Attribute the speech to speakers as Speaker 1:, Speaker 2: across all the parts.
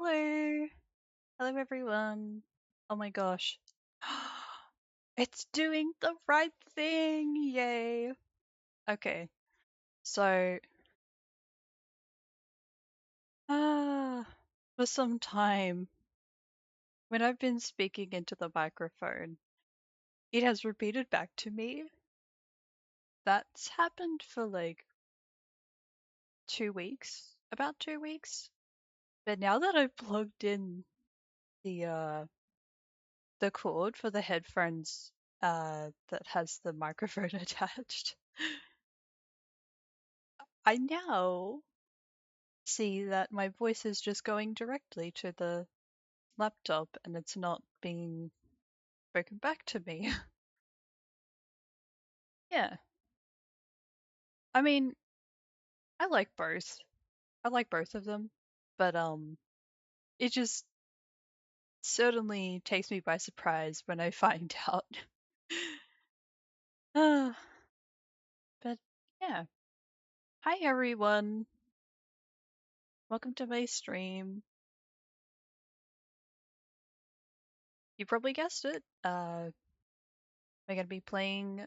Speaker 1: Hello. Hello, everyone. Oh my gosh. It's doing the right thing. Yay. Okay. So, uh, for some time, when I've been speaking into the microphone, it has repeated back to me. That's happened for like 2 weeks, about 2 weeks. But now that I've plugged in the uh the cord for the headphones that has the microphone attached, I now see that my voice is just going directly to the laptop and it's not being spoken back to me. Yeah. I mean, I like both. I like both of them, but it just certainly takes me by surprise when I find out. uh, but yeah. Hi everyone. Welcome to my stream. You probably guessed it. We're gonna be playing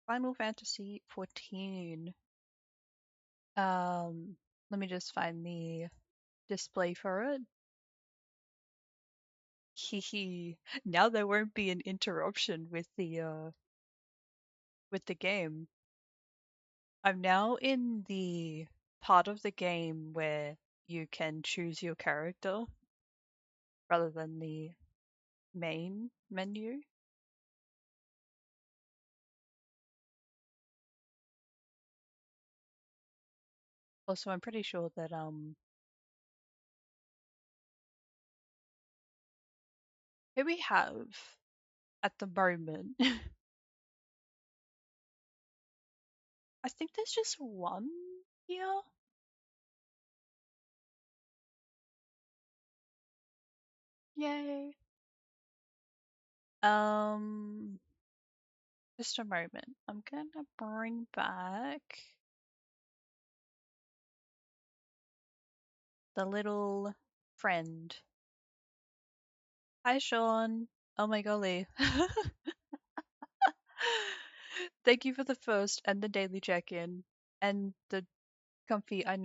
Speaker 1: Final Fantasy 14. Let me just find the display for it. Hehe. Now there won't be an interruption with the game. I'm now in the part of the game where you can choose your character rather than the main menu. Also, I'm pretty sure that here we have at the moment I think there's just one here. Yay. Um just a moment. I'm gonna bring back the little friend. Hi, Sean. Oh my golly. Thank you for the first and the daily check-in and the comfy. I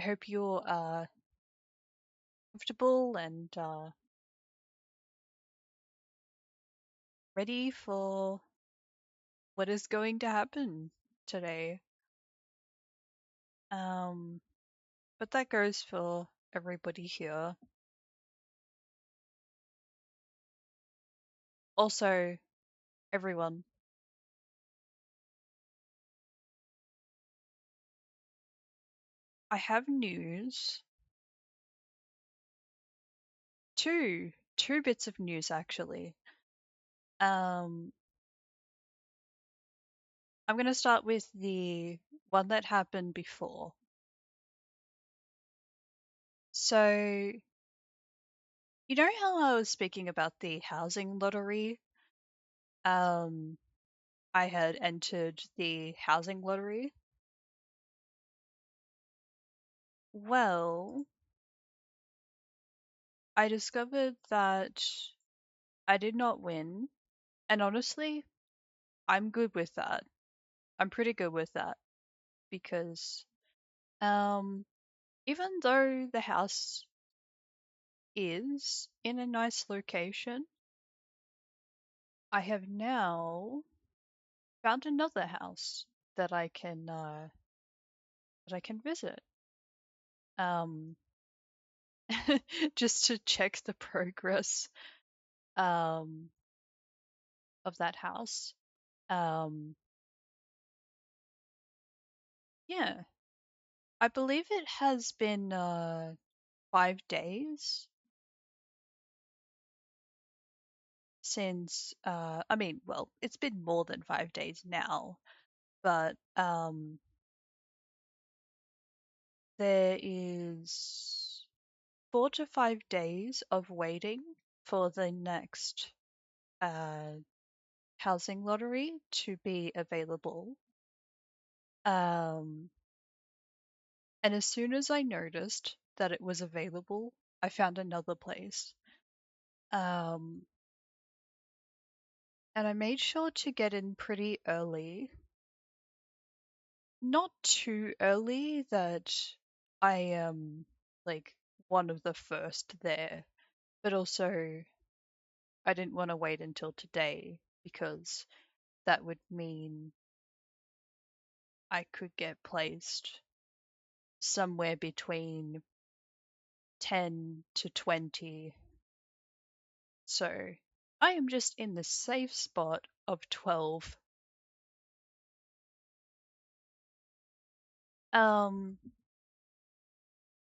Speaker 1: hope you're comfortable and ready for what is going to happen today. Um, but that goes for everybody here. Also, everyone. I have news. Two bits of news actually. Um, I'm gonna start with the one that happened before. So, you know how I was speaking about the housing lottery? Um, I had entered the housing lottery. Well, I discovered that I did not win, and honestly, I'm good with that. I'm pretty good with that because um even though the house is in a nice location, I have now found another house that I can visit. Um, just to check the progress um of that house. Um, yeah, I believe it has been 5 days since I mean, well, it's been more than 5 days now, but there is 4 to 5 days of waiting for the next uh, housing lottery to be available. Um, and as soon as I noticed that it was available, I found another place. And I made sure to get in pretty early. Not too early that I am like one of the first there, but also I didn't want to wait until today because that would mean I could get placed somewhere between 10 to 20. So I am just in the safe spot of 12.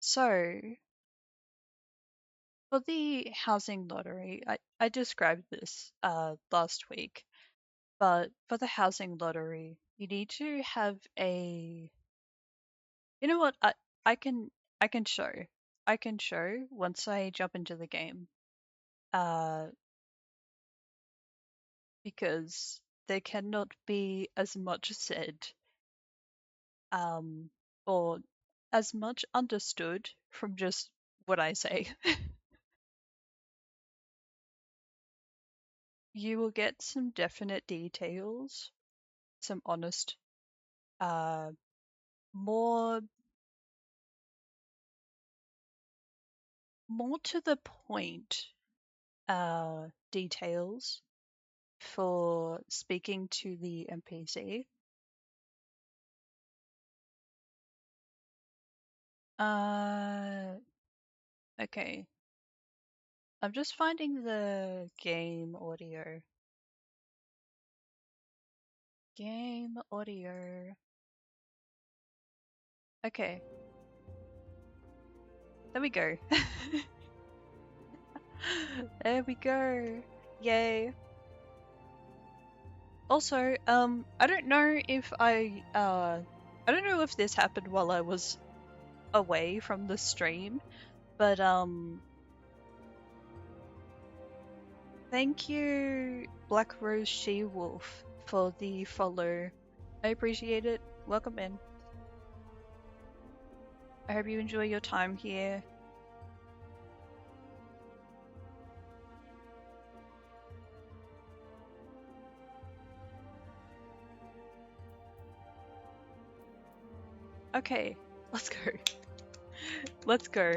Speaker 1: So for the housing lottery, I described this last week, but for the housing lottery, you need to have a. You know what? I can I can show. I can show once I jump into the game. Uh, because there cannot be as much said, um, or as much understood from just what I say. You will get some definite details, some honest, uh, more more to the point, details for speaking to the NPC. Okay. I'm just finding the game audio. Game audio. Okay. There we go. There we go. Yay. Also, I don't know if I don't know if this happened while I was away from the stream, but thank you, Black Rose She Wolf, for the follow. I appreciate it. Welcome in. I hope you enjoy your time here. Okay, let's go. Let's go.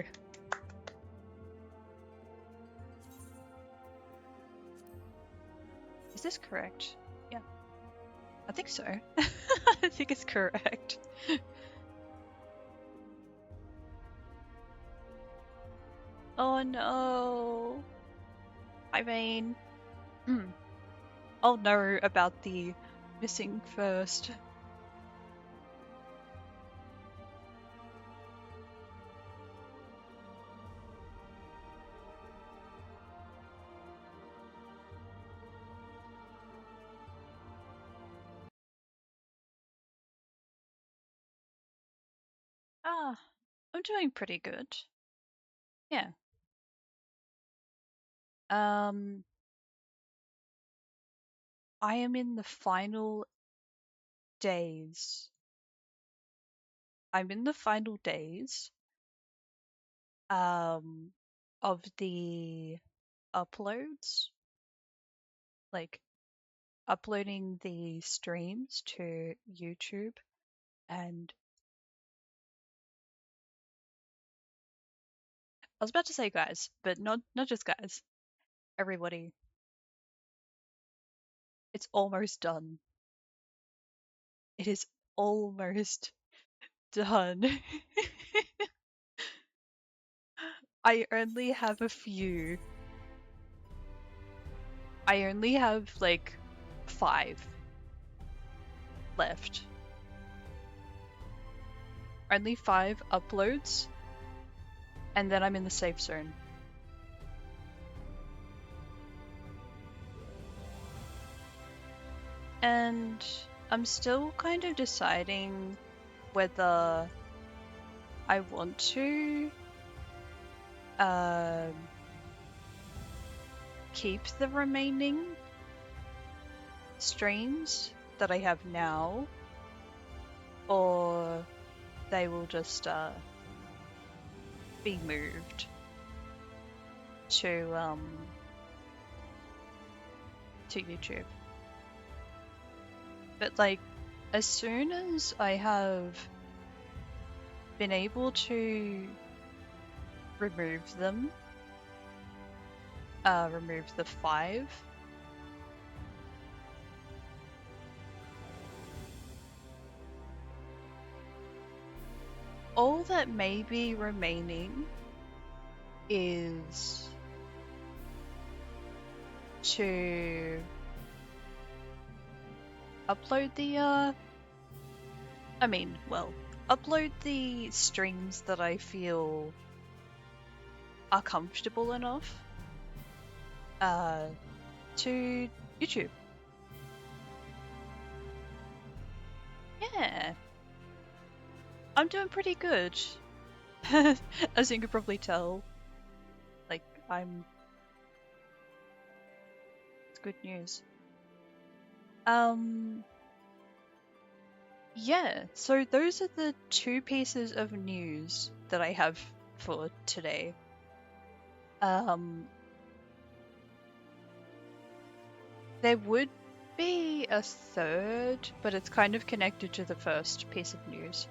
Speaker 1: Is this correct? Yeah. I think so. I think it's correct. Oh no. I mean, I'll know about the missing first. Ah, I'm doing pretty good. Yeah. Um, I am in the final days. I'm in the final days um of the uploads, like uploading the streams to YouTube, and I was about to say guys, but not just guys. Everybody. It's almost done. It is almost done. I only have a few. I only have like 5 left. Only 5 uploads, and then I'm in the safe zone. And I'm still kind of deciding whether I want to keep the remaining streams that I have now, or they will just be moved to YouTube. But like, as soon as I have been able to remove them, remove the 5, all that may be remaining is to upload the upload the streams that I feel are comfortable enough to YouTube. Yeah. I'm doing pretty good. As you can probably tell. Like, it's good news. Yeah, so those are the 2 pieces of news that I have for today. There would be a third, but it's kind of connected to the first piece of news.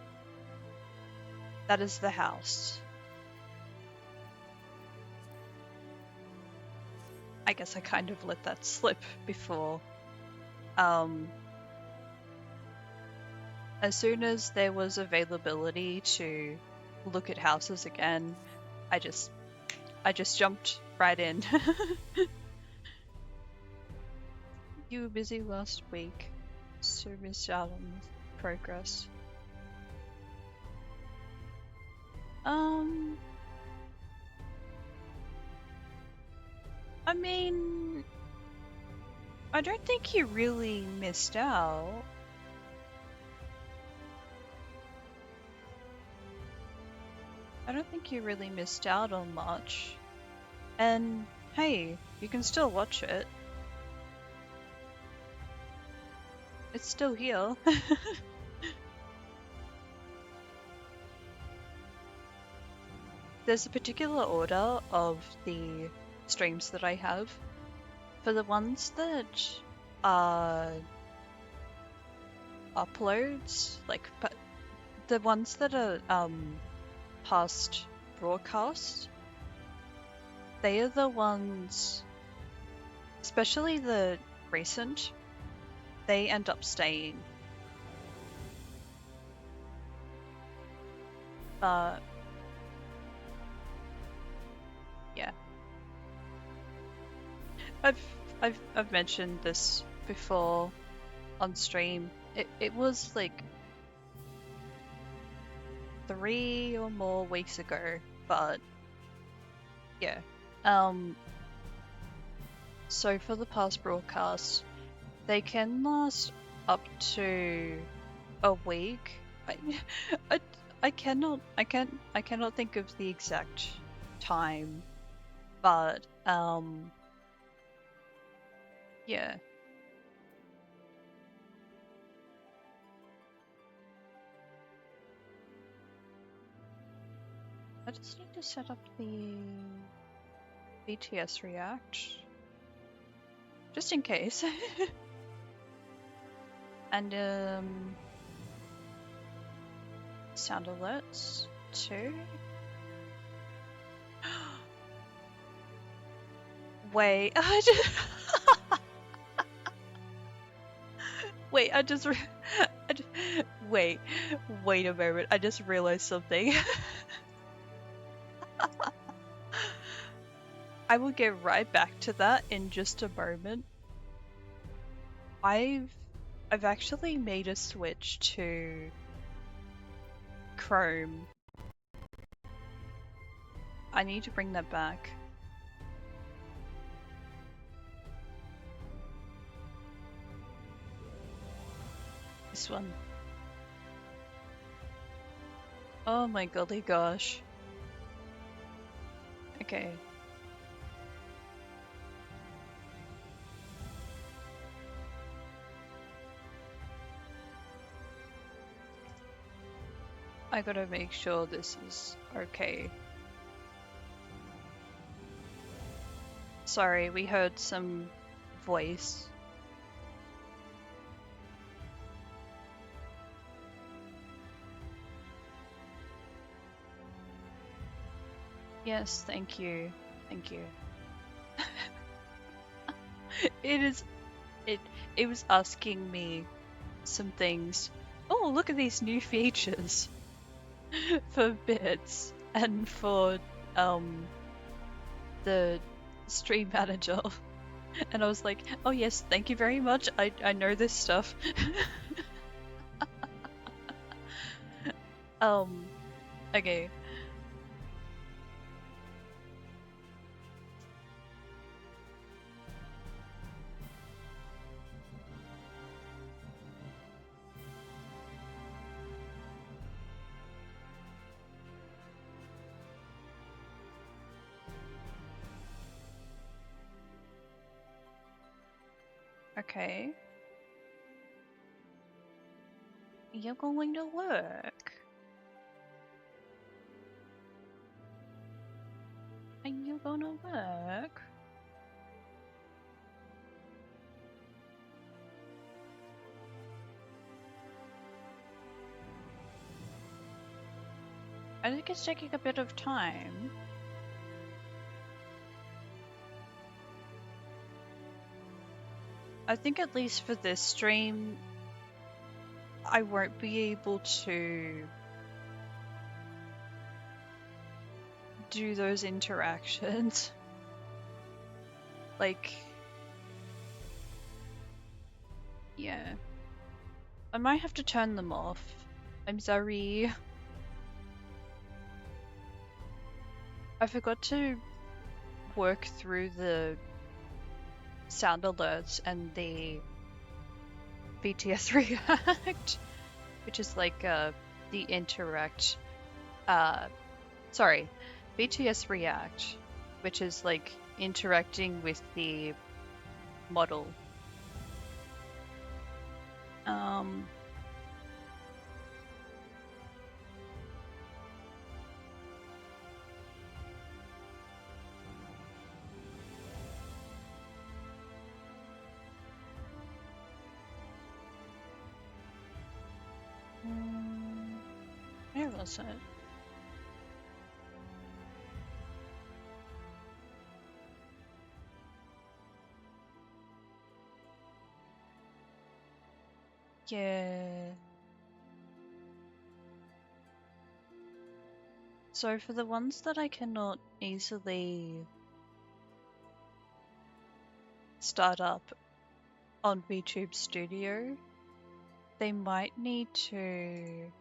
Speaker 1: That is the house. I guess I kind of let that slip before. As soon as there was availability to look at houses again, I just jumped right in. You were busy last week, so missed out on progress. I mean, I don't think you really missed out. I don't think you really missed out on much. And hey, you can still watch it. It's still here. There's a particular order of the streams that I have. For the ones that are uploads, like the ones that are past broadcast, they are the ones, especially the recent, they end up staying. Yeah. I've mentioned this before on stream. It was like 3 or more weeks ago, but yeah. So for the past broadcasts, they can last up to a week. I cannot think of the exact time, but yeah. I just need to set up the BTS React, just in case. And sound alerts too. Wait, wait, wait a moment. I just realized something. I will get right back to that in just a moment. I've actually made a switch to Chrome. I need to bring that back. This one. Oh my golly gosh. Okay. I gotta make sure this is okay. Sorry, we heard some voice. Yes, thank you. Thank you. It was asking me some things. Oh, look at these new features for bits and for the stream manager. And I was like, oh yes, thank you very much. I know this stuff. Okay. Okay. You're going to work. Are you gonna work? I think it's taking a bit of time. I think at least for this stream, I won't be able to do those interactions. Like, yeah. I might have to turn them off. I'm sorry. I forgot to work through the sound alerts and the BTS React, which is like the interact. Sorry, BTS React, which is like interacting with the model. Where was it? Yeah. So for the ones that I cannot easily start up on VTube Studio, they might need to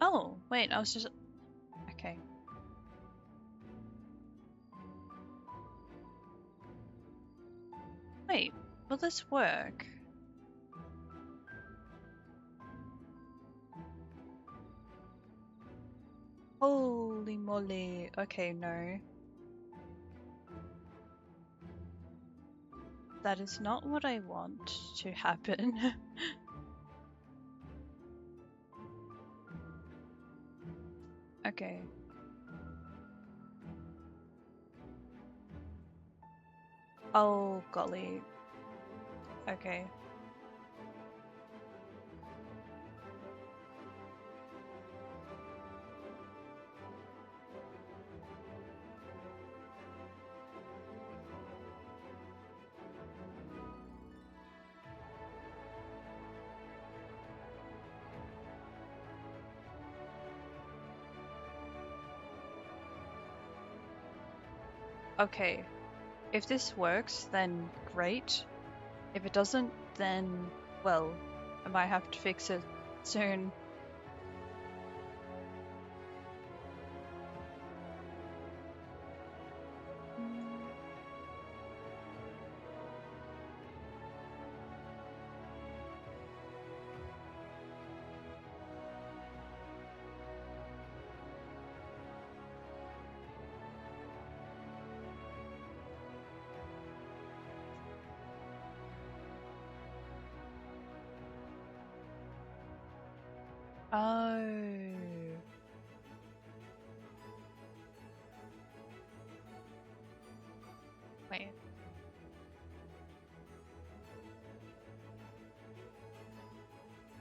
Speaker 1: oh, wait, I was just okay. Wait, will this work? Holy moly. Okay, no. That is not what I want to happen. Okay. Oh, golly. Okay. Okay. If this works, then great. If it doesn't, then, well, I might have to fix it soon. Oh. Wait.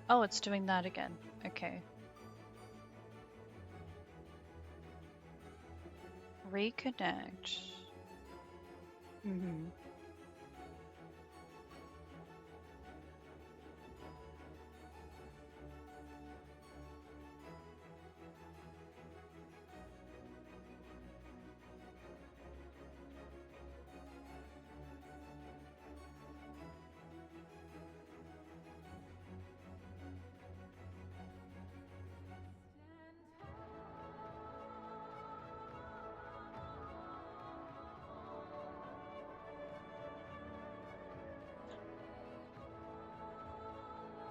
Speaker 1: Oh, it's doing that again. Okay. Reconnect. Mm-hmm.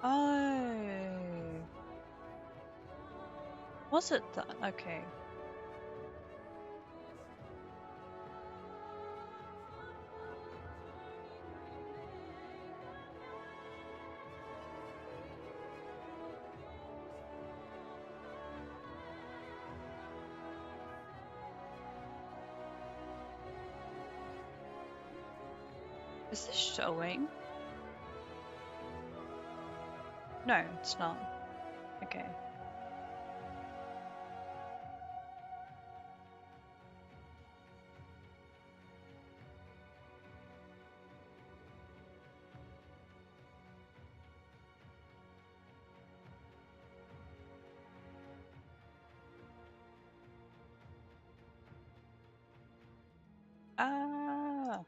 Speaker 1: Oh. Was it that? Okay. Is this showing? No, it's not. Okay. Ah.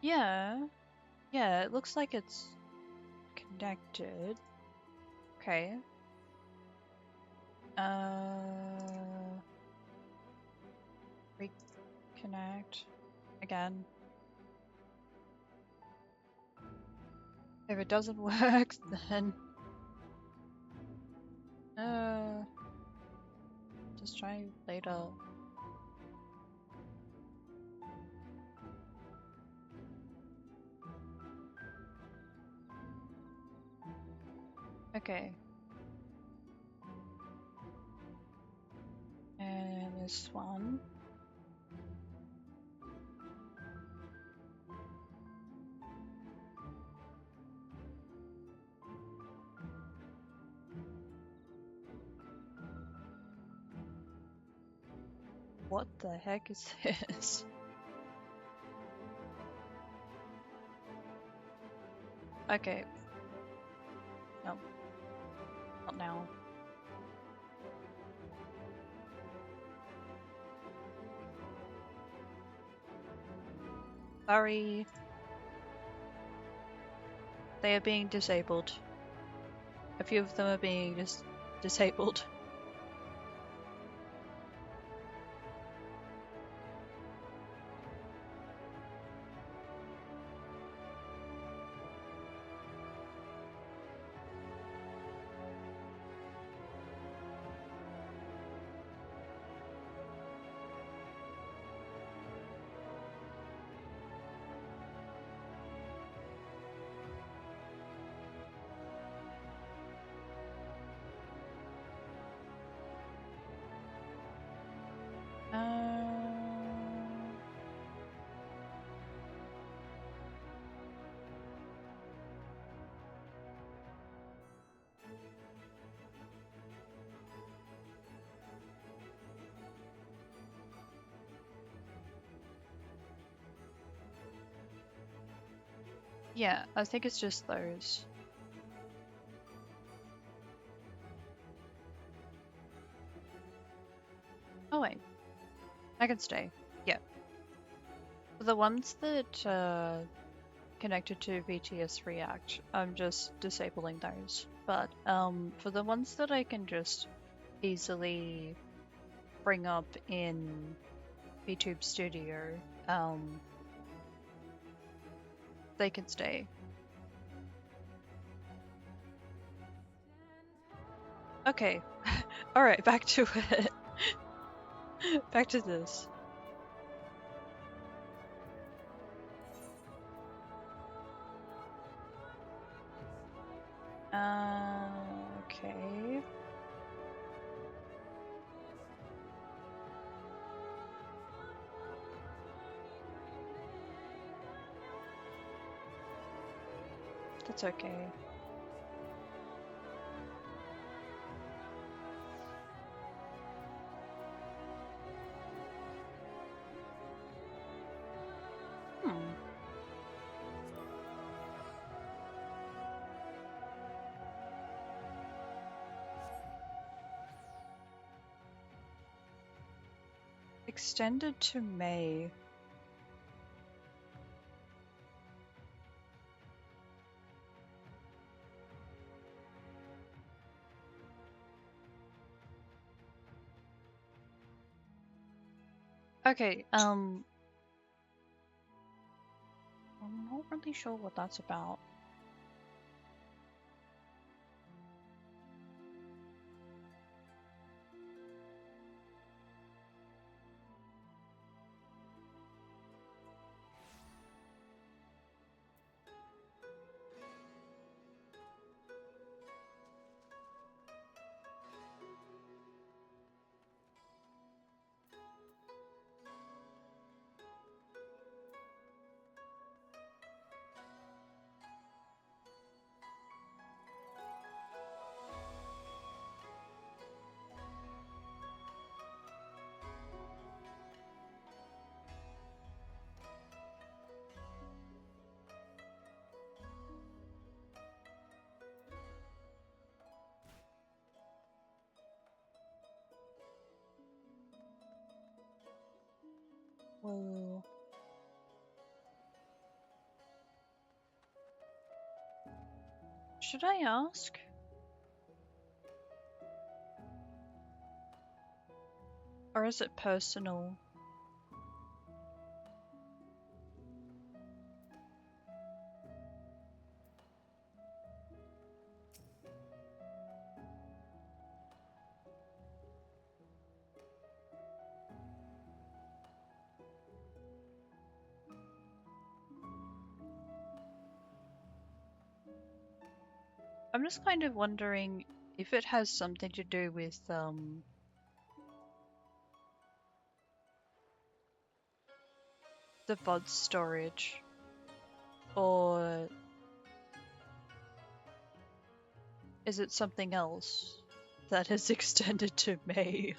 Speaker 1: Yeah. Yeah, it looks like it's connected. Okay. Reconnect again. If it doesn't work, then just try later. Okay. And this one. What the heck is this? Okay. No. Not now. Sorry. They are being disabled. A few of them are being disabled. Yeah, I think it's just those. Oh wait, I can stay. Yeah. For the ones that connected to VTS React, I'm just disabling those. But for the ones that I can just easily bring up in VTube Studio, they can stay. Okay. Alright, back to it. Back to this. Okay. That's okay. Hmm. Extended to May. Okay, I'm not really sure what that's about. Whoa. Should I ask? Or is it personal? I'm just kind of wondering if it has something to do with the VOD storage, or is it something else that is extended to May?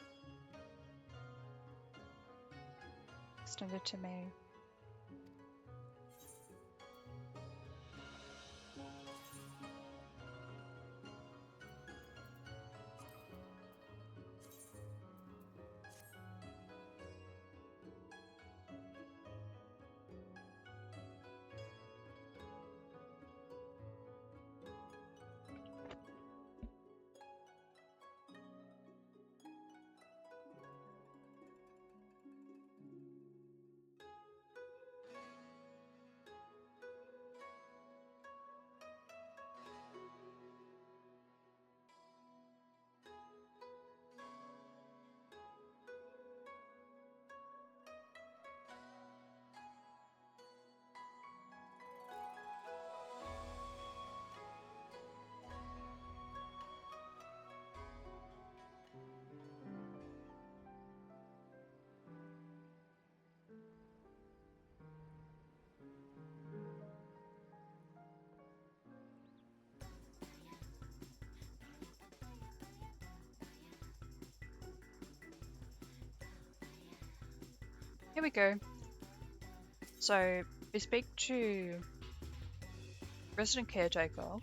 Speaker 1: Extended to May. Here we go. So we speak to resident caretaker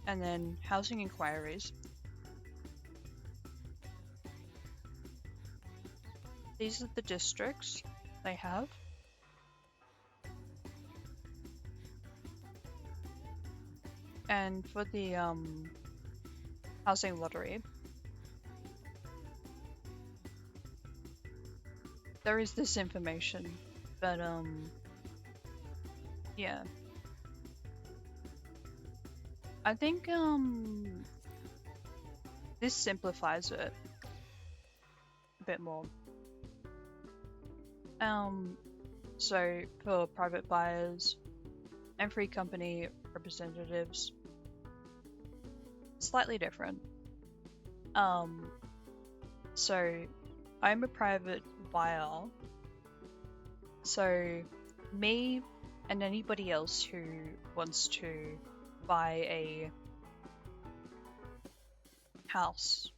Speaker 1: and then housing inquiries. These are the districts they have. And for the housing lottery, there is this information, but yeah. I think this simplifies it a bit more. So for private buyers and free company representatives, slightly different. So I'm a private buyer, so me and anybody else who wants to buy a house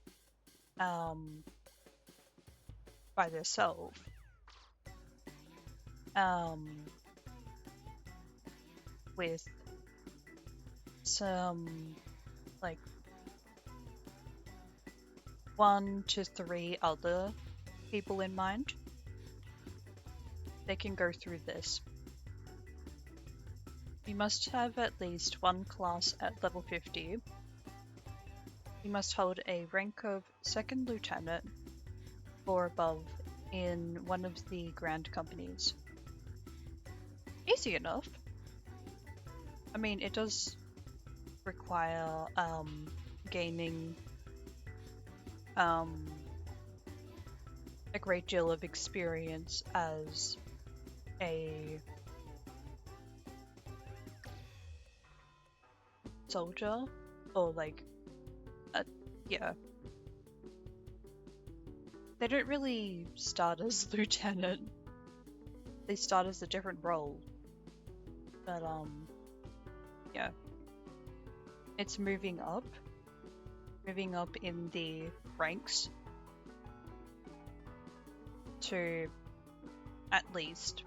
Speaker 1: by themselves, with some like 1 to 3 other people in mind, they can go through this. You must have at least one class at level 50. You must hold a rank of 2nd lieutenant or above in one of the grand companies. Easy enough. I mean, it does require gaining a great deal of experience as a soldier, or like yeah, they don't really start as lieutenant, they start as a different role, but yeah, it's moving up in the ranks to at least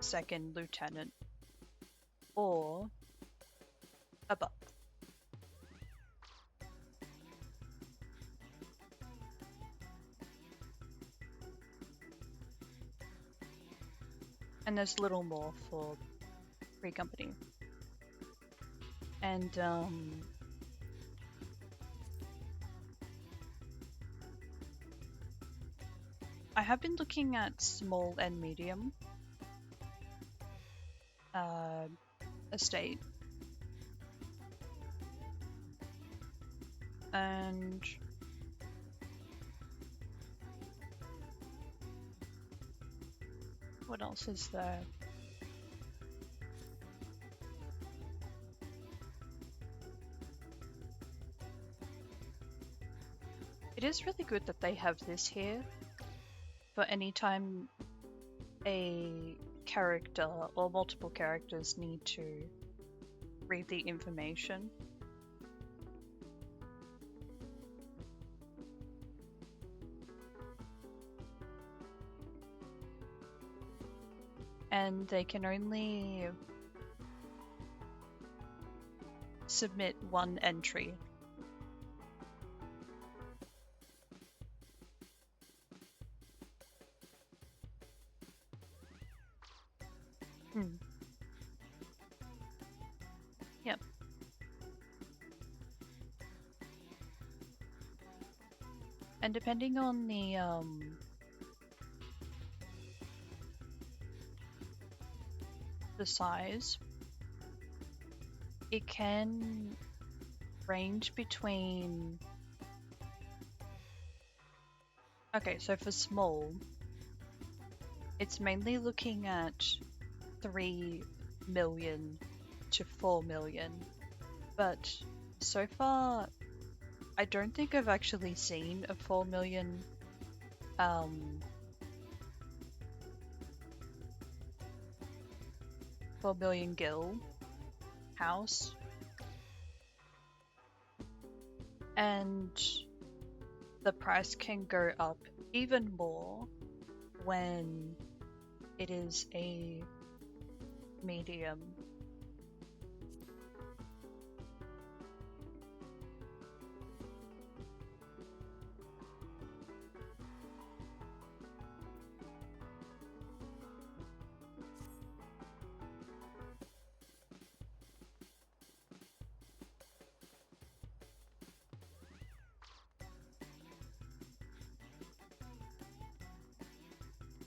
Speaker 1: 2nd lieutenant or above. And there's a little more for free company. And I have been looking at small and medium estate, and what else is there? It is really good that they have this here for any time a character or multiple characters need to read the information. And they can only submit one entry. Yep. And depending on the size, it can range between... Okay, so for small, it's mainly looking at 3 million to 4 million, but so far I don't think I've actually seen a 4 million 4 million gil house, and the price can go up even more when it is a medium.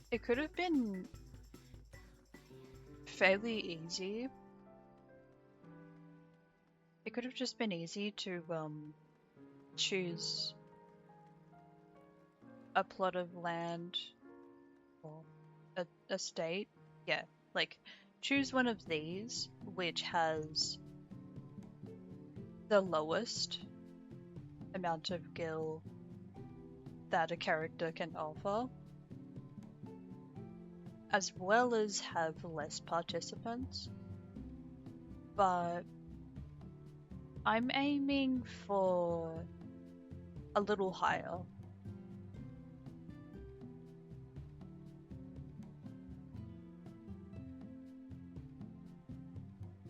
Speaker 1: It could have been fairly easy. It could have just been easy to choose a plot of land or a state. Yeah, like choose one of these which has the lowest amount of gil that a character can offer, as well as have less participants. But I'm aiming for a little higher.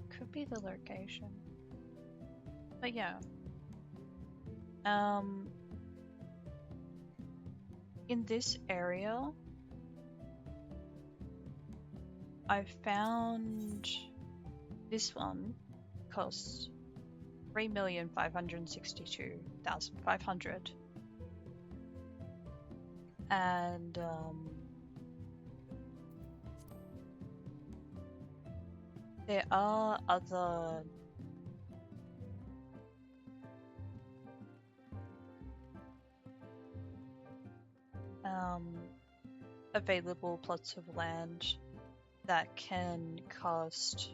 Speaker 1: Could be the location. But yeah. In this area, I found this one costs 3,562,500, and there are other available plots of land that can cost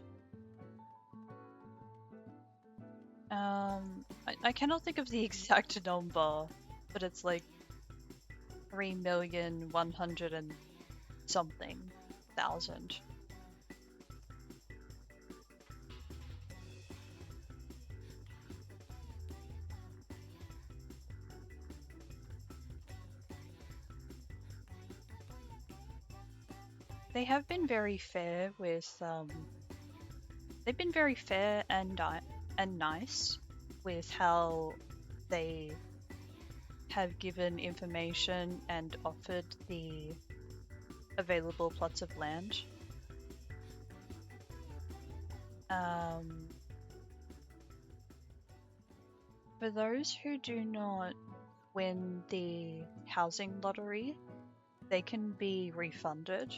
Speaker 1: I cannot think of the exact number, but it's like 3,100,000 and something thousand. They have been very fair with they've been very fair and nice with how they have given information and offered the available plots of land. For those who do not win the housing lottery, they can be refunded.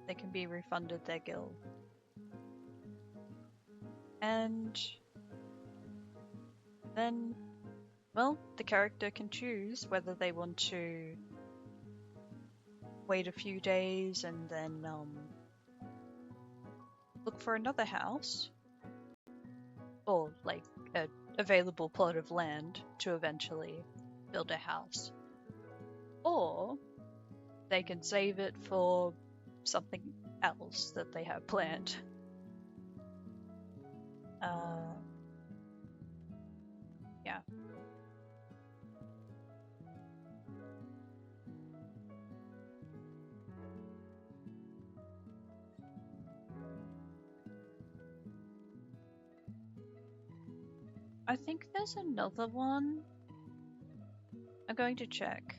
Speaker 1: They can be refunded their gil. And then, well, the character can choose whether they want to wait a few days and then look for another house, or like an available plot of land to eventually build a house. Or they can save it for something else that they have planned. Yeah. I think there's another one. I'm going to check.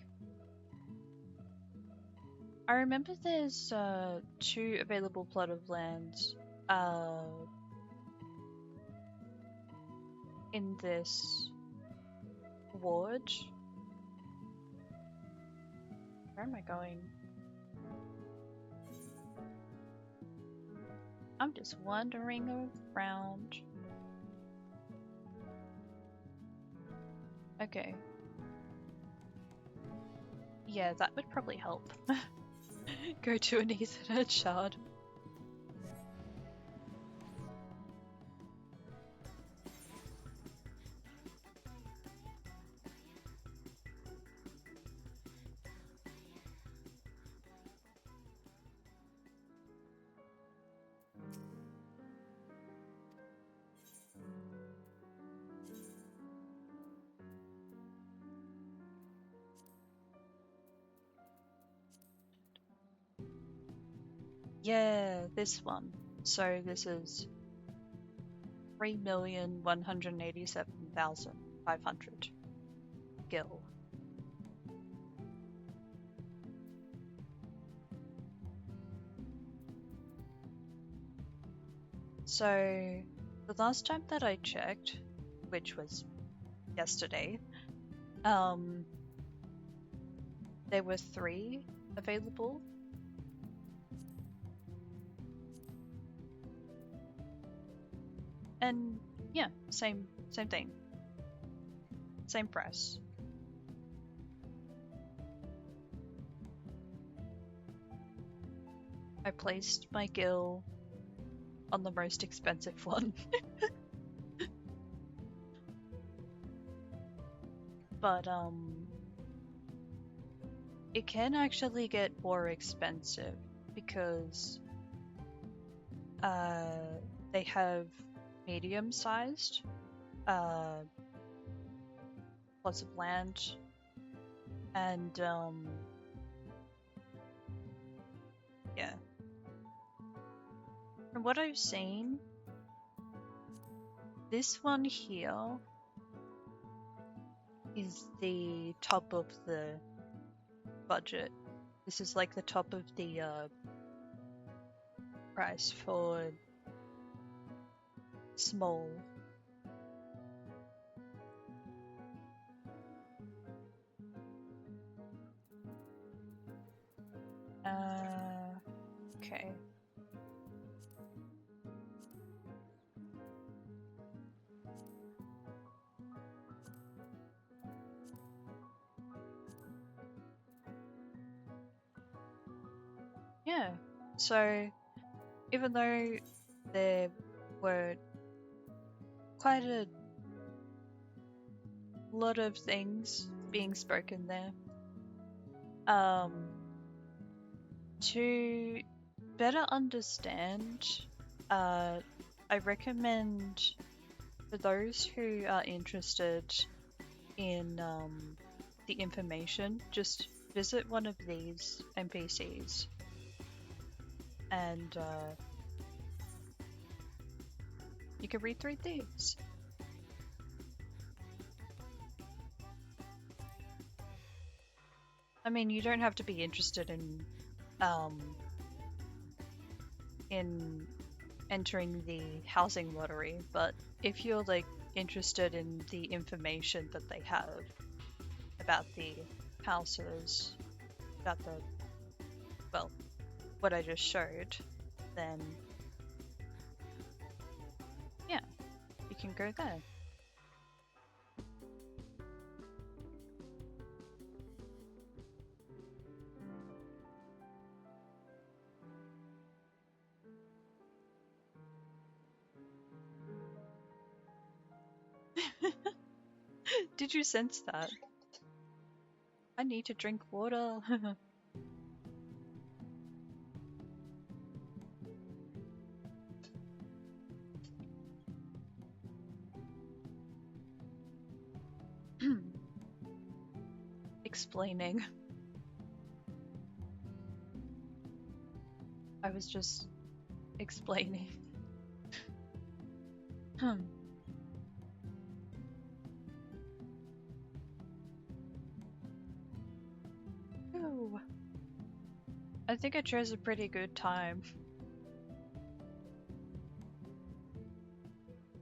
Speaker 1: I remember there's 2 available plot of lands in this ward. Where am I going? I'm just wandering around. Okay. Yeah, that would probably help. Go to an Ethernet shard. Yeah, this one. So this is 3,187,500 gil. So the last time that I checked, which was yesterday, there were 3 available. And yeah, same thing. Same price. I placed my gill on the most expensive one. But it can actually get more expensive because they have medium-sized plots of land, and yeah. From what I've seen, this one here is the top of the budget. This is like the top of the price for small. Okay. Yeah. So, even though there were quite a lot of things being spoken there, to better understand, I recommend for those who are interested in the information, just visit one of these NPCs and you can read through these. I mean, you don't have to be interested in entering the housing lottery, but if you're like interested in the information that they have about the houses, about the, well, what I just showed, then yeah, you can go there. Did you sense that? I need to drink water. Explaining. I was just explaining. Ooh. I think I chose a pretty good time.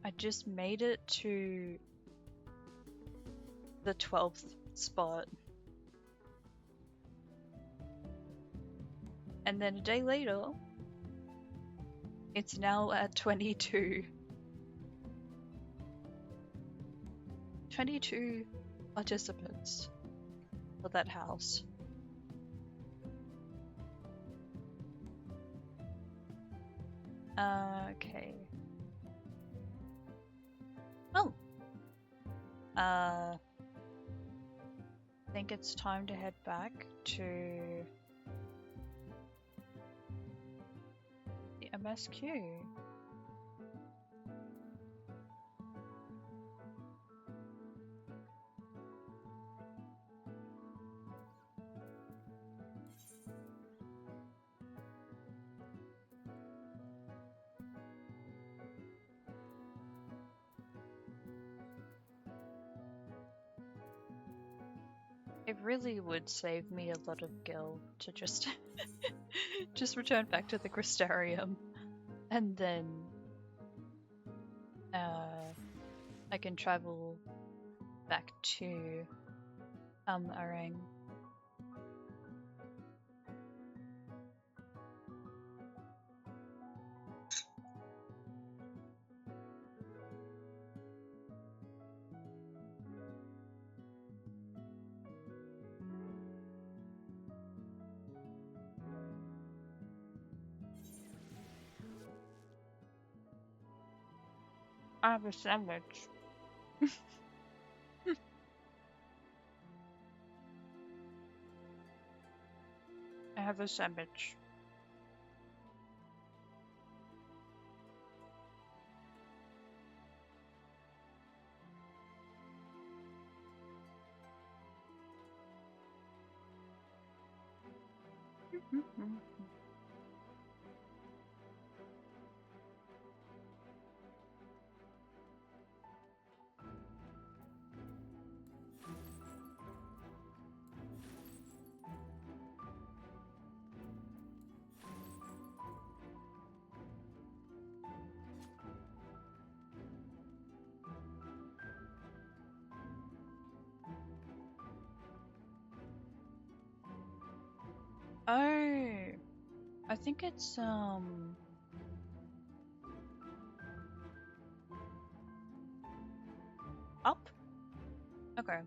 Speaker 1: I just made it to the 12th spot. And then a day later, it's now at 22. 22 participants for that house. Okay. Well, I think it's time to head back to the MSQ. It really would save me a lot of gil to just just return back to the Crystarium, and then I can travel back to Arang. I have a sandwich. I have a sandwich. Oh, I think it's up? Okay.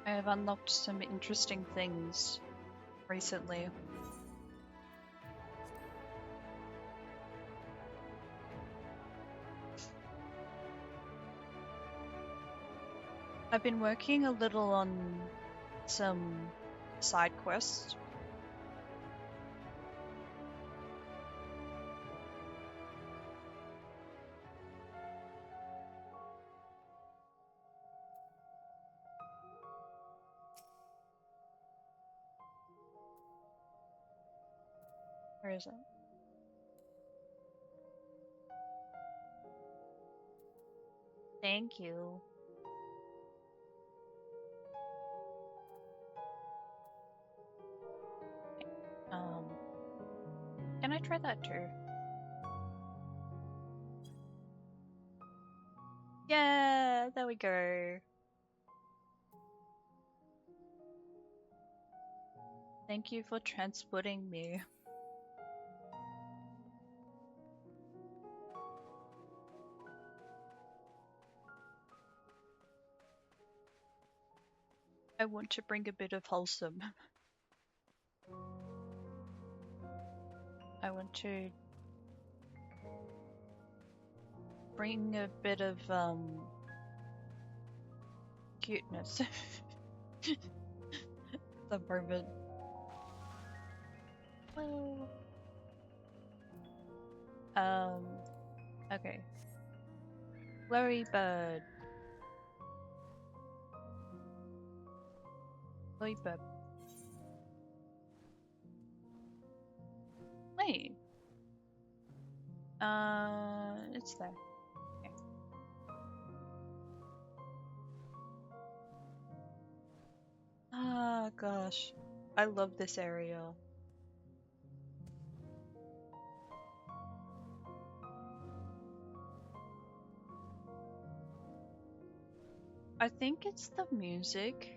Speaker 1: I have unlocked some interesting things recently. I've been working a little on some side quests. Where is it? Thank you. Um, can I try that too? Yeah, there we go. Thank you for transporting me. I want to bring a bit of wholesome. I want to bring a bit of cuteness. The moment. Well, okay. Flurry bird. Flurry bird. Wait. It's there. Okay. Ah, gosh. I love this area. I think it's the music.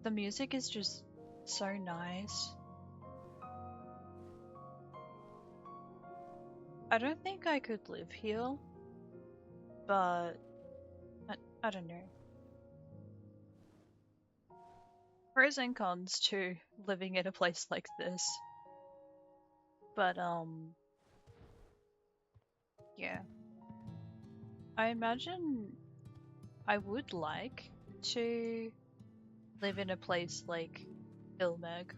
Speaker 1: The music is just so nice. I don't think I could live here, but I don't know. Pros and cons to living in a place like this. But yeah. I imagine I would like to live in a place like Ilmeg.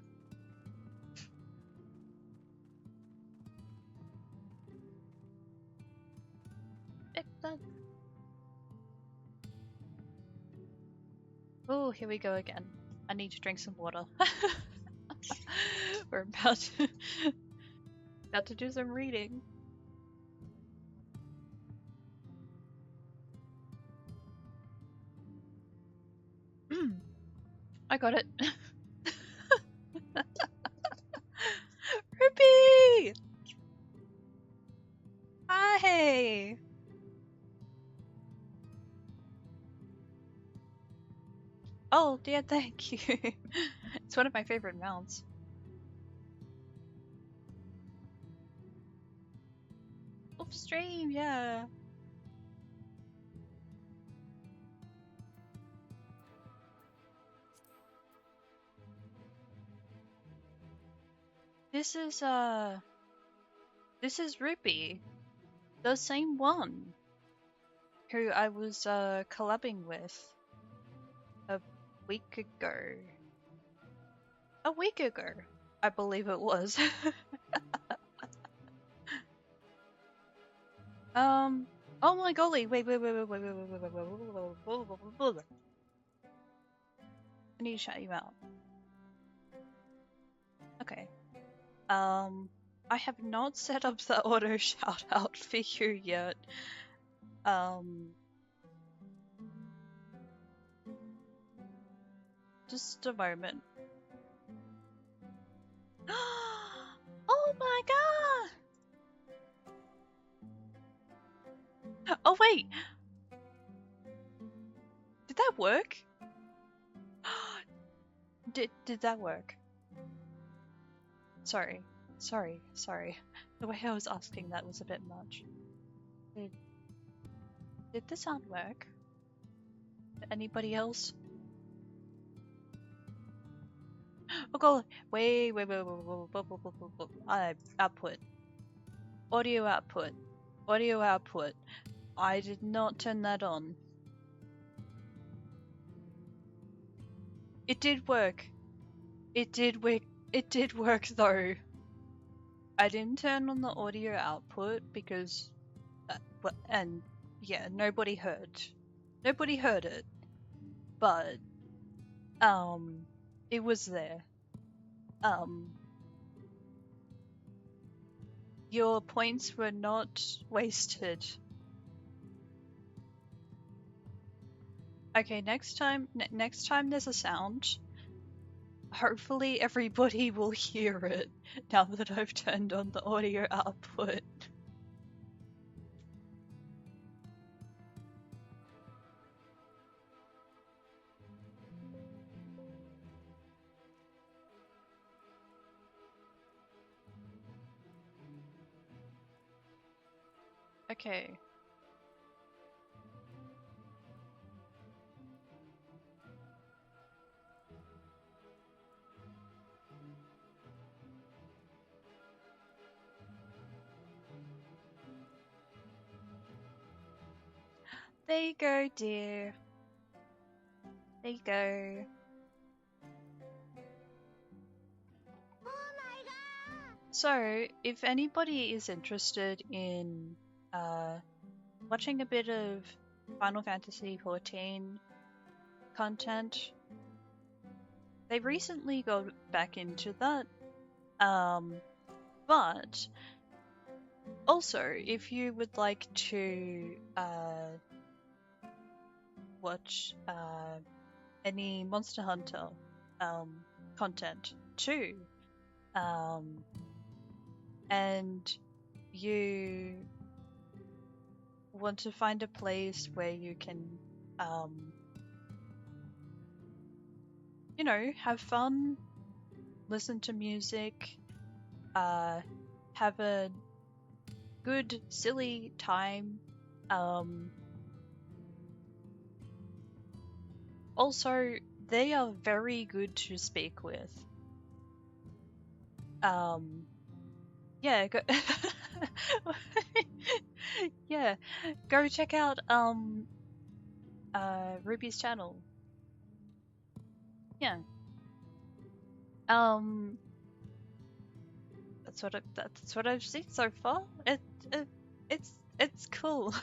Speaker 1: Oh, here we go again. I need to drink some water. We're about to do some reading. I got it. Ruby! Hi! Oh, yeah, thank you. It's one of my favorite mounts. off stream, yeah. This is Ruby, the same one who I was collabing with a week ago. A week ago, I believe it was. Oh my golly! Wait. I need to shout you out. Okay. I have not set up the auto shout out for you yet. Just a moment. Oh my god! Oh wait! Did that work? Did that work? Sorry. The way I was asking that was a bit much. Did the sound work? Anybody else? Oh god! Wait. Output. Audio output. Audio output. I did not turn that on. It did work. It did work. It did work though. I didn't turn on the audio output because, and yeah, nobody heard. Nobody heard it, but it was there. Your points were not wasted. Okay, next time there's a sound, hopefully everybody will hear it now that I've turned on the audio output. Okay. There you go, dear. There you go.
Speaker 2: Oh my god!
Speaker 1: So, if anybody is interested in watching a bit of Final Fantasy XIV content, they recently got back into that. But also, if you would like to watch any Monster Hunter content too, and you want to find a place where you can, you know, have fun, listen to music, have a good, silly time. Also, they are very good to speak with. Yeah, go yeah, go check out Ruby's channel. Yeah. That's what I've seen so far. It's cool.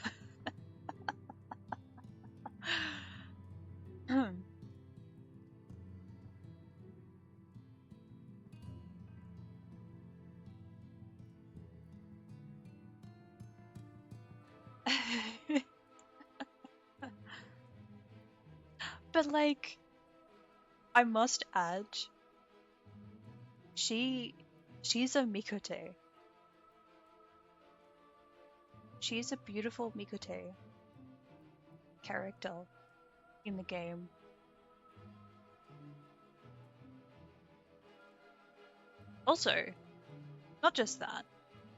Speaker 1: But like, I must add, she's a Mikote. She's a beautiful Mikote character in the game. Also, not just that,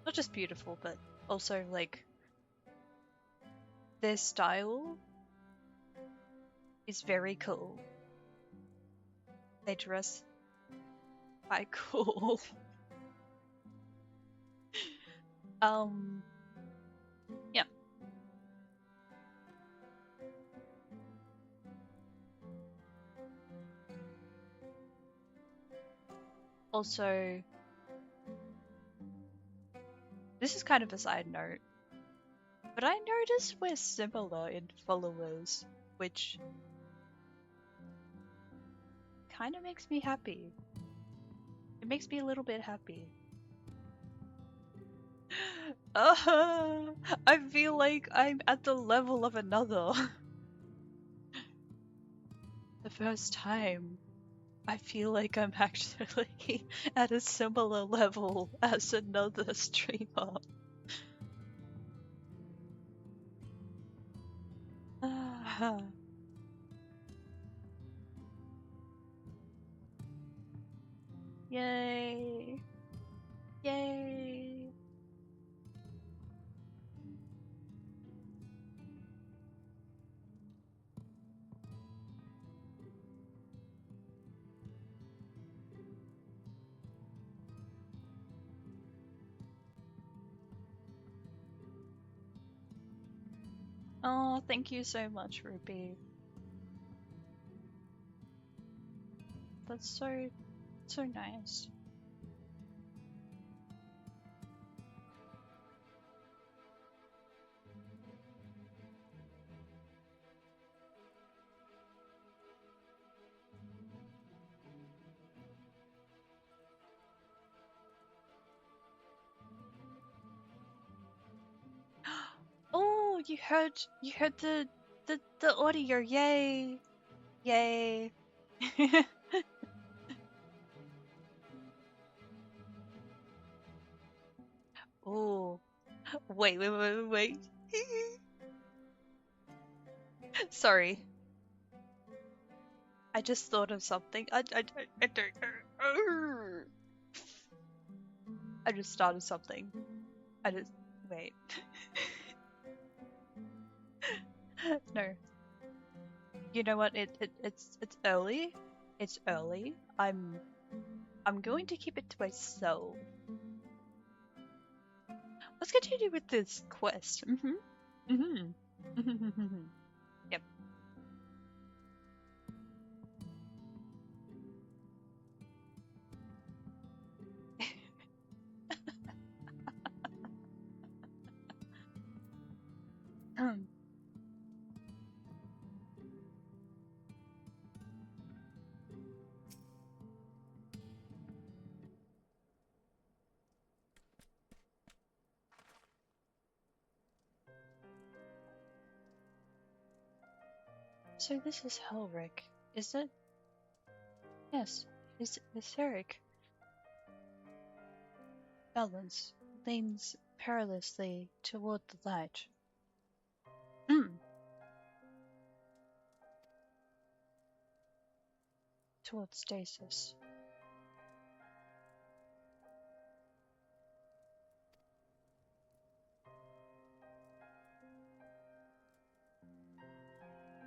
Speaker 1: not just beautiful, but Also, like, their style is very cool. They dress quite cool. Yeah. Also, this is kind of a side note, but I noticed we're similar in followers, which kind of makes me happy. It makes me a little bit happy. I feel like I'm at the level of another. The first time, I feel like I'm actually at a similar level as another streamer. Yay! Yay! Oh, thank you so much, Ruby. That's so nice. Oh, you heard the audio. Yay! Yay! Oh, wait. Sorry, I just thought of something. I don't. I just started something. I just wait. No, you know what? It's early. It's early. I'm going to keep it to myself. Let's continue with this quest. Yep. So this is Helric, is it? Yes, it's Eric. Balance leans perilously toward the light. Toward stasis.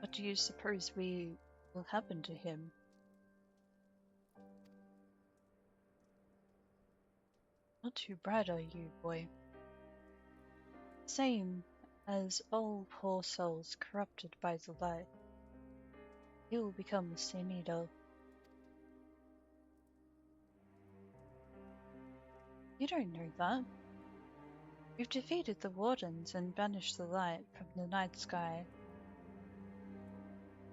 Speaker 1: What do you suppose will happen to him? Not too bright are you, boy. Same as all poor souls corrupted by the light. He will become a sin eater. You don't know that. We've defeated the wardens and banished the light from the night sky.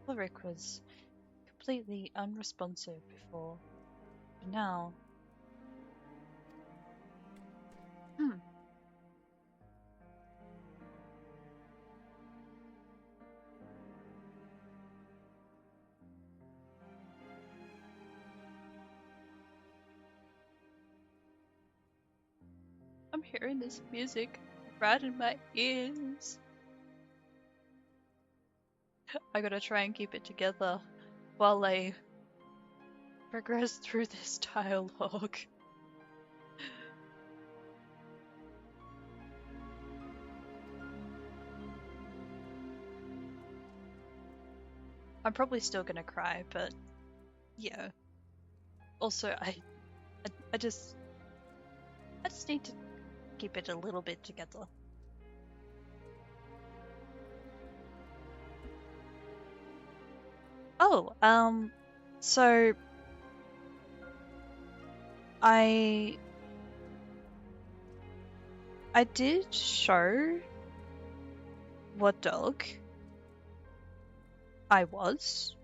Speaker 1: Ulrich was completely unresponsive before, but now... I'm hearing this music right in my ears. I gotta try and keep it together while I progress through this dialogue. I'm probably still gonna cry, but yeah. Also, I just need to keep it a little bit together. Oh, so I did show what dog I was,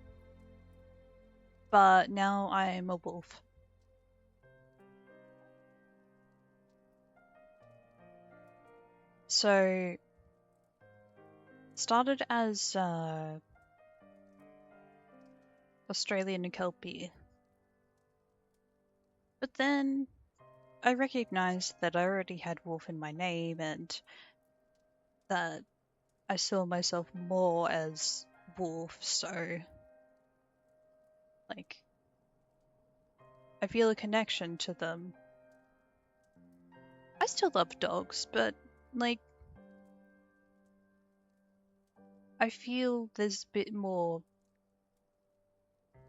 Speaker 1: but now I'm a wolf. So started as Australian Kelpie, but then I recognized that I already had wolf in my name and that I saw myself more as wolf, so like I feel a connection to them. I still love dogs, but like I feel there's a bit more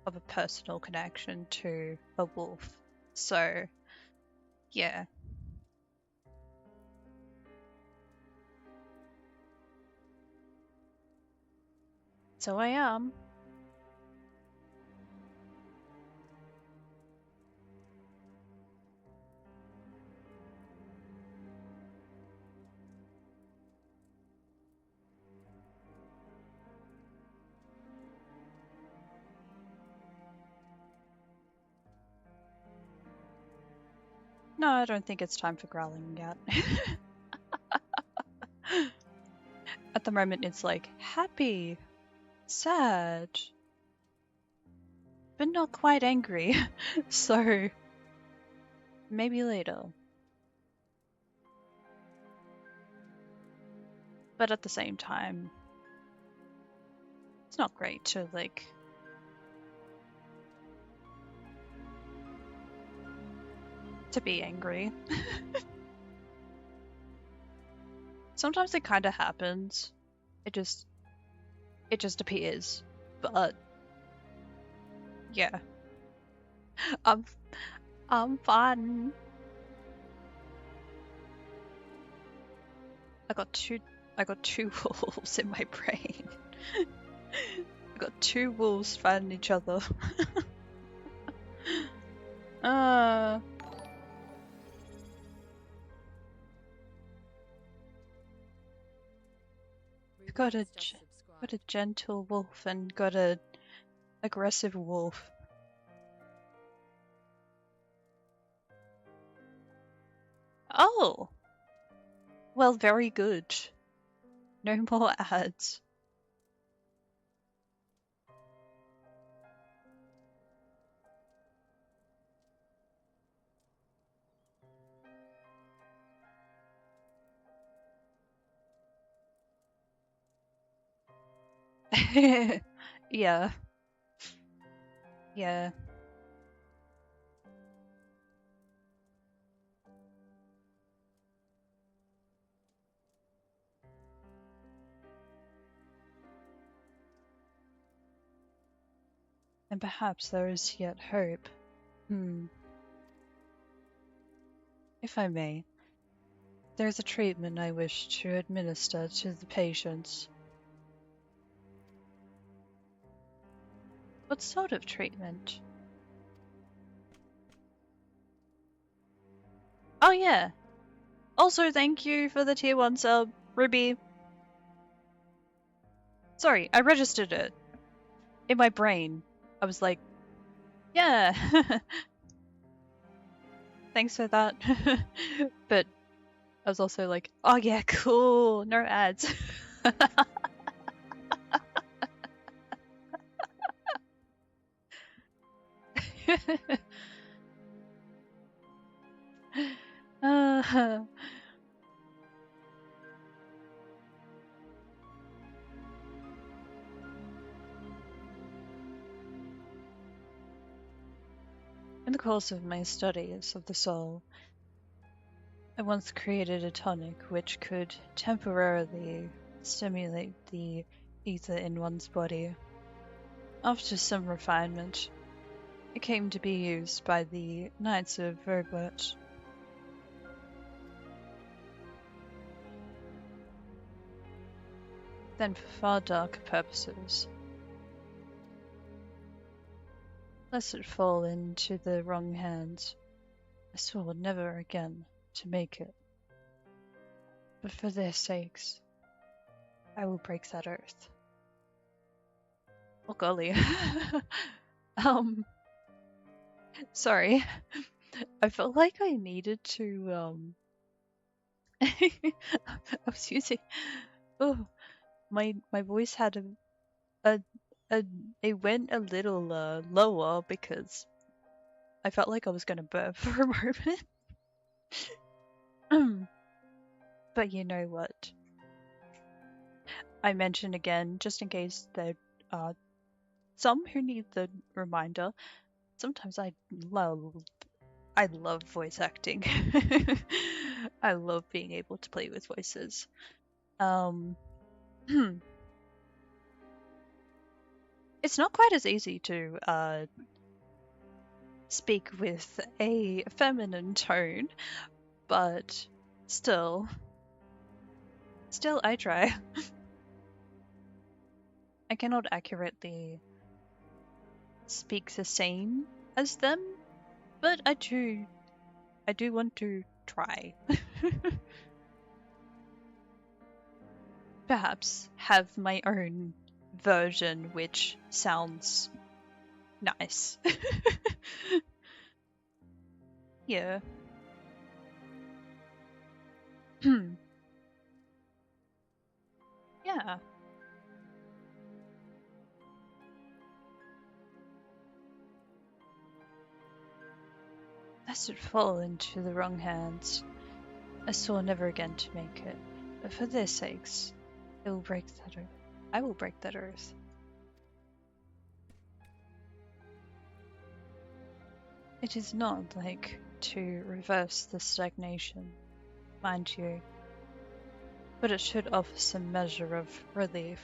Speaker 1: of a personal connection to a wolf. So yeah. So I am. No, I don't think it's time for growling yet. At the moment, it's like happy, sad, but not quite angry. So maybe later. But at the same time, it's not great to be angry. Sometimes it kind of happens. It just appears. But yeah, I'm fine. I got two wolves in my brain. I got two wolves fighting each other. Got a gentle wolf and got a aggressive wolf. Oh, well, very good. No more ads. Yeah. Yeah. And perhaps there is yet hope. If I may, there is a treatment I wish to administer to the patients. What sort of treatment? Oh yeah. Also, thank you for the tier 1 sub, Ruby. Sorry, I registered it. In my brain. I was like, yeah. Thanks for that. But I was also like, oh yeah, cool, no ads. In the course of my studies of the soul, I once created a tonic which could temporarily stimulate the ether in one's body. After some refinement, it came to be used by the Knights of Vergbert. Then for far darker purposes. Lest it fall into the wrong hands, I swore never again to make it. But for their sakes, I will break that oath. Oh golly. Sorry. I felt like I needed to, I was using, oh, my voice had it went a little, lower because I felt like I was gonna burp for a moment. But you know what? I mention again, just in case there are some who need the reminder, sometimes I love voice acting. I love being able to play with voices. It's not quite as easy to speak with a feminine tone, but still I try. I cannot accurately speak the same as them, but I do want to try. Perhaps have my own version which sounds nice. Yeah. Yeah. Lest it fall into the wrong hands, I swore never again to make it. But for their sakes, I will break that oath. I will break that oath. It is not like to reverse the stagnation, mind you, but it should offer some measure of relief.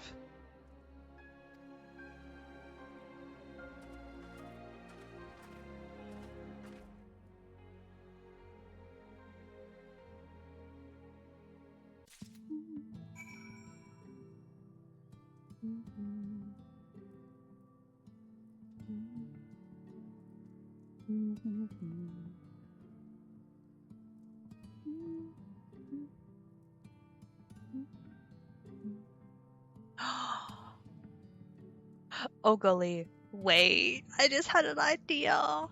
Speaker 1: Oh golly, wait, I just had an idea.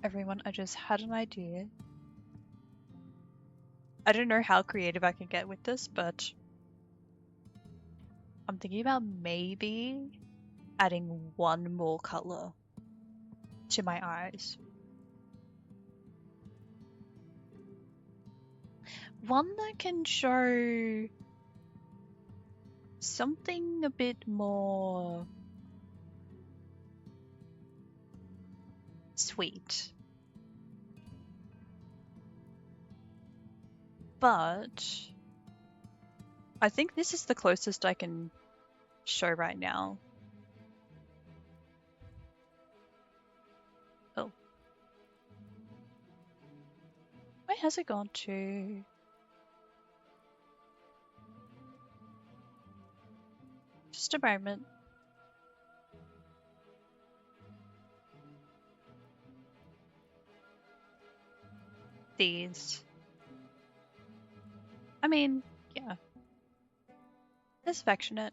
Speaker 1: Everyone, I just had an idea. I don't know how creative I can get with this, but I'm thinking about maybe adding one more color to my eyes. One that can show something a bit more sweet. But I think this is the closest I can show right now. Oh. Where has it gone to? Just a moment. These. I mean, yeah. It's affectionate.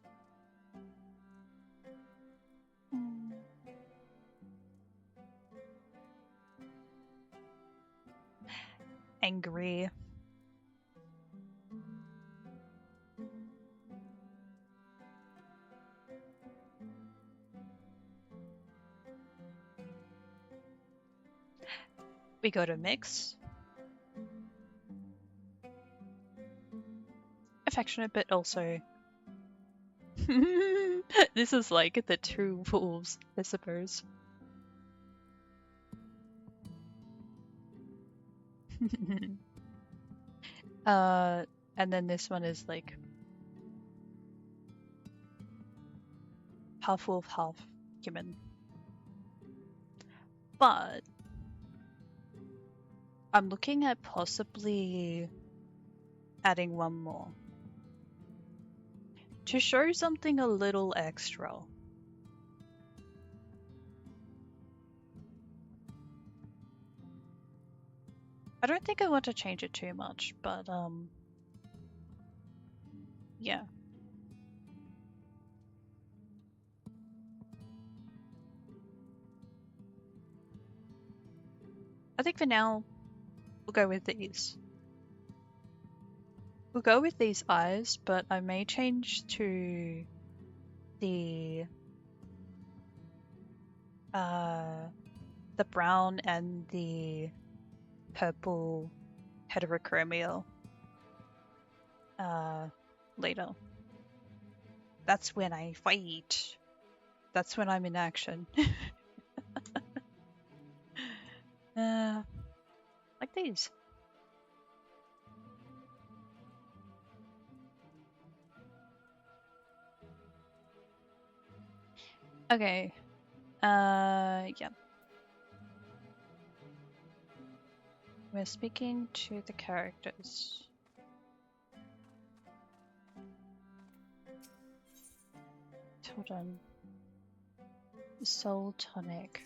Speaker 1: Angry. We go to mix. Affectionate, but also. This is like the two wolves, I suppose. And then this one is like half wolf, half human. But I'm looking at possibly adding one more to show something a little extra. I don't think I want to change it too much, but yeah. I think for now we'll go with these. We'll go with these eyes, but I may change to the brown and the purple heterochromia later. That's when I fight. That's when I'm in action. Like these. Okay. Yeah. We're speaking to the characters. Hold on. Soul tonic.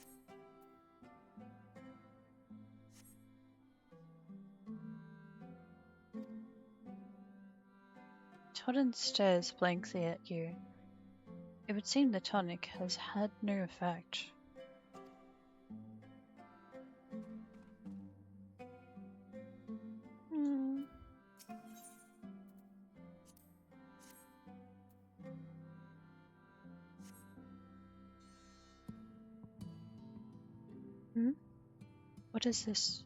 Speaker 1: Totten stares blankly at you. It would seem the tonic has had no effect. Hmm. Hmm? What is this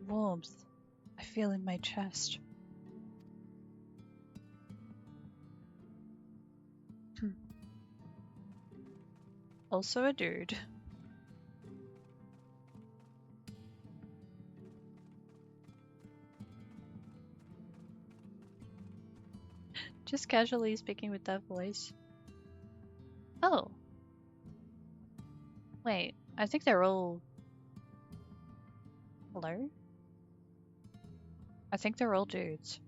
Speaker 1: warmth I feel in my chest? Also a dude. Just casually speaking with that voice. Oh. Wait, I think they're all... Hello? I think they're all dudes.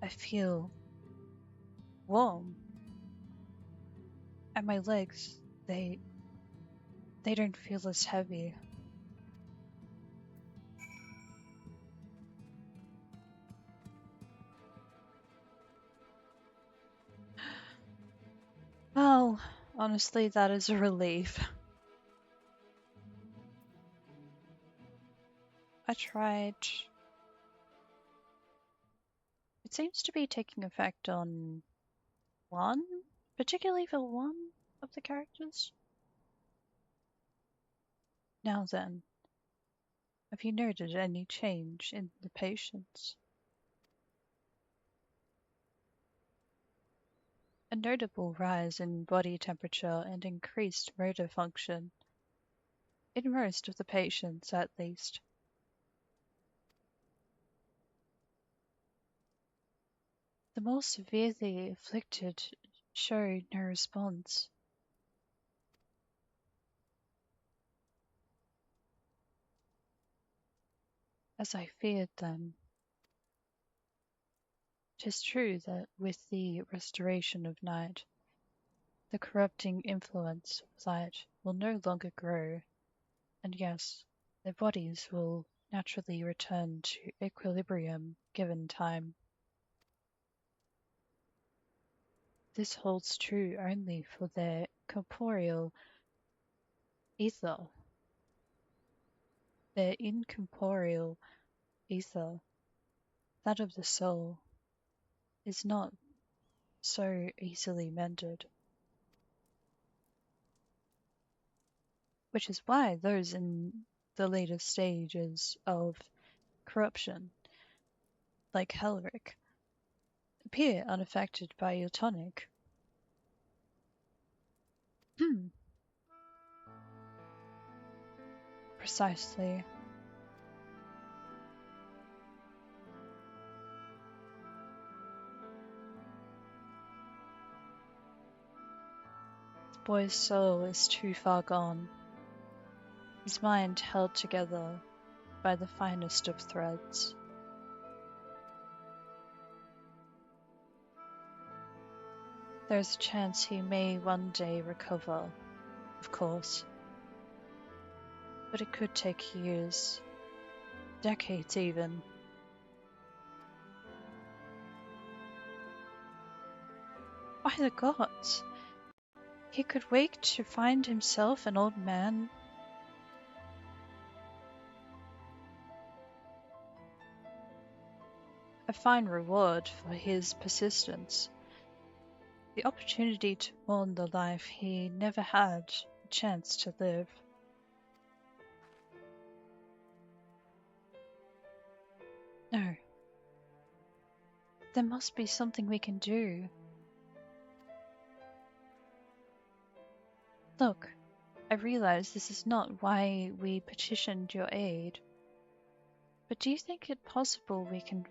Speaker 1: I feel warm. And my legs, they don't feel as heavy. Well, honestly, that is a relief. I tried. It seems to be taking effect on one, particularly for one of the characters. Now then, have you noted any change in the patients? A notable rise in body temperature and increased motor function. In most of the patients, at least. The more severely afflicted show no response. As I feared then. 'Tis true that with the restoration of night, the corrupting influence of light will no longer grow, and yes, their bodies will naturally return to equilibrium given time. This holds true only for their corporeal ether. Their incorporeal ether, that of the soul, is not so easily mended. Which is why those in the later stages of corruption, like Helric, appear unaffected by your tonic. Hmm. Precisely. The boy's soul is too far gone, his mind held together by the finest of threads. There's a chance he may one day recover, of course, but it could take years, decades even. By the gods! He could wake to find himself an old man. A fine reward for his persistence. The opportunity to mourn the life he never had a chance to live. No. There must be something we can do. Look, I realize this is not why we petitioned your aid, but do you think it possible we can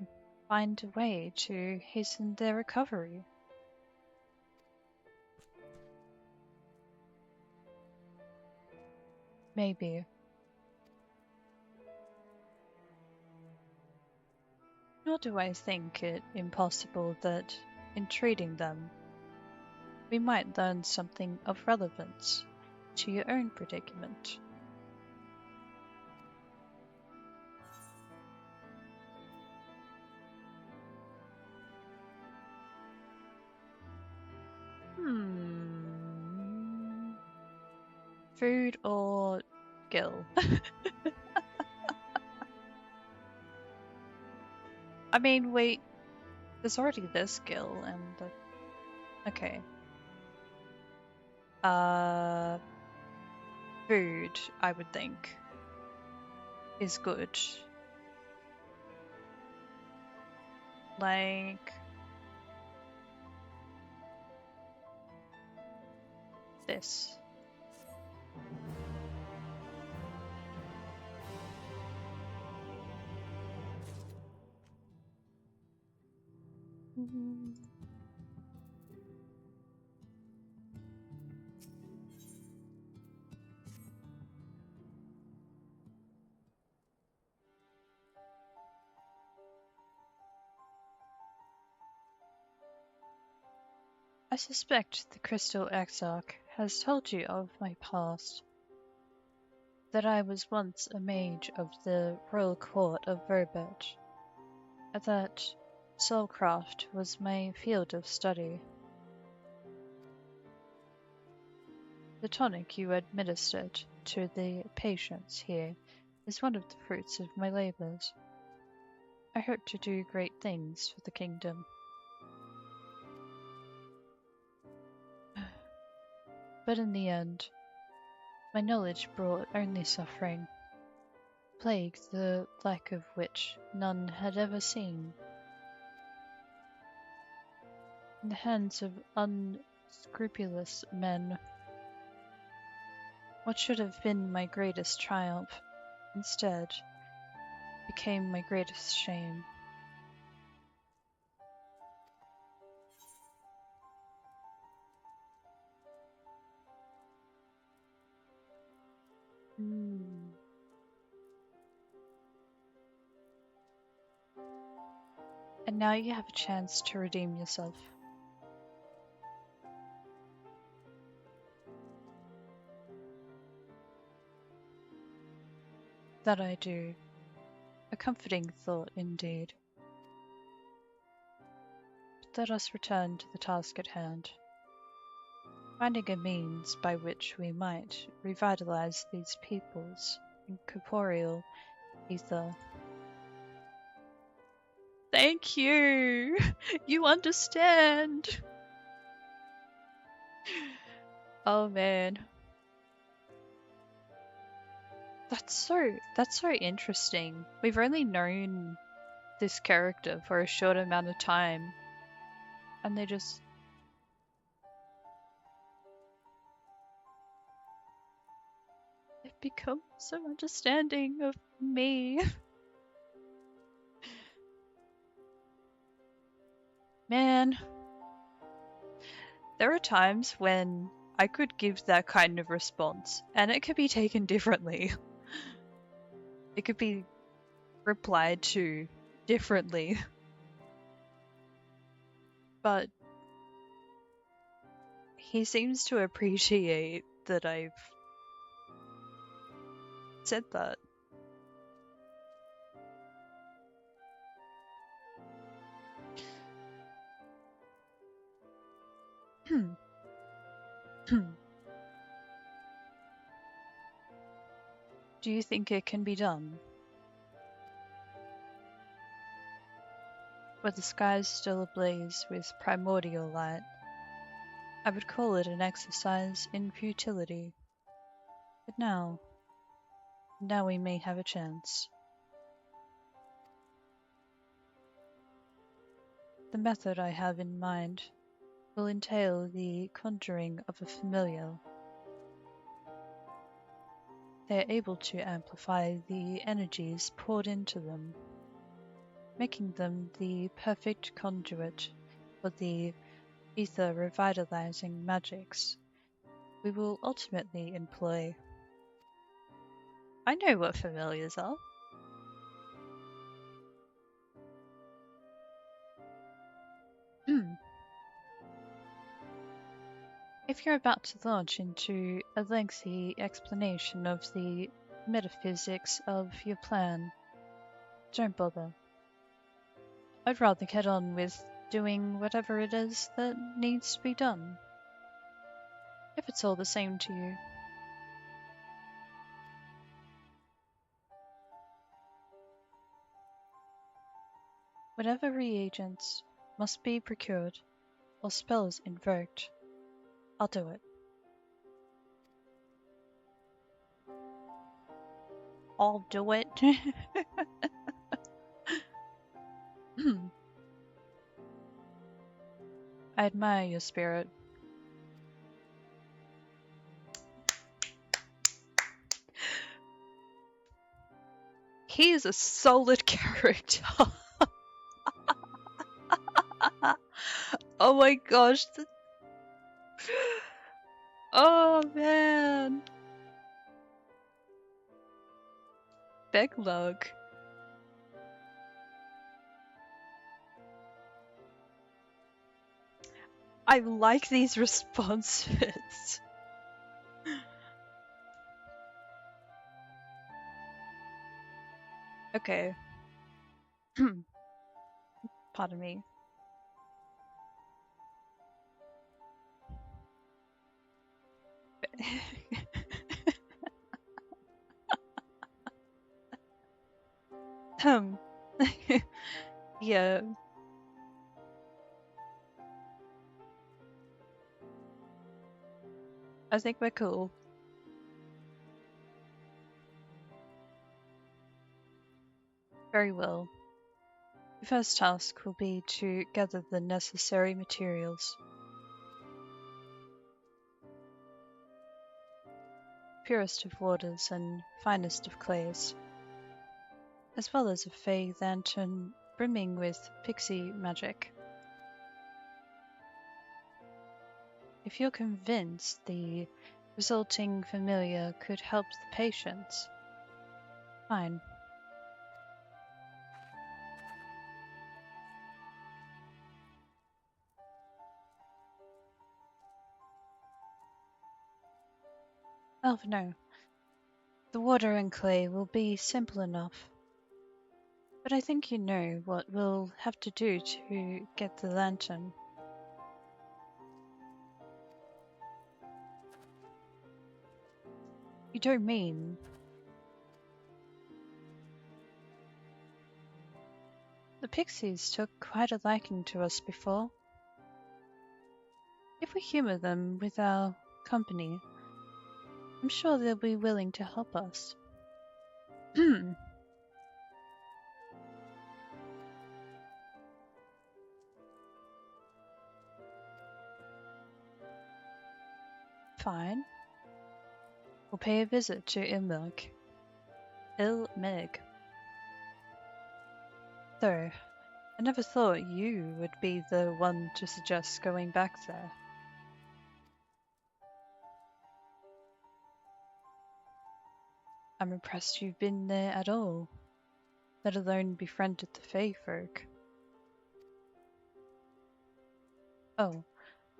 Speaker 1: find a way to hasten their recovery? Maybe. Nor do I think it impossible that, in treating them, we might learn something of relevance to your own predicament. Food or skill? I mean, wait, there's already this skill and the... Okay. Food, I would think, is good. Like... this. I suspect the Crystal Exarch has told you of my past. That I was once a mage of the royal court of Verbet. That soulcraft was my field of study. The tonic you administered to the patients here is one of the fruits of my labors. I hope to do great things for the kingdom. But in the end, my knowledge brought only suffering, plague the like of which none had ever seen. In the hands of unscrupulous men, what should have been my greatest triumph, instead, became my greatest shame. And now you have a chance to redeem yourself. That I do. A comforting thought indeed. But let us return to the task at hand. Finding a means by which we might revitalize these peoples in corporeal ether. Thank you! You understand! Oh man. That's so interesting. We've only known this character for a short amount of time. And they've become so understanding of me. Man, there are times when I could give that kind of response, and it could be taken differently. It could be replied to differently. But he seems to appreciate that I've said that. Do you think it can be done? With the skies still ablaze with primordial light, I would call it an exercise in futility. But now we may have a chance. The method I have in mind will entail the conjuring of a familiar. They are able to amplify the energies poured into them, making them the perfect conduit for the ether revitalizing magics we will ultimately employ. I know what familiars are. If you're about to launch into a lengthy explanation of the metaphysics of your plan, don't bother. I'd rather get on with doing whatever it is that needs to be done. If it's all the same to you. Whatever reagents must be procured or spells invoked, I'll do it. I'll do it. I admire your spirit. He is a solid character. Oh my gosh. Oh man. Becklug. I like these responses. Okay. Pardon me. Yeah. I think we're cool. Very well. The first task will be to gather the necessary materials. Purest of waters and finest of clays, as well as a fey lantern brimming with pixie magic. If you're convinced the resulting familiar could help the patients, fine. Oh no, the water and clay will be simple enough. But I think you know what we'll have to do to get the lantern. You don't mean... The pixies took quite a liking to us before. If we humor them with our company, I'm sure they'll be willing to help us. Fine. we'll pay a visit to Ilmig. Though, I never thought you would be the one to suggest going back there. I'm impressed you've been there at all, let alone befriended the Fae folk. Oh,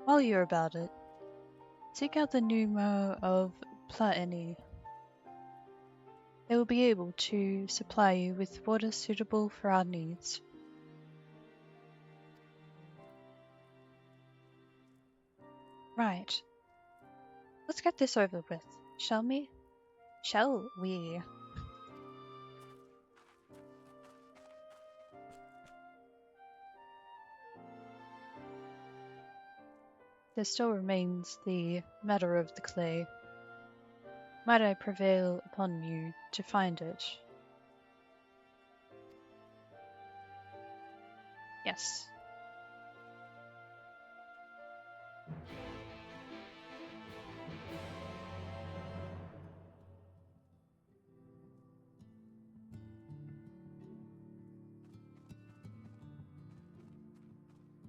Speaker 1: while you're about it, seek out the Numo of Platini. They will be able to supply you with water suitable for our needs. Right. Let's get this over with, shall we? Shall we? There still remains the matter of the clay. Might I prevail upon you to find it? Yes.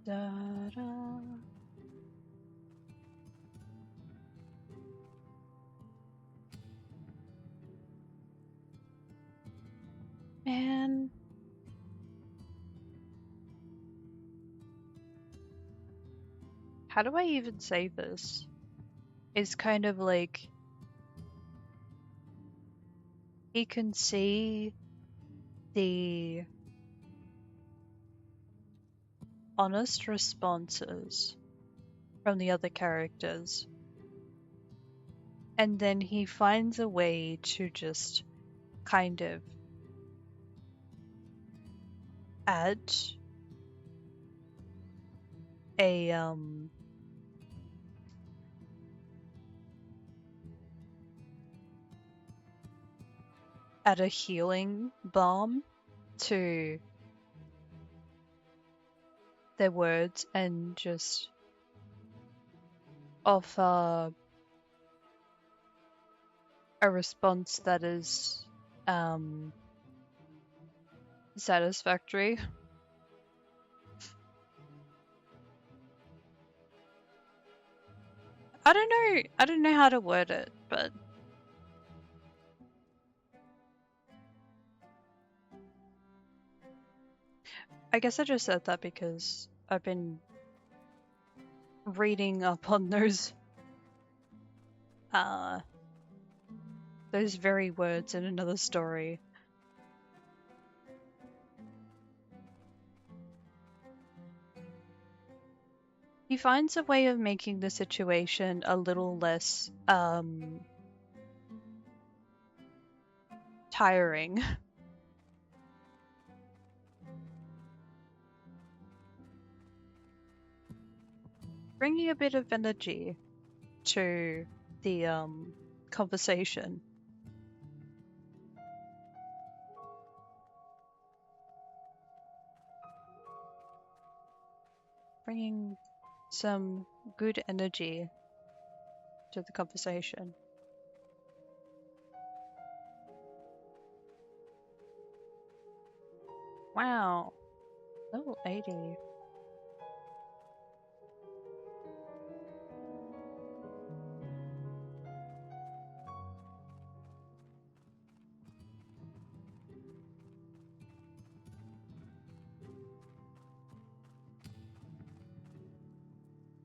Speaker 1: Da-da. Man. How do I even say this? It's kind of like he can see the honest responses from the other characters, and then he finds a way to just kind of add a healing balm to their words and just offer a response that is satisfactory. I don't know how to word it, but I guess I just said that because I've been reading up on those very words in another story. He finds a way of making the situation a little less tiring. Bringing a bit of energy to the conversation. Bringing some good energy to the conversation. Wow. Level 80.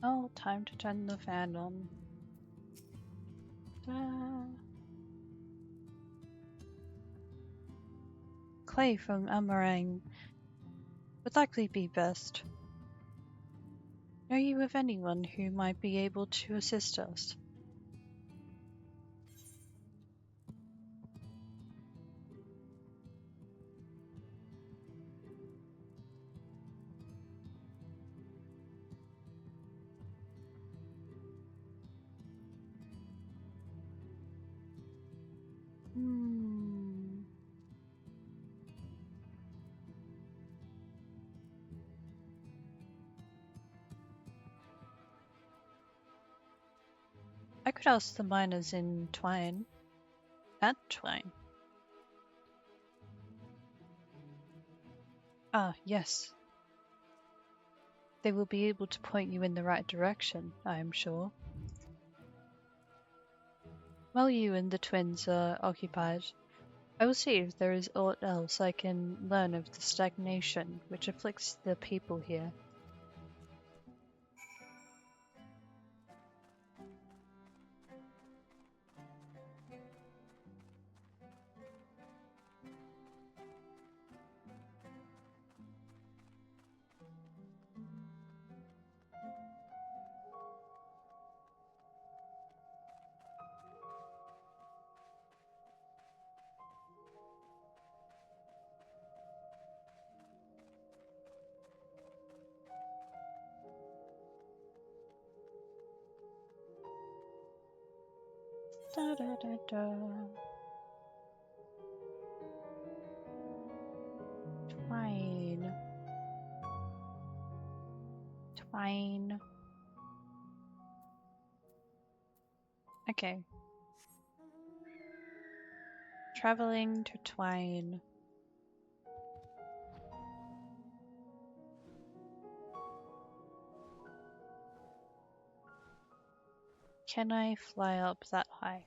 Speaker 1: Oh, time to turn the fan on. Clay from Amarang would likely be best. Know you of anyone who might be able to assist us? Hmm. I could ask the miners in Twine. At Twine. Ah, yes. They will be able to point you in the right direction, I am sure. While you and the twins are occupied, I will see if there is aught else I can learn of the stagnation which afflicts the people here. Da da da da. Twine. Twine. Okay. Traveling to Twine. Can I fly up that high?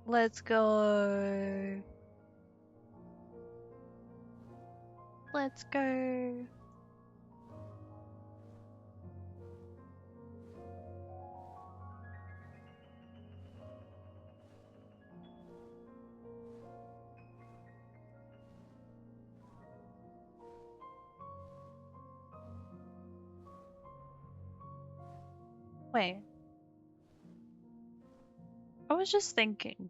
Speaker 1: Let's go. Let's go. Wait. I was just thinking.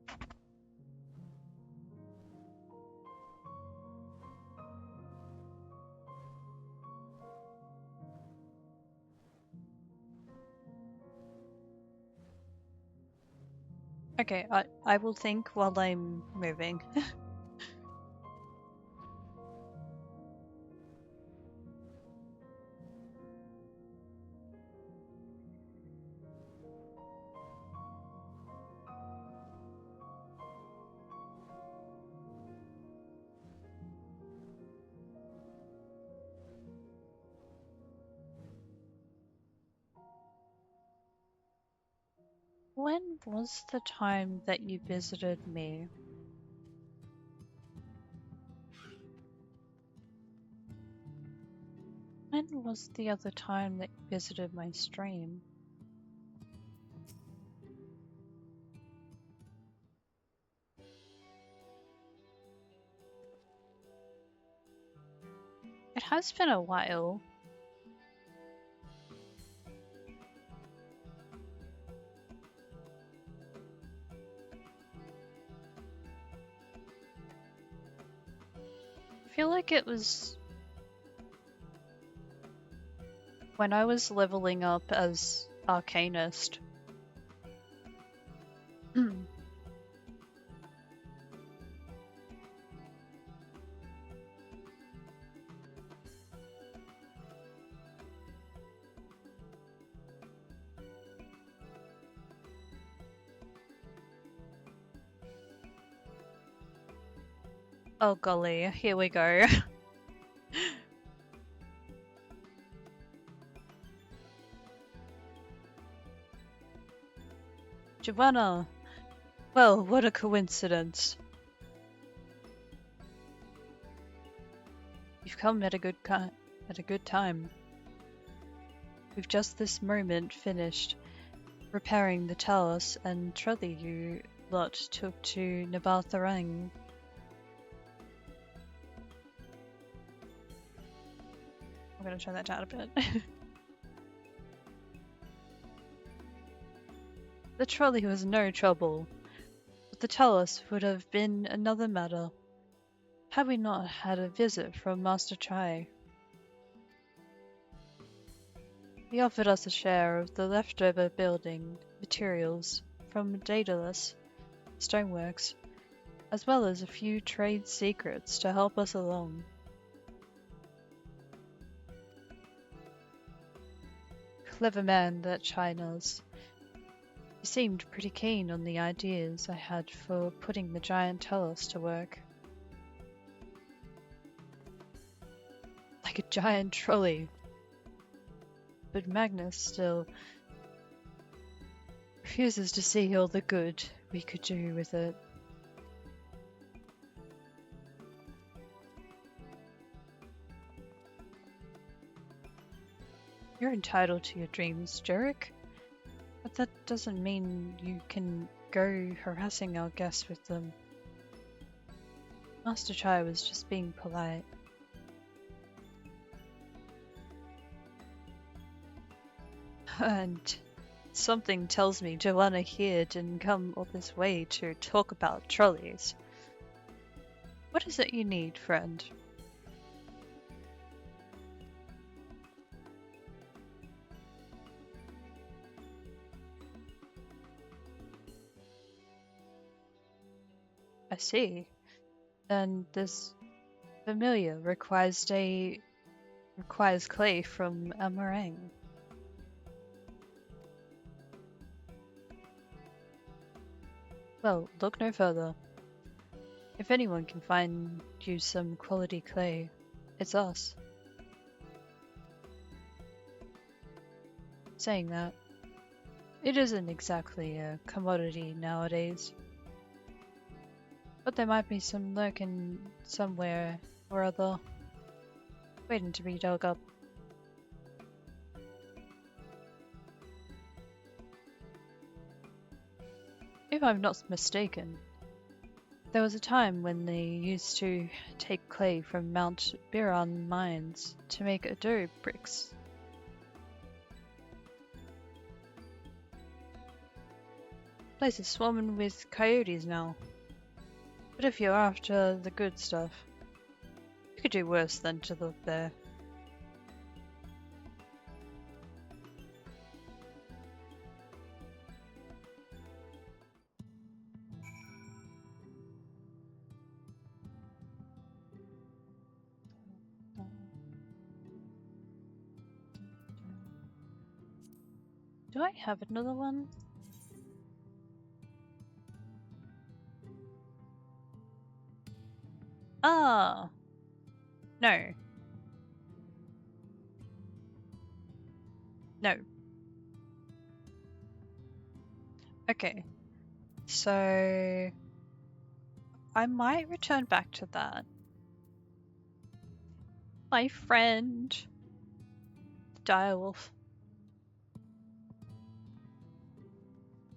Speaker 1: Okay, I will think while I'm moving. When was the time that you visited me? When was the other time that you visited my stream? It has been a while. I feel like it was when I was leveling up as Arcanist. Oh golly, here we go. Giovanna! Well, what a coincidence. You've come at a good time. We've just this moment finished repairing the Talos and trolley you lot took to Nabaltharang. I'm gonna turn that down a bit. The trolley was no trouble, but the Talos would have been another matter, had we not had a visit from Master Chai. He offered us a share of the leftover building materials from Daedalus Stoneworks, as well as a few trade secrets to help us along. clever man, that China's. He seemed pretty keen on the ideas I had for putting the giant telos to work. Like a giant trolley. But Magnus still refuses to see all the good we could do with it. You're entitled to your dreams, Jerick. But that doesn't mean you can go harassing our guests with them. Master Chai was just being polite. And something tells me Joanna here didn't come all this way to talk about trolleys. What is it you need, friend? I see. Then this familiar requires clay from a meringue. Well, look no further. If anyone can find you some quality clay, it's us. Saying that, it isn't exactly a commodity nowadays. But there might be some lurking somewhere or other, waiting to be dug up. If I'm not mistaken, there was a time when they used to take clay from Mount Biron mines to make adobe bricks. Place is swarming with coyotes now. But if you're after the good stuff, you could do worse than to look there. Do I have another one? Ah! No. No. Okay. So I might return back to that. My friend, the direwolf.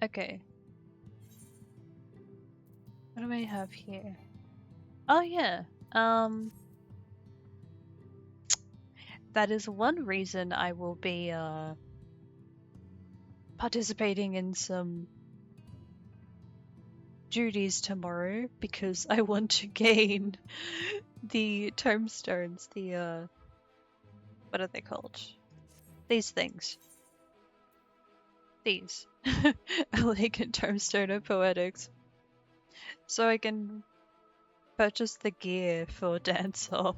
Speaker 1: Okay. What do I have here? Oh yeah. That is one reason I will be participating in some duties tomorrow, because I want to gain the tombstones, the what are they called? These things. These. Elegant tombstone of poetics. So I can purchase the gear for Dancer.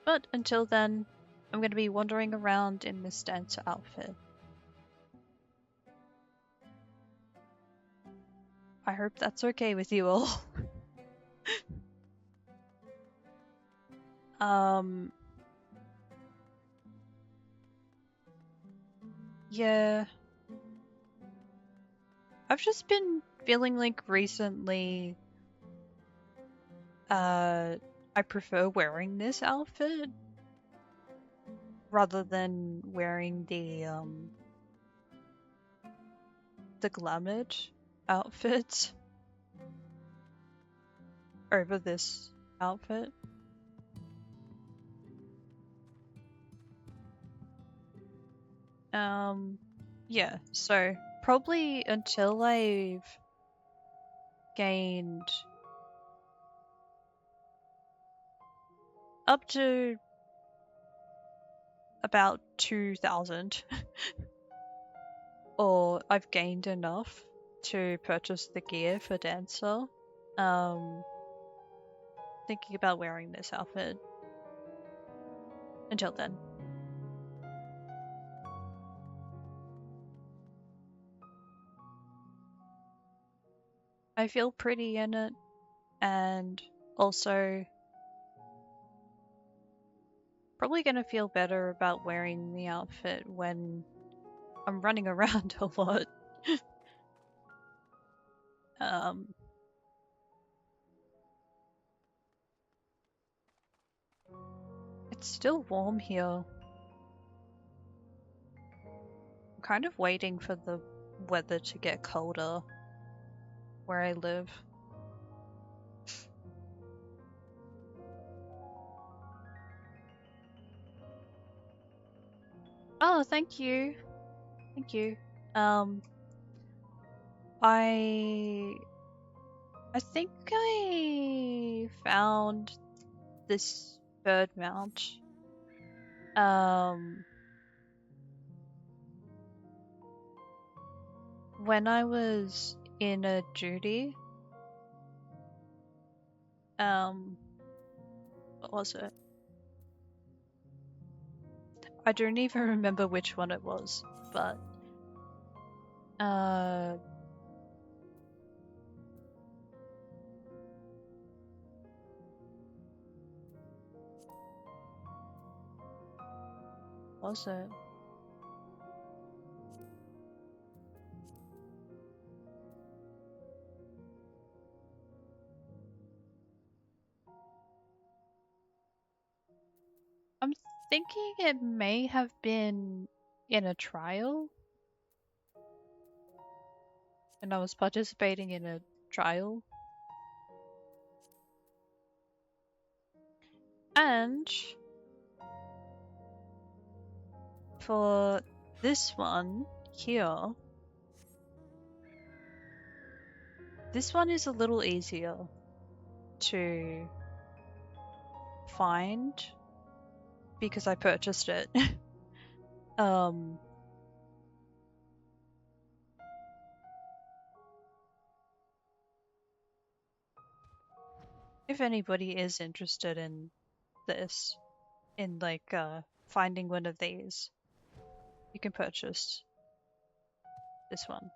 Speaker 1: But until then, I'm going to be wandering around in this Dancer outfit. I hope that's okay with you all. Yeah. I've just been feeling like recently, I prefer wearing this outfit rather than wearing the glamoured outfit over this outfit. Yeah, so probably until I've gained up to about 2,000 or I've gained enough to purchase the gear for Dancer, thinking about wearing this outfit. Until then. I feel pretty in it, and also probably gonna feel better about wearing the outfit when I'm running around a lot. um, it's still warm here. I'm kind of waiting for the weather to get colder where I live. Oh, thank you. Thank you. Um, I think I found this bird mount. When I was in a duty. What was it? I don't even remember which one it was, but was it? I'm thinking it may have been in a trial, and I was participating in a trial. And for this one here, this one is a little easier to find because I purchased it. If anybody is interested in this, in like finding one of these, you can purchase this one.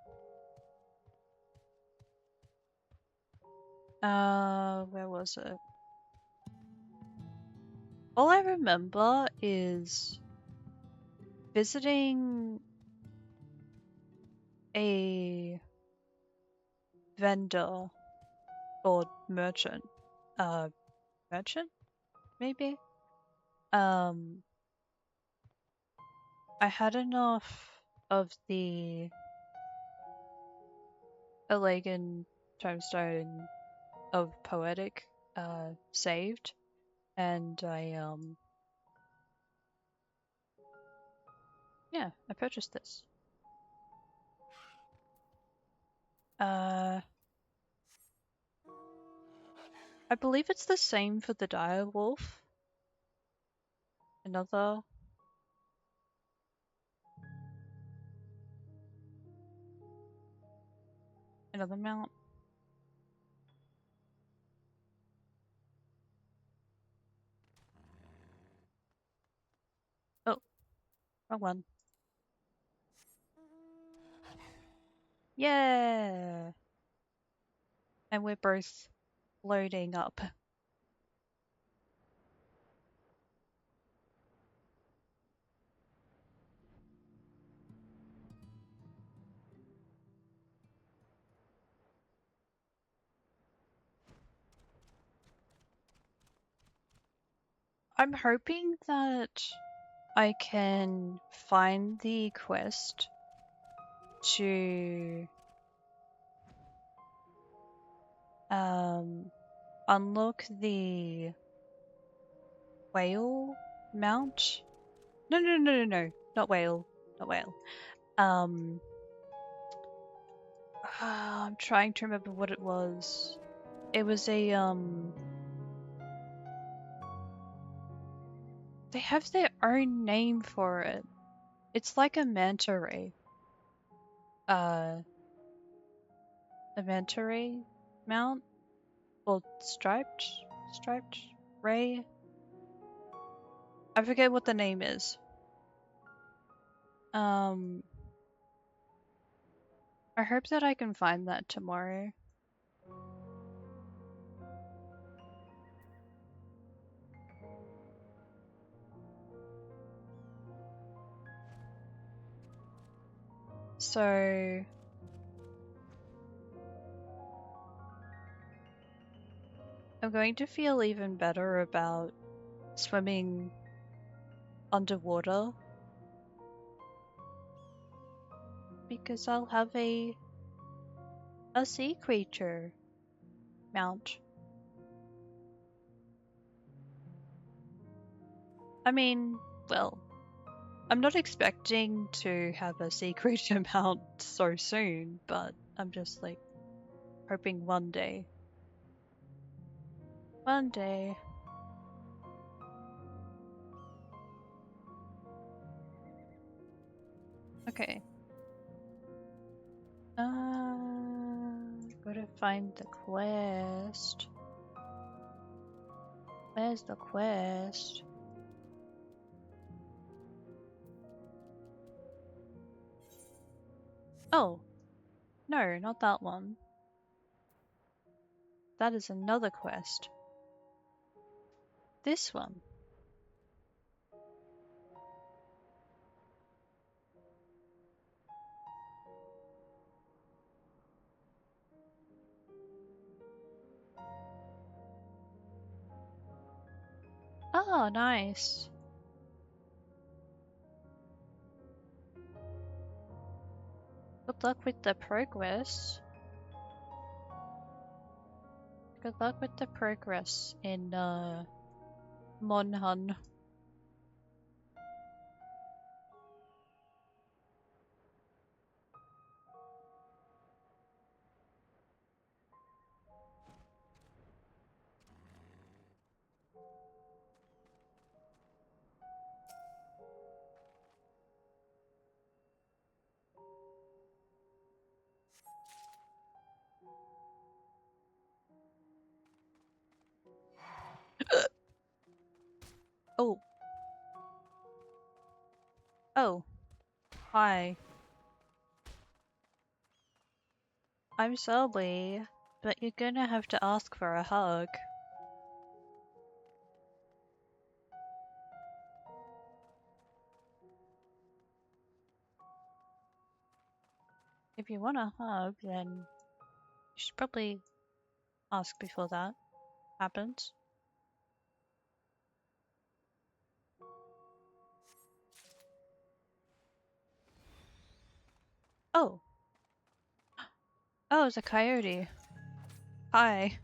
Speaker 1: Where was it? All I remember is visiting a vendor or merchant. Merchant? Maybe? Um, I had enough of the Elagan Tomestone of Poetic saved, and yeah, I purchased this. I believe it's the same for the direwolf. Another mount. Oh, wrong one. Yeah! And we're both loading up. I'm hoping that I can find the quest to unlock the whale mount. No, not whale, not whale. I'm trying to remember what it was. It was a they have their own name for it. It's like a manta ray. A manta ray mount? Or striped Striped Ray? I forget what the name is. I hope that I can find that tomorrow. So I'm going to feel even better about swimming underwater because I'll have a sea creature mount. I mean, well, I'm not expecting to have a sea creature mount so soon, but I'm just like hoping one day. One day. Okay. Gotta find the quest. Where's the quest? Oh, no, not that one. That is another quest. This one. Oh, nice. Good luck with the progress. Good luck with the progress in Monhun. Oh. Oh. Hi. I'm sorry, but you're gonna have to ask for a hug. If you want a hug, then you should probably ask before that happens. Oh. Oh, it's a coyote. Hi.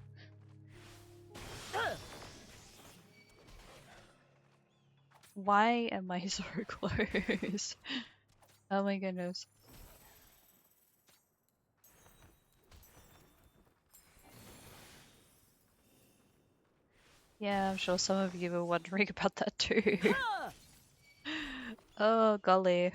Speaker 1: Why am I so close? Oh my goodness. Yeah, I'm sure some of you were wondering about that too. Oh golly.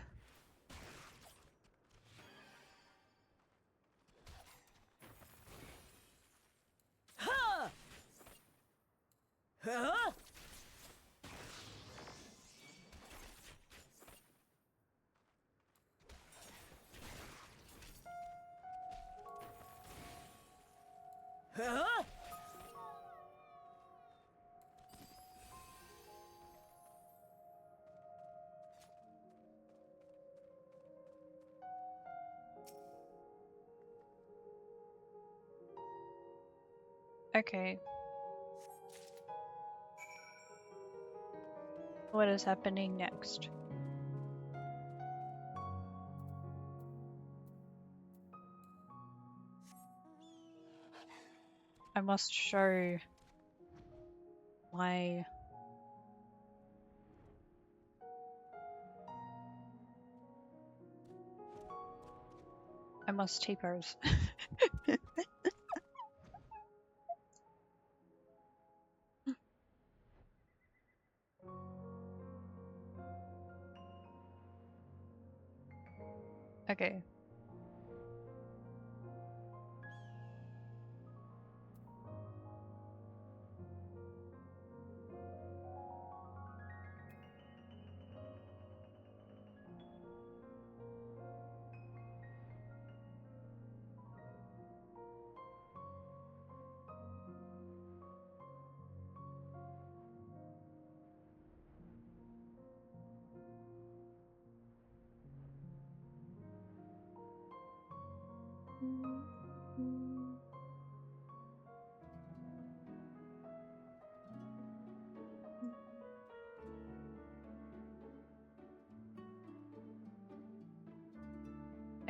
Speaker 1: Okay. What is happening next? I must show my... I must T-pose. Okay.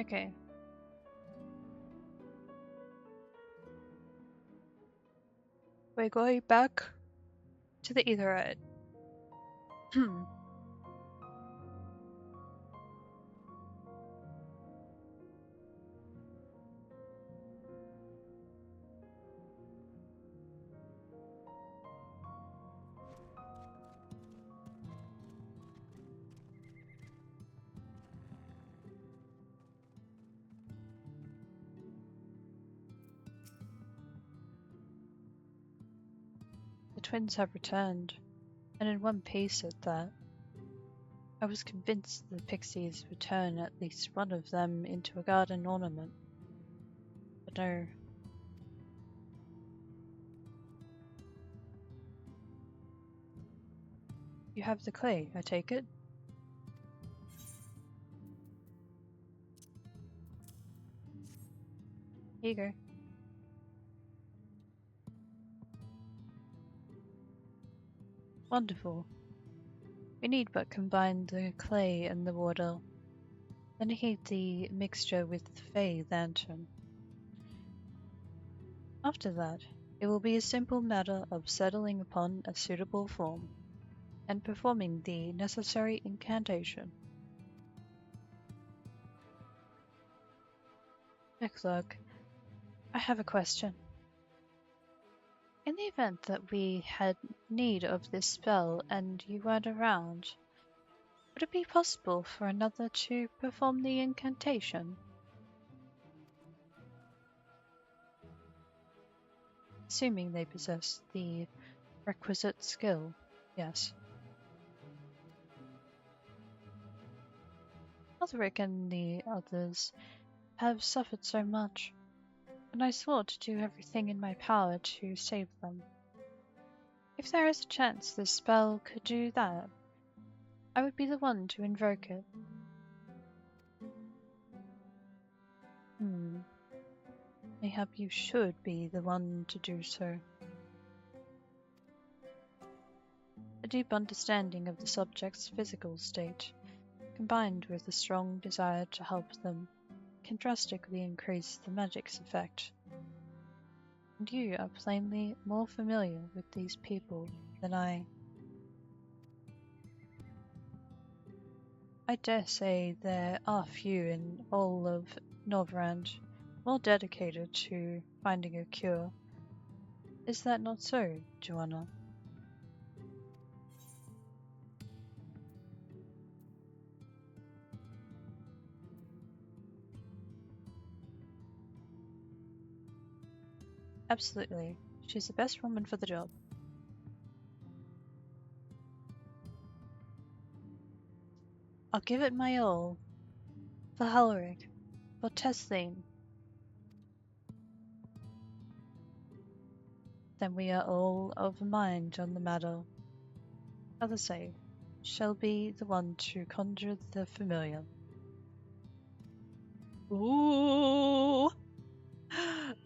Speaker 1: Okay. We're going back to the Etherite. The twins have returned, and in one piece at that. I was convinced the pixies would turn at least one of them into a garden ornament. But no. You have the clay, I take it? Here you go. Wonderful. We need but combine the clay and the water, then heat the mixture with the Fey lantern. After that, it will be a simple matter of settling upon a suitable form, and performing the necessary incantation. Look, I have a question. In the event that we had need of this spell and you weren't around, would it be possible for another to perform the incantation? Assuming they possess the requisite skill, yes. Althric and the others have suffered so much, and I swore to do everything in my power to save them. If there is a chance this spell could do that, I would be the one to invoke it. Mayhap you should be the one to do so. A deep understanding of the subject's physical state, combined with a strong desire to help them, can drastically increase the magic's effect. And you are plainly more familiar with these people than I. I dare say there are few in all of Norvrand more dedicated to finding a cure. Is that not so, Joanna? Absolutely. She's the best woman for the job. I'll give it my all. For Halric, for Tesleen. Then we are all of a mind on the matter. Others say, shall be the one to conjure the familiar. Ooh!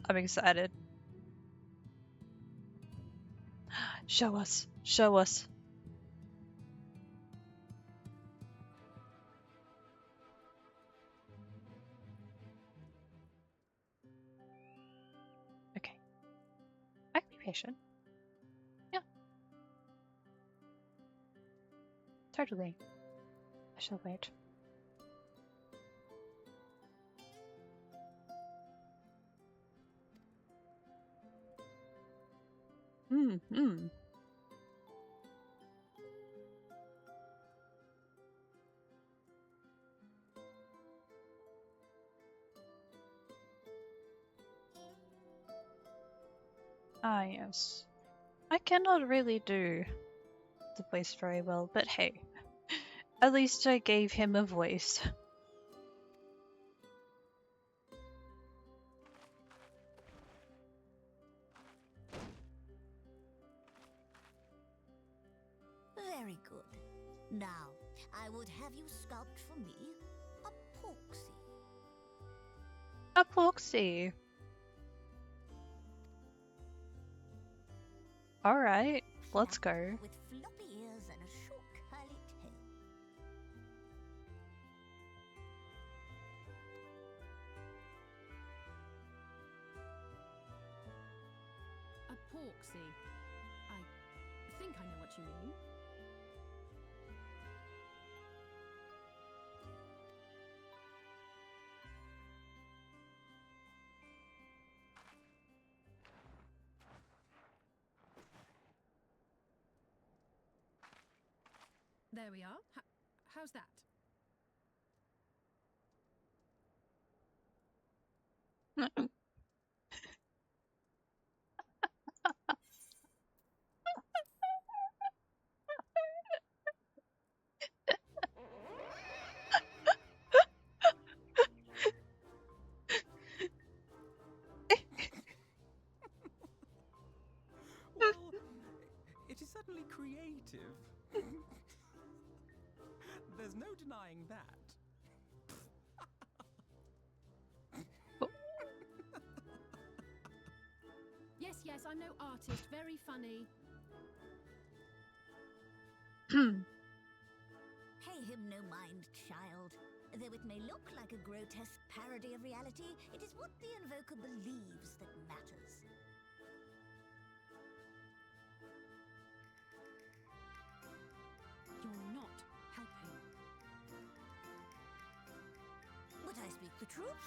Speaker 1: I'm excited. Show us, show us. Okay. I can be patient. Yeah. Totally. I shall wait. Hmm. Ah, yes. I cannot really do the voice very well, but hey. At least I gave him a voice.
Speaker 2: Very good. Now, I would have you sculpt for me a poxy.
Speaker 1: Epoxy. Alright, let's go.
Speaker 2: With floppy ears and a short curly tail.
Speaker 3: Epoxy. I think I know what you mean. There we are. How's that?
Speaker 4: Well, it is certainly creative. There's no denying that.
Speaker 3: Yes, I'm no artist. Very funny.
Speaker 2: Pay him no mind, child. Though it may look like a grotesque parody of reality, it is what the invoker believes that matters.
Speaker 3: You're not helping.
Speaker 2: But I speak the truth.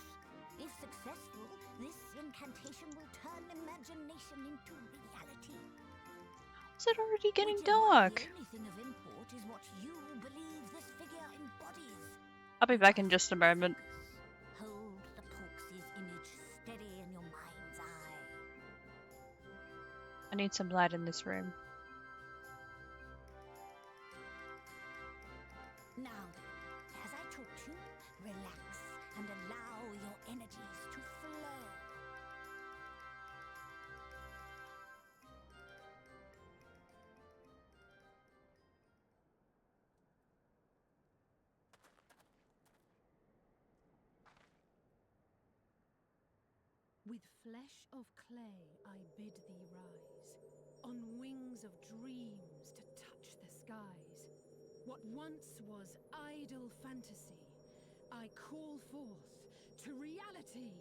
Speaker 2: If successful, this incantation will turn imagination into reality.
Speaker 1: Is it already getting
Speaker 2: Which is why
Speaker 1: dark?
Speaker 2: the only thing of import is what you believe this figure embodies.
Speaker 1: I'll be back in just a moment.
Speaker 2: Hold the Porksy's image steady in your mind's eye.
Speaker 1: I need some light in this room.
Speaker 2: Now then, as I talk to you, relax and allow your energies to flow.
Speaker 3: With flesh of clay I bid thee rise, on wings of dreams to touch the skies. What once was idle fantasy, I call forth to reality.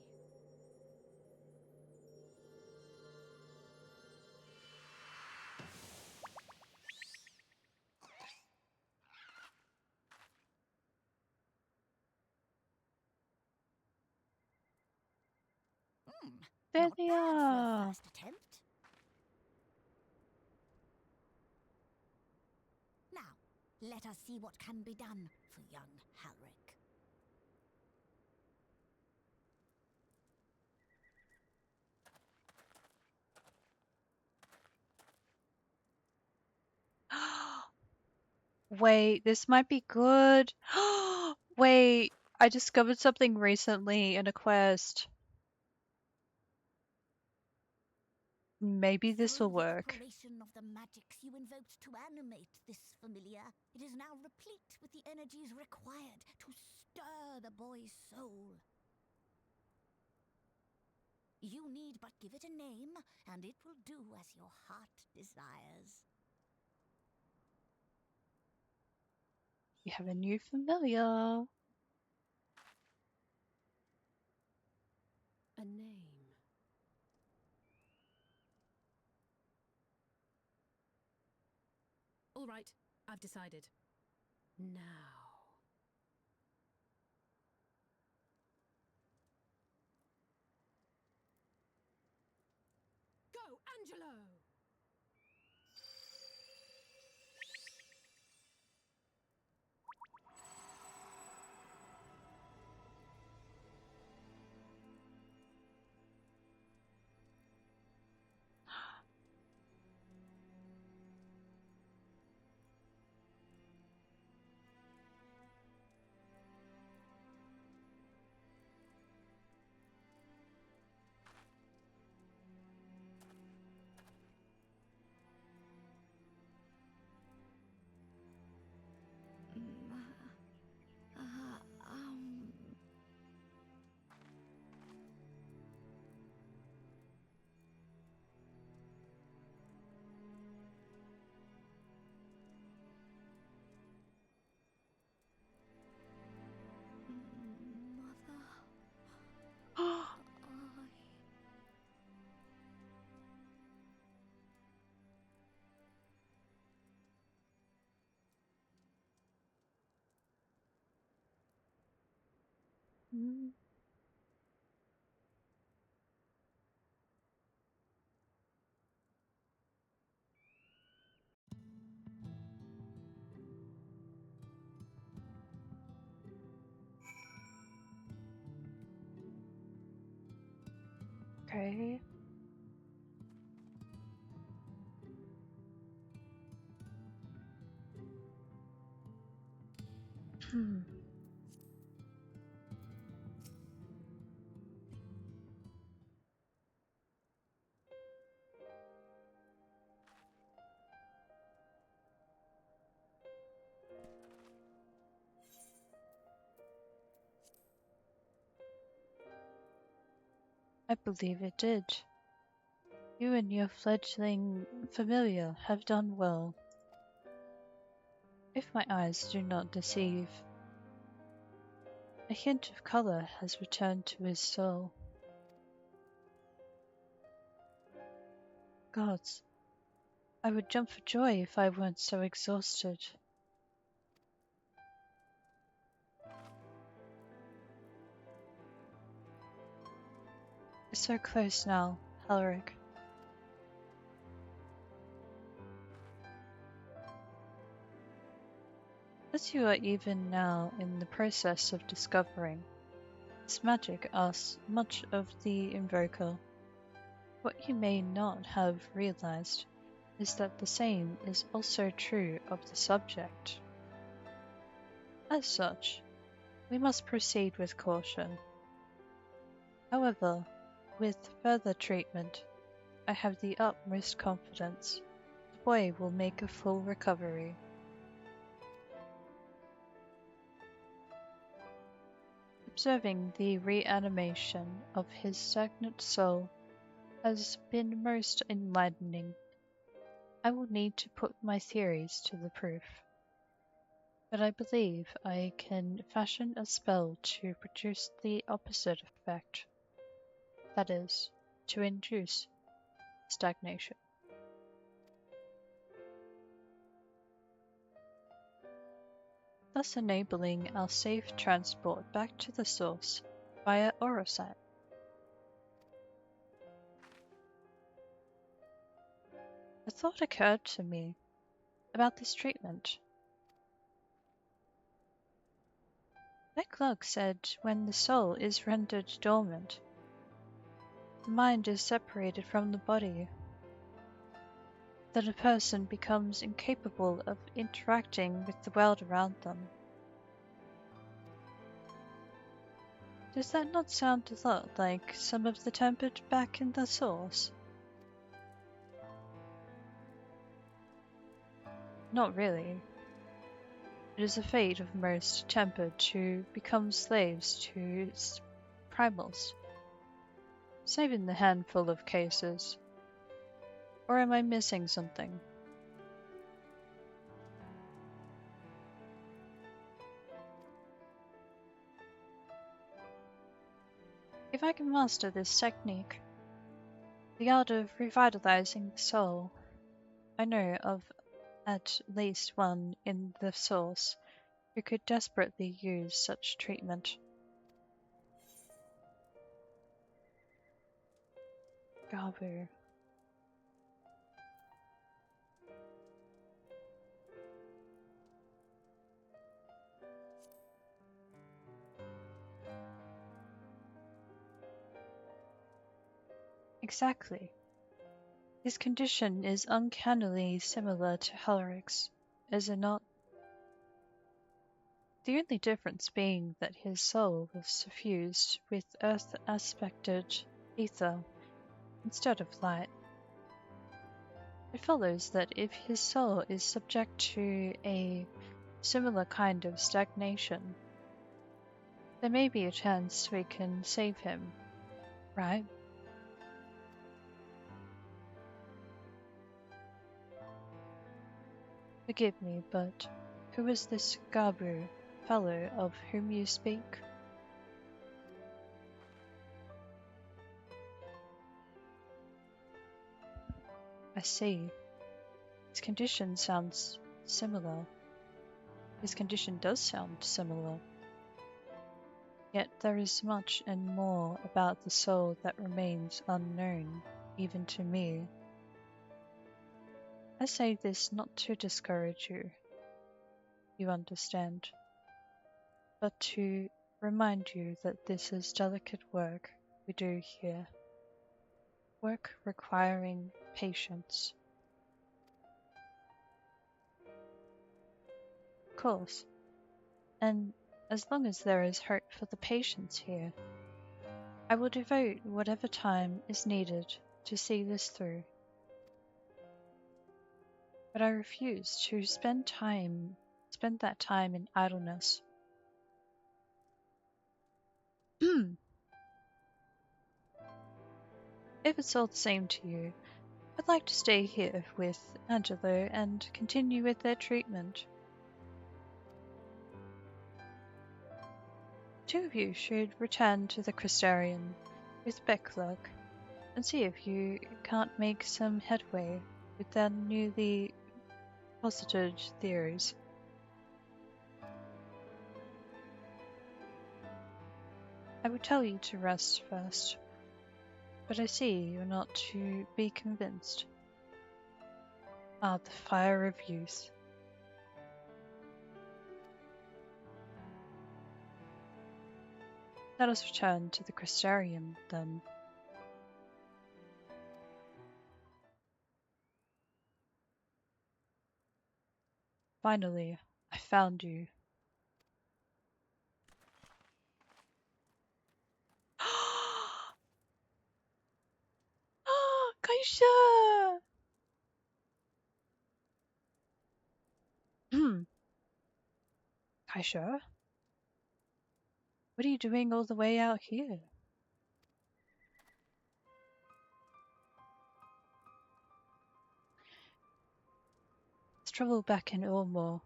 Speaker 1: There
Speaker 2: Not
Speaker 1: they
Speaker 2: bad for a
Speaker 1: are.
Speaker 2: first attempt. Now, let us see what can be done for young Halric.
Speaker 1: Wait, this might be good. Wait, I discovered something recently in a quest. Maybe this will
Speaker 2: Through the
Speaker 1: work.
Speaker 2: operation of the magics you invoked to animate this familiar, it is now replete with the energies required to stir the boy's soul. You need but give it a name, and it will do as your heart desires.
Speaker 1: We have a new familiar.
Speaker 3: A name. All right, I've decided. Now. Go, Angelo!
Speaker 1: Mm. Okay. Hmm. I believe it did. You and your fledgling familiar have done well. If my eyes do not deceive, a hint of color has returned to his soul. Gods, I would jump for joy if I weren't so exhausted. So close now, Halric. As you are even now in the process of discovering, this magic asks much of the invoker. What you may not have realized is that the same is also true of the subject. As such, we must proceed with caution. However, with further treatment, I have the utmost confidence the boy will make a full recovery. Observing the reanimation of his stagnant soul has been most enlightening. I will need to put my theories to the proof, but I believe I can fashion a spell to produce the opposite effect. That is, to induce stagnation. Thus enabling our safe transport back to the source via Orosite. A thought occurred to me about this treatment. McLug said when the soul is rendered dormant, the mind is separated from the body, that a person becomes incapable of interacting with the world around them. Does that not sound a lot like some of the tempered back in the source? Not really. It is a fate of most tempered to become slaves to primals, save in the handful of cases. Or am I missing something? If I can master this technique, the art of revitalizing the soul, I know of at least one in the source who could desperately use such treatment. Gabu. Exactly. His condition is uncannily similar to Helric's, is it not? The only difference being that his soul was suffused with earth-aspected ether instead of light. It follows that if his soul is subject to a similar kind of stagnation, there may be a chance we can save him, right? Forgive me, but who is this Gabu fellow of whom you speak? I see. His condition sounds similar. His condition does sound similar. Yet there is much and more about the soul that remains unknown, even to me. I say this not to discourage you, you understand, but to remind you that this is delicate work we do here. Work requiring patience. Of course. And as long as there is hope for the patients here, I will devote whatever time is needed to see this through. But I refuse to spend that time in idleness. If it's all the same to you, I'd like to stay here with Angelo and continue with their treatment. Two of you should return to the Crystarium with Beckluck and see if you can't make some headway with their newly posited theories. I would tell you to rest first, but I see you're not to be convinced. Ah, the fire of youth. Let us return to the Crystarium, then. Finally, I found you. Kaisha! Kaisha? What are you doing all the way out here? There's trouble back in Ormore.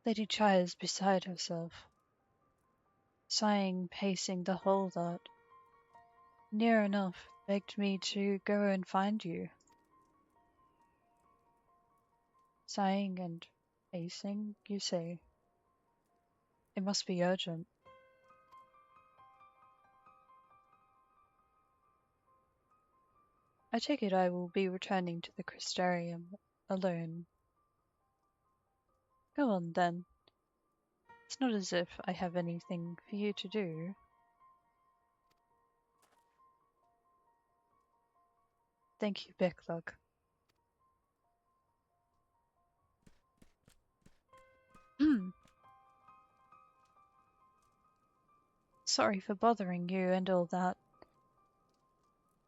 Speaker 1: Lady Chai is beside herself, sighing, pacing the whole lot. Near enough begged me to go and find you. Sighing and pacing, you say? It must be urgent. I take it I will be returning to the Crystarium alone. Go on, then. It's not as if I have anything for you to do. Thank you, Beckluck. Sorry for bothering you and all that,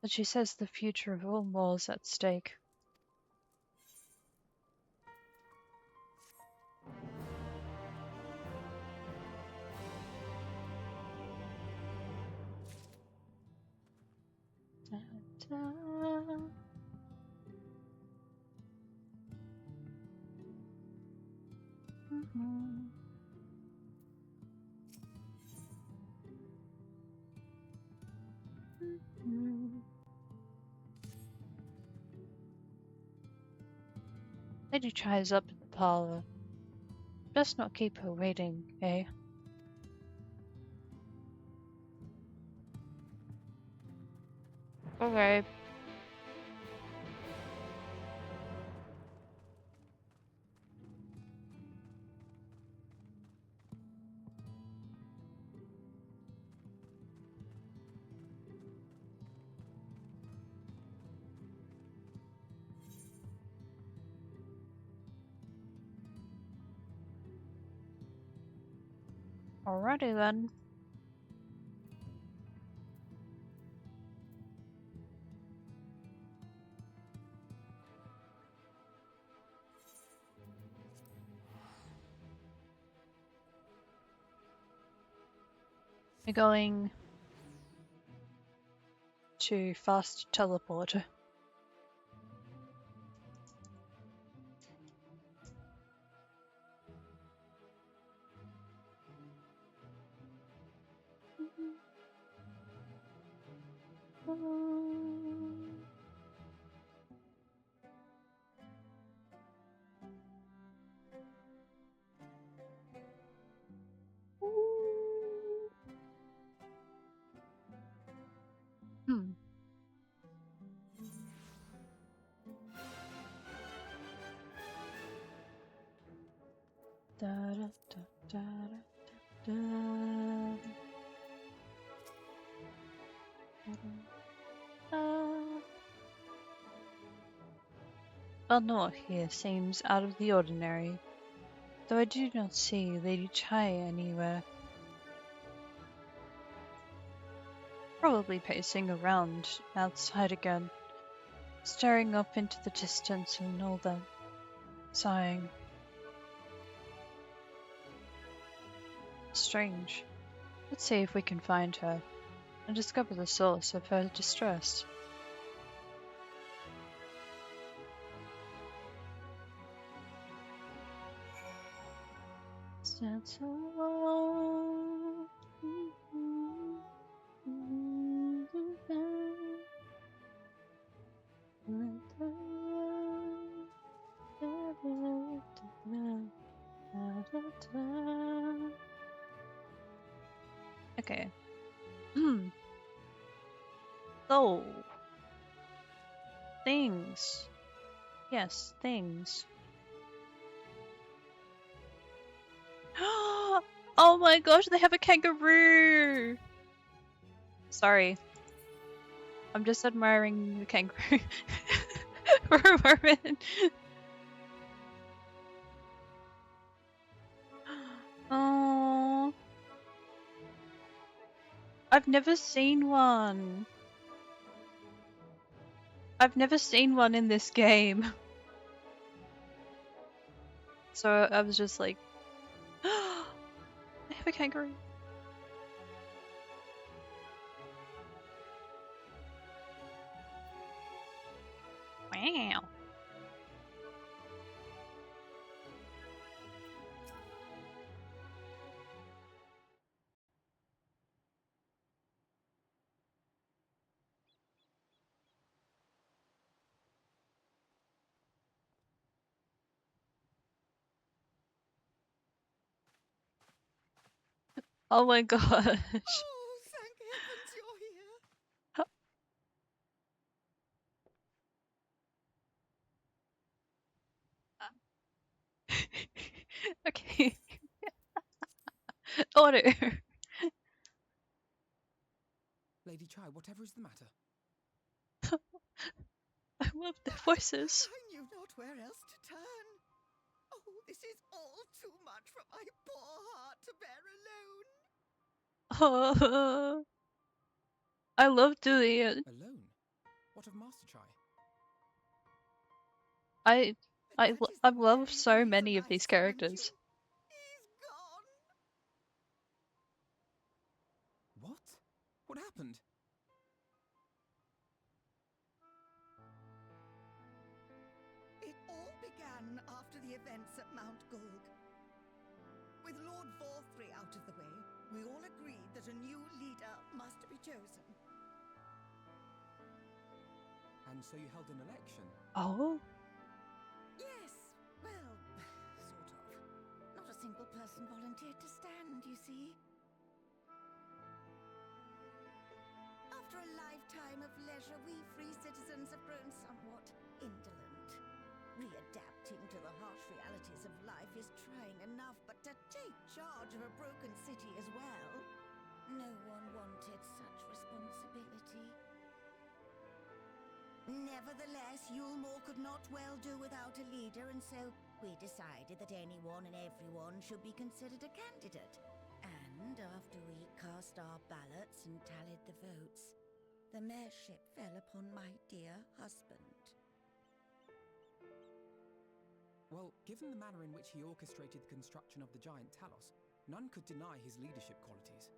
Speaker 1: but she says the future of all moors at stake. Da, da. Mhm. Mhm. Lady Chai's up in the parlor. Best not keep her waiting, eh? Okay. Alrighty then. We're going to fast teleport. Well, naught here seems out of the ordinary, though I do not see Lady Chai anywhere. Probably pacing around outside again, staring up into the distance and all that, sighing. Strange. Let's see if we can find her and discover the source of her distress. Stand so long. Okay. So, things. Yes, things. Oh my gosh, they have a kangaroo! Sorry. I'm just admiring the kangaroo for a moment. Oh, I've never seen one. I've never seen one in this game. So I was just like, they have a kangaroo. Wow. Oh my gosh.
Speaker 2: Oh, thank heavens you're here.
Speaker 1: Okay. Order.
Speaker 4: Lady Chai, whatever is the matter?
Speaker 1: I love their voices.
Speaker 2: I knew not where else to turn. Oh, this is all too much for my poor heart to bear alone.
Speaker 1: Oh, I love doing it.
Speaker 4: Alone? What of Master Chai?
Speaker 1: I
Speaker 2: That is
Speaker 1: I
Speaker 2: the
Speaker 1: love
Speaker 2: very
Speaker 1: so
Speaker 2: reason
Speaker 1: many of
Speaker 2: I
Speaker 1: these
Speaker 2: summoned
Speaker 1: characters.
Speaker 2: you. He's gone.
Speaker 4: What? What happened?
Speaker 2: It all began after the events at Mount Gulg. With Lord Vorthry out of the way, we all agreed that a new leader must be chosen.
Speaker 4: And so you held an election?
Speaker 1: Oh,
Speaker 2: Yes, well, sort of. Not a single person volunteered to stand, you see. After a lifetime of leisure, we free citizens have grown somewhat indolent. Readapting to the harsh realities of life is trying enough, but to take charge of a broken city as well? No one wanted such responsibility. Nevertheless, Yulmore could not well do without a leader, and so we decided that anyone and everyone should be considered a candidate. And after we cast our ballots and tallied the votes, the mayorship fell upon my dear husband.
Speaker 4: Well, given the manner in which he orchestrated the construction of the giant Talos, none could deny his leadership qualities.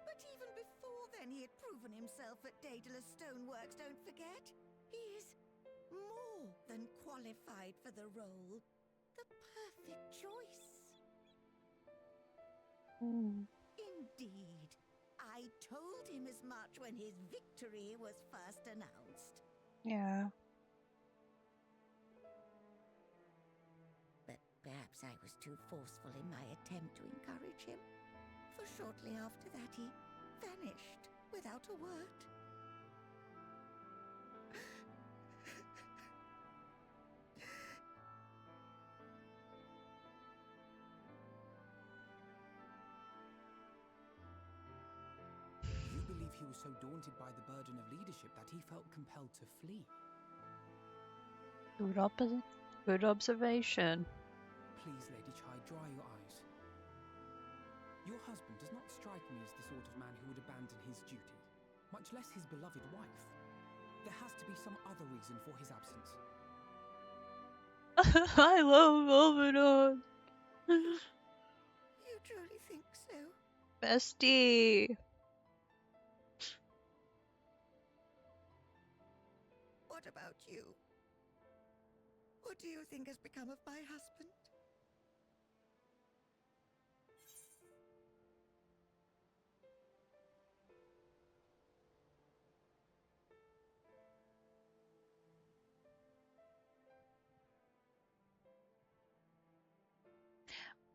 Speaker 2: But even before then, he had proven himself at Daedalus Stoneworks, don't forget. He is more than qualified for the role. The perfect choice. Indeed. I told him as much when his victory was first announced.
Speaker 1: yeah.
Speaker 2: But perhaps I was too forceful in my attempt to encourage him. For shortly after that, he vanished without a word.
Speaker 4: so daunted by the burden of leadership that he felt compelled to flee.
Speaker 1: Good observation.
Speaker 4: Please, Lady Chai, dry your eyes. Your husband does not strike me as the sort of man who would abandon his duty, much less his beloved wife. There has to be some other reason for his absence.
Speaker 1: I love Alvedon.
Speaker 2: You truly think so?
Speaker 1: Bestie.
Speaker 2: What about you? What do you think has become of my husband?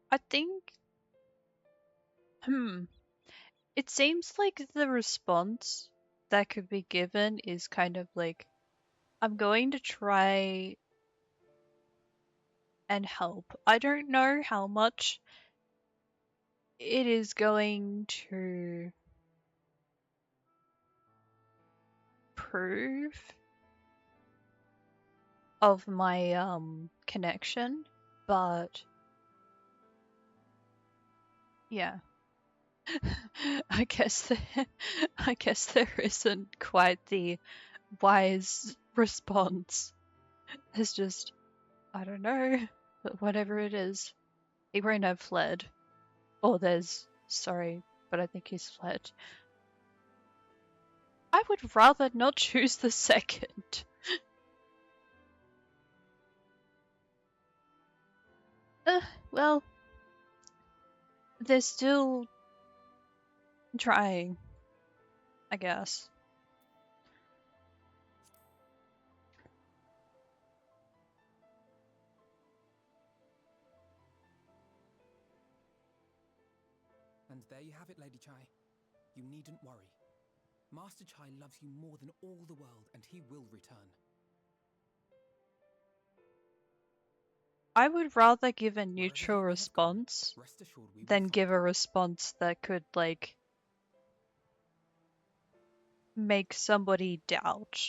Speaker 1: I think. It seems like the response that could be given is kind of like, I'm going to try and help. I don't know how much it is going to prove of my connection, but yeah. I guess there isn't quite the wise response. It's just, I don't know, but whatever it is, he won't have fled. Or sorry, but I think he's fled. I would rather not choose the second. Well, they're still trying, I guess.
Speaker 4: And there you have it, Lady Chai. You needn't worry. Master Chai loves you more than all the world, and he will return.
Speaker 1: I would rather give a neutral
Speaker 4: Wherever he may have gone,
Speaker 1: response
Speaker 4: rest assured we will
Speaker 1: than
Speaker 4: find
Speaker 1: give a
Speaker 4: him.
Speaker 1: response that could, like, make somebody doubt.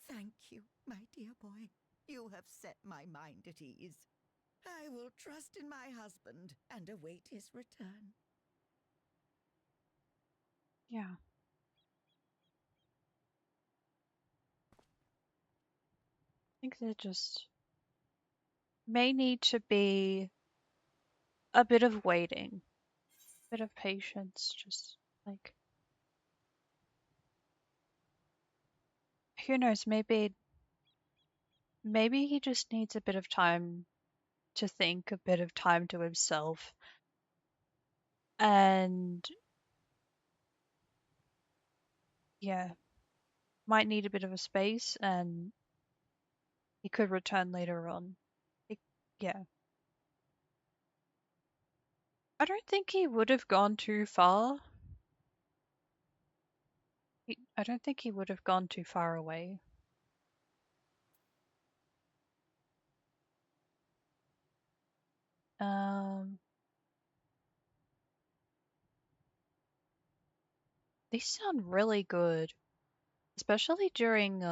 Speaker 2: Thank you, my dear boy. You have set my mind at ease. I will trust in my husband and await his return.
Speaker 1: Yeah. I think there just may need to be a bit of waiting, a bit of patience, just like, who knows, maybe he just needs a bit of time to think, a bit of time to himself, and yeah, might need a bit of a space, and he could return later on. Yeah. I don't think he would have gone too far. I don't think he would have gone too far away. These sound really good, especially during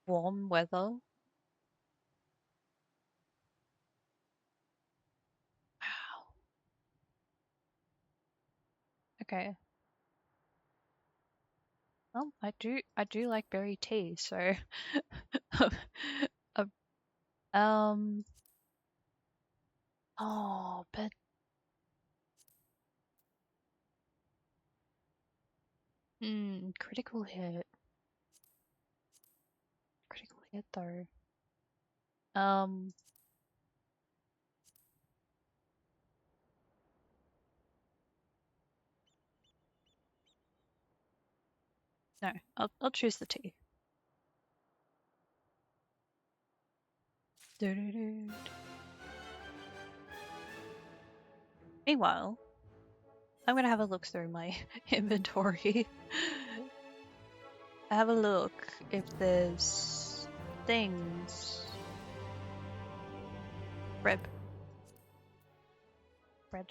Speaker 1: warm weather. Wow. Okay. Well, I do like berry tea, so uh, um oh, but critical hit. Critical hit though. Um no, I'll choose the tea. Doo-doo-doo. Meanwhile, I'm gonna have a look through my inventory. Have a look if there's things Bread. Bread.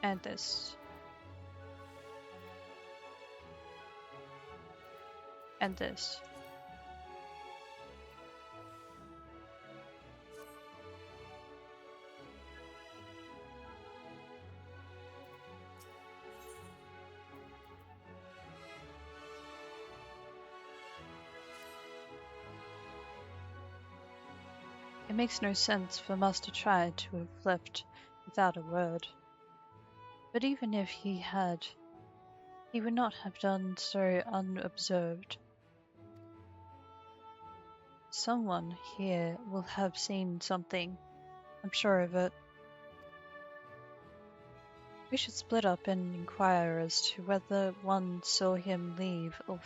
Speaker 1: And this. And this. It makes no sense for Master Chai to have left without a word. But even if he had, he would not have done so unobserved. Someone here will have seen something. I'm sure of it. We should split up and inquire as to whether one saw him leave or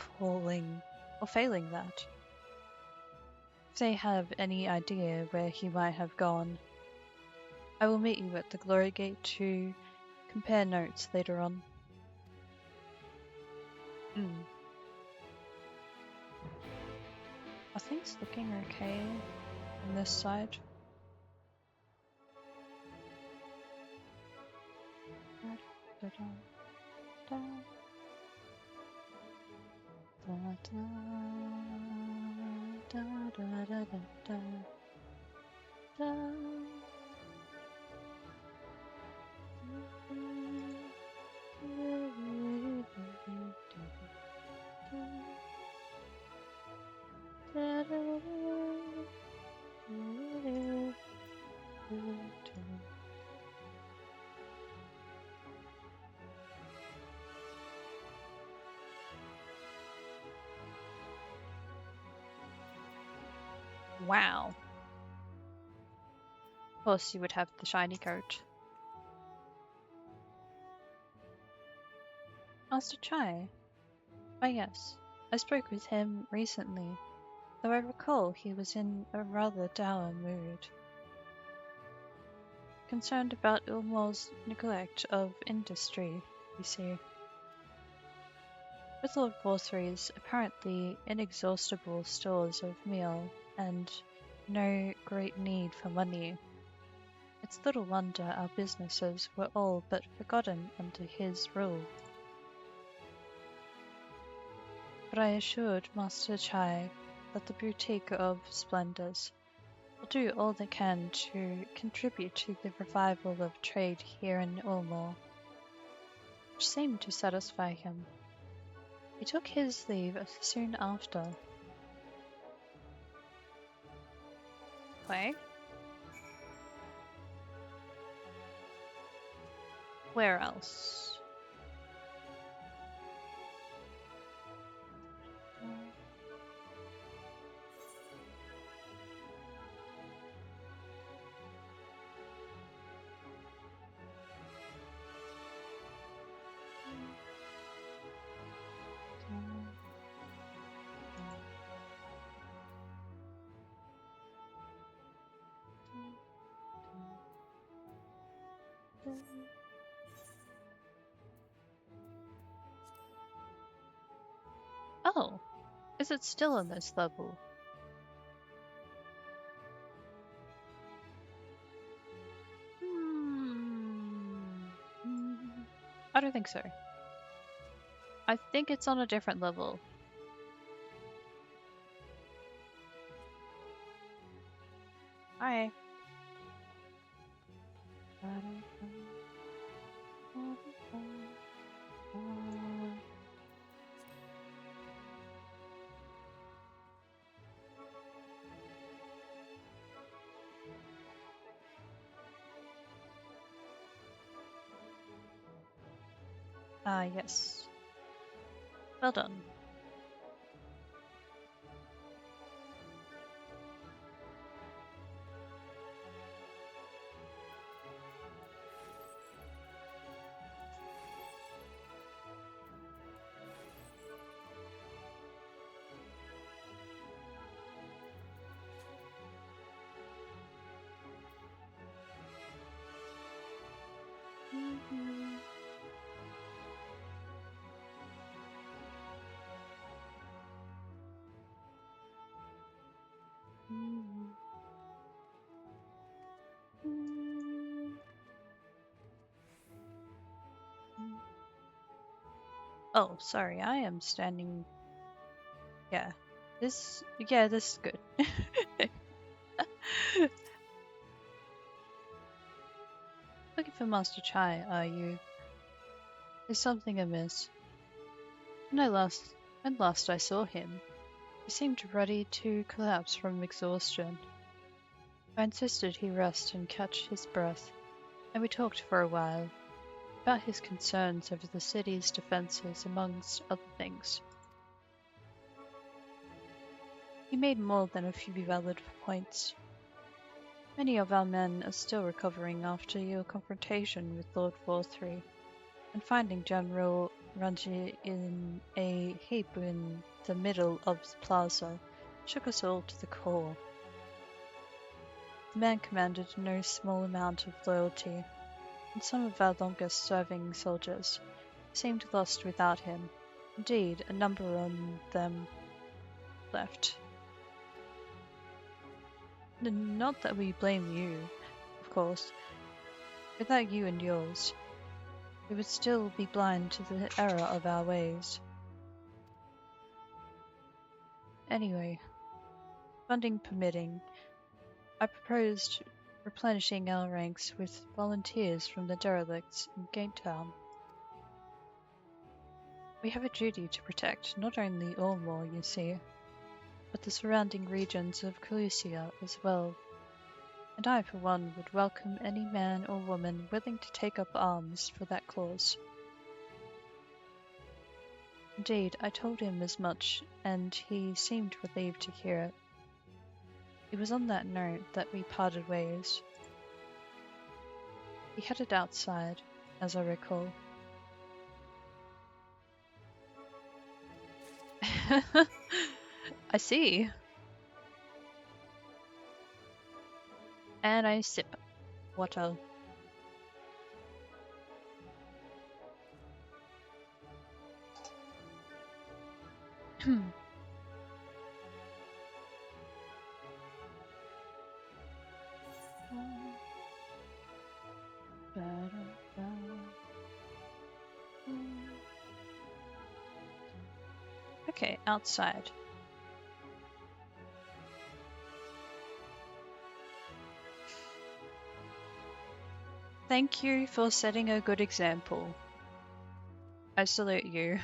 Speaker 1: failing that. If they have any idea where he might have gone, I will meet you at the Glory Gate to compare notes later on. Are things looking okay on this side? Wow. Of course you would have the shiny coat. Master Chai? Why yes, I spoke with him recently, though I recall he was in a rather dour mood. Concerned about Ilmore's neglect of industry, you see. With Lord Borthry's apparently inexhaustible stores of meal and no great need for money, it's little wonder our businesses were all but forgotten under his rule. But I assured Master Chai that the Boutique of Splendors will do all they can to contribute to the revival of trade here in Ilmore, which seemed to satisfy him. He took his leave soon after. Wait. Where else? Oh, is it still on this level? I don't think so. I think it's on a different level. Hi. Yes. Well done. Oh, sorry, I am standing. Yeah. This is good. Looking for Master Chai, are you? Is something amiss? When I last when last I saw him, he seemed ready to collapse from exhaustion. I insisted he rest and catch his breath, and we talked for a while about his concerns over the city's defenses, amongst other things. He made more than a few valid points. Many of our men are still recovering after your confrontation with Lord Forthry, and finding General Ranji in a heap in the middle of the plaza shook us all to the core. The man commanded no small amount of loyalty, and some of our longest-serving soldiers seemed lost without him. Indeed, a number of them left. Not that we blame you, of course. Without you and yours, we would still be blind to the error of our ways. Anyway, funding permitting, I proposed replenishing our ranks with volunteers from the derelicts in Gatetown. We have a duty to protect not only Ormore, you see, but the surrounding regions of Calusia as well, and I for one would welcome any man or woman willing to take up arms for that cause. Indeed, I told him as much, and he seemed relieved to hear it. It was on that note that we parted ways. He headed outside, as I recall. I see. And I sip water. Okay, outside. Thank you for setting a good example. I salute you.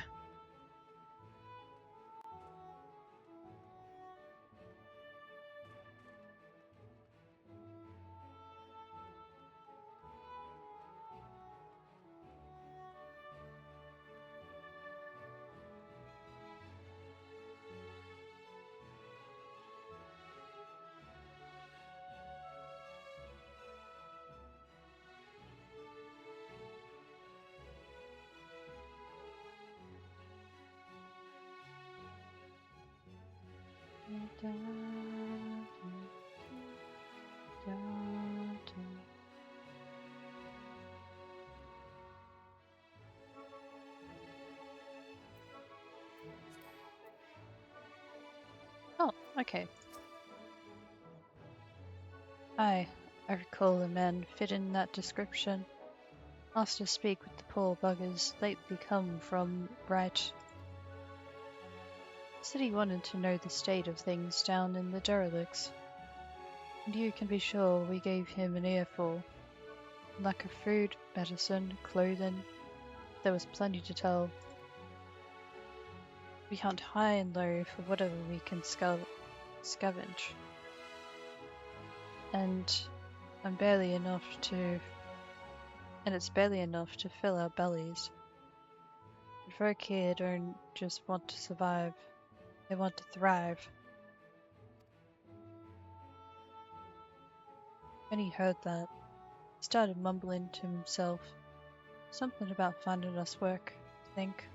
Speaker 1: Oh, okay. I recall a man fit in that description. Asked to speak with the poor buggers lately come from Bright. Said he wanted to know the state of things down in the derelicts. And you can be sure we gave him an earful. Lack of food, medicine, clothing. There was plenty to tell. We hunt high and low for whatever we can scavenge. And it's barely enough to fill our bellies. But Verkeer don't just want to survive, they want to thrive. When he heard that, he started mumbling to himself. Something about finding us work, I think.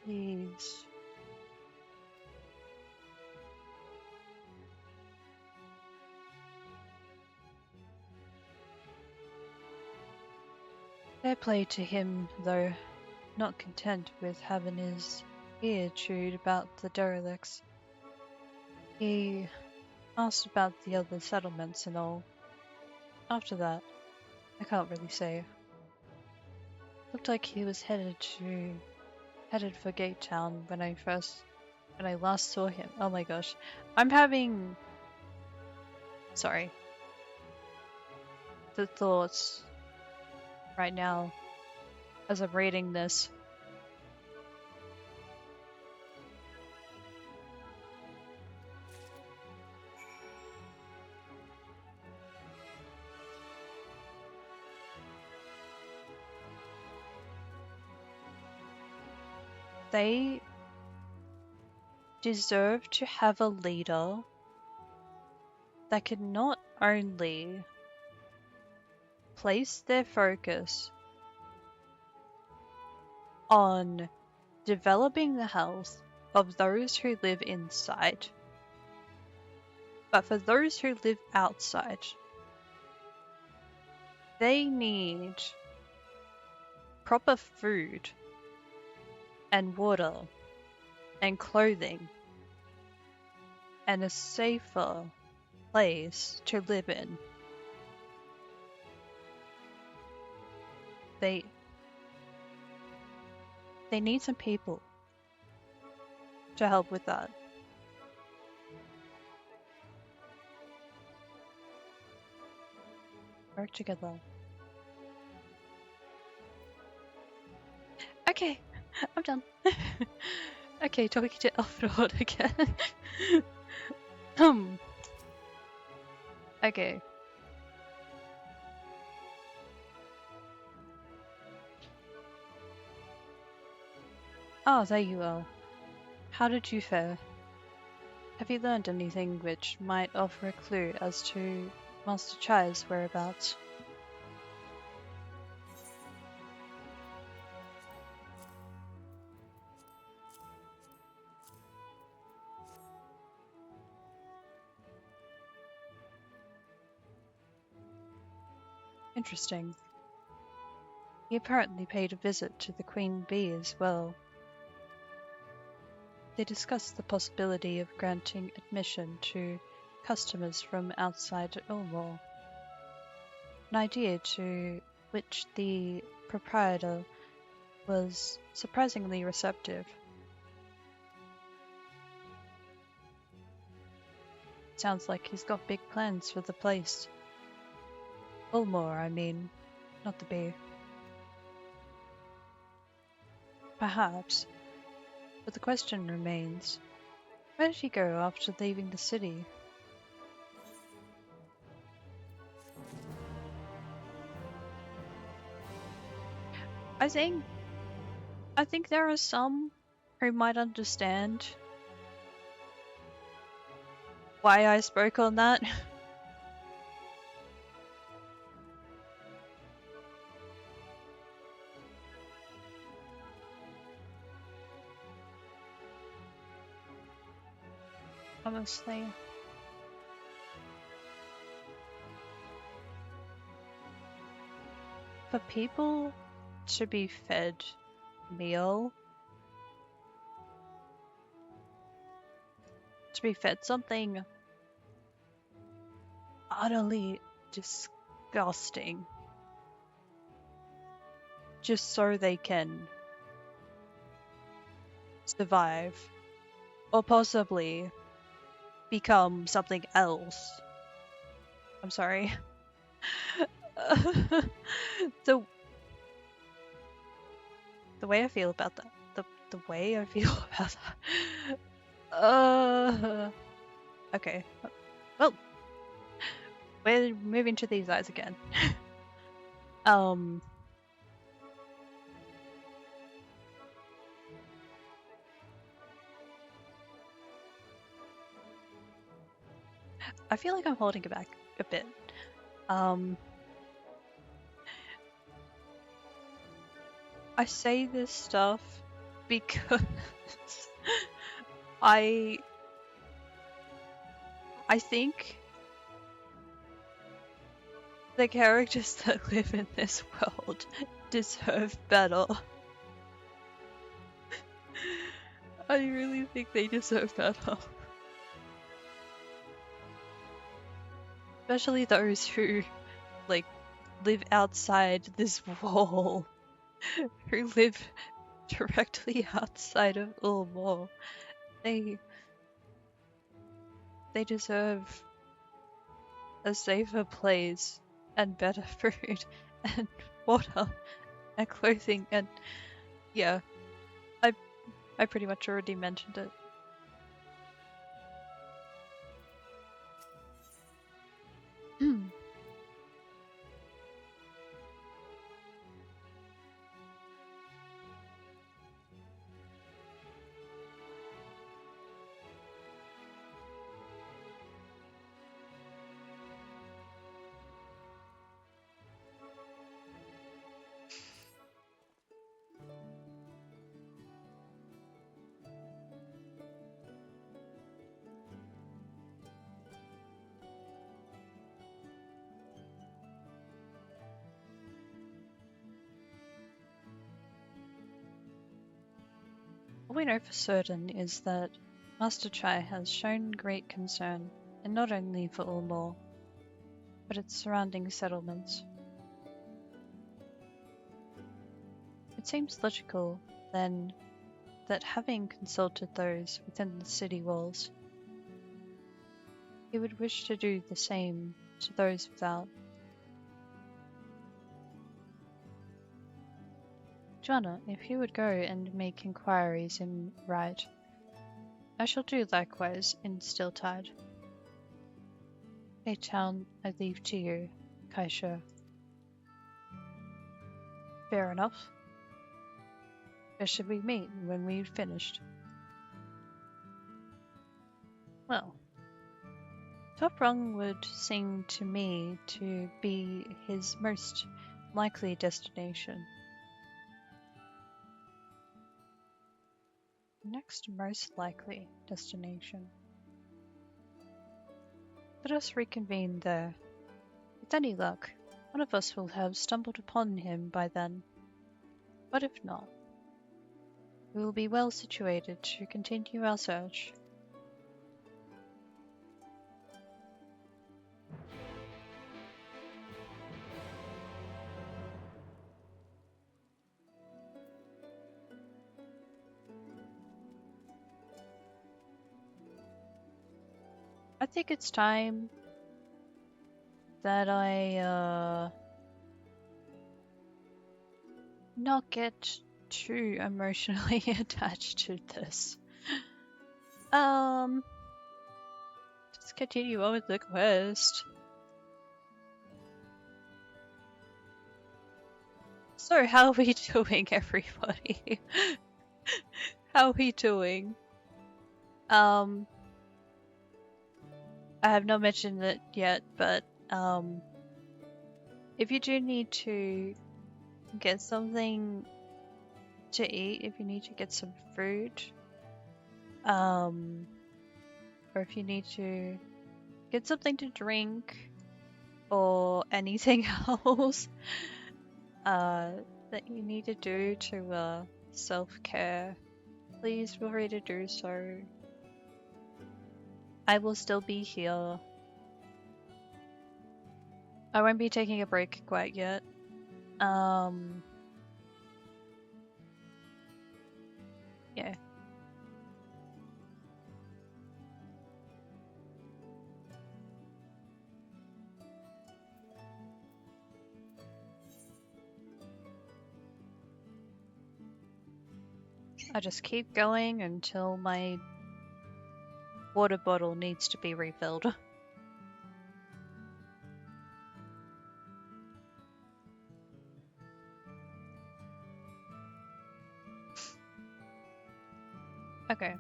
Speaker 1: Please. Fair play to him, though, not content with having his ear chewed about the derelicts. He asked about the other settlements and all. After that, I can't really say. Looked like he was headed for Gate Town when I last saw him. Oh my gosh. I'm having the thoughts right now as I'm reading this. They deserve to have a leader that can not only place their focus on developing the health of those who live inside, but for those who live outside, they need proper food and water and clothing and a safer place to live in. They need some people to help with that. Work together. Okay, I'm done. Okay, talking to Elfrod again. Okay. Oh, there you are. How did you fare? Have you learned anything which might offer a clue as to Master Chai's whereabouts? Interesting. He apparently paid a visit to the Queen Bee as well. They discussed the possibility of granting admission to customers from outside Ulmor, an idea to which the proprietor was surprisingly receptive. Sounds like he's got big plans for the place. Ulmor, I mean, not the bee. Perhaps, but the question remains, where did he go after leaving the city? I think there are some who might understand why I spoke on that. Honestly. For people to be fed meal, to be fed something utterly disgusting, just so they can survive, or possibly become something else. I'm sorry. the way I feel about that. The way I feel about that. Okay. Well, we're moving to these eyes again. I feel like I'm holding it back a bit. I say this stuff because I think the characters that live in this world deserve better. I really think they deserve better. especially those who like live outside this wall, who live directly outside of Ulmore. They deserve a safer place and better food and water and clothing, and yeah, I pretty much already mentioned it. All we know for certain is that Master Chai has shown great concern, and not only for Ulmore, but its surrounding settlements. It seems logical, then, that having consulted those within the city walls, he would wish to do the same to those without. Joanna, if you would go and make inquiries in Right, I shall do likewise in Stilltide. A town I leave to you, Kaisha. Fair enough. Where should we meet when we've finished? Well, Top Rung would seem to me to be his most likely destination. Next most likely destination. Let us reconvene there. With any luck, one of us will have stumbled upon him by then. But if not, we will be well situated to continue our search. I think it's time that I not get too emotionally attached to this. Just continue on with the quest. So, how are we doing, everybody? How are we doing? I have not mentioned it yet, but if you do need to get something to eat, if you need to get some food, or if you need to get something to drink, or anything else that you need to do to self-care, please feel free to do so. I will still be here. I won't be taking a break quite yet. Yeah. I just keep going until my water bottle needs to be refilled. Okay.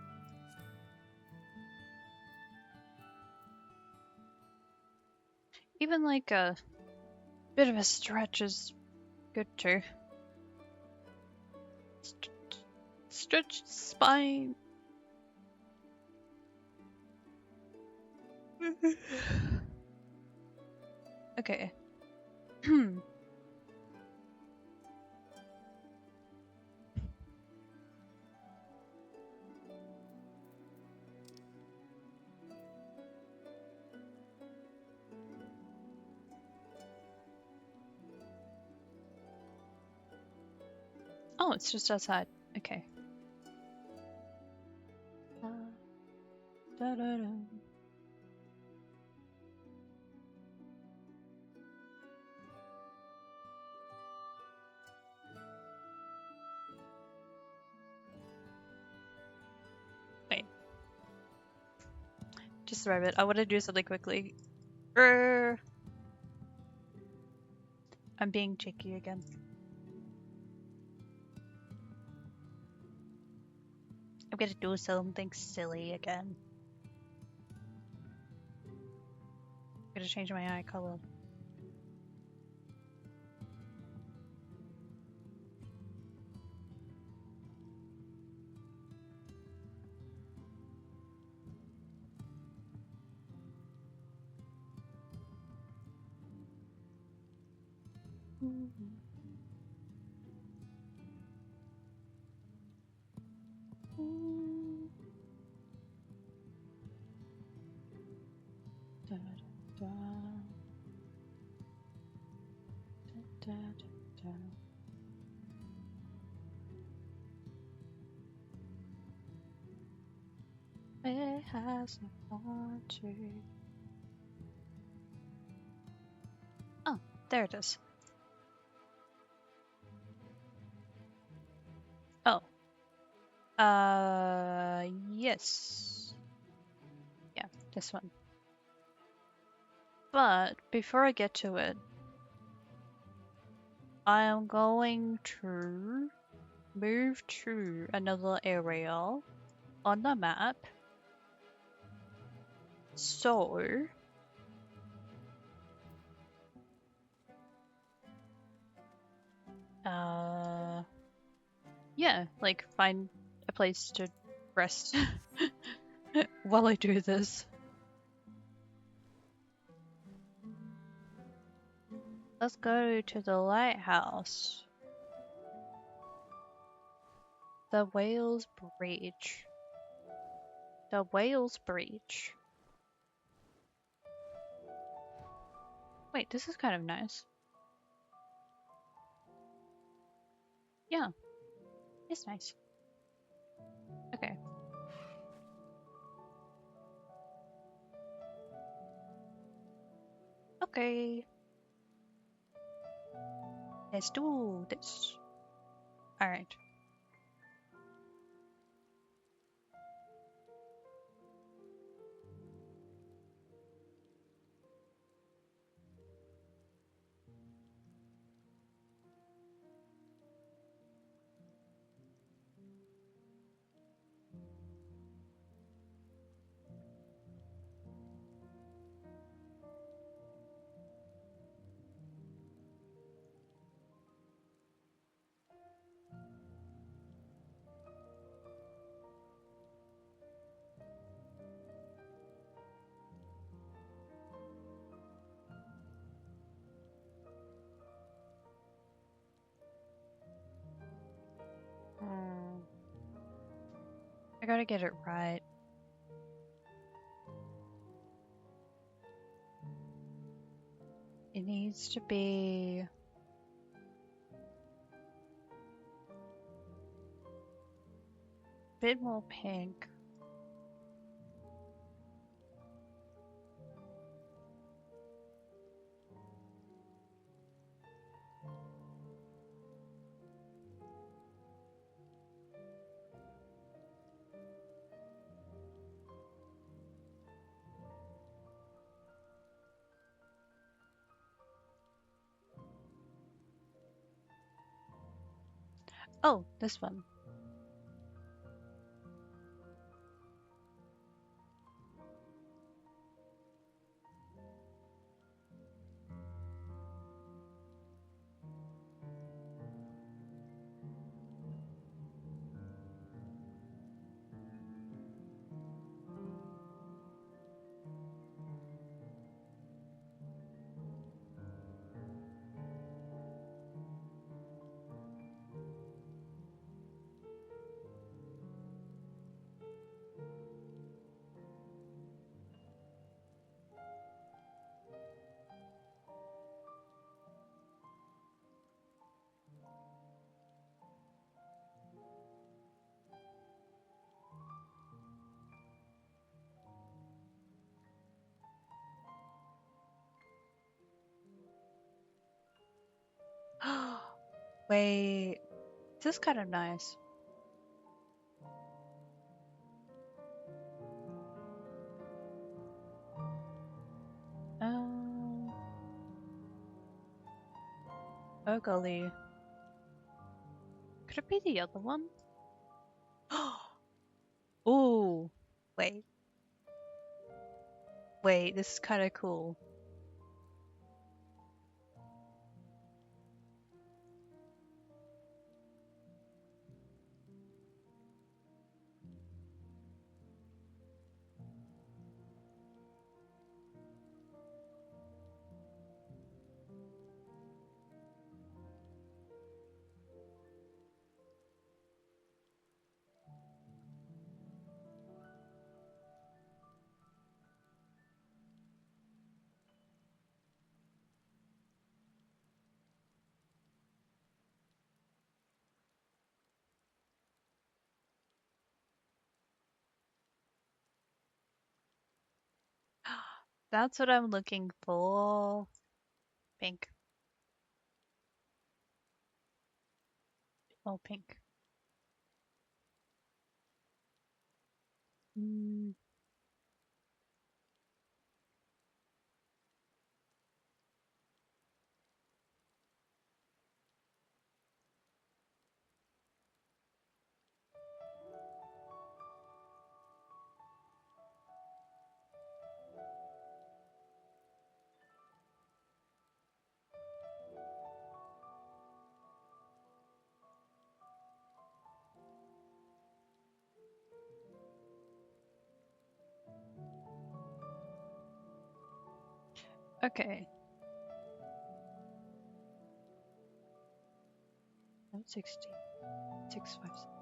Speaker 1: Even like a bit of a stretch is good too. Stretch the spine. Okay. Oh, it's just outside. Okay. Da-da-da. Wait. Just a rabbit. I want to do something quickly. I'm being cheeky again. I'm gonna do something silly again. I'm gonna change my eye color. Da, da, da, da, da. It has a party. Oh, there it is. Oh. Yes. Yeah, this one. But before I get to it, I am going to move to another area on the map. So, yeah, like find a place to rest while I do this. Let's go to the lighthouse. The Whale's Breach. The Whale's Breach. Wait, this is kind of nice. Yeah, it's nice. Okay. Okay. Let's do this. Alright. I gotta get it right. It needs to be... a bit more pink. Oh, this one. Wait, this is kind of nice. Oh golly. Could it be the other one? Ooh. Wait. Wait, this is kind of cool. That's what I'm looking for. Pink. Oh, pink. Mm. Okay. 160. 657.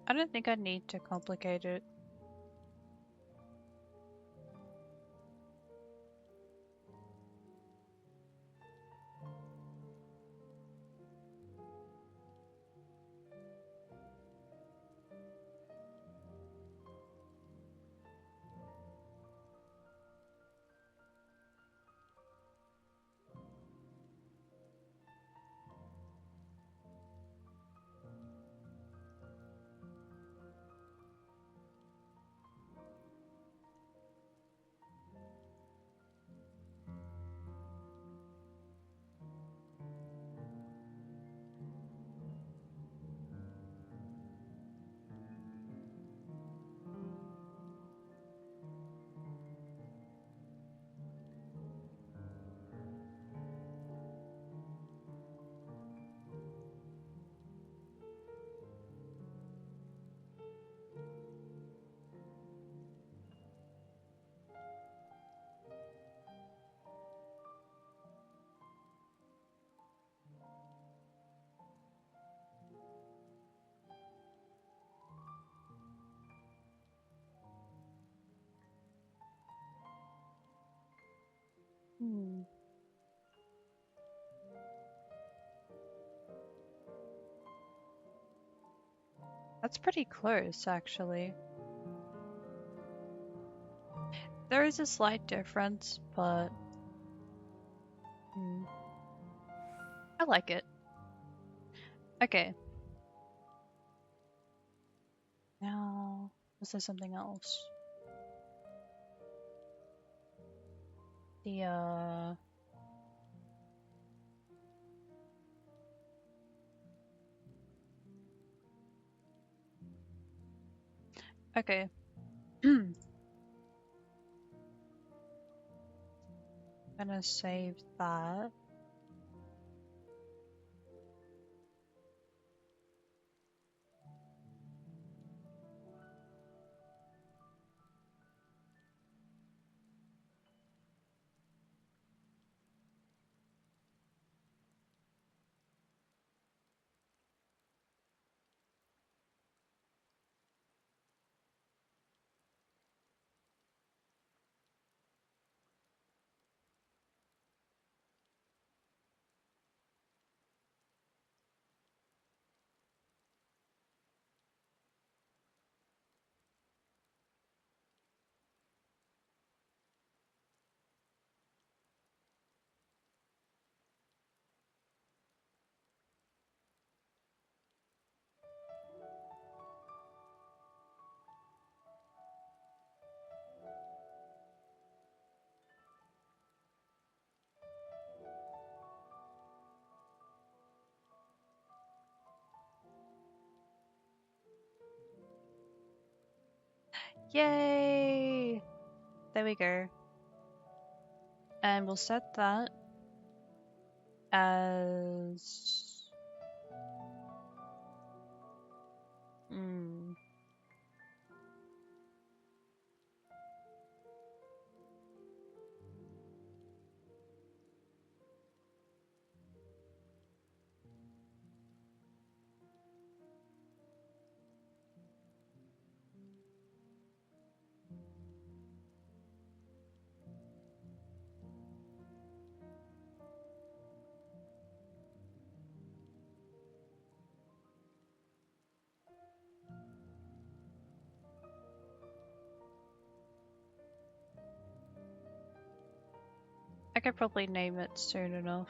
Speaker 1: I don't think I need to complicate it. Hmm. That's pretty close, actually. There is a slight difference, but I like it. Okay. Now, was there something else? The Okay. Gonna save that. Yay! There we go. And we'll set that as... I could probably name it soon enough.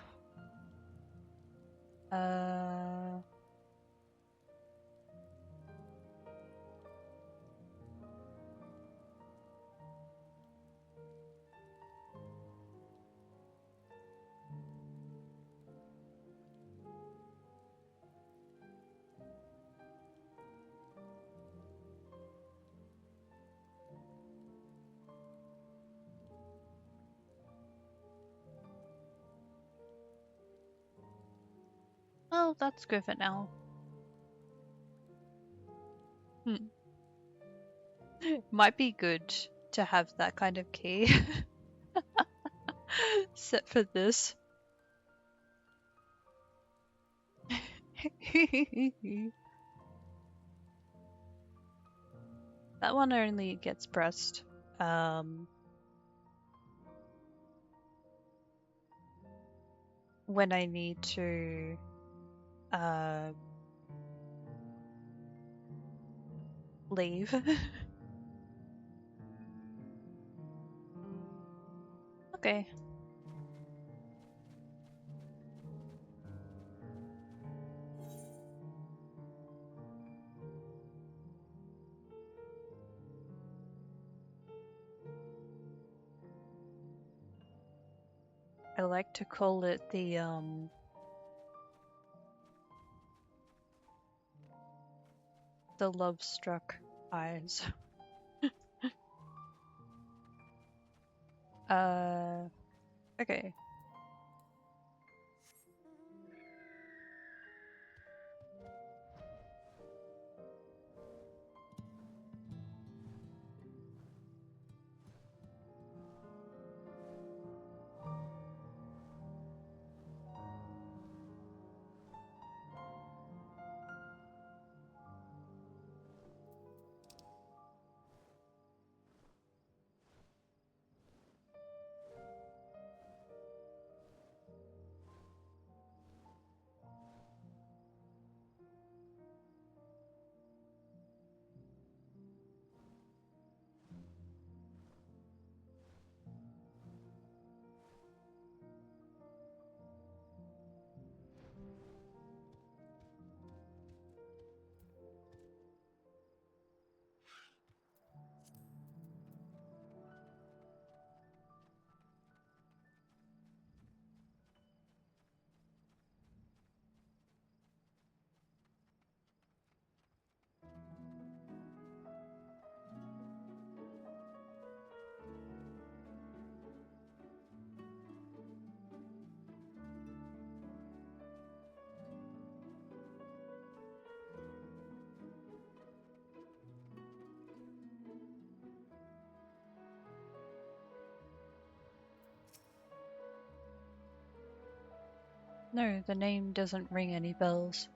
Speaker 1: Oh, that's good for now. Might be good to have that kind of key set for this. That one only gets pressed when I need to leave. Okay. I like to call it the love struck eyes. Okay. No, the name doesn't ring any bells.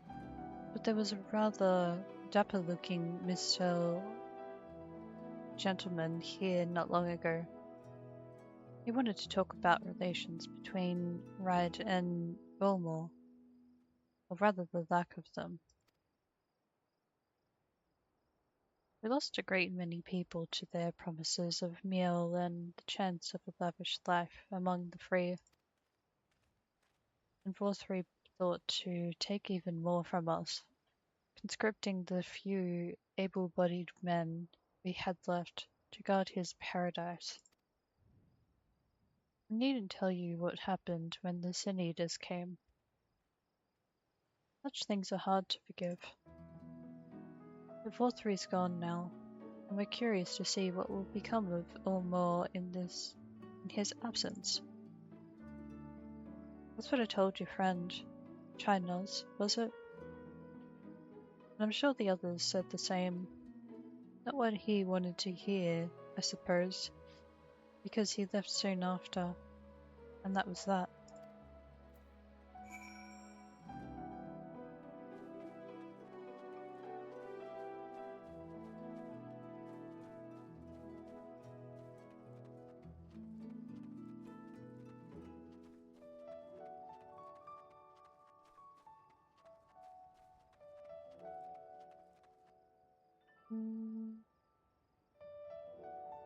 Speaker 1: But there was a rather dapper-looking Mr. gentleman here not long ago. He wanted to talk about relations between Ryde and Wilmore, or rather the lack of them. We lost a great many people to their promises of meal and the chance of a lavish life among the free. And Vorthry thought to take even more from us, conscripting the few able-bodied men we had left to guard his paradise. I needn't tell you what happened when the Sin Eaters came. Such things are hard to forgive. But Vorthry's gone now, and we're curious to see what will become of Ulmore in his absence. That's what I told your friend, Chinos, was it? And I'm sure the others said the same. Not what he wanted to hear, I suppose, because he left soon after, and that was that.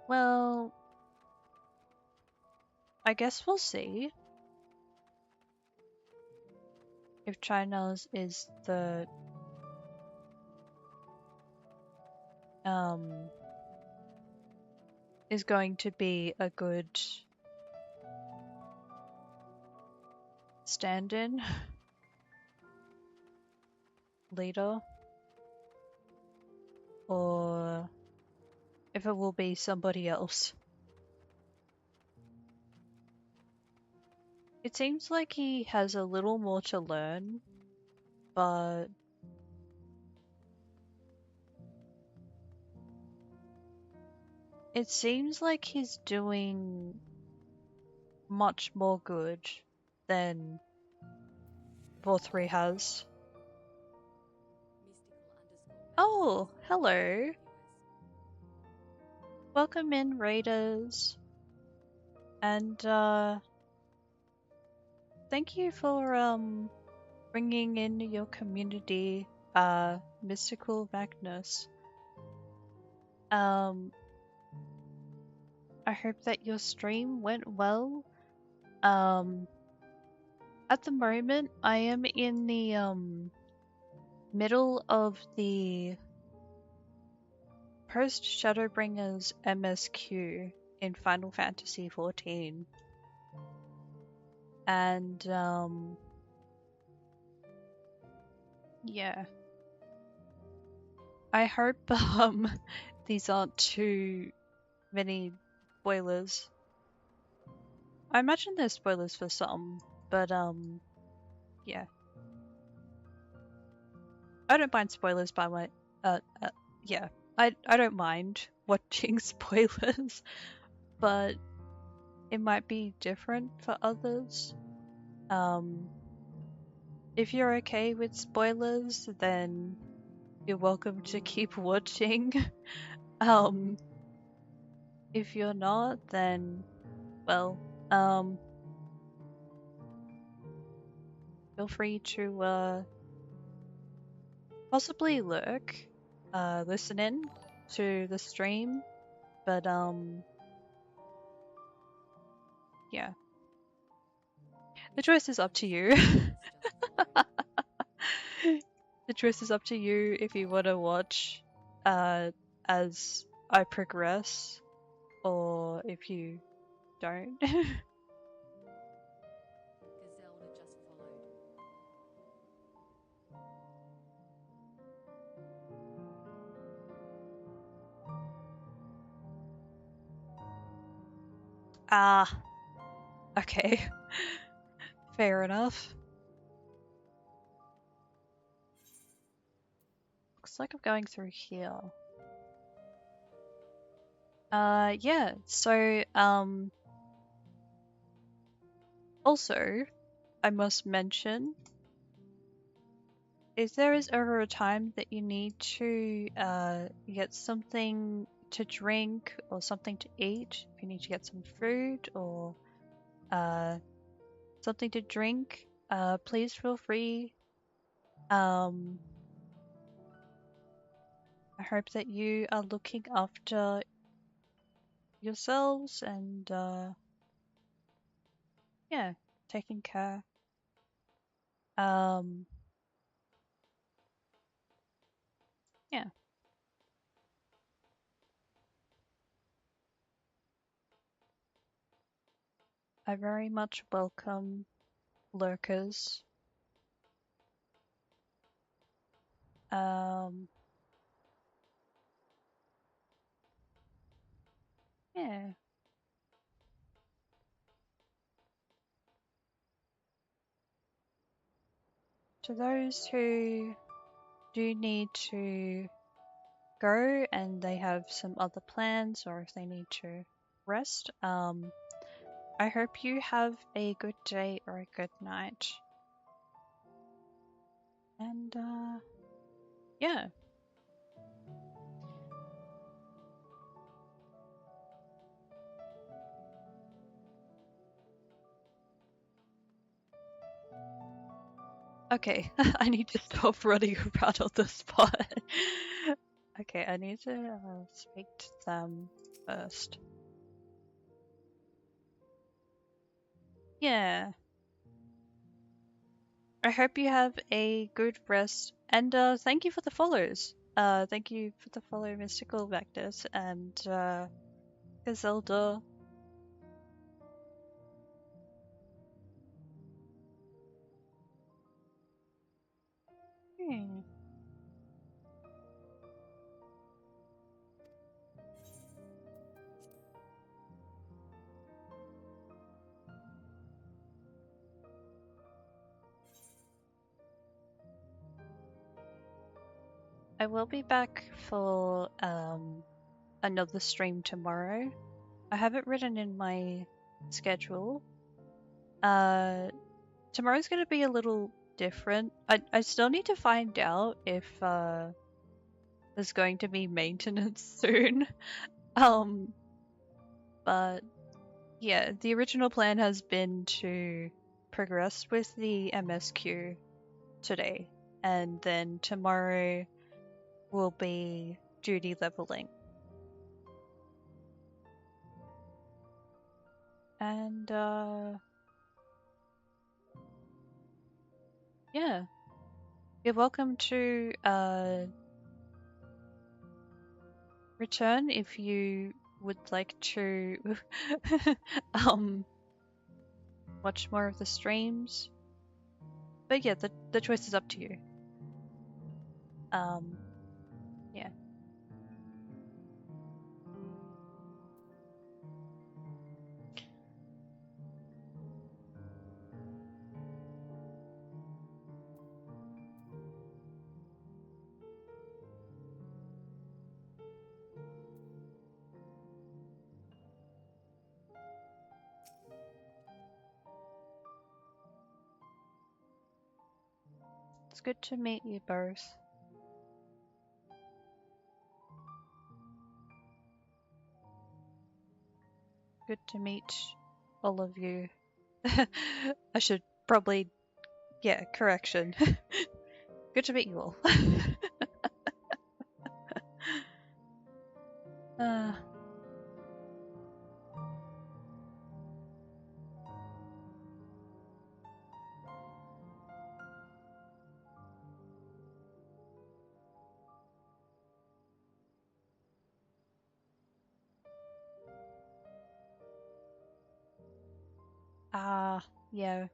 Speaker 1: Well, I guess we'll see. If Chinos is the is going to be a good stand-in leader, or if it will be somebody else. It seems like he has a little more to learn, but it seems like he's doing much more good than Vorthry has. Oh, hello. Welcome in, raiders. And thank you for bringing in your community, Mystical Magnus. I hope that your stream went well. At the moment, I am in the middle of the Post-Shadowbringers MSQ in Final Fantasy XIV. And yeah. I hope these aren't too many spoilers. I imagine there's spoilers for some, but yeah. I don't mind spoilers by my yeah. I don't mind watching spoilers, but it might be different for others. If you're okay with spoilers, then you're welcome to keep watching. If you're not, then well, feel free to possibly lurk, listen in to the stream, but yeah. The choice is up to you. The choice is up to you if you want to watch as I progress, or if you don't. Ah, okay. Fair enough. Looks like I'm going through here. Yeah, so, also, I must mention, if there is ever a time that you need to get something to drink or something to eat, if you need to get some food or something to drink, please feel free. I hope that you are looking after yourselves and yeah, taking care. Um, yeah, I very much welcome lurkers. Um, yeah. To those who do need to go and they have some other plans or if they need to rest, I hope you have a good day or a good night. And yeah. Okay, I need to stop running around on the spot. Okay, I need to speak to them first. Yeah. I hope you have a good rest, and thank you for the follows. Thank you for the follow, Mystical Vectors and Gazelda. Hmm. I will be back for another stream tomorrow. I have it written in my schedule. Tomorrow's gonna be a little different. I still need to find out if there's going to be maintenance soon. Um, but yeah, the original plan has been to progress with the MSQ today, and then tomorrow will be duty leveling. And yeah, you're welcome to return if you would like to um watch more of the streams. But yeah, the choice is up to you. Um, yeah. It's good to meet you both. Good to meet all of you. I should probably, yeah, correction. Good to meet you all. uh, yeah.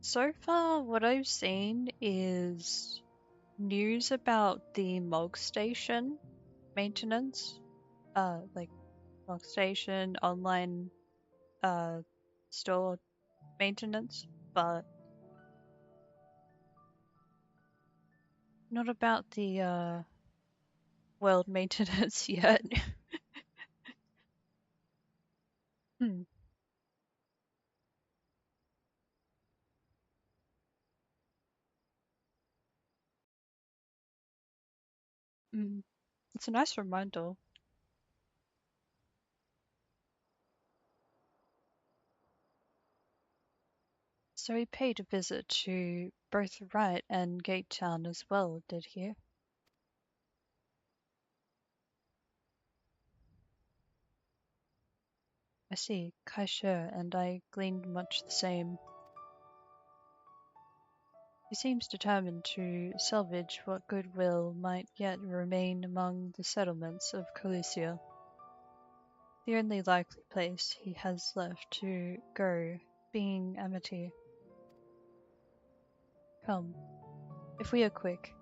Speaker 1: So far, what I've seen is news about the Mog Station maintenance. Like Mog Station online store maintenance, but not about the world maintenance yet. Hmm. Mm. It's a nice reminder. So he paid a visit to both Wright and Gate Town as well, did he? I see, Kaishe and I gleaned much the same. He seems determined to salvage what goodwill might yet remain among the settlements of Calicia. The only likely place he has left to go being Amity. Come, if we are quick,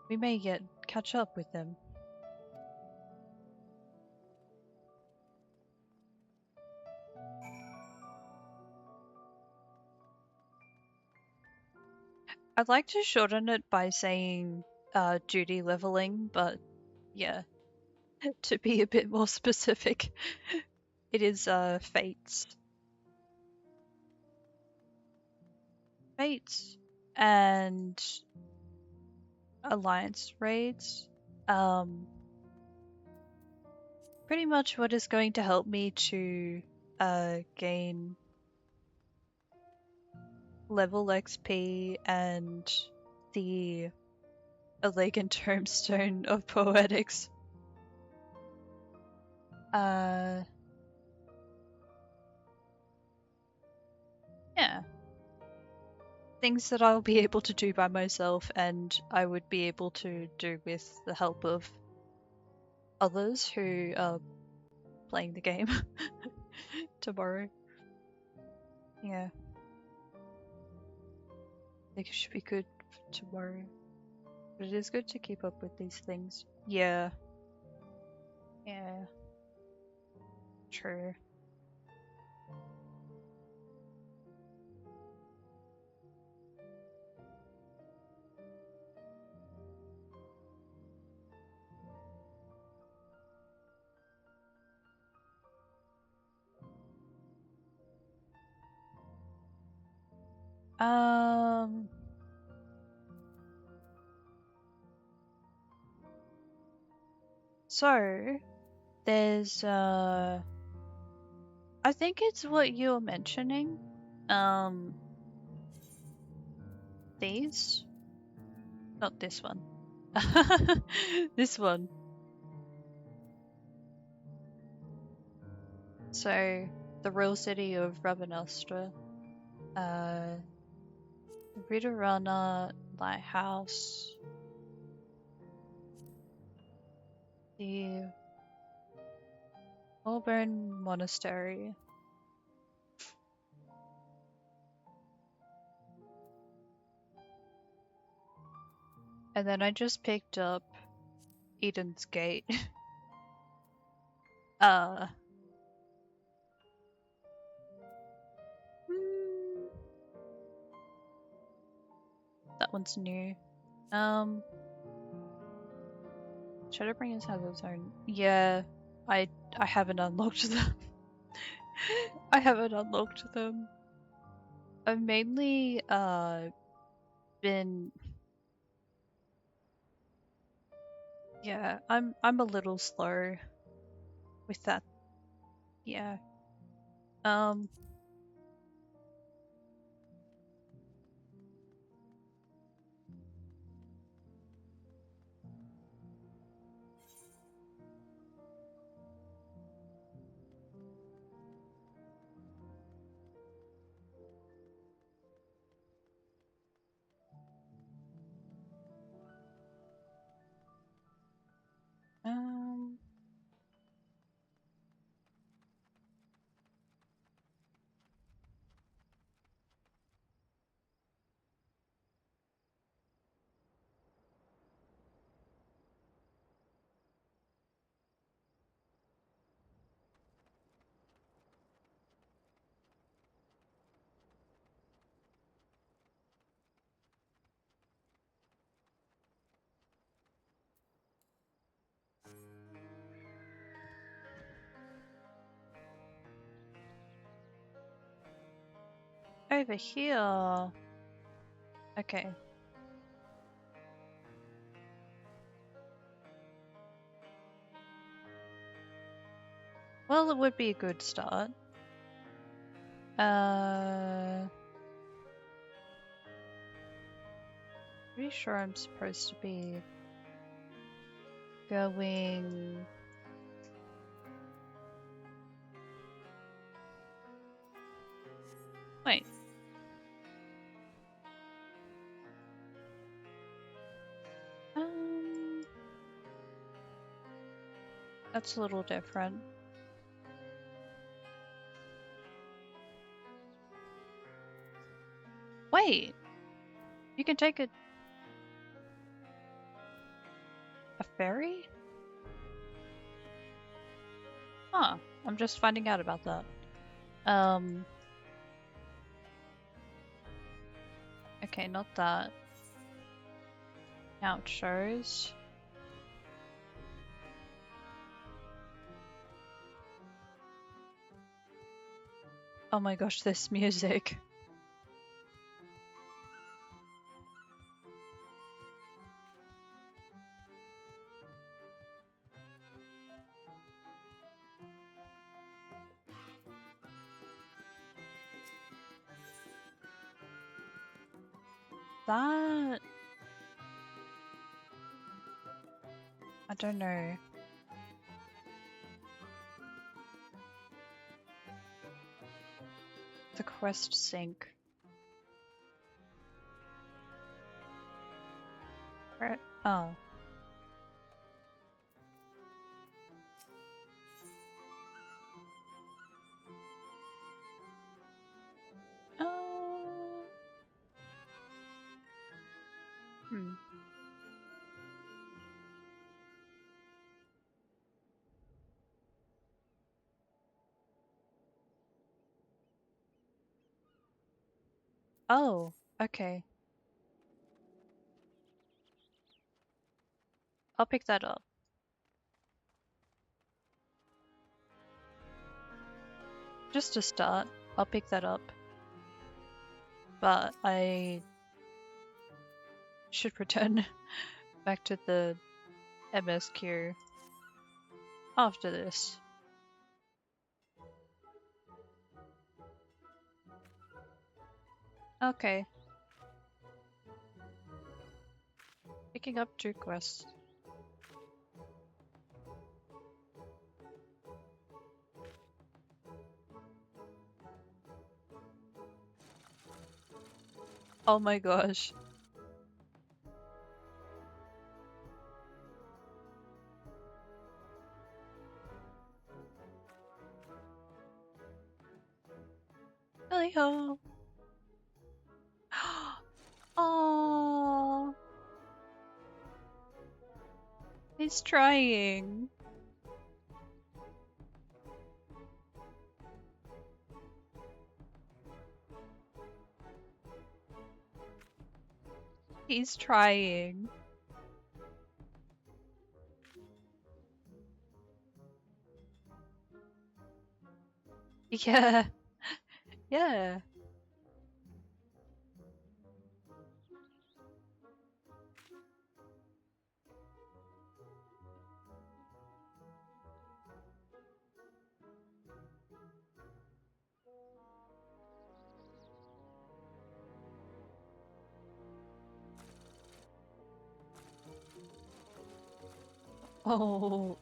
Speaker 1: we may yet catch up with them. I'd like to shorten it by saying duty leveling, but yeah, to be a bit more specific, it is fates. Fates and alliance raids. Um, Pretty much what is going to help me to gain level XP and the elegant tombstone of poetics. Uh, yeah. Things that I'll be able to do by myself and I would be able to do with the help of others who are playing the game tomorrow. Yeah. I think it should be good for tomorrow. But it is good to keep up with these things. Yeah. Yeah. True. Um, so there's I think it's what you're mentioning. Um, these? Not this one. This one. So the royal city of Rabanastra, uh Ritorana Lighthouse, the Auburn Monastery. And then I just picked up Eden's Gate. uh hmm, that one's new. Um Shadowbringers have its own. Yeah, I haven't unlocked them. I haven't unlocked them. I've mainly been yeah, I'm a little slow with that. Yeah. Um um over here. Okay. Well, it would be a good start. Pretty sure I'm supposed to be going... Wait. That's a little different. Wait! You can take a ferry? Huh. I'm just finding out about that. Okay, not that. Now it shows. Oh my gosh, this music. That... I don't know. The quest sync. Where? Oh. Hmm. Oh, okay. I'll pick that up. Just to start, I'll pick that up. But I should return back to the MSQ after this. Okay. Picking up 2 quests. Oh my gosh. Hello. Oh, he's trying. He's trying. Yeah. Yeah. Oh.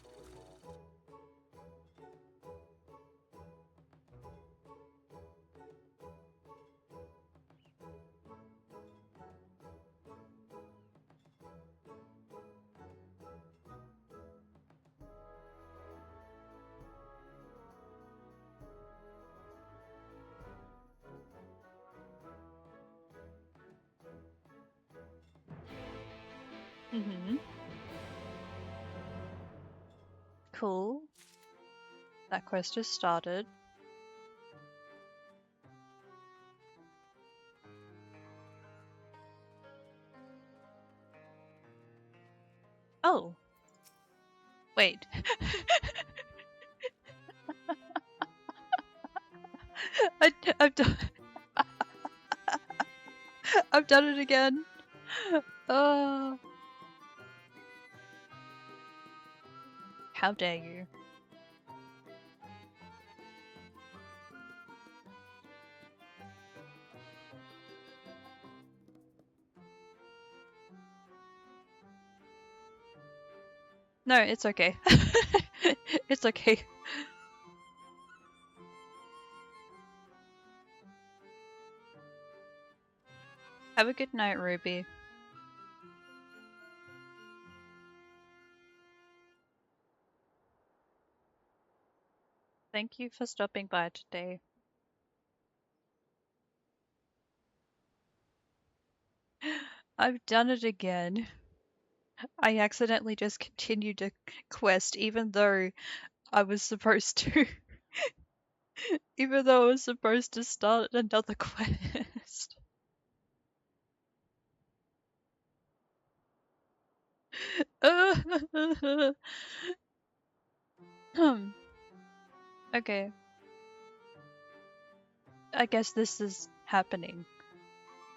Speaker 1: Mm-hmm. Cool. That quest has started. Oh. Wait. I'm done. I've done it again. Oh, how dare you? No, it's okay. It's okay. Have a good night, Ruby. Thank you for stopping by today. I've done it again. I accidentally just continued a quest even though I was supposed to. Even though I was supposed to start another quest. Okay. I guess this is happening.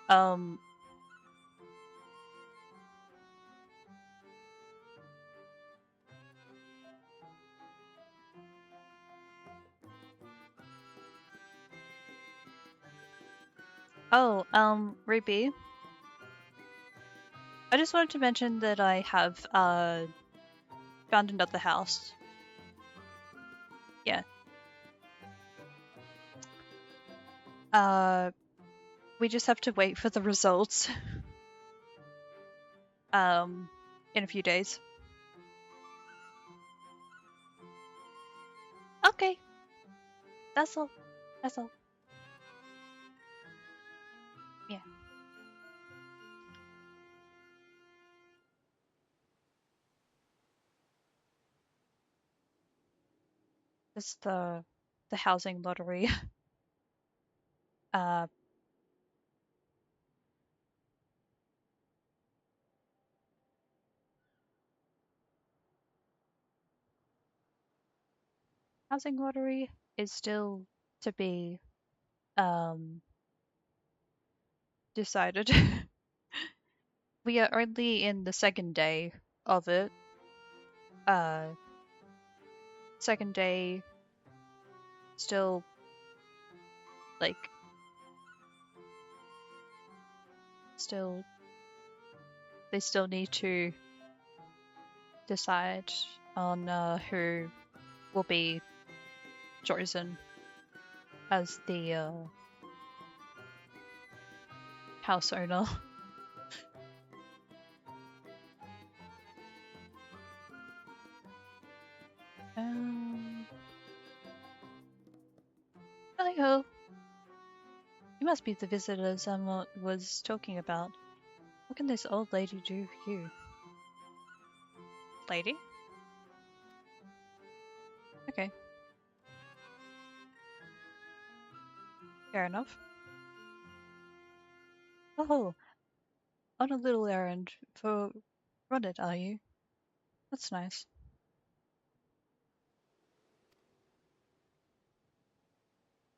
Speaker 1: Um. Oh, Ruby. I just wanted to mention that I have, found another house. Yeah. Uh, we just have to wait for the results. In a few days. Okay. That's all. That's all. Yeah. It's the housing lottery. Uh, housing lottery is still to be, um, decided. We are only in the second day of it. Uh, second day, still, like, still, they still need to decide on, who will be chosen as the, house owner. Um, Hi ho. You must be the visitors I was talking about. What can this old lady do for you? Lady? Okay, fair enough. Oh, on a little errand for Ronnet, are you? That's nice.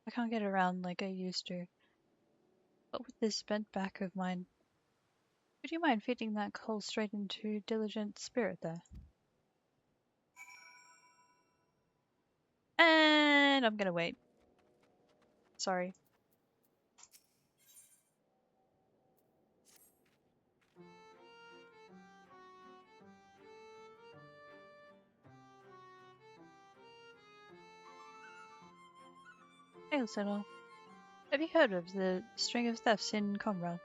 Speaker 1: I can't get around like I used to. What with this bent back of mine? Would you mind feeding that coal straight into Diligent Spirit there? And I'm gonna wait. Sorry. Hey, Lieutenant. Have you heard of the string of thefts in Comra?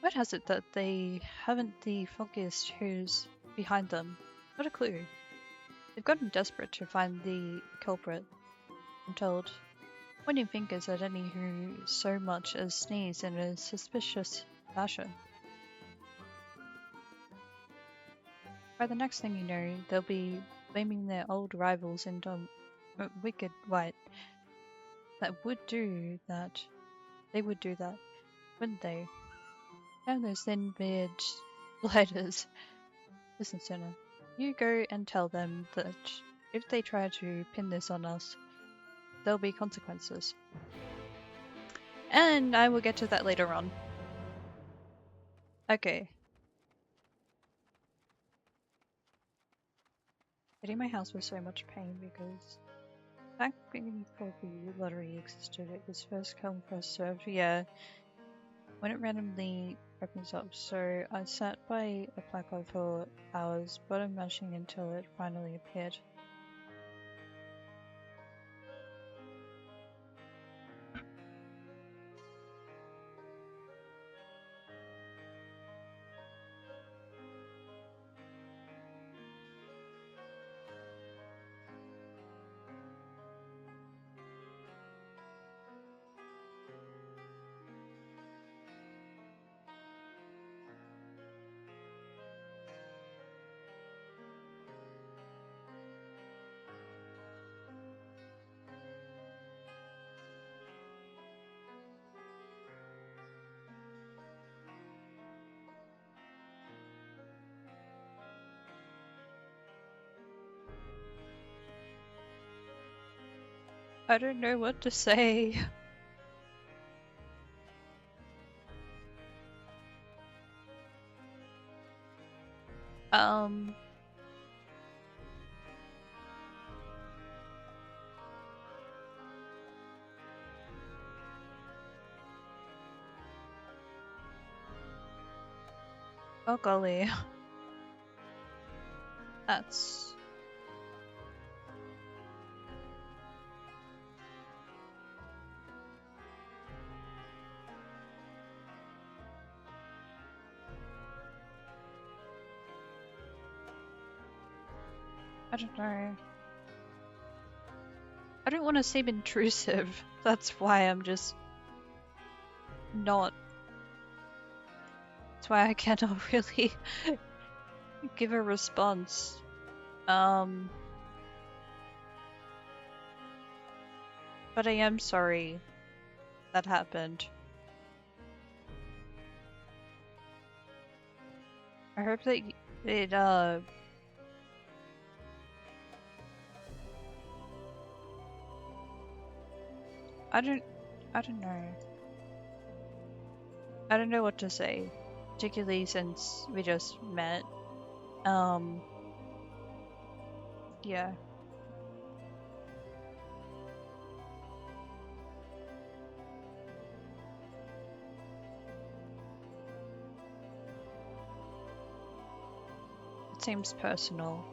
Speaker 1: Word has it that they haven't the foggiest who's behind them. Not a clue. They've gotten desperate to find the culprit, I'm told. Pointing fingers at any who so much as sneeze in a suspicious fashion. By the next thing you know, they'll be blaming their old rivals in wicked white. That would do that. They would do that, wouldn't they? Damn those thin-beard blighters. Listen, Sona. You go and tell them that if they try to pin this on us, there'll be consequences. And I will get to that later on. Okay. Getting my house was so much pain because back before the lottery existed, it was first come, first served. Yeah, when it randomly opens up. So I sat by a placard for hours, button mashing until it finally appeared. I don't know what to say. Um, oh golly, that's... I don't know. I don't want to seem intrusive. That's why I'm just not. That's why I cannot really give a response. But I am sorry that happened. I hope that it, I don't know. I don't know what to say, particularly since we just met. Yeah. It seems personal.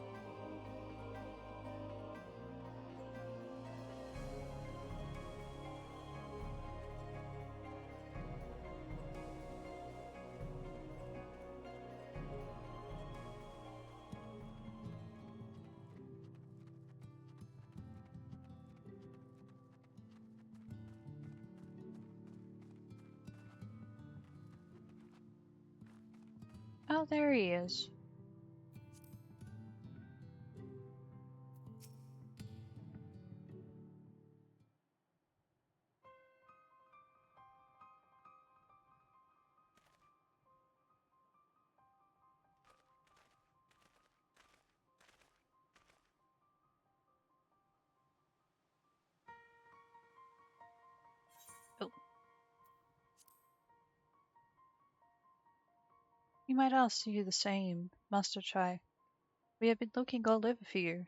Speaker 1: Oh, there he is. Oh, you might ask you the same, Master Chai. We have been looking all over for you.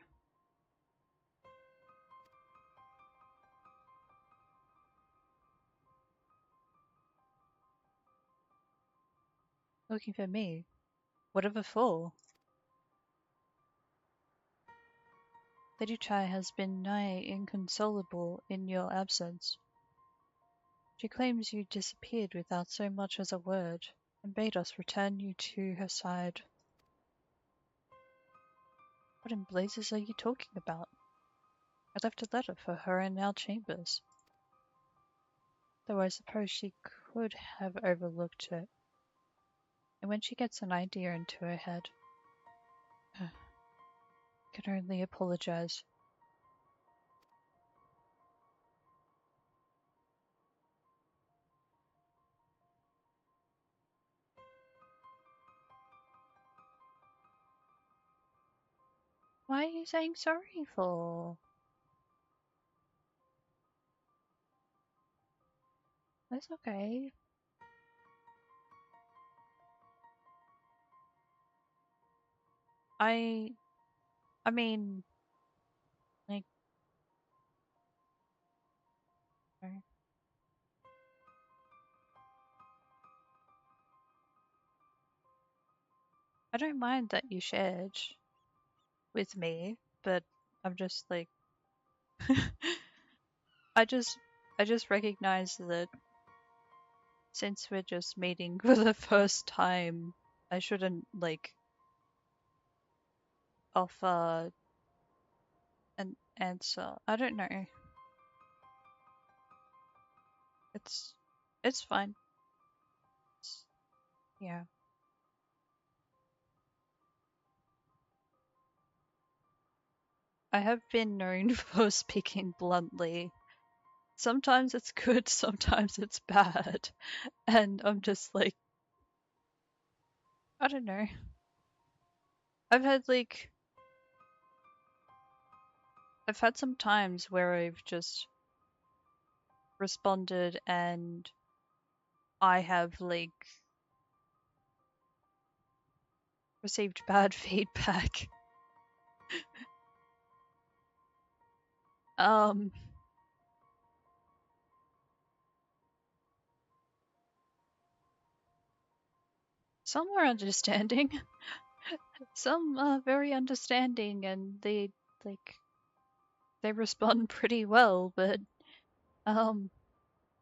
Speaker 1: Looking for me? Whatever for? Lady Chai has been nigh inconsolable in your absence. She claims you disappeared without so much as a word, and bade us return you to her side. What in blazes are you talking about? I left a letter for her in our chambers. Though I suppose she could have overlooked it. And when she gets an idea into her head, can only apologize. Why are you saying sorry for? That's okay. I mean, like, I don't mind that you shared with me, but I'm just like, I just recognize that since we're just meeting for the first time, I shouldn't like offer an answer. I don't know. It's it's fine. It's, yeah. I have been known for speaking bluntly. Sometimes it's good, sometimes it's bad. And I'm just like, I don't know. I've had some times where I've just responded and I have like received bad feedback. Um some are understanding. Some are very understanding and like they respond pretty well, but um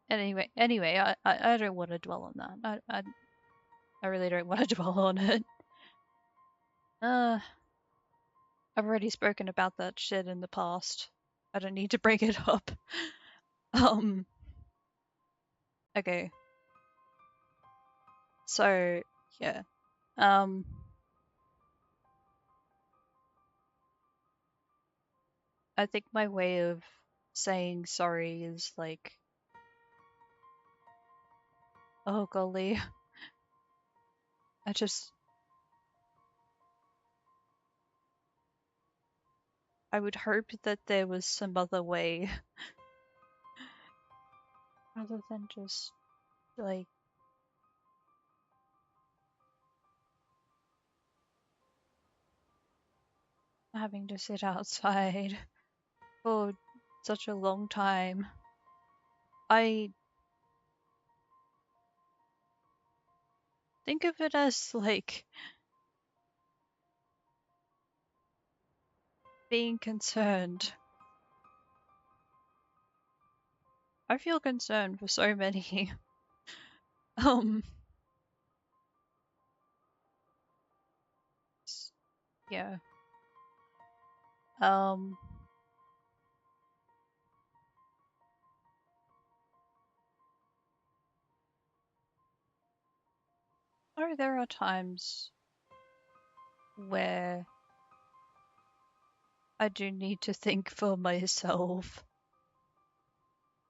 Speaker 1: anyway, I don't want to dwell on that. I really don't want to dwell on it. Uh I've already spoken about that shit in the past. I don't need to bring it up. Um okay. So yeah. Um I think my way of saying sorry is like, oh golly, I just I would hope that there was some other way other than just like having to sit outside for such a long time. I think of it as like being concerned. I feel concerned for so many. um yeah. Um or there are times where I do need to think for myself.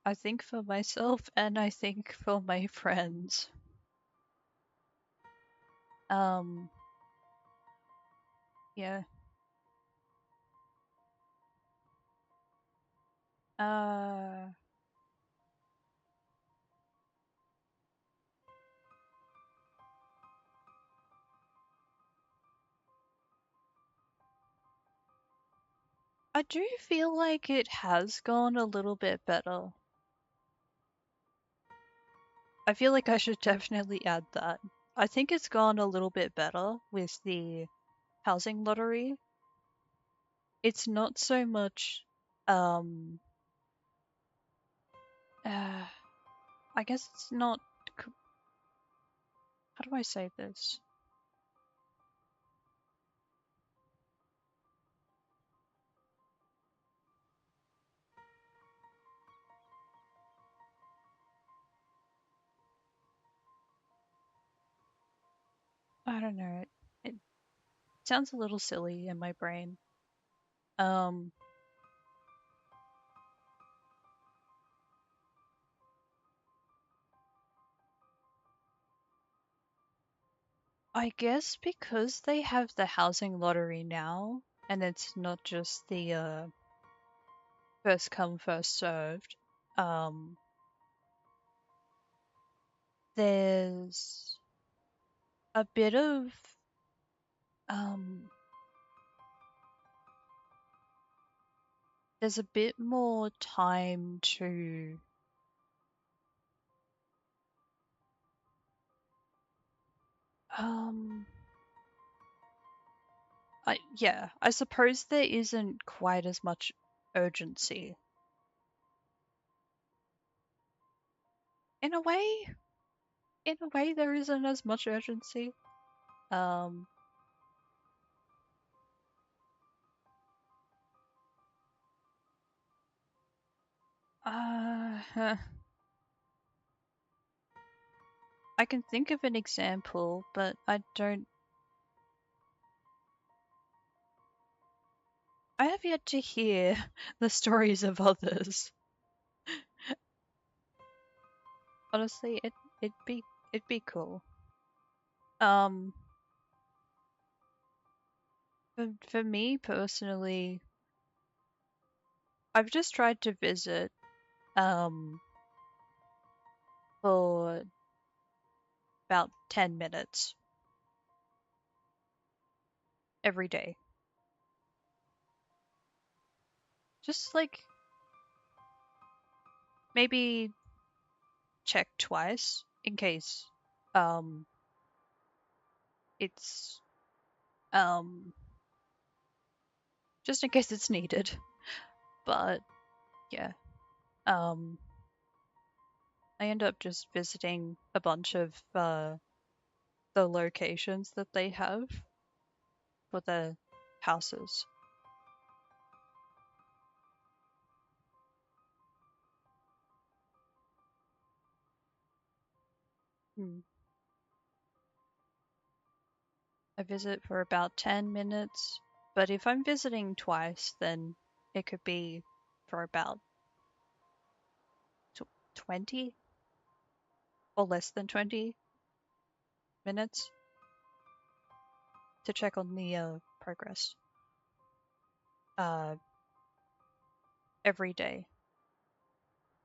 Speaker 1: I think for myself and I think for my friends. Um, yeah. Uh, I do feel like it has gone a little bit better. I feel like I should definitely add that. I think it's gone a little bit better with the housing lottery. It's not so much, um, uh, I guess it's not. How do I say this? I don't know. It sounds a little silly in my brain. Um, I guess because they have the housing lottery now, and it's not just the first come first served. Um, there's a bit of um there's a bit more time to I suppose there isn't quite as much urgency. In a way, there isn't as much urgency. Um uh I can think of an example, but I have yet to hear the stories of others. Honestly, it'd be cool. Um, for me personally, I've just tried to visit um for about 10 minutes every day. Just like maybe check twice in case um it's um just in case it's needed. But yeah, um I end up just visiting a bunch of the locations that they have for the houses. Hmm. I visit for about 10 minutes, but if I'm visiting twice, then it could be for about 20 or less than 20 minutes to check on the progress uh, every day.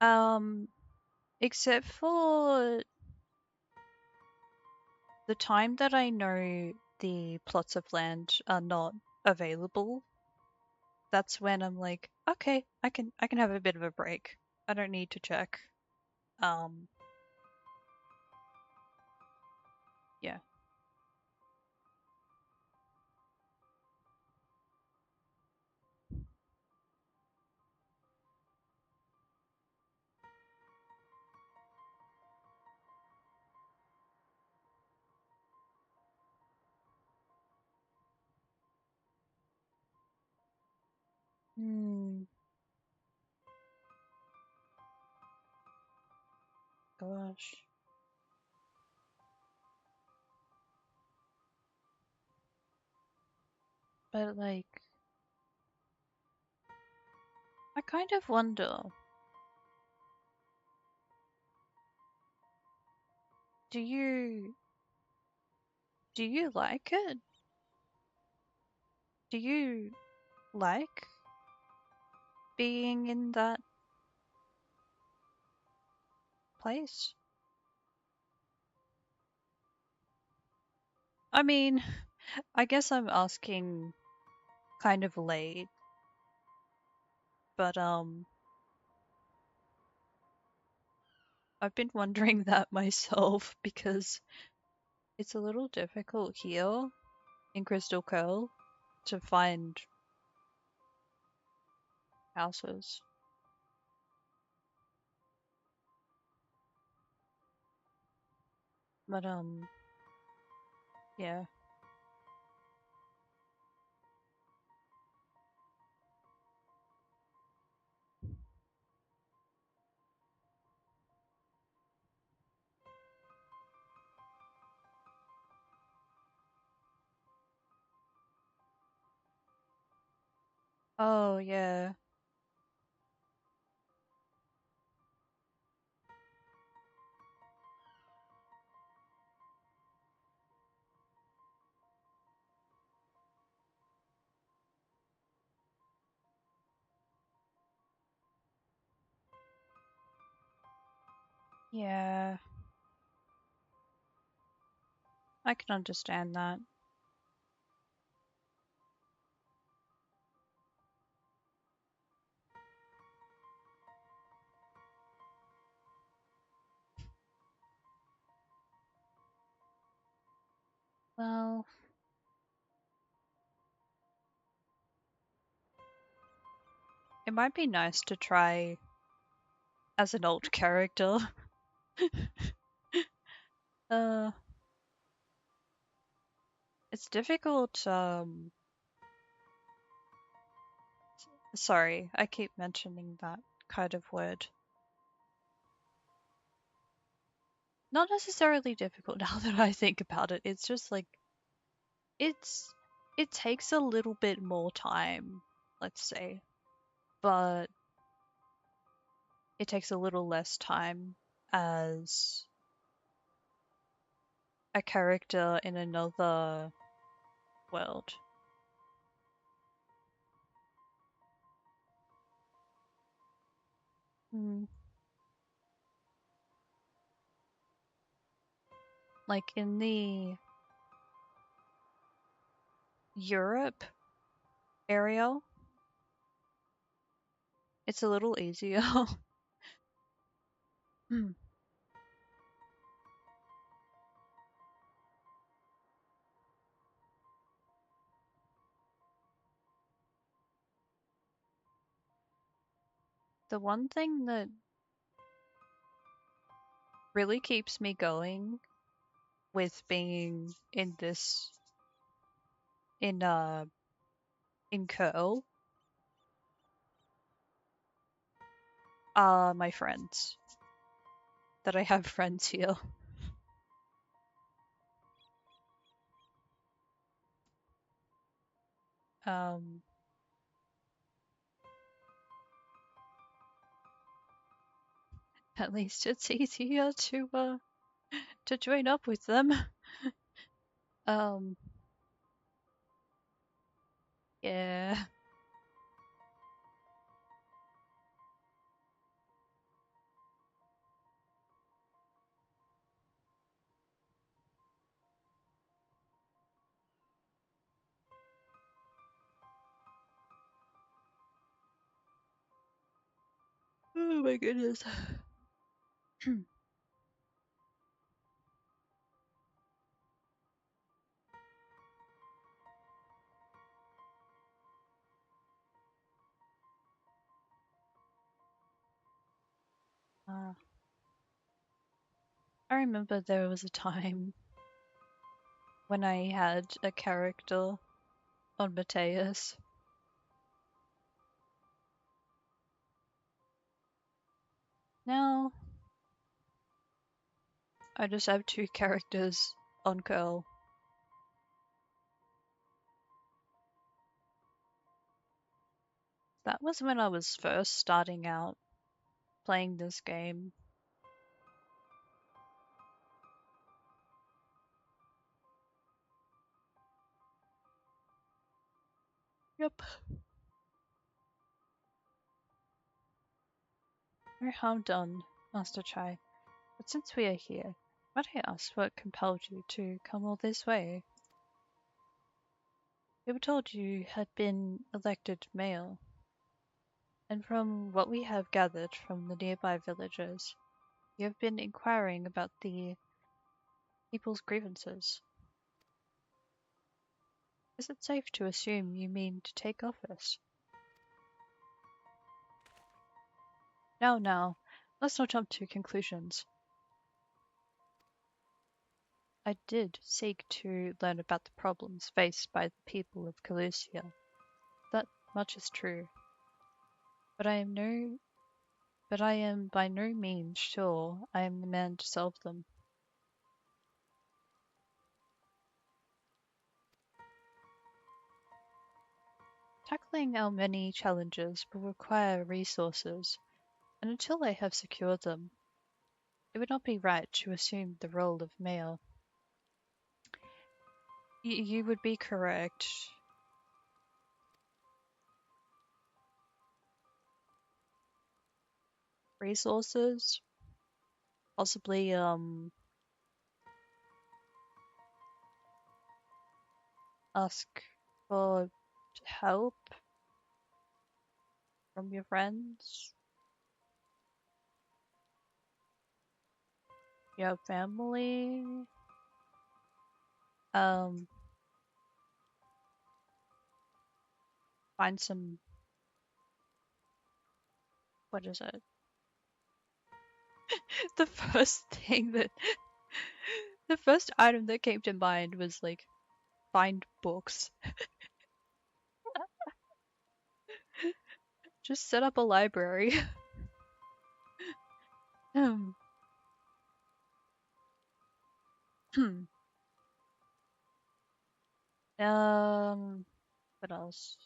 Speaker 1: Um, except for the time that I know the plots of land are not available, that's when I'm like, okay, I can have a bit of a break. I don't need to check. Um, yeah. Hmm. Gosh. But like, I kind of wonder, do you like it? Do you like being in that place? I mean, I guess I'm asking kind of late, but I've been wondering that myself because it's a little difficult here in Crystal Curl to find houses. But yeah. Oh yeah. Yeah. I can understand that. Well, it might be nice to try as an old character. uh, it's difficult. Sorry, I keep mentioning that kind of word. Not necessarily difficult now that I think about it. It's just like it's it takes a little bit more time, let's say, but it takes a little less time as a character in another world. Hmm. Like in the Europe area, it's a little easier. Hmm. The one thing that really keeps me going with being in uh in Curl are my friends. That I have friends here. Um at least it's easier to join up with them. Um yeah. Oh my goodness. uh, I remember there was a time when I had a character on Mateus. Now I just have two characters on Curl. That was when I was first starting out playing this game. Yep. No harm done, Master Chai. But since we are here, might I ask what compelled you to come all this way? We were told you had been elected mayor, and from what we have gathered from the nearby villagers, you have been inquiring about the people's grievances. Is it safe to assume you mean to take office? Now, let's not jump to conclusions. I did seek to learn about the problems faced by the people of Calusia. That much is true. But I am by no means sure I am the man to solve them. Tackling our many challenges will require resources, and until I have secured them, it would not be right to assume the role of mayor. You would be correct. Resources, possibly ask for help from your friends, your family. find some. What is it? The first thing that. The first item that came to mind was like, find books. Just set up a library. Hmm. What else?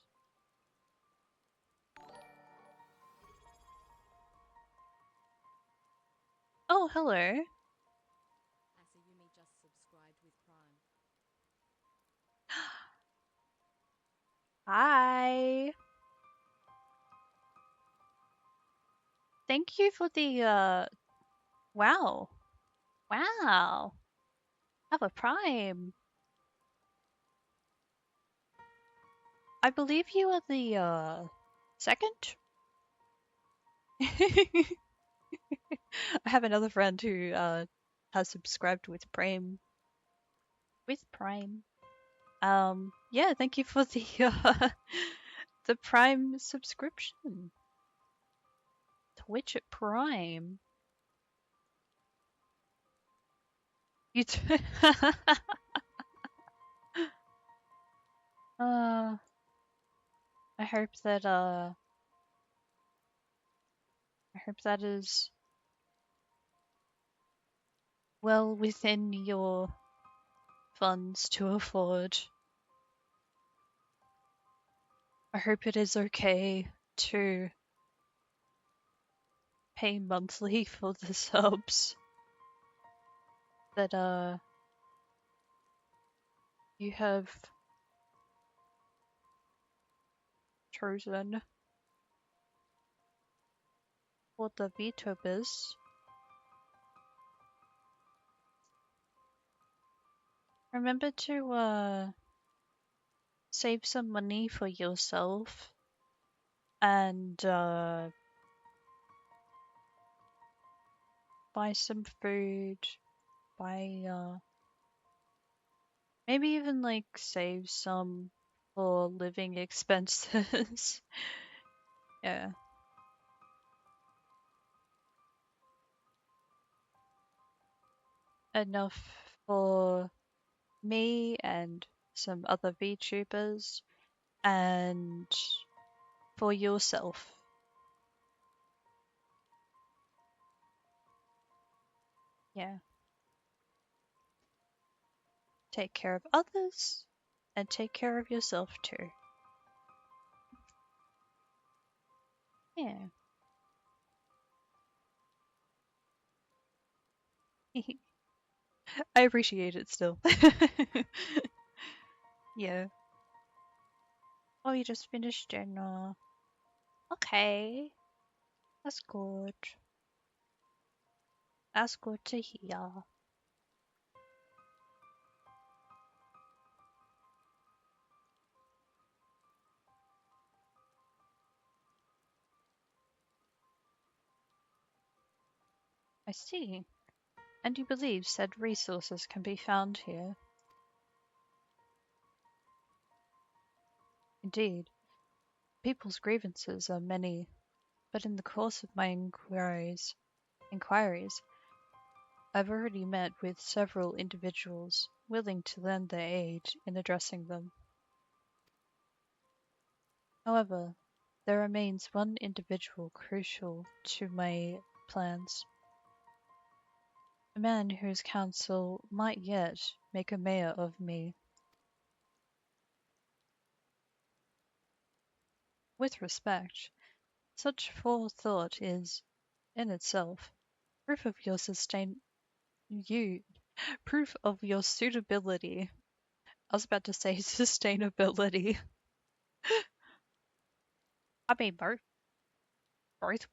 Speaker 1: Oh, hello.
Speaker 5: Asayumi just subscribed with Prime.
Speaker 1: Hi. Thank you for the wow. Wow. Have a prime. I believe you are the second. I have another friend who has subscribed with Prime. With Prime. Yeah, thank you for the the Prime subscription. Twitch at Prime. You uh I hope that is well within your funds to afford. I hope it is okay to pay monthly for the subs that you have chosen for the VTubers. Remember to save some money for yourself and buy some food, buy maybe even like save some for living expenses. Yeah. Enough for me and some other VTubers and for yourself. Yeah. Take care of others and take care of yourself too. Yeah. I appreciate it still. Yeah. Oh, you just finished dinner. Okay. That's good. That's good to hear. I see. And you believe said resources can be found here? Indeed. People's grievances are many, but in the course of my inquiries, I've already met with several individuals willing to lend their aid in addressing them. However, there remains one individual crucial to my plans. A man whose counsel might yet make a mayor of me. With respect, such forethought is, in itself, proof of your proof of your suitability. I was about to say sustainability. I mean both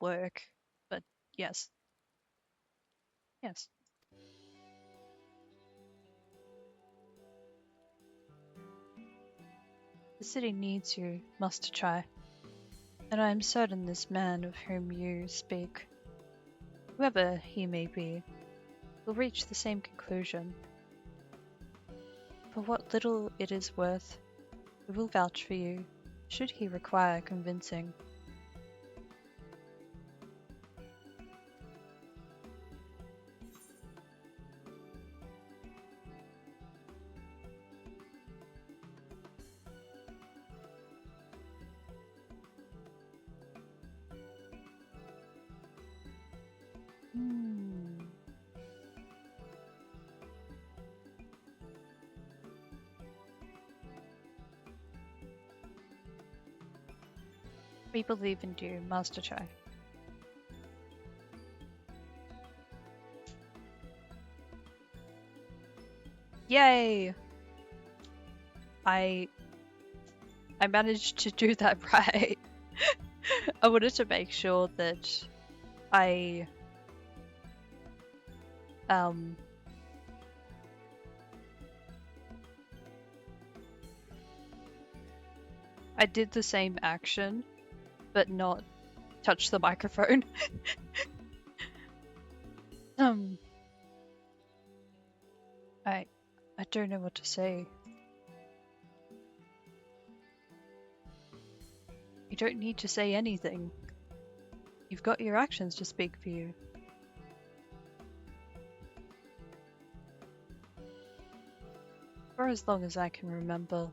Speaker 1: work, but yes. Yes. The city needs you, Master Chai, and I am certain this man of whom you speak, whoever he may be, will reach the same conclusion. For what little it is worth, we will vouch for you, should he require convincing. We believe in you, Master Chai. Yay! I managed to do that right. I wanted to make sure that I I did the same action, but not touch the microphone. I don't know what to say. You don't need to say anything. You've got your actions to speak for you. For as long as I can remember,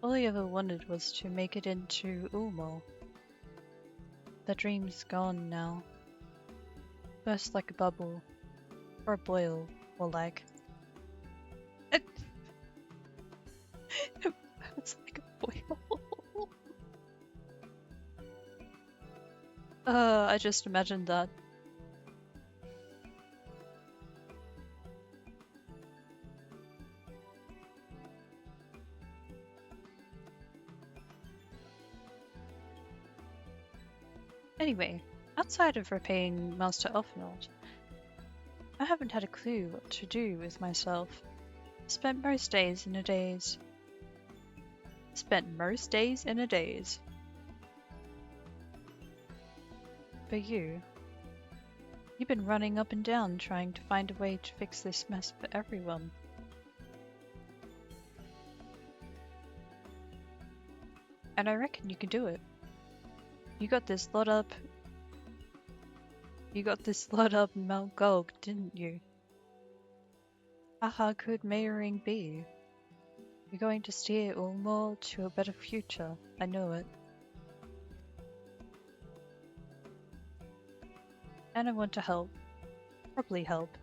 Speaker 1: all I ever wanted was to make it into Ulmo. The dream's gone now. Burst like a bubble, or a boil, more like. It's like a boil. I just imagined that. Anyway, outside of repaying Master Elfenord, I haven't had a clue what to do with myself. Spent most days in a daze. But you've been running up and down trying to find a way to fix this mess for everyone. And I reckon you can do it. You got this lot up Mount Gulg, didn't you? How hard could mayoring be? You're going to steer Ulmor to a better future, I know it. And I want to help. Probably help.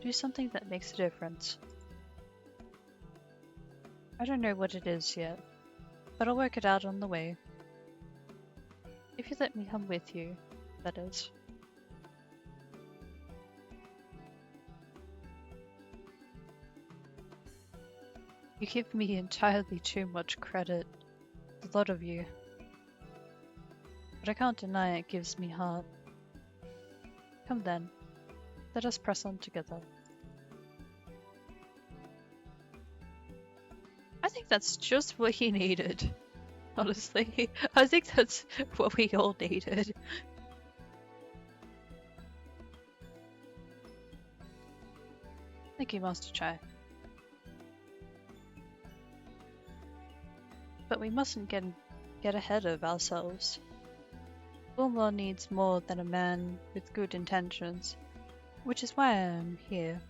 Speaker 1: Do something that makes a difference. I don't know what it is yet, but I'll work it out on the way. If you let me come with you, that is. You give me entirely too much credit. A lot of you. But I can't deny it gives me heart. Come then, let us press on together. I think that's just what he needed. Honestly, I think that's what we all needed. Thank you, Master Chai. But we mustn't get ahead of ourselves. Ulmor needs more than a man with good intentions, which is why I am here.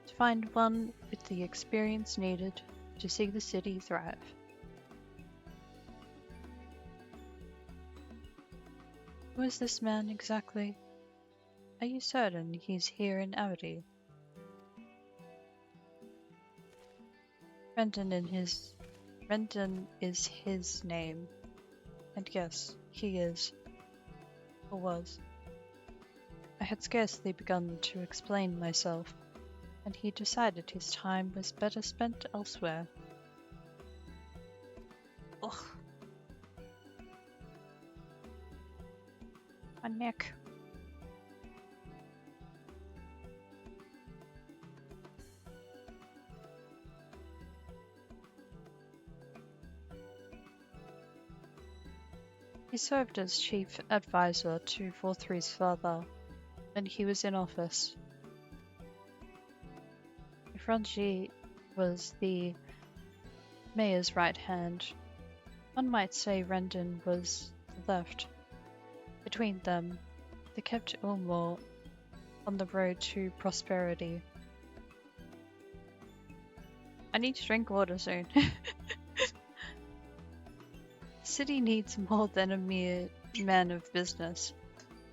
Speaker 1: To find one with the experience needed to see the city thrive. Who is this man exactly? Are you certain he's here in Avity? Renton is his name. And yes, he is. Or was. I had scarcely begun to explain myself, and he decided his time was better spent elsewhere. Ugh. My neck. He served as chief advisor to 4-3's father when he was in office. If Ranji was the mayor's right hand. One might say Rendon was the left. Between them, they kept Ulmor on the road to prosperity. I need to drink water soon. The city needs more than a mere man of business,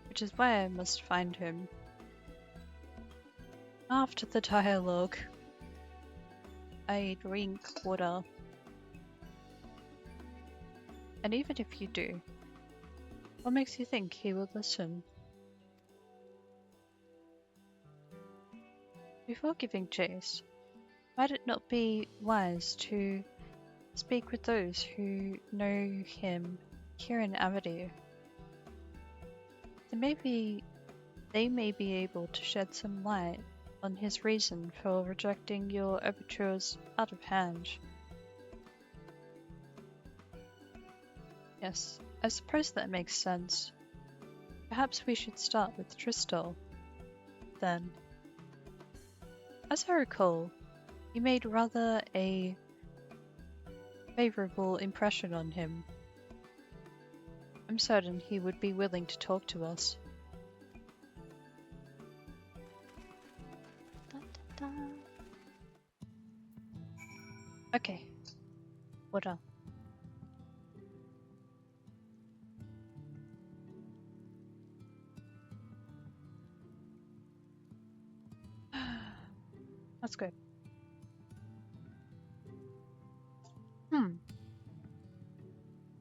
Speaker 1: which is why I must find him. After the dialogue, I drink water. And even if you do, what makes you think he will listen? Before giving chase, might it not be wise to speak with those who know him here in Aberdeen? They may be able to shed some light on his reason for rejecting your overtures out of hand. Yes, I suppose that makes sense. Perhaps we should start with Tristal, then. As I recall, you made rather a favourable impression on him. I'm certain he would be willing to talk to us. Da, da, da. Okay. Water. That's good.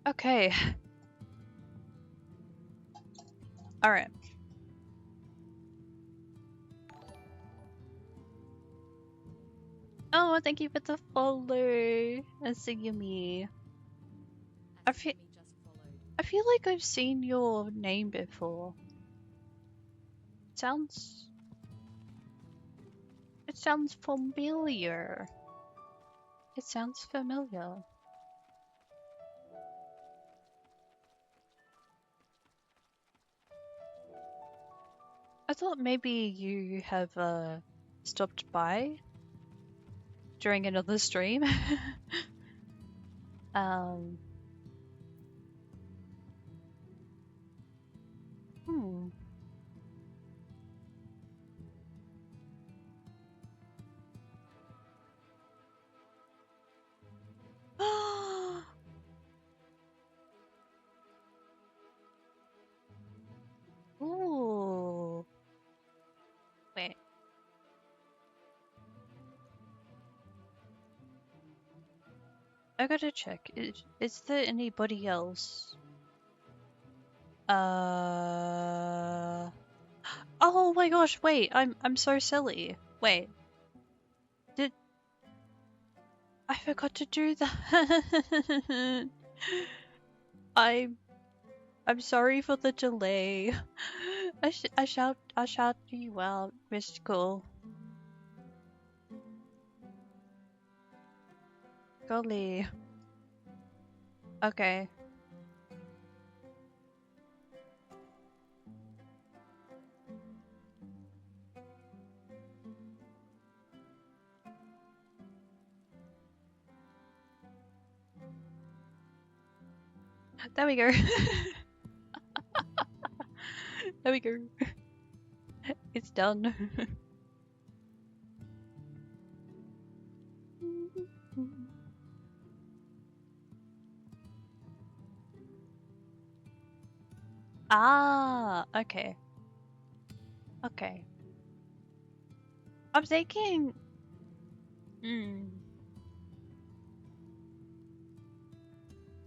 Speaker 1: Okay. Alright. Oh, thank you for the follow. That's so yummy. I
Speaker 5: An
Speaker 1: feel,
Speaker 5: enemy just followed.
Speaker 1: I feel like I've seen your name before. It sounds familiar. It sounds familiar. I thought maybe you have stopped by during another stream. um. Hmm. Ooh. Wait. I gotta check. Is there anybody else? Oh my gosh, wait, I'm so silly. Wait. Did I forgot to do that? I'm sorry for the delay. I shout you out, Mystical. Golly. Okay. There we go. There we go. It's done. Ah, okay. Okay. I'm thinking.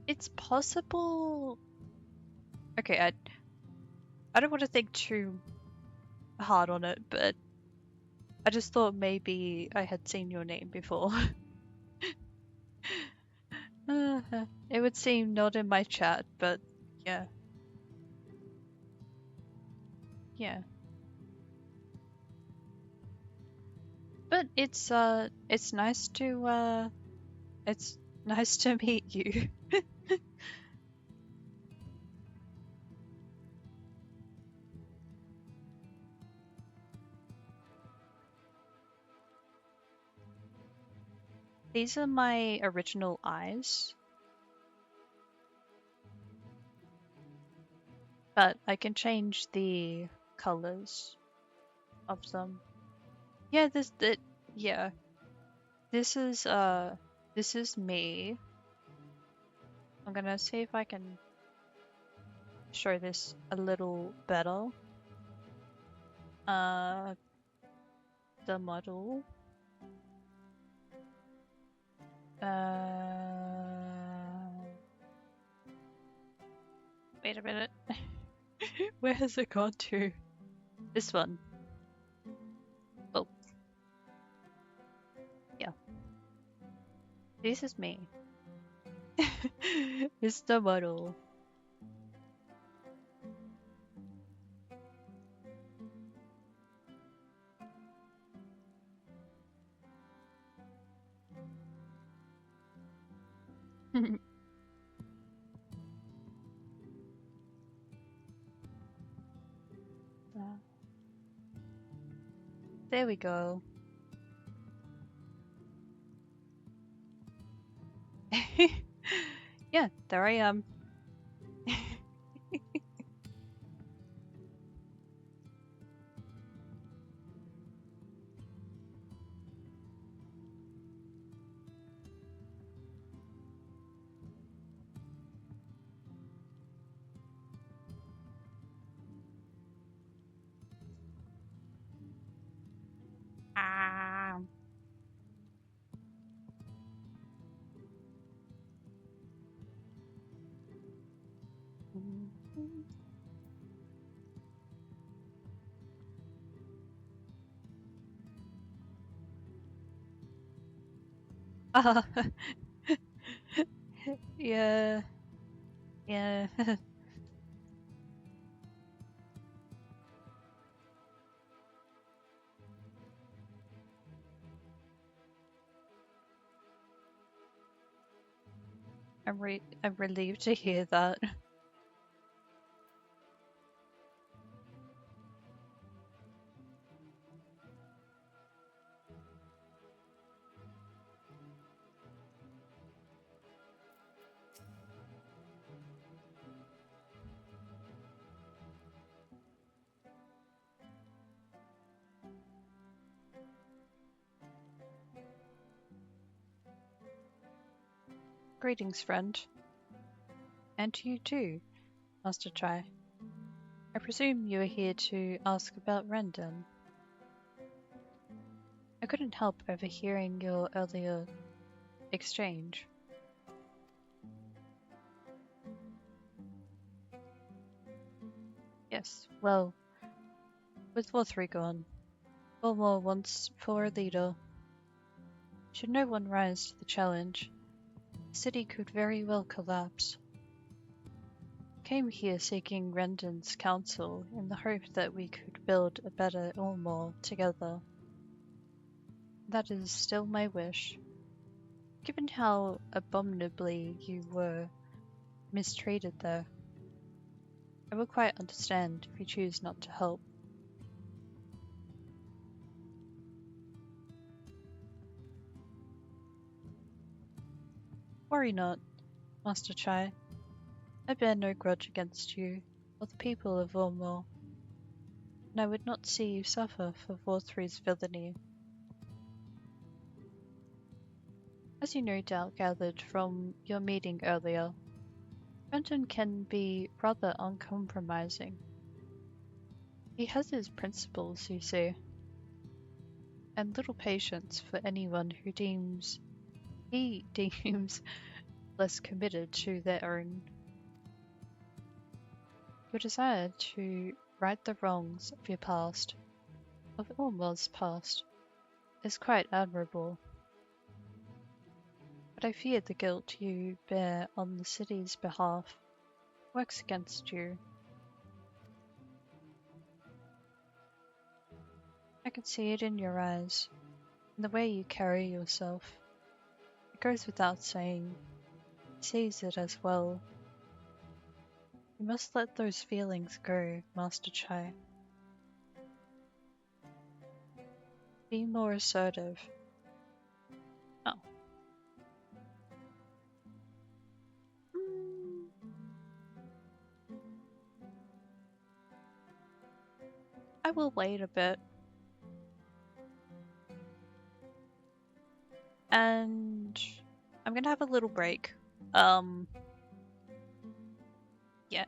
Speaker 1: It's possible. Okay, I don't want to think too hard on it, but I just thought maybe I had seen your name before. It would seem not in my chat, but yeah. Yeah. But it's nice to it's nice to meet you. These are my original eyes. But I can change the colors of them. Yeah, yeah. This is me. I'm gonna see if I can show this a little better. Uh, the model. Wait a minute. Where has it gone to? This one. Oh, yeah. This is me. It's the model. There we go. Yeah, there I am. Ah. Ah. Yeah. Yeah. I'm relieved to hear that. Greetings, friend. And to you too, Master Chai. I presume you are here to ask about Rendon. I couldn't help overhearing your earlier exchange. Yes, well, with War3 gone, Bulmore wants for a leader. Should no one rise to the challenge, the city could very well collapse. Came here seeking Rendon's counsel in the hope that we could build a better Ulmore together. That is still my wish. Given how abominably you were mistreated there, I will quite understand if you choose not to help. Worry not, Master Chai. I bear no grudge against you or the people of Ulmore, and I would not see you suffer for Vor3's villainy. As you no doubt gathered from your meeting earlier, Renton can be rather uncompromising. He has his principles, you see, and little patience for anyone who he deems less committed to their own. Your desire to right the wrongs of your past, of Ulmore's past, is quite admirable. But I fear the guilt you bear on the city's behalf works against you. I can see it in your eyes, in the way you carry yourself. It goes without saying, he sees it as well. You must let those feelings go, Master Chai. Be more assertive. Oh, will wait a bit. And I'm gonna have a little break. Yeah.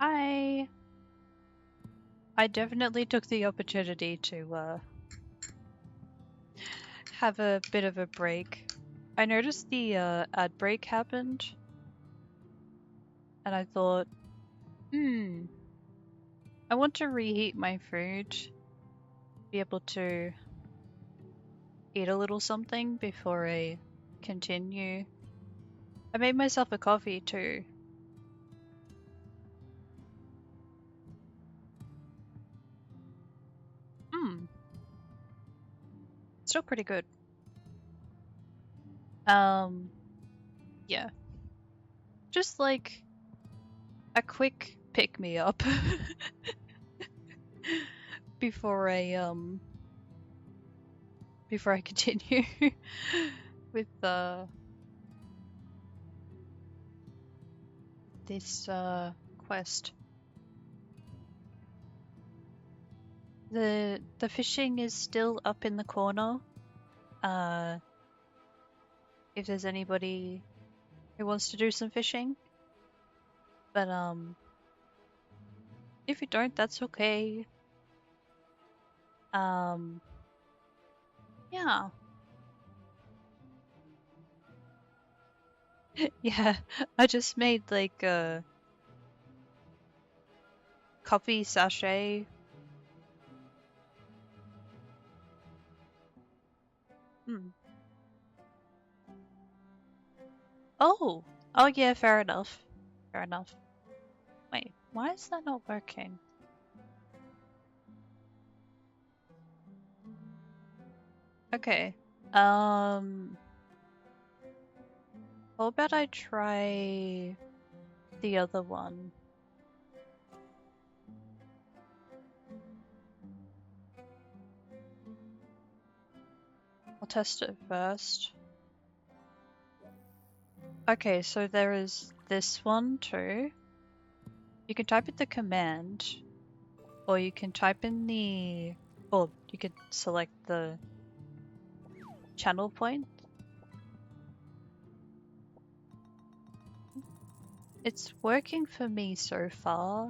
Speaker 1: I definitely took the opportunity to have a bit of a break. I noticed the ad break happened, and I thought, I want to reheat my food, be able to eat a little something before I continue. I made myself a coffee too. Hmm, still pretty good. Yeah, just like a quick pick me up before I continue with this quest. The fishing is still up in the corner. Uh, if there's anybody who wants to do some fishing, but if you don't, that's okay. Um, yeah, yeah. I just made like a coffee sachet. Hmm. Oh, oh yeah, fair enough. Fair enough. Wait, why is that not working? Okay. Um, how about I try the other one? I'll test it first. Okay, so there is this one too. You can type in the command, or you can type in the, or you could select the channel point. It's working for me so far.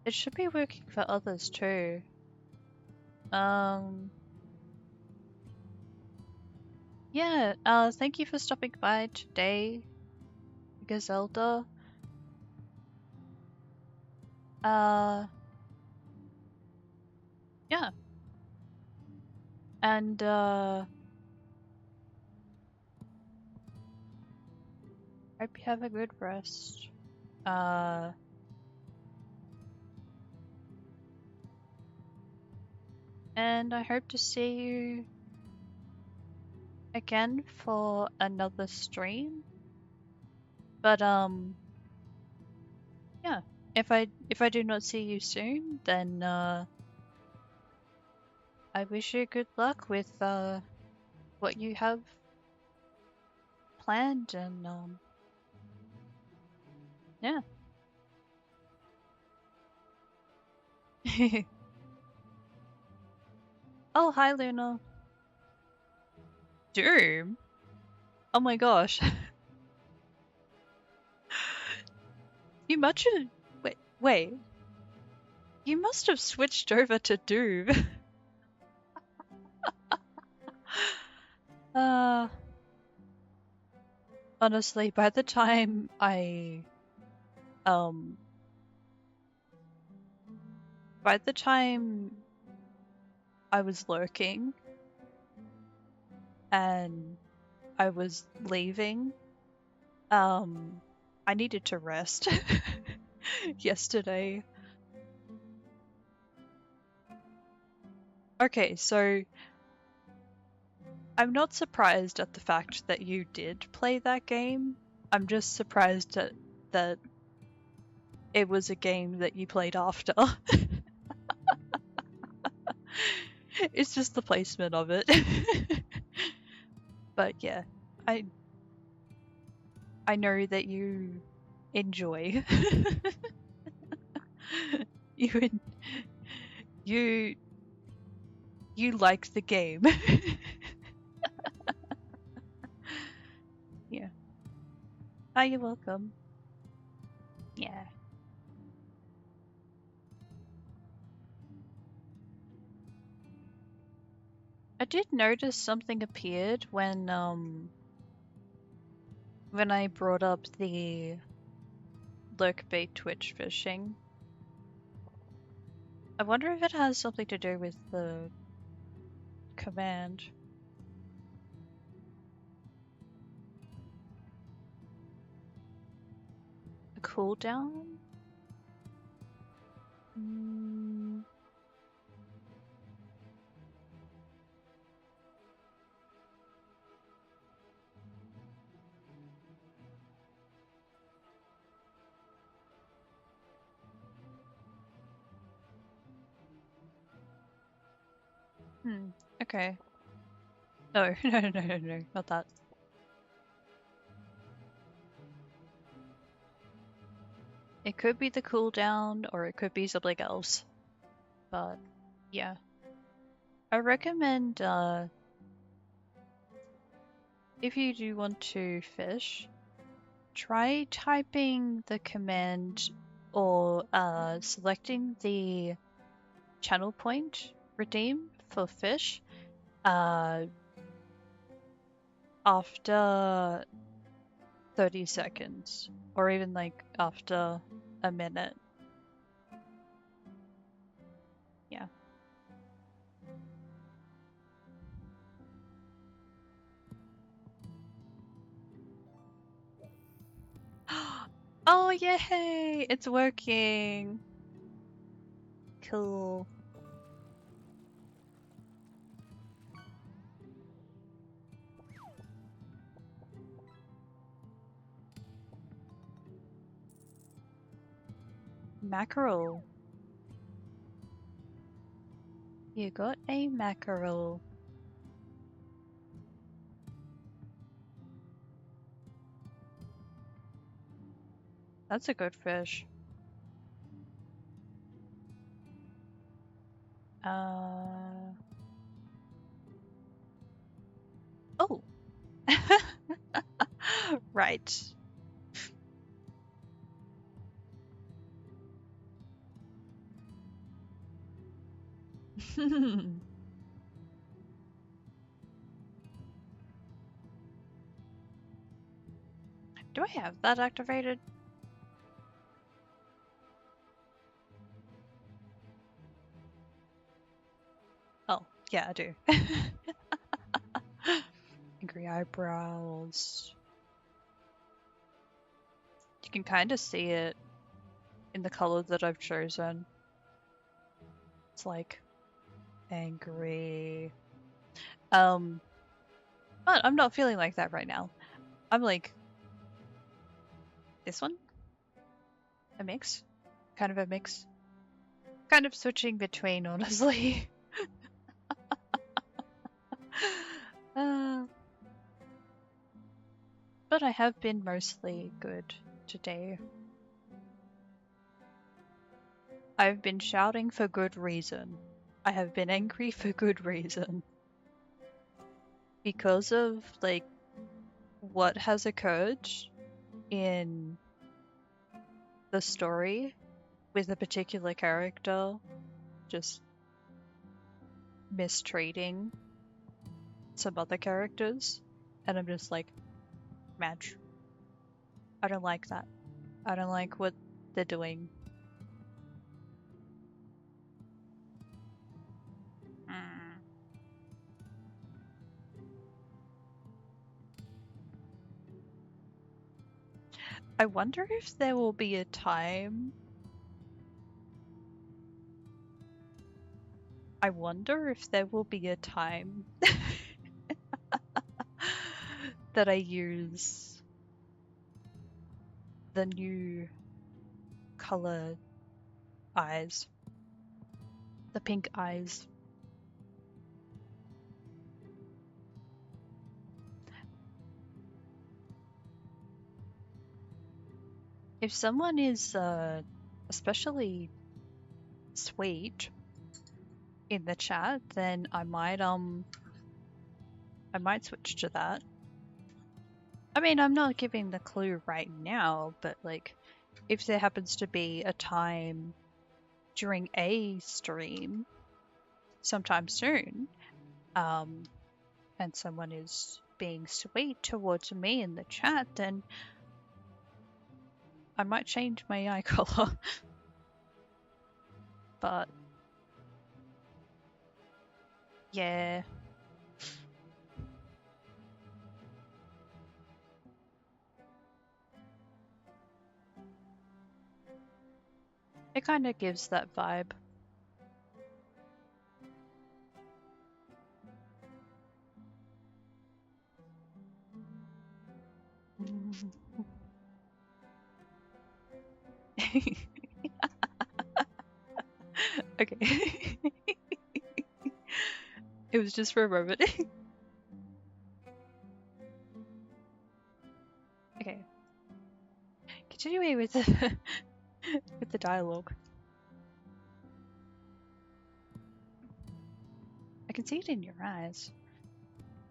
Speaker 1: It should be working for others too. Yeah, thank you for stopping by today, Gazelda. Yeah. And, hope you have a good rest. Uh, and I hope to see you again for another stream. But, yeah. If I do not see you soon, then, I wish you good luck with, what you have planned and, yeah. Oh, hi, Luna. Doom? Oh my gosh. You must have. Wait. You must have switched over to Doom. uh. Honestly, by the time um. By the time I was lurking and I was leaving, I needed to rest yesterday. Okay, so I'm not surprised at the fact that you did play that game. I'm just surprised that it was a game that you played after. It's just the placement of it. But yeah, I know that you enjoy. you you you like the game. Yeah. Ah, you're welcome. Yeah. I did notice something appeared when I brought up the lurkbait twitch fishing. I wonder if it has something to do with the command. A cooldown? Mm. Okay. No, no, not that. It could be the cooldown, or it could be something else. But, yeah. I recommend, if you do want to fish, try typing the command or selecting the channel point redeem for fish after 30 seconds, or even like after a minute. Yeah. Oh, yay! It's working! Cool. Mackerel. You got a mackerel. That's a good fish. Oh! Right. Do I have that activated? Oh, yeah, I do. Angry eyebrows. You can kind of see it in the color that I've chosen. It's like angry. But I'm not feeling like that right now. I'm like this one? A mix? Kind of a mix. Kind of switching between, honestly. But I have been mostly good today. I've been shouting for good reason. I have been angry for good reason. Because of, like, what has occurred in the story with a particular character just mistreating some other characters. And I'm just like, Madge, I don't like that. I don't like what they're doing. I wonder if there will be a time. I wonder if there will be a time that I use the new color eyes. The pink eyes. If someone is especially sweet in the chat, then I might switch to that. I mean, I'm not giving the clue right now, but like if there happens to be a time during a stream sometime soon, and someone is being sweet towards me in the chat, then I might change my eye color. But yeah. It kind of gives that vibe. Okay. It was just for a moment. Okay. Continuing with the with the dialogue. I can see it in your eyes.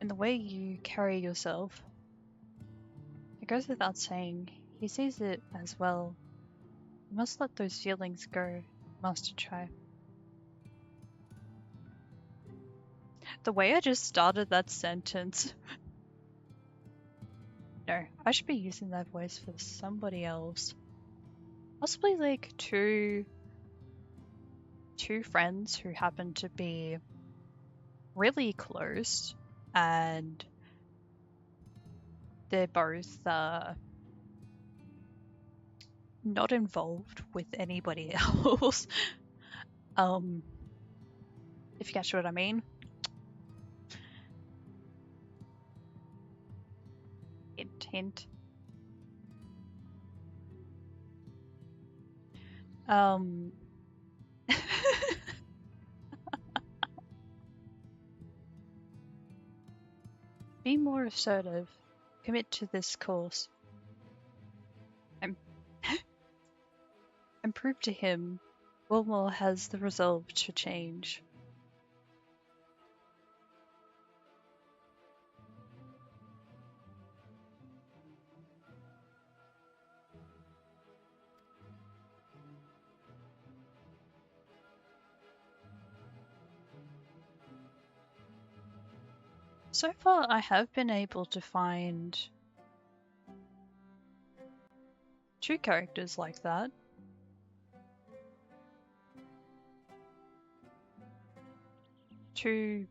Speaker 1: In the way you carry yourself. It goes without saying, he sees it as well. You must let those feelings go, Master Chai. The way I just started that sentence. No, I should be using that voice for somebody else. Possibly like two friends who happen to be really close, and they're both not involved with anybody else. If you catch what I mean. Hint, hint. Be more assertive. Commit to this course. And prove to him Wilmore has the resolve to change. So far, I have been able to find two characters like that. Two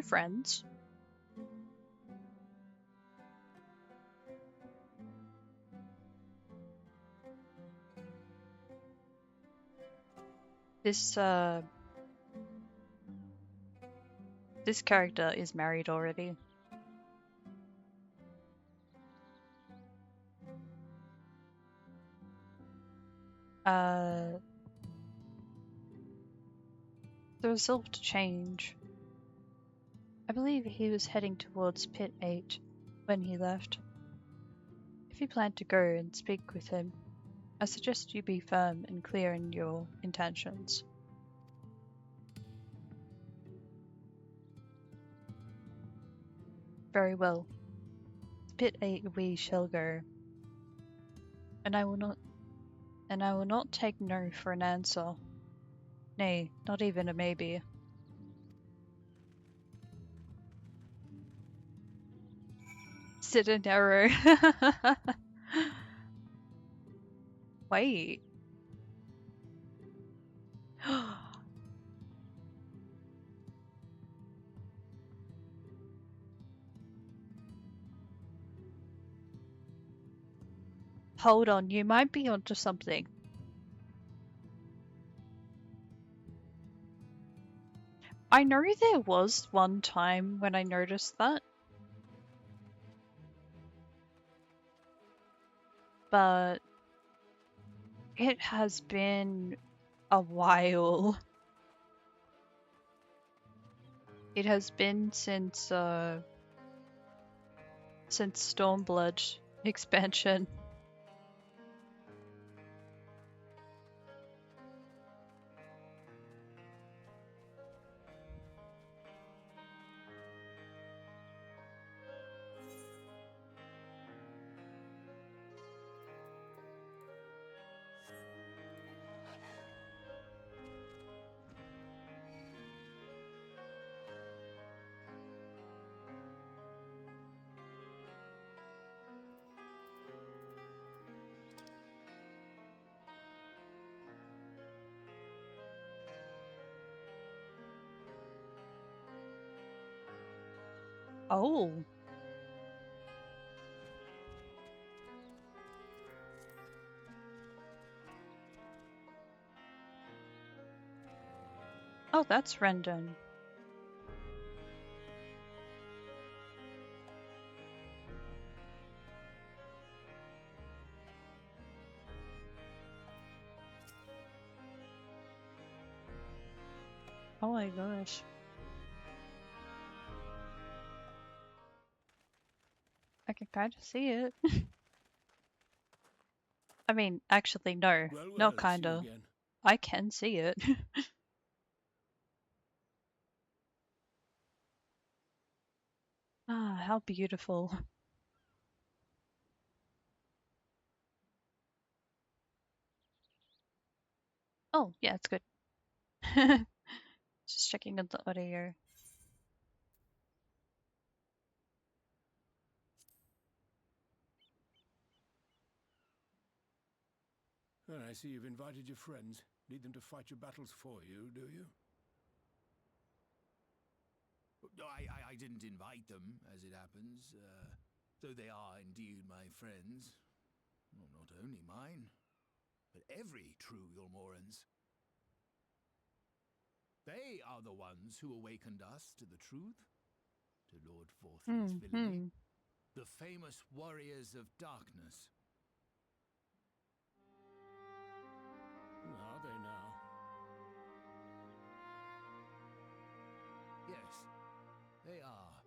Speaker 1: friends. This character is married already. The resolve to change. I believe he was heading towards Pit 8 when he left. If you plan to go and speak with him, I suggest you be firm and clear in your intentions. Very well. To Pit 8 we shall go. And I will not take no for an answer. Nay, not even a maybe. Sit and arrow. Wait. Hold on, you might be onto something. I know there was one time when I noticed that. But it has been a while. It has been since Stormblood expansion. Oh. Oh, that's Rendon. Oh my gosh. I can kind of see it. I mean, actually, no.
Speaker 6: Well,
Speaker 1: Not
Speaker 6: see you
Speaker 1: kinda.
Speaker 6: again.
Speaker 1: I can see it. Ah, how beautiful. Oh, yeah, it's good. Just checking on the audio.
Speaker 6: Well, I see you've invited your friends. Need them to fight your battles for you, do you?
Speaker 7: No, I didn't invite them, as it happens, though they are indeed my friends. Well, not only mine, but every true Yulmoran's. They are the ones who awakened us to the truth, to Lord Vorthry's villainy, the famous warriors of darkness.
Speaker 6: Are they now?
Speaker 7: Yes, they are.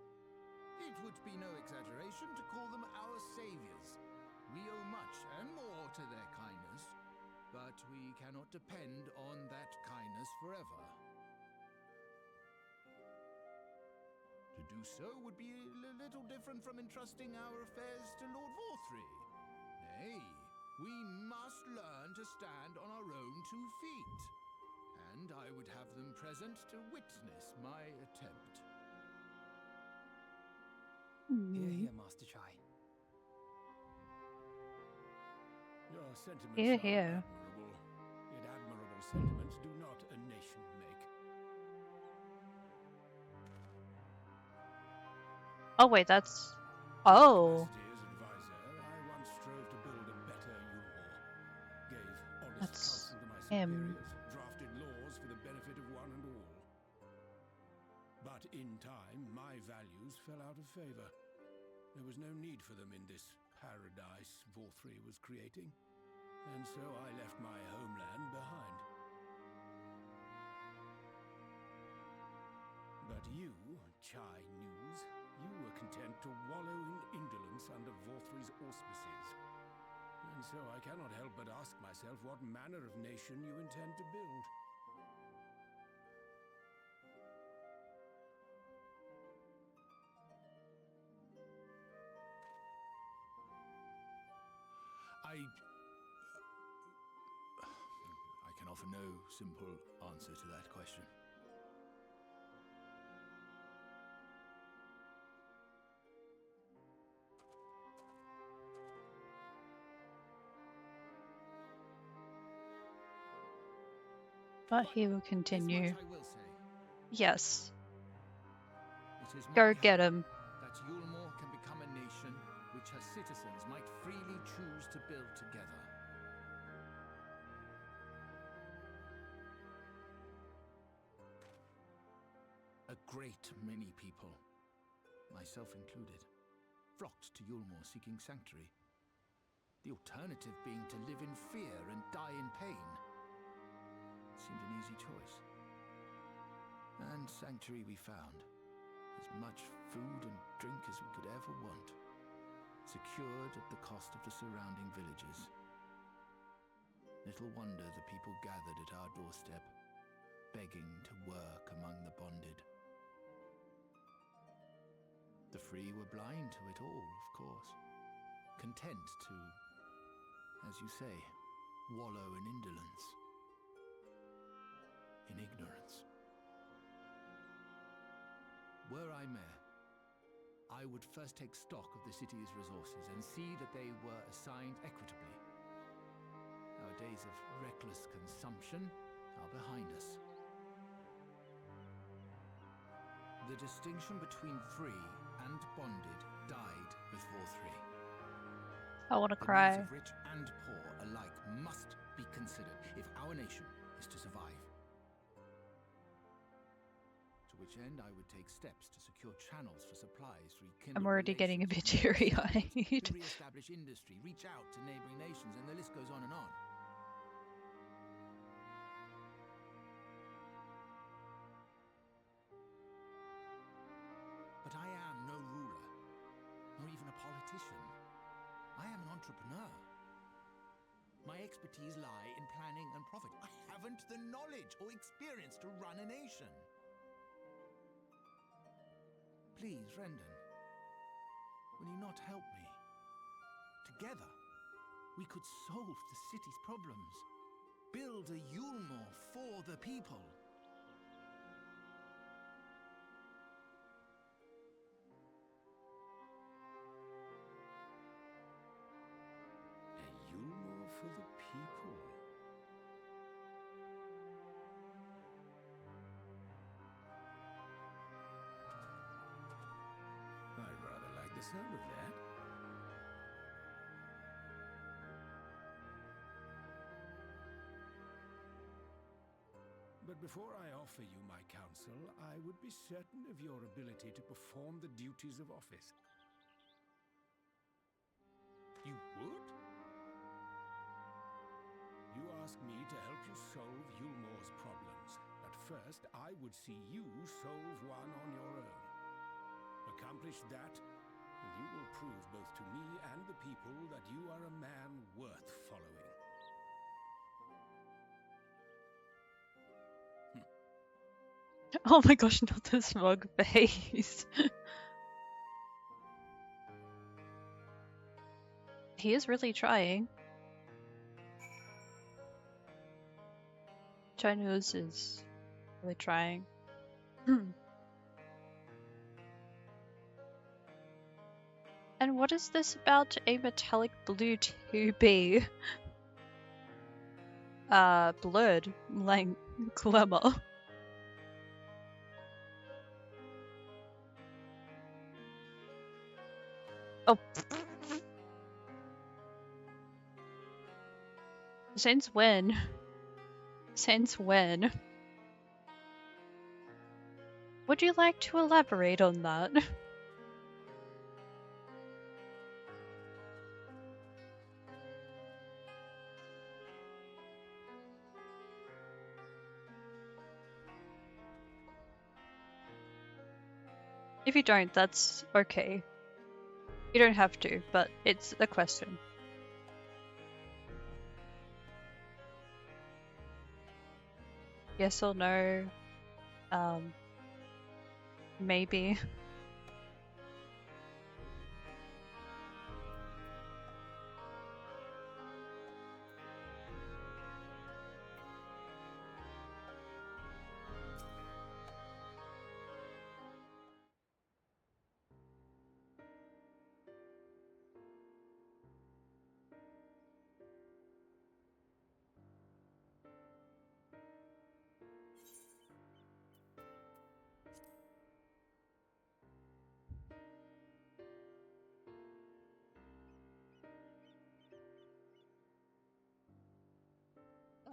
Speaker 7: It would be no exaggeration to call them our saviors. We owe much and more to their kindness, but we cannot depend on that kindness forever. To do so would be a little different from entrusting our affairs to Lord Vorthry. Nay, we must learn to stand on our own 2 feet. And I would have them present to witness my attempt.
Speaker 4: Hear, hear, Master Chai.
Speaker 6: Your sentiments
Speaker 1: Hear,
Speaker 6: are
Speaker 1: hear.
Speaker 6: admirable, yet admirable sentiments do not a nation make.
Speaker 1: Oh, wait, that's. Oh.
Speaker 6: Capacity as advisor, I once strove to build a better Yulmor. Gave honest
Speaker 1: That's
Speaker 6: counsel to my
Speaker 1: him.
Speaker 6: superiors, drafted laws for the benefit of one and all. But in time, my values fell out of favor. There was no need for them in this paradise Vorthry was creating, and so I left my homeland behind. But you, Chai News, you were content to wallow in indolence under Vorthry's auspices. And so I cannot help but ask myself what manner of nation you intend to build.
Speaker 7: I can offer no simple answer to that question.
Speaker 1: But he will
Speaker 7: This
Speaker 1: continue.
Speaker 7: much I will say.
Speaker 1: Yes.
Speaker 7: It is
Speaker 1: Go
Speaker 7: my
Speaker 1: get
Speaker 7: hope
Speaker 1: him.
Speaker 7: that Yulmor can become a nation which her citizens might freely choose to build together. A great many people, myself included, flocked to Yulmor seeking sanctuary. The alternative being to live in fear and die in pain. Seemed an easy choice. And sanctuary we found. As much food and drink as we could ever want. Secured at the cost of the surrounding villages. Little wonder the people gathered at our doorstep, begging to work among the bonded. The free were blind to it all, of course. Content to, as you say, wallow in indolence. In ignorance. Were I mayor, I would first take stock of the city's resources and see that they were assigned equitably. Our days of reckless consumption are behind us. The distinction between free and and bonded died before 3.
Speaker 1: I want to
Speaker 7: The
Speaker 1: cry.
Speaker 7: needs of rich and poor alike must be considered if our nation is to survive. To which end I would take steps to secure channels for supplies, rekindle
Speaker 1: I'm already getting a
Speaker 7: relations
Speaker 1: bit
Speaker 7: with neighboring
Speaker 1: teary-eyed.
Speaker 7: settlements, to re-establish industry, reach out to neighboring nations, and the list goes on and on. But I am no ruler, nor even a politician. I am an entrepreneur. My expertise lie in planning and profit. I haven't the knowledge or experience to run a nation. Please, Rendon, will you not help me? Together, we could solve the city's problems. Build a Yulmore for the people.
Speaker 6: A Yulmore for the people. I rather like the sound of that. But before I offer you my counsel, I would be certain of your ability to perform the duties of office. You would? You ask me to help you solve Yulmore's problems, but first I would see you solve one on your own. Accomplish that, and you will prove both to me and the people that you are a man worth following.
Speaker 1: Oh my gosh, not the smug face. He is really trying. Chinese is really trying. And what is this about a metallic blue to be blurred like glamour? Oh. Since when? Since when? Would you like to elaborate on that? If you don't, that's okay. You don't have to, but it's a question. Yes or no? Maybe.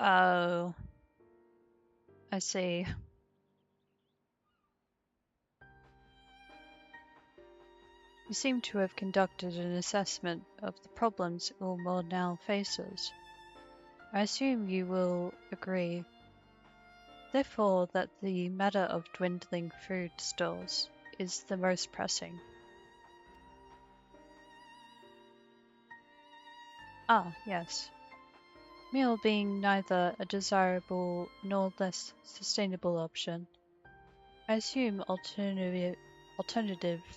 Speaker 1: Oh, I see. You seem to have conducted an assessment of the problems Ulmor now faces. I assume you will agree, therefore, that the matter of dwindling food stores is the most pressing. Ah, yes. Meal being neither a desirable nor less sustainable option, I assume alternative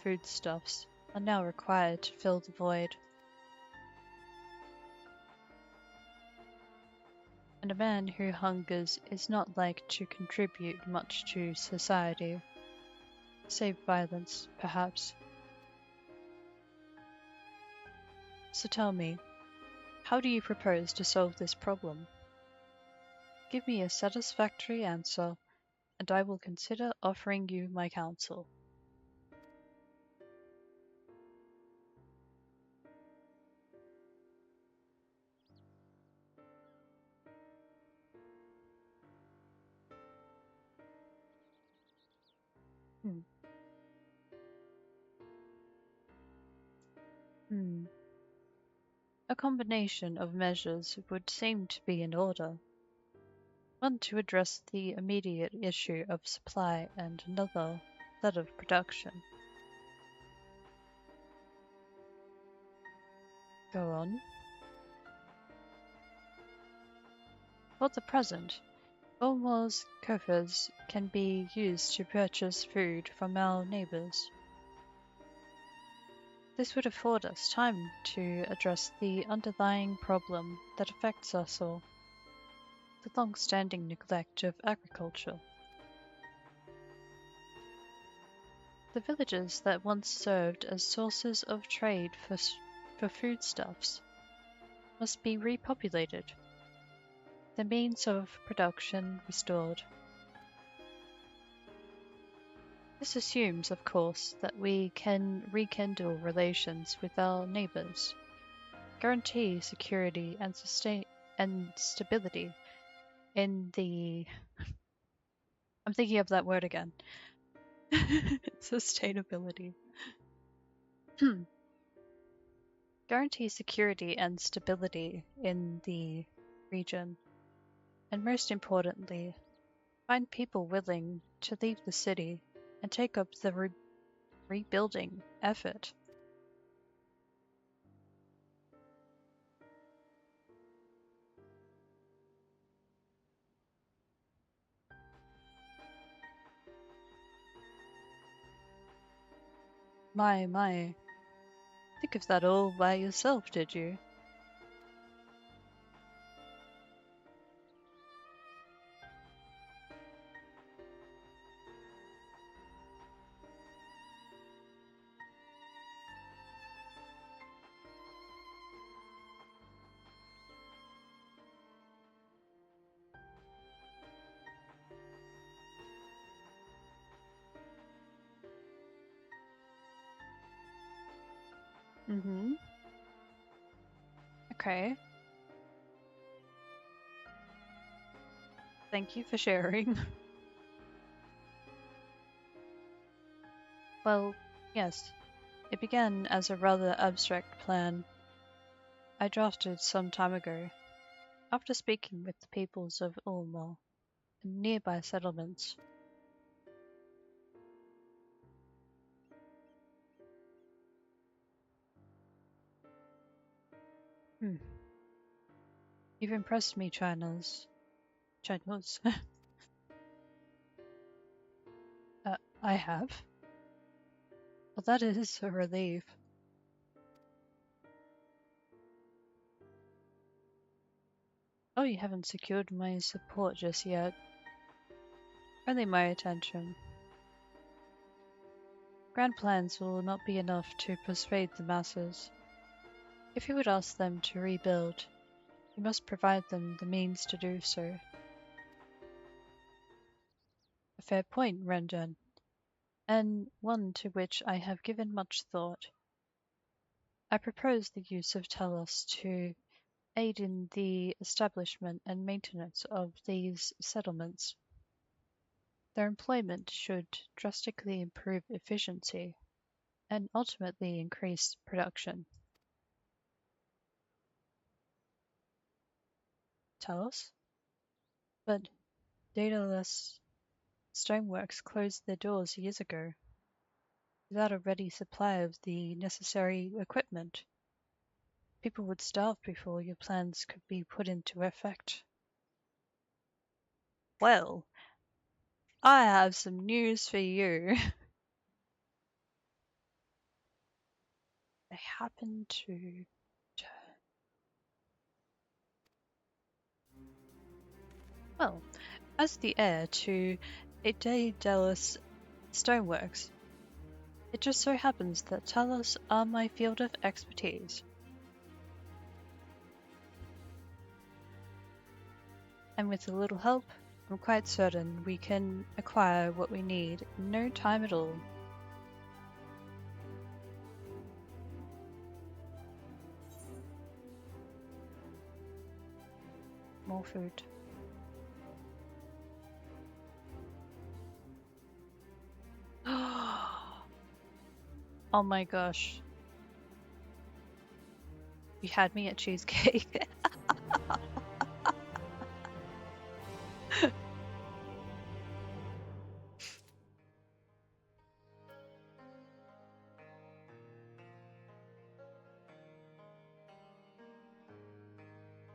Speaker 1: foodstuffs are now required to fill the void. And a man who hungers is not like to contribute much to society, save violence, perhaps. So tell me, how do you propose to solve this problem? Give me a satisfactory answer, and I will consider offering you my counsel. A combination of measures would seem to be in order. One to address the immediate issue of supply and another that of production. Go on. For the present, Ulmore's coffers can be used to purchase food from our neighbours. This would afford us time to address the underlying problem that affects us all, the long-standing neglect of agriculture. The villages that once served as sources of trade for foodstuffs must be repopulated, the means of production restored. This assumes, of course, that we can rekindle relations with our neighbours, guarantee security and stability in the... I'm thinking of that word again. Sustainability. Guarantee security and stability in the region, and most importantly, find people willing to leave the city and take up the rebuilding effort. My. Think of that all by yourself, did you? Okay. Thank you for sharing. Well, yes. It began as a rather abstract plan I drafted some time ago, after speaking with the peoples of Ulmo and nearby settlements. You've impressed me, Chinos. I have? Well, that is a relief. Oh, you haven't secured my support just yet. Only my attention. Grand plans will not be enough to persuade the masses. If you would ask them to rebuild, you must provide them the means to do so. A fair point, Rendan, and one to which I have given much thought. I propose the use of Talos to aid in the establishment and maintenance of these settlements. Their employment should drastically improve efficiency and ultimately increase production. Talos? But Daedalus Stoneworks closed their doors years ago, without a ready supply of the necessary equipment. People would starve before your plans could be put into effect. Well, I have some news for you. They happen to... Well, as the heir to Daedalus Stoneworks, it just so happens that Talos are my field of expertise. And with a little help, I'm quite certain we can acquire what we need in no time at all. More food. Oh my gosh. You had me at cheesecake.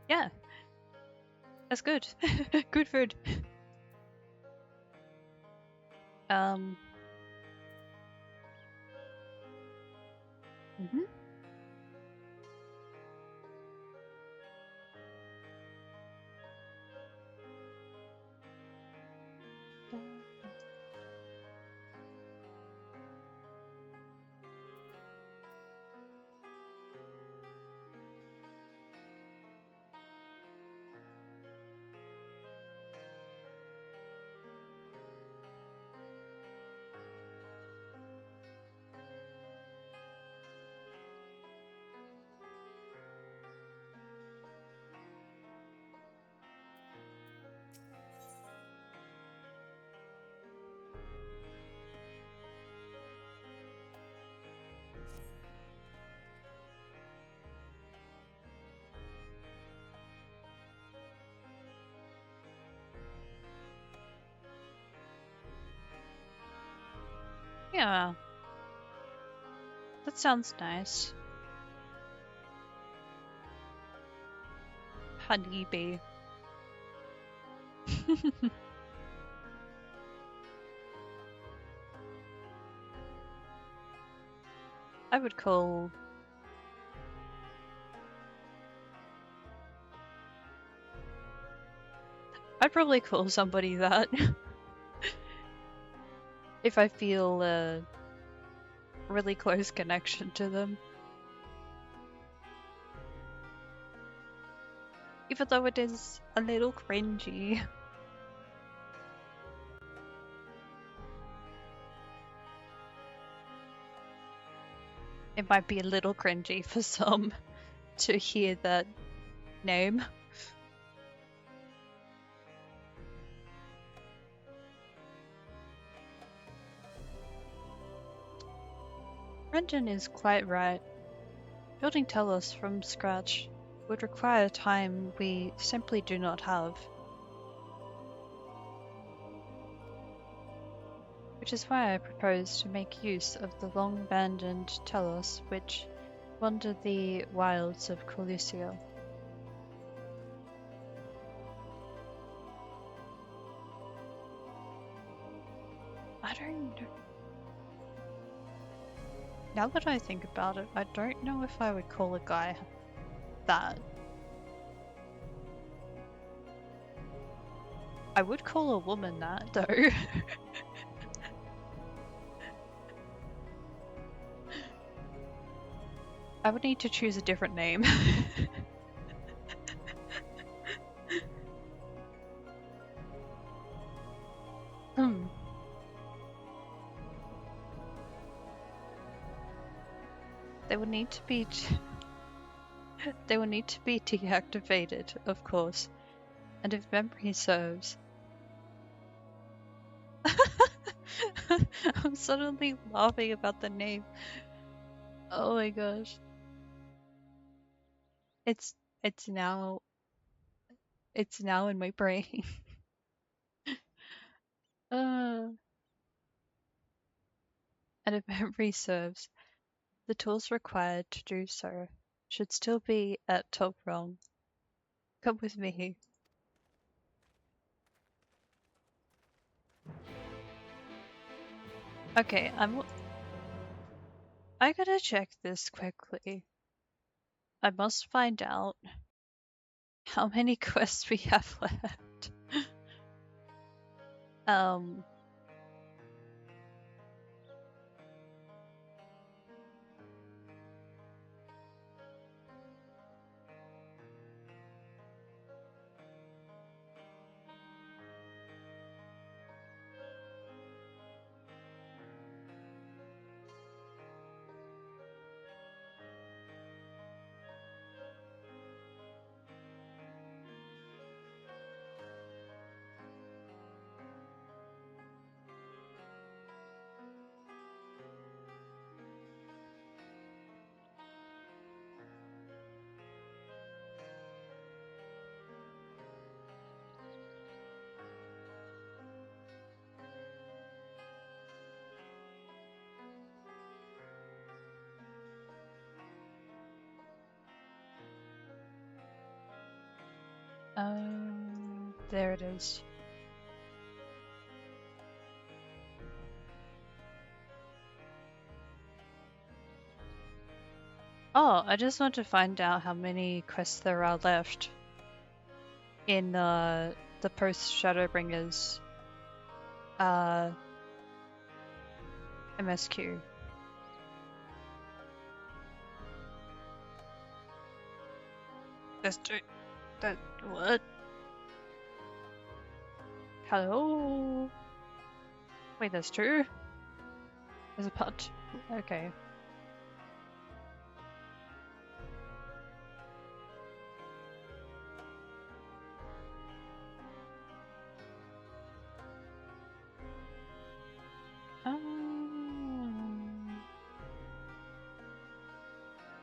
Speaker 1: Yeah, that's good. Good food. Um. Mhm. Yeah, that sounds nice. Honeybee. I would call. I'd probably call somebody that if I feel a really close connection to them. Even though it is a little cringy. It might be a little cringy for some to hear that name. Brendan is quite right. Building Telos from scratch would require time we simply do not have. Which is why I propose to make use of the long-abandoned Telos which wander the wilds of Colusio. I don't know. Now that I think about it, I don't know if I would call a guy that. I would call a woman that, though. I would need to choose a different name. Hmm. They would need to be. They will need to be deactivated, of course, and if memory serves. I'm suddenly laughing about the name. Oh my gosh. It's it's now it's now in my brain. uh, and if memory serves, the tools required to do so should still be at top rung. Come with me. Okay, I gotta check this quickly. I must find out how many quests we have left. um There it is. Oh, I just want to find out how many quests there are left in the Post-Shadowbringers MSQ. There's two. That what? Hello? Wait, there's two? There's a part. Okay.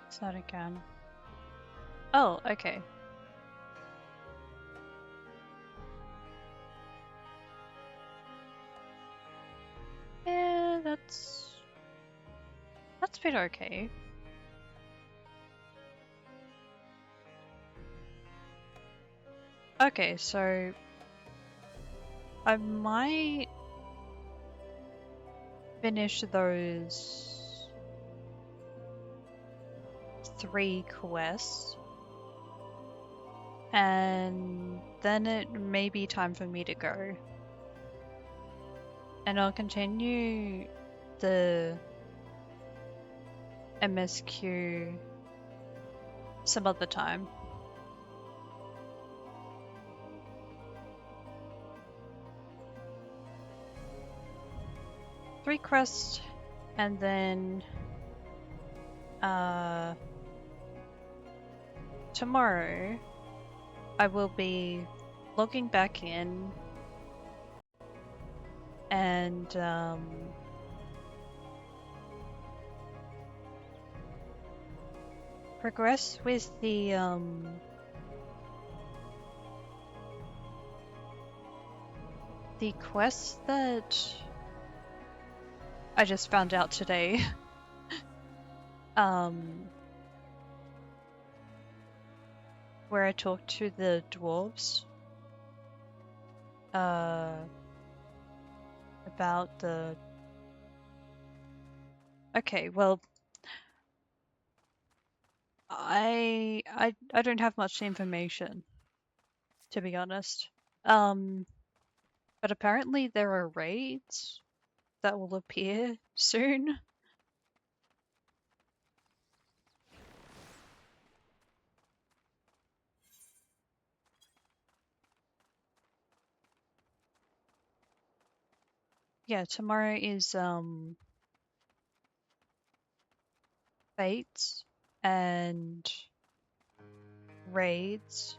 Speaker 1: It's not again. Oh, okay. Yeah, that's been okay. Okay, so I might finish those 3 quests, and then it may be time for me to go. And I'll continue the MSQ some other time. Three quests, and then tomorrow I will be logging back in and progress with the quest that I just found out today. Where I talked to the dwarves about the... Okay, well, I don't have much information, to be honest. But apparently there are raids that will appear soon. Yeah, tomorrow is fates and raids.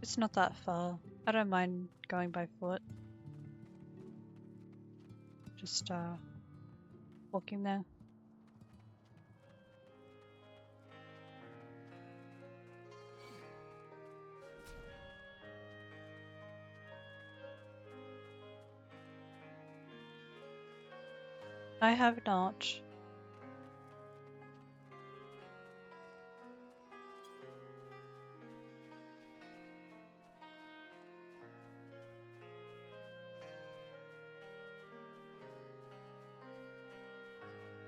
Speaker 1: It's not that far. I don't mind going by foot. Just walking there. I have not.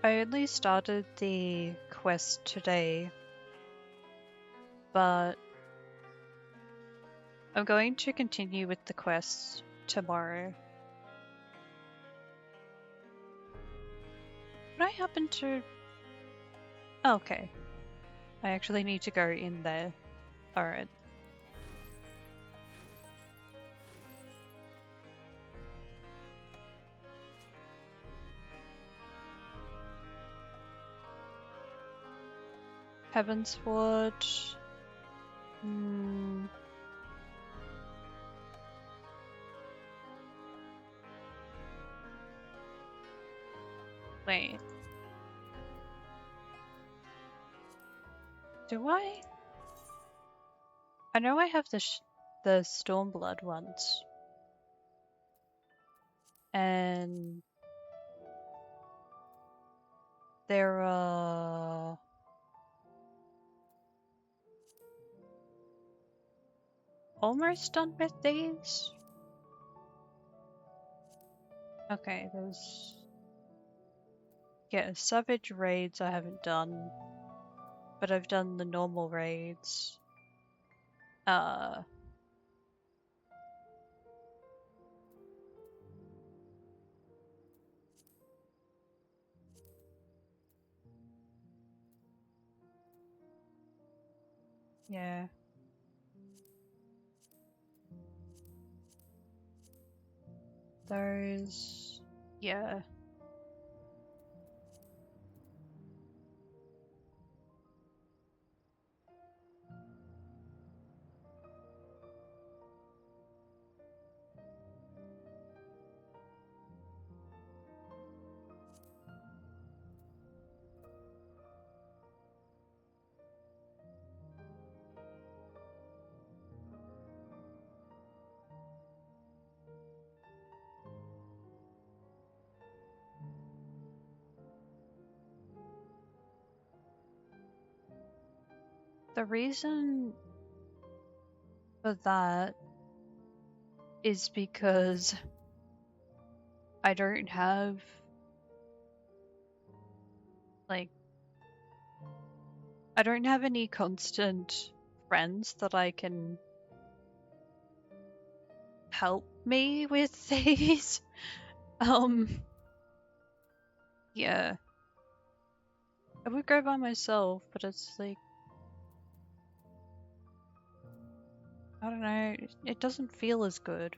Speaker 1: I only started the quest today, but I'm going to continue with the quests tomorrow. Would I happen to... Oh, okay. I actually need to go in there. Alright. Heavensward. Wait. Do I? I know I have the Stormblood ones. And they're almost done with these. Okay, there's Savage raids I haven't done, but I've done the normal raids. Yeah. Those, yeah. The reason for that is because I don't have, like, I don't have any constant friends that I can help me with these. Yeah. I would go by myself, but it's like, I don't know, it doesn't feel as good.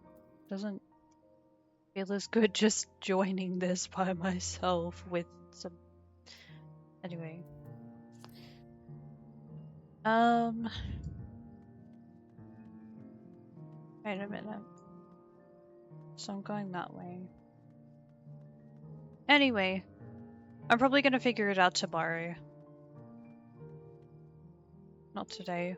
Speaker 1: It doesn't feel as good just joining this by myself with some... Anyway. Wait a minute. So I'm going that way. Anyway, I'm probably gonna figure it out tomorrow. Not today.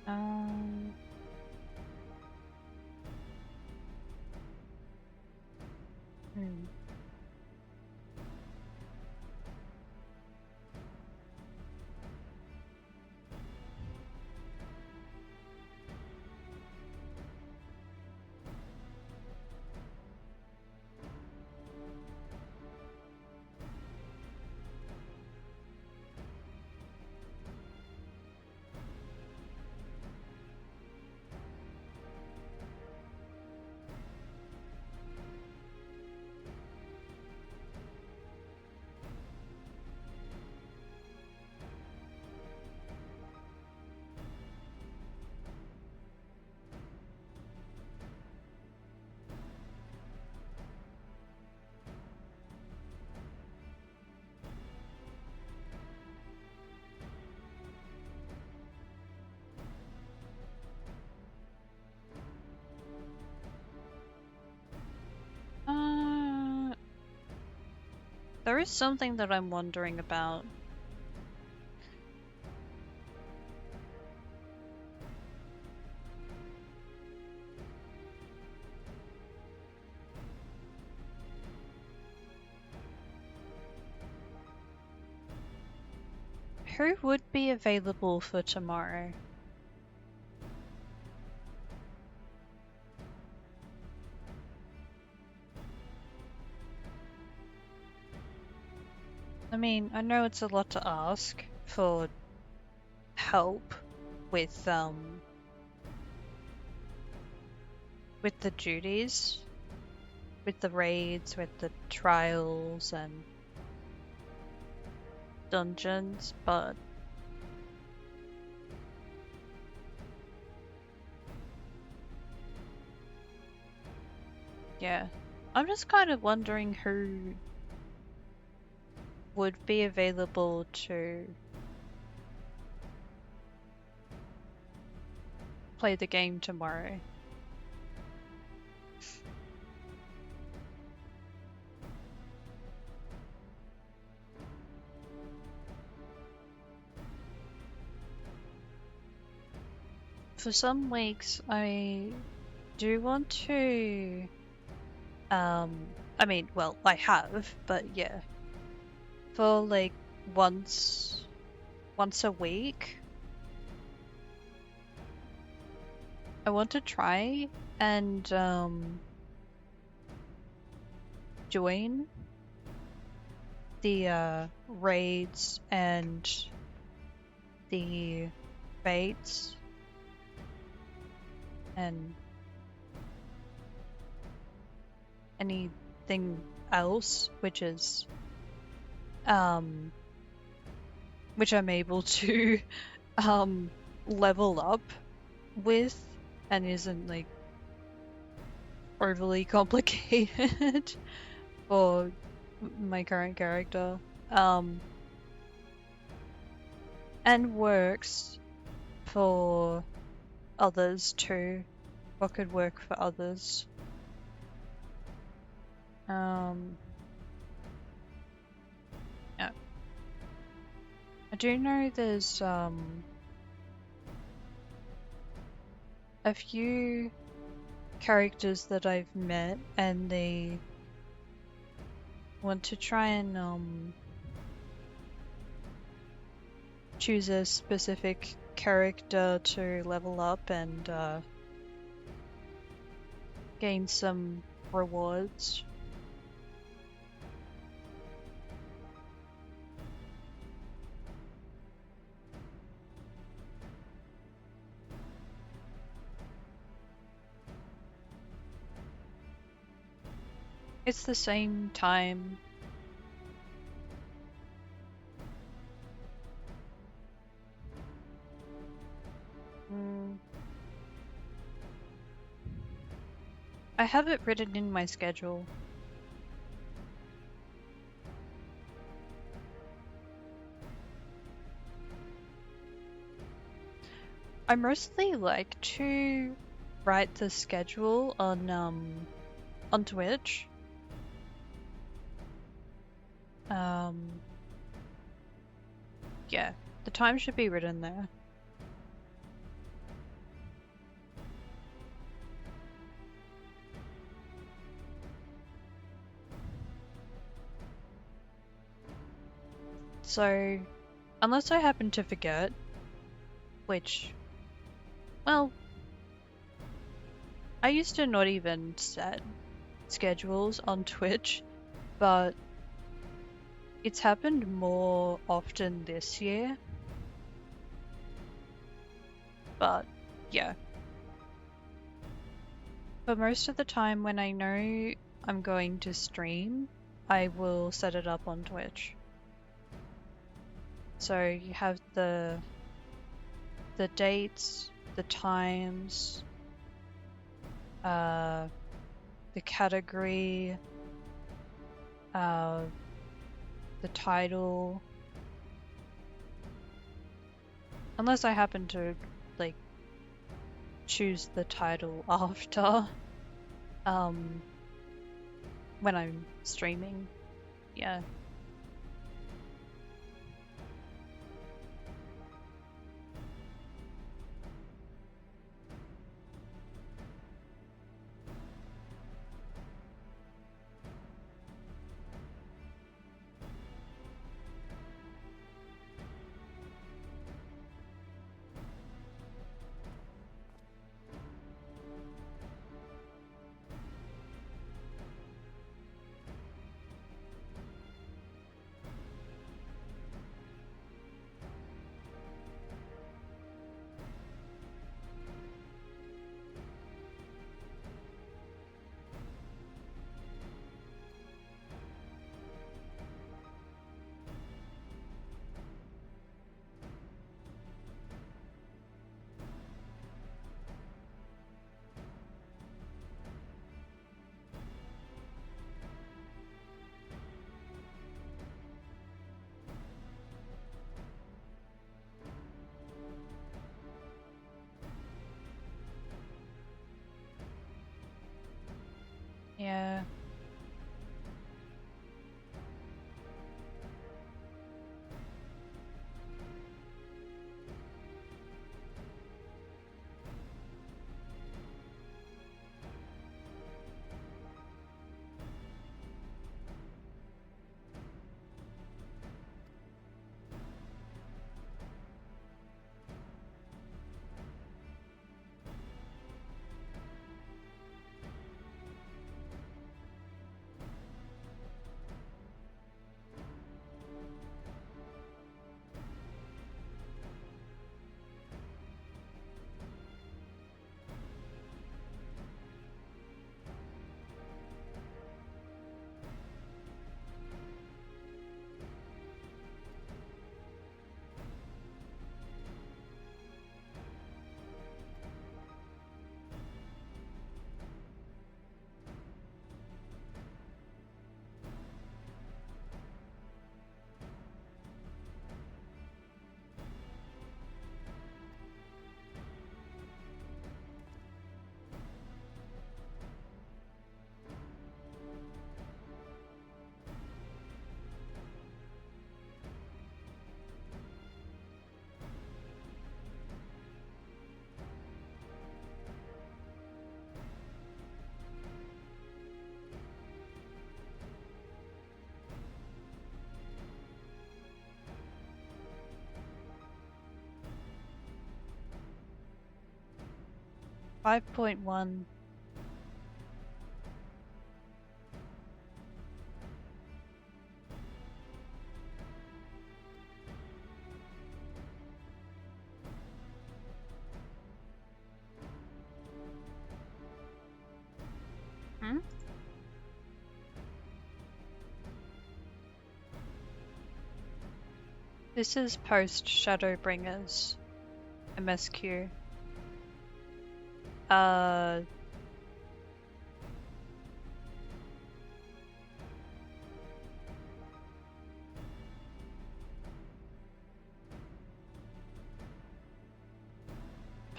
Speaker 1: Um... Hmm. There is something that I'm wondering about. Who would be available for tomorrow? I mean, I know it's a lot to ask for help with the duties, with the raids, with the trials and dungeons, but yeah. I'm just kind of wondering who would be available to play the game tomorrow. For some weeks, I do want to. I mean, well, I have, but yeah, for like once a week, I want to try and join the raids and the fates and anything else which is which I'm able to level up with and isn't like overly complicated for my current character. And works for others too. What could work for others? Yeah. I do know there's a few characters that I've met and they want to try and choose a specific character to level up and gain some rewards. It's the same time. I have it written in my schedule. I mostly like to write the schedule on Twitch. Yeah, the time should be written there. So, unless I happen to forget, which, well, I used to not even set schedules on Twitch, but it's happened more often this year. But, yeah. But most of the time when I know I'm going to stream, I will set it up on Twitch. So you have the dates, the times, the category, the title. Unless I happen to like choose the title after when I'm streaming. Yeah. 5.1. Hmm? This is Post-Shadowbringers. MSQ.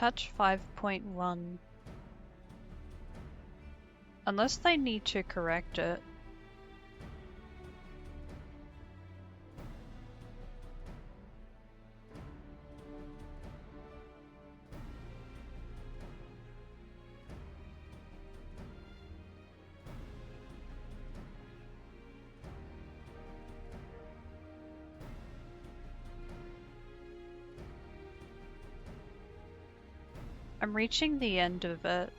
Speaker 1: Patch 5.1. Unless they need to correct it. I'm reaching the end of it.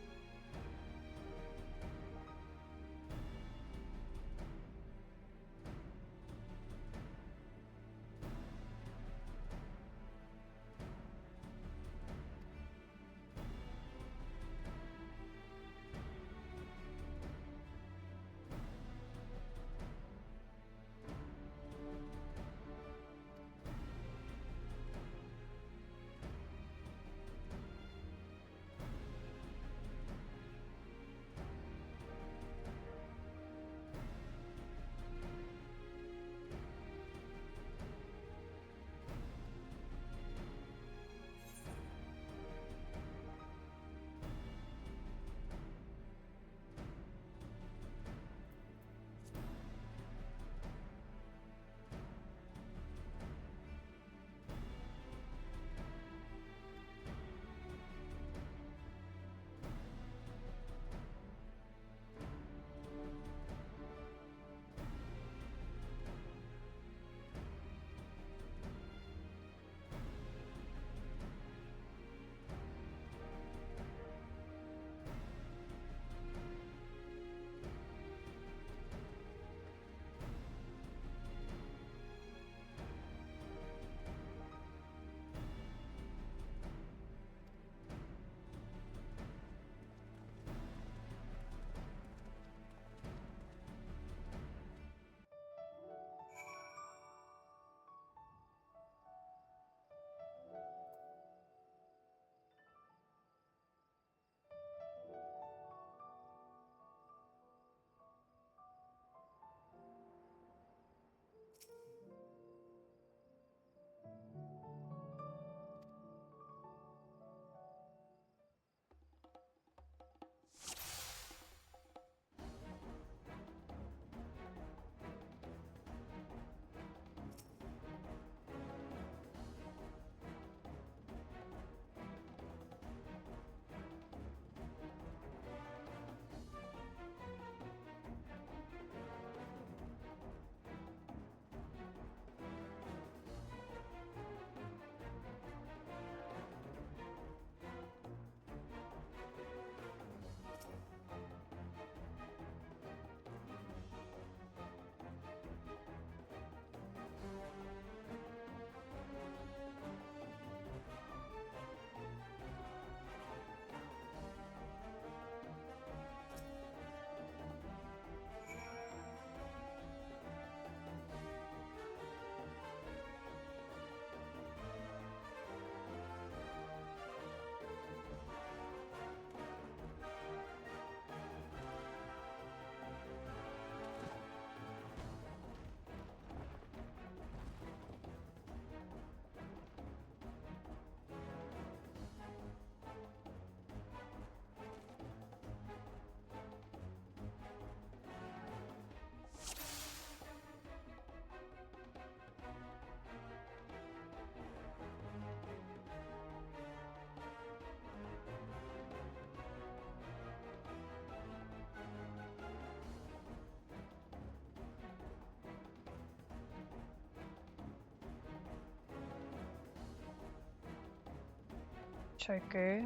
Speaker 1: Choker.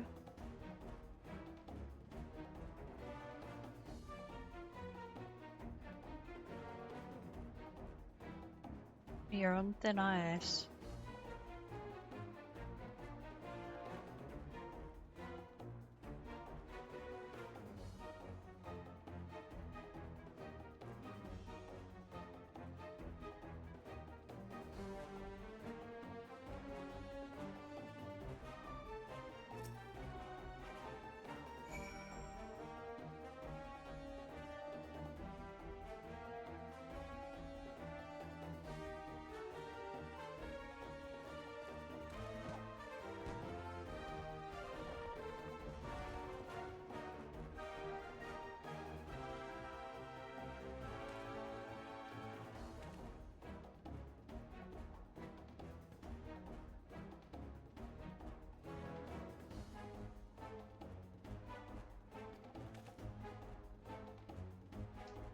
Speaker 1: You're on thin ice.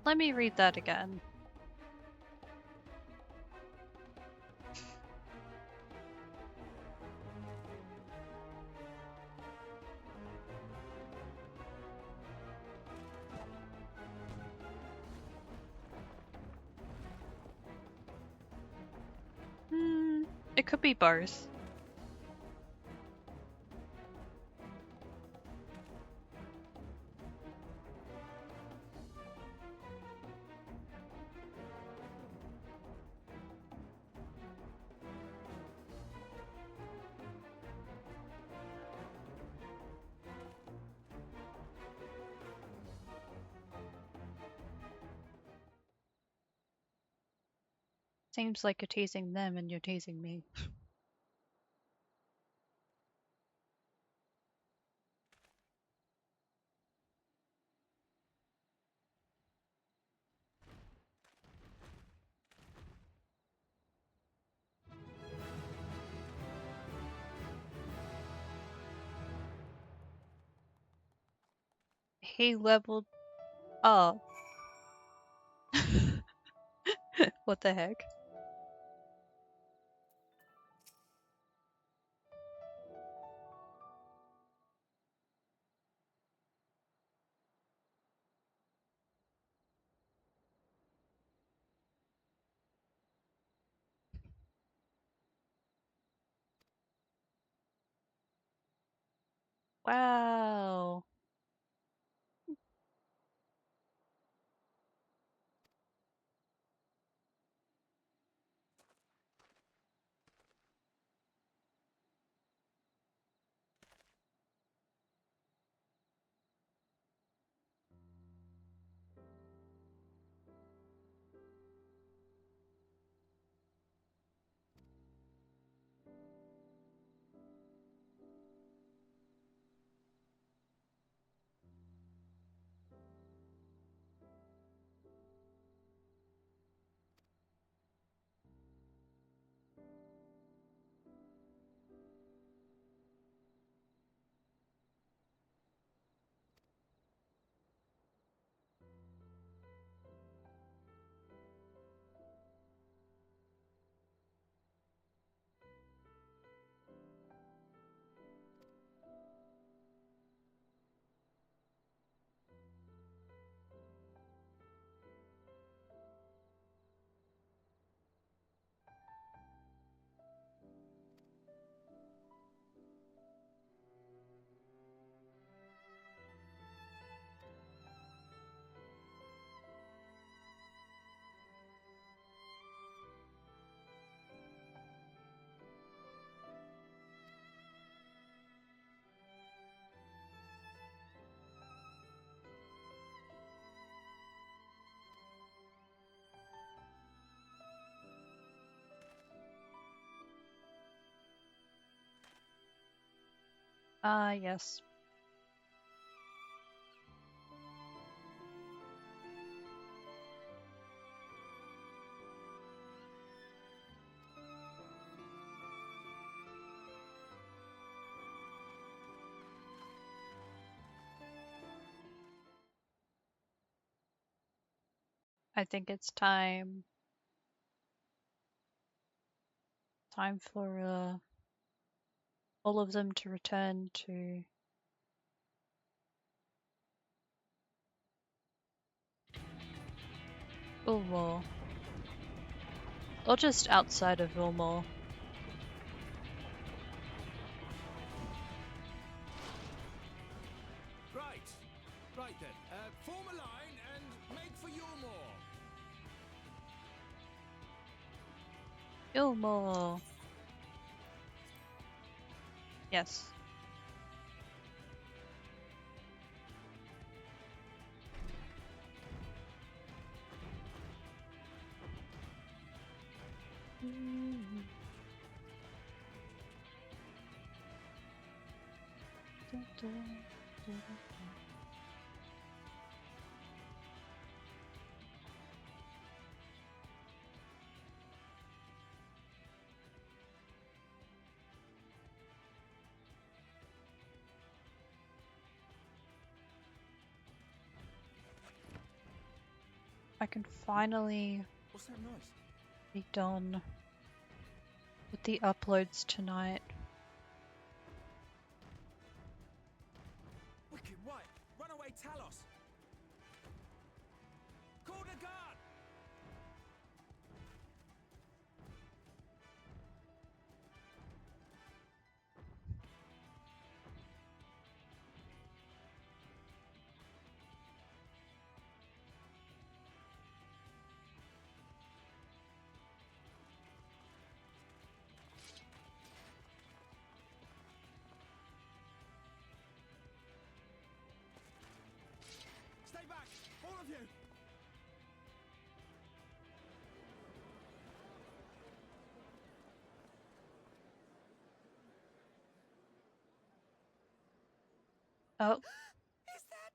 Speaker 1: Let me read that again. It could be both. Seems like you're teasing them and you're teasing me. He leveled up. What the heck? Wow. Yes. I think it's time for all of them to return to Ulwar. Or just outside of Vilmore.
Speaker 6: Right then. Form a line and make for Yulmore.
Speaker 1: Vilmore. Yes. I can finally
Speaker 7: What's that noise?
Speaker 1: be done with the uploads tonight.
Speaker 4: Wicked White! Runaway Talos! Call the guard! Stay back! All of you!
Speaker 1: Oh,
Speaker 2: Is that?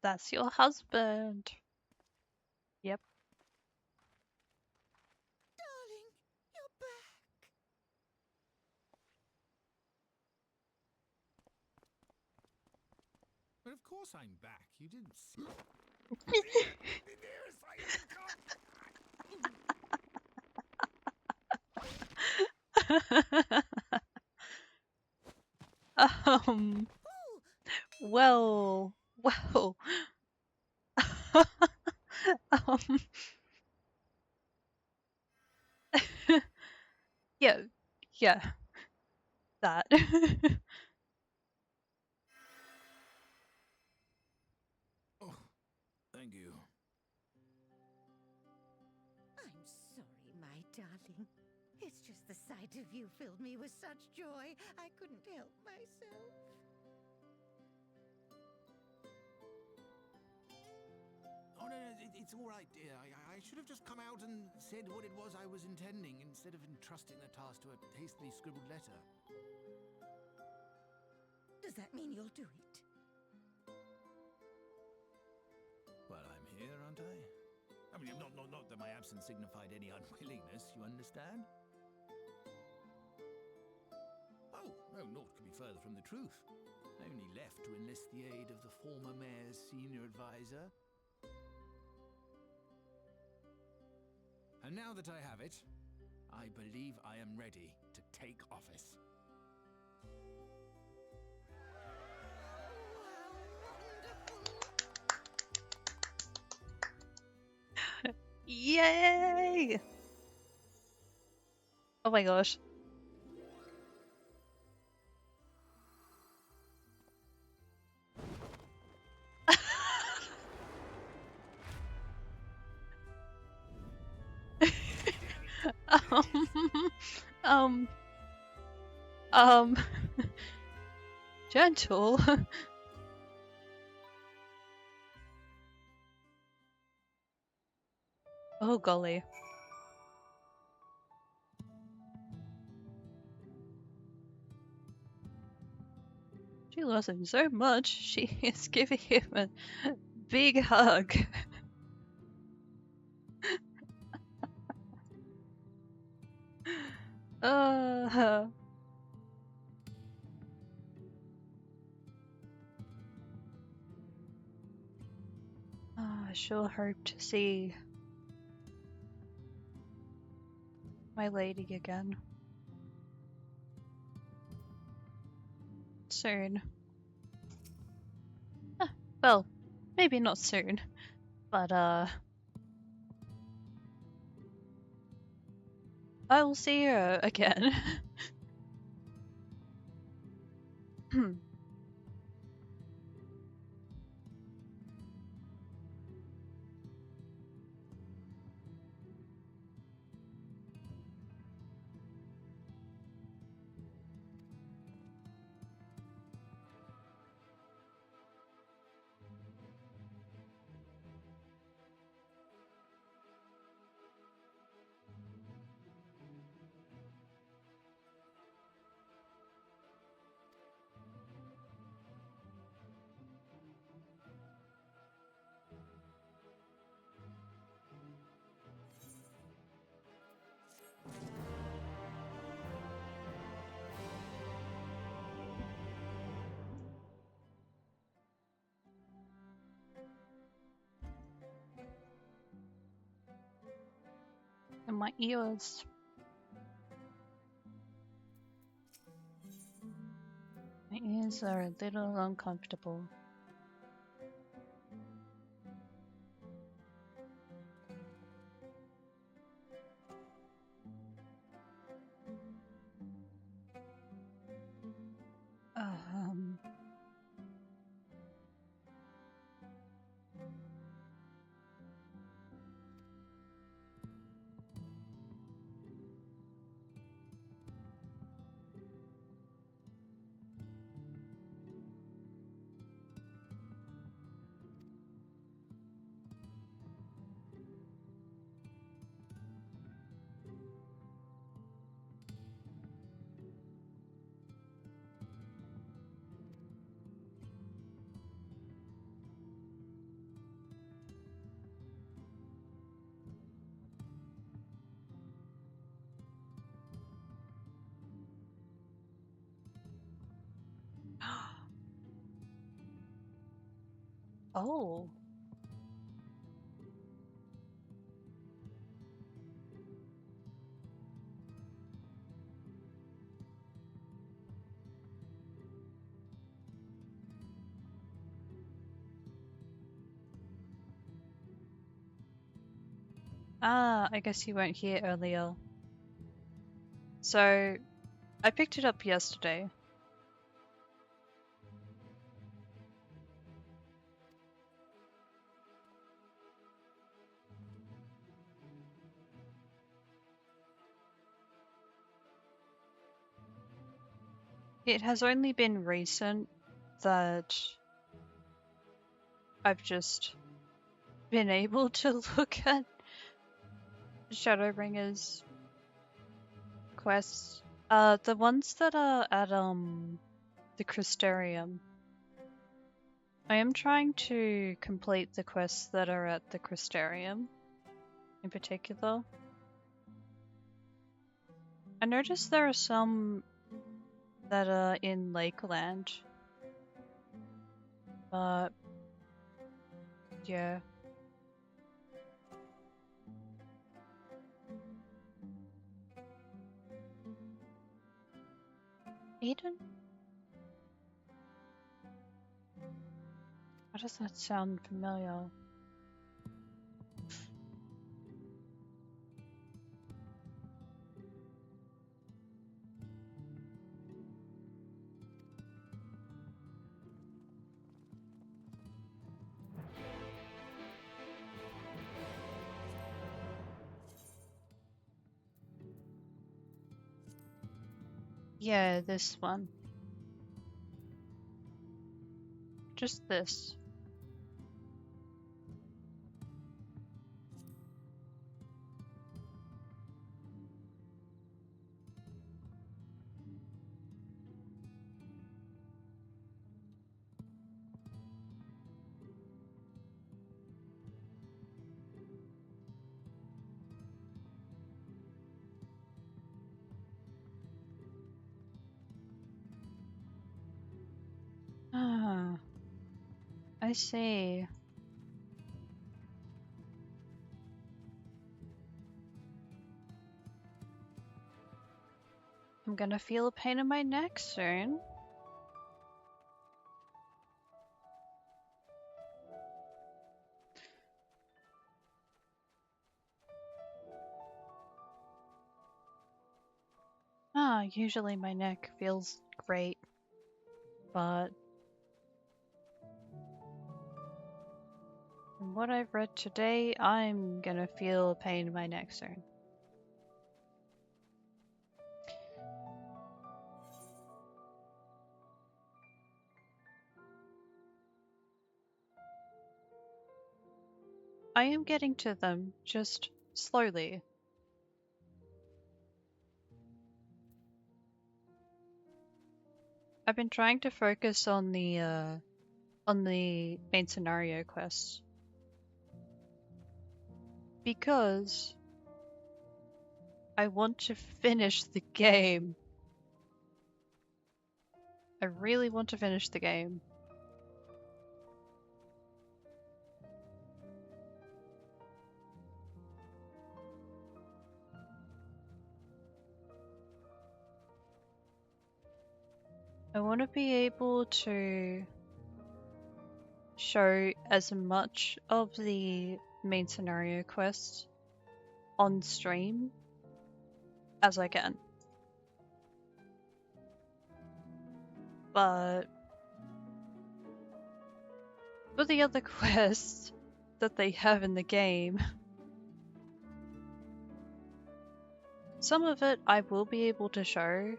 Speaker 1: that's your husband. Yep.
Speaker 2: Darling, you're back.
Speaker 7: Well, of course I'm back. You didn't see.
Speaker 1: um, well, um, yeah, that.
Speaker 7: Oh, thank you.
Speaker 2: I'm sorry, my darling. It's just the sight of you filled me with such joy, I couldn't help myself.
Speaker 7: Oh, no, it's all right, dear. I should have just come out and said what it was I was intending instead of entrusting the task to a hastily scribbled letter.
Speaker 2: Does that mean you'll do it?
Speaker 7: Well, I'm here, aren't I? I mean, not that my absence signified any unwillingness, you understand? Oh, no, naught could be further from the truth. I only left to enlist the aid of the former mayor's senior advisor. And now that I have it, I believe I am ready to take office.
Speaker 1: Yay! Oh my gosh. um, um, gentle. Oh golly. She loves him so much, she is giving him a big hug. uh, I sure hope to see my lady again. Soon. Well, maybe not soon, but I will see her again. And my ears. My ears are a little uncomfortable. Um. Oh. Ah, I guess you weren't here earlier. So, I picked it up yesterday. It has only been recent that I've just been able to look at Shadowbringers quests. The ones that are at the Crystarium. I am trying to complete the quests that are at the Crystarium in particular. I noticed there are some that are in Lakeland. But yeah. Eden? Why does that sound familiar? Yeah, this one. Just this. Ah, I see. I'm gonna feel a pain in my neck soon. Yeah, usually my neck feels great, but from what I've read today, I'm gonna feel a pain in my neck soon. I am getting to them, just slowly. I've been trying to focus on the main scenario quests. Because I want to finish the game. I really want to finish the game. I want to be able to show as much of the main scenario quests on stream as I can. But for the other quests that they have in the game, some of it I will be able to show,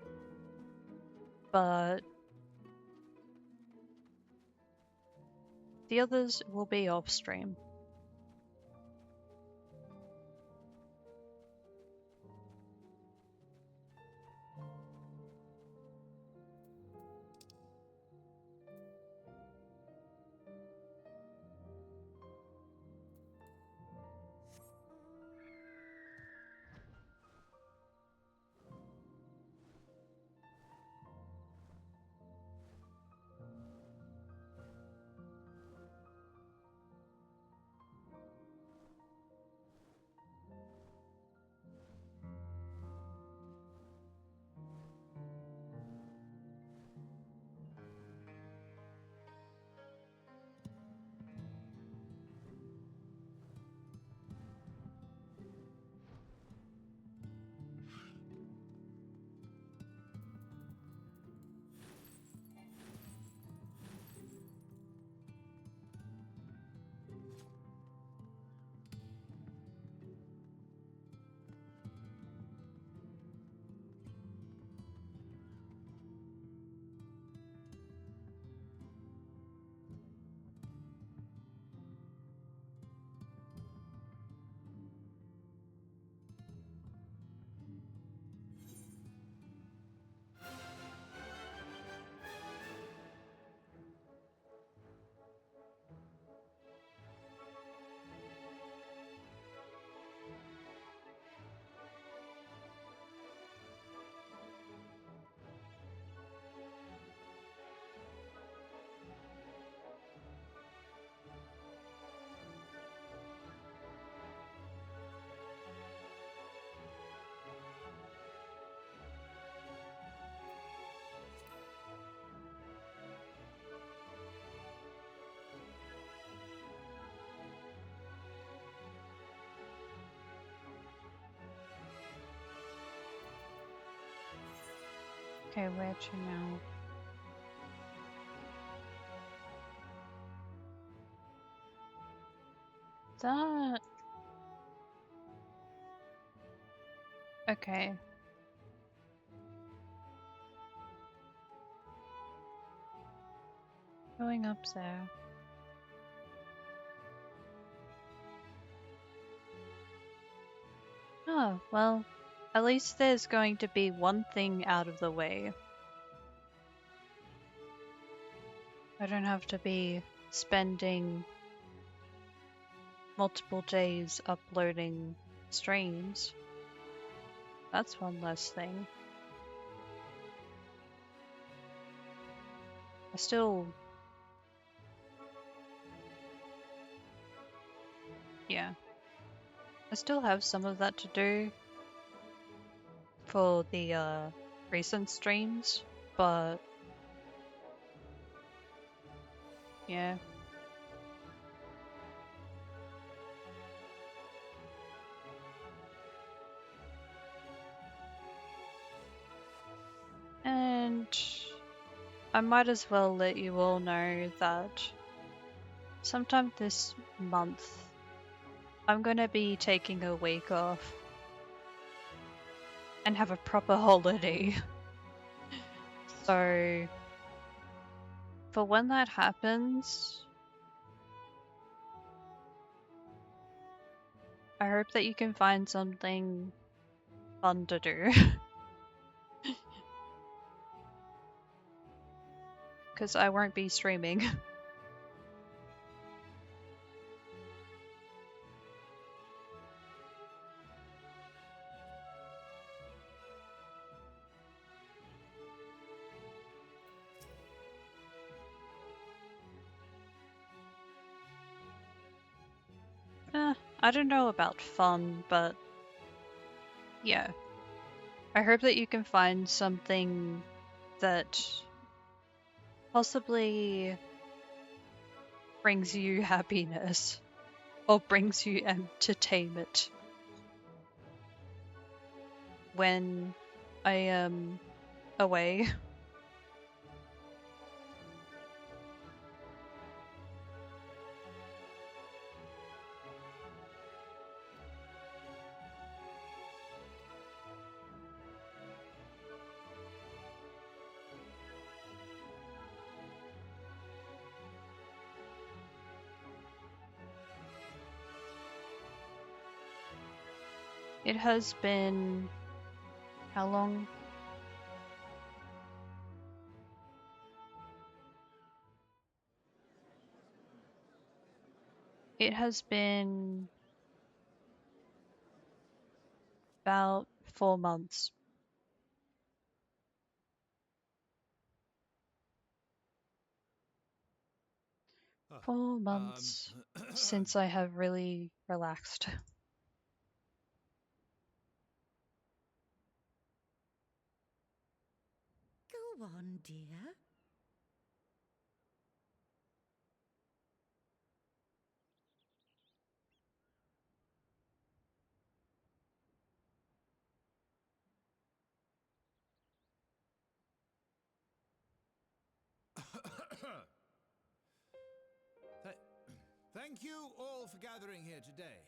Speaker 1: but the others will be off stream. Okay, where to now? That... Okay. Going up there. Oh, well, at least there's going to be one thing out of the way. I don't have to be spending multiple days uploading streams. That's one less thing. I still... Yeah. I still have some of that to do for the recent streams, but yeah. I might as well let you all know that sometime this month I'm gonna be taking a week off and have a proper holiday. So, for when that happens, I hope that you can find something fun to do. Because I won't be streaming. I don't know about fun, but yeah. I hope that you can find something that possibly brings you happiness or brings you entertainment when I am away. It has been how long? It has been about 4 months.
Speaker 6: Ah,
Speaker 1: 4 months since I have really relaxed.
Speaker 2: Go on, dear.
Speaker 7: Thank you all for gathering here today.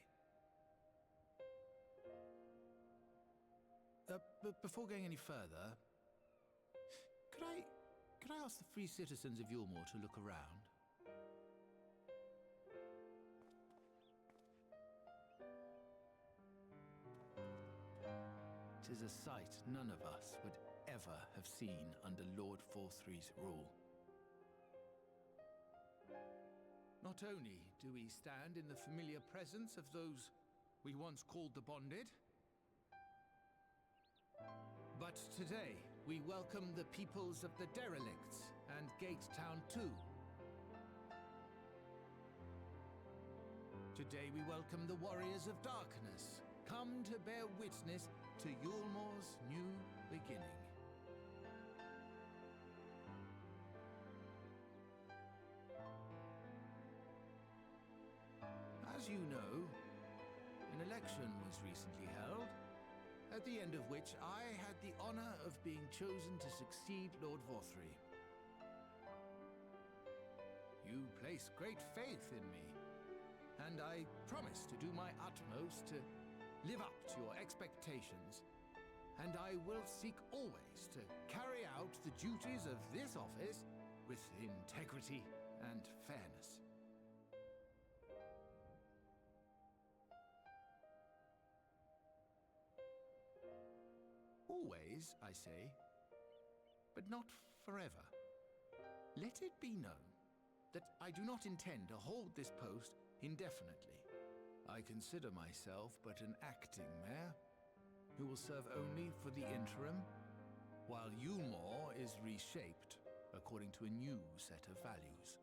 Speaker 7: But before going any further, could I ask the free citizens of Yulmore to look around? Tis a sight none of us would ever have seen under Lord Forthree's rule. Not only do we stand in the familiar presence of those we once called the Bonded, but today we welcome the peoples of the Derelicts and Gate Town too. Today we welcome the Warriors of Darkness, come to bear witness to Yulmore's new beginning. As you know, an election was recently held, at the end of which I had the honor of being chosen to succeed Lord Vorthree. You place great faith in me, and I promise to do my utmost to live up to your expectations, and I will seek always to carry out the duties of this office with integrity and fairness. Always, I say, but not forever. Let it be known that I do not intend to hold this post indefinitely. I consider myself but an acting mayor, who will serve only for the interim, while Yulmore is reshaped according to a new set of values.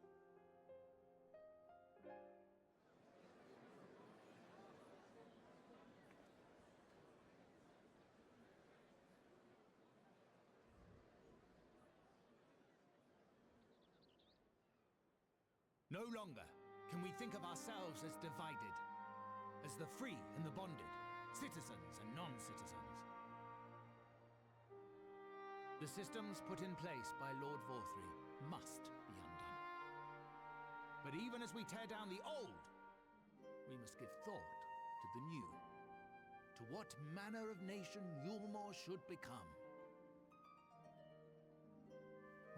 Speaker 7: No longer can we think of ourselves as divided, as the free and the bonded, citizens and non-citizens. The systems put in place by Lord Vorthry must be undone. But even as we tear down the old, we must give thought to the new. To what manner of nation Yulmore should become.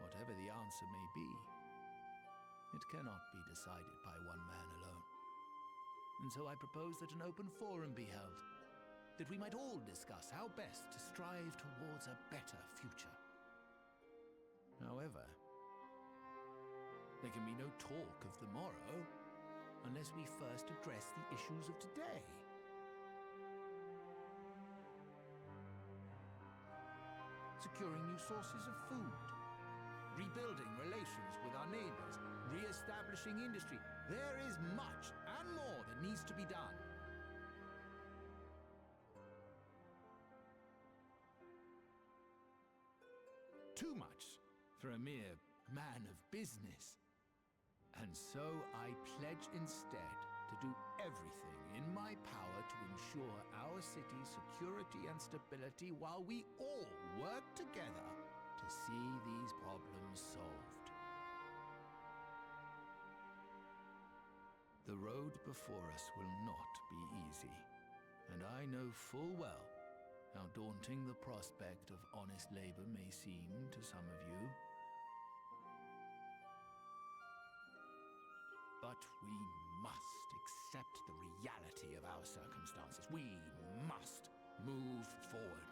Speaker 7: Whatever the answer may be, it cannot be decided by one man alone. And so I propose that an open forum be held, that we might all discuss how best to strive towards a better future. However, there can be no talk of the morrow unless we first address the issues of today. Securing new sources of food, rebuilding relations with our neighbors, re-establishing industry. There is much and more that needs to be done. Too much for a mere man of business. And so I pledge instead to do everything in my power to ensure our city's security and stability while we all work together to see these problems solved. The road before us will not be easy, and I know full well how daunting the prospect of honest labor may seem to some of you. But we must accept the reality of our circumstances. We must move forward.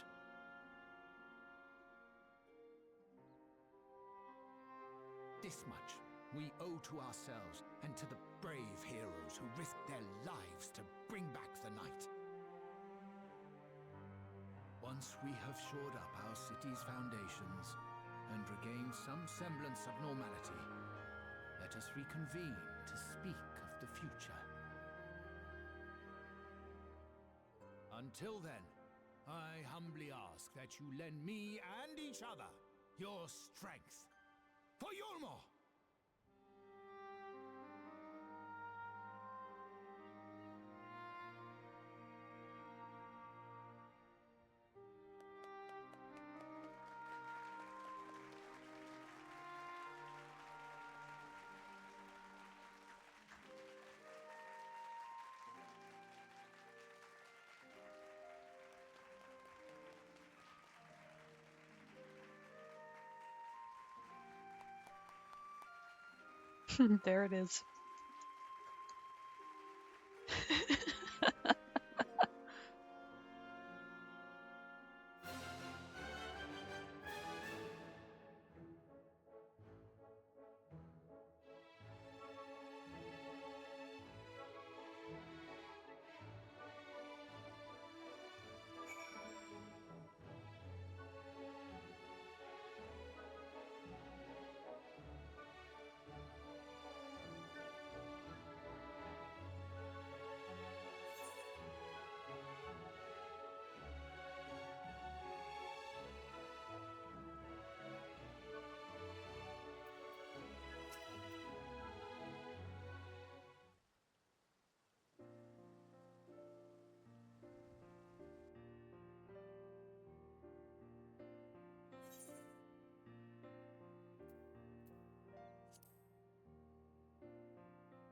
Speaker 7: This much we owe to ourselves and to the brave heroes who risked their lives to bring back the night. Once we have shored up our city's foundations and regained some semblance of normality, let us reconvene to speak of the future. Until then, I humbly ask that you lend me and each other your strength for Yulmore!
Speaker 1: There it is.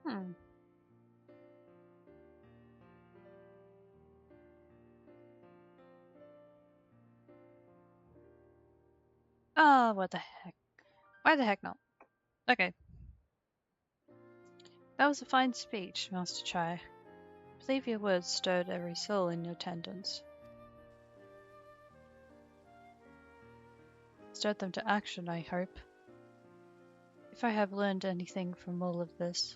Speaker 1: Hmm. Ah, what the heck? Why the heck not? Okay. That was a fine speech, Master Chai. I believe your words stirred every soul in attendance. Stirred them to action, I hope. If I have learned anything from all of this,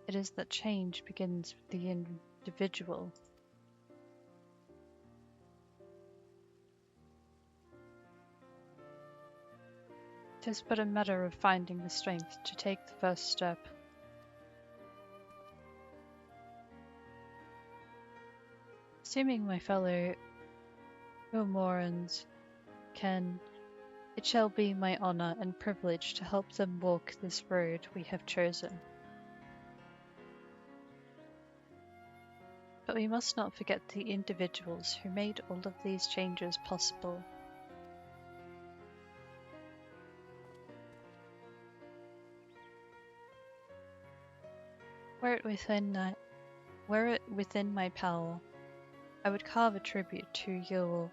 Speaker 1: it is that change begins with the individual. It is but a matter of finding the strength to take the first step. Assuming my fellow Ilmorans can, it shall be my honor and privilege to help them walk this road we have chosen. But we must not forget the individuals who made all of these changes possible. Were it within my power, I would carve a tribute to your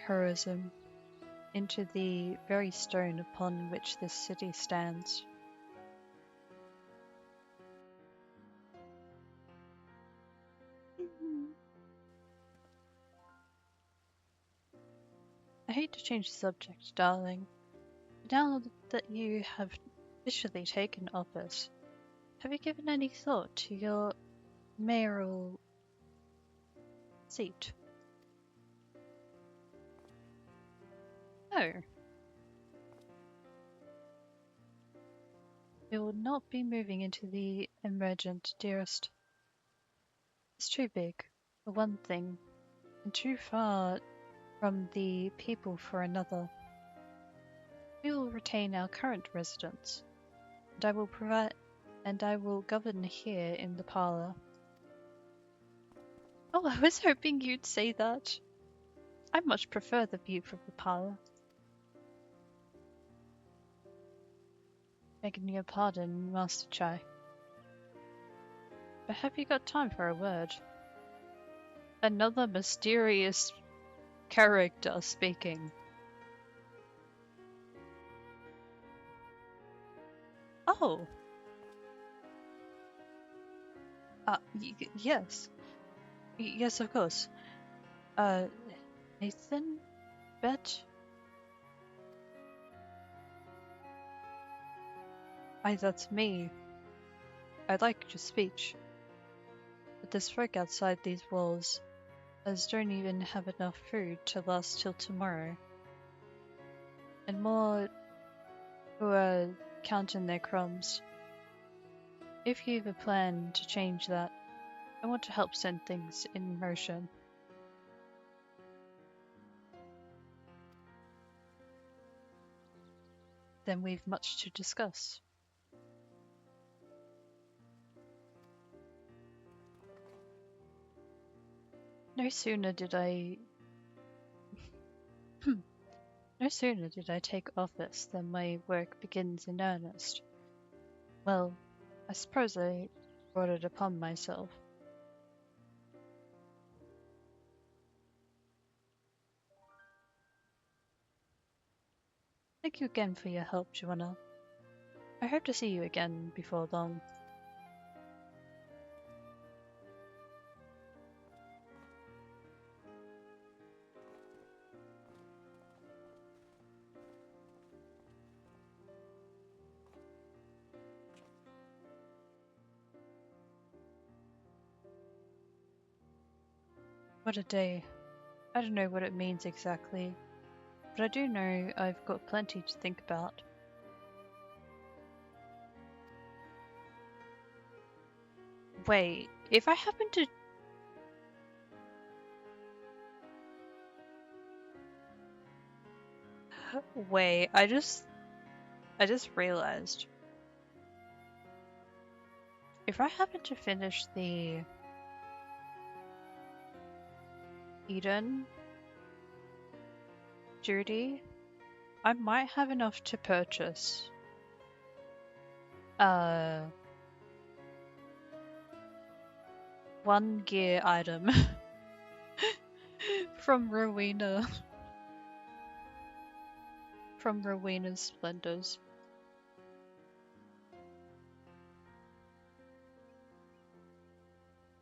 Speaker 1: heroism into the very stone upon which this city stands. I hate to change the subject, darling, but now that you have officially taken office, have you given any thought to your mayoral seat? No. We will not be moving into the emergent, dearest. It's too big, for one thing, and too far from the people for another. We will retain our current residence, and I will govern here in the parlor. Oh, I was hoping you'd say that. I much prefer the view from the parlor. Begging your pardon, Master Chai. But have you got time for a word? Another mysterious character speaking. Oh! Yes. Yes, of course. Nathan? Bet? That's me. I liked your speech. But there's folk outside these walls, as don't even have enough food to last till tomorrow. And more who are counting their crumbs. If you've a plan to change that, I want to help send things in motion. Then we've much to discuss. No sooner did I take office than my work begins in earnest. Well, I suppose I brought it upon myself. Thank you again for your help, Joanna. I hope to see you again before long. What a day. I don't know what it means exactly, but I do know I've got plenty to think about. Wait, if I happen to... Wait, I just realized. If I happen to finish the Eden duty, I might have enough to purchase one gear item from Rowena's Splendors.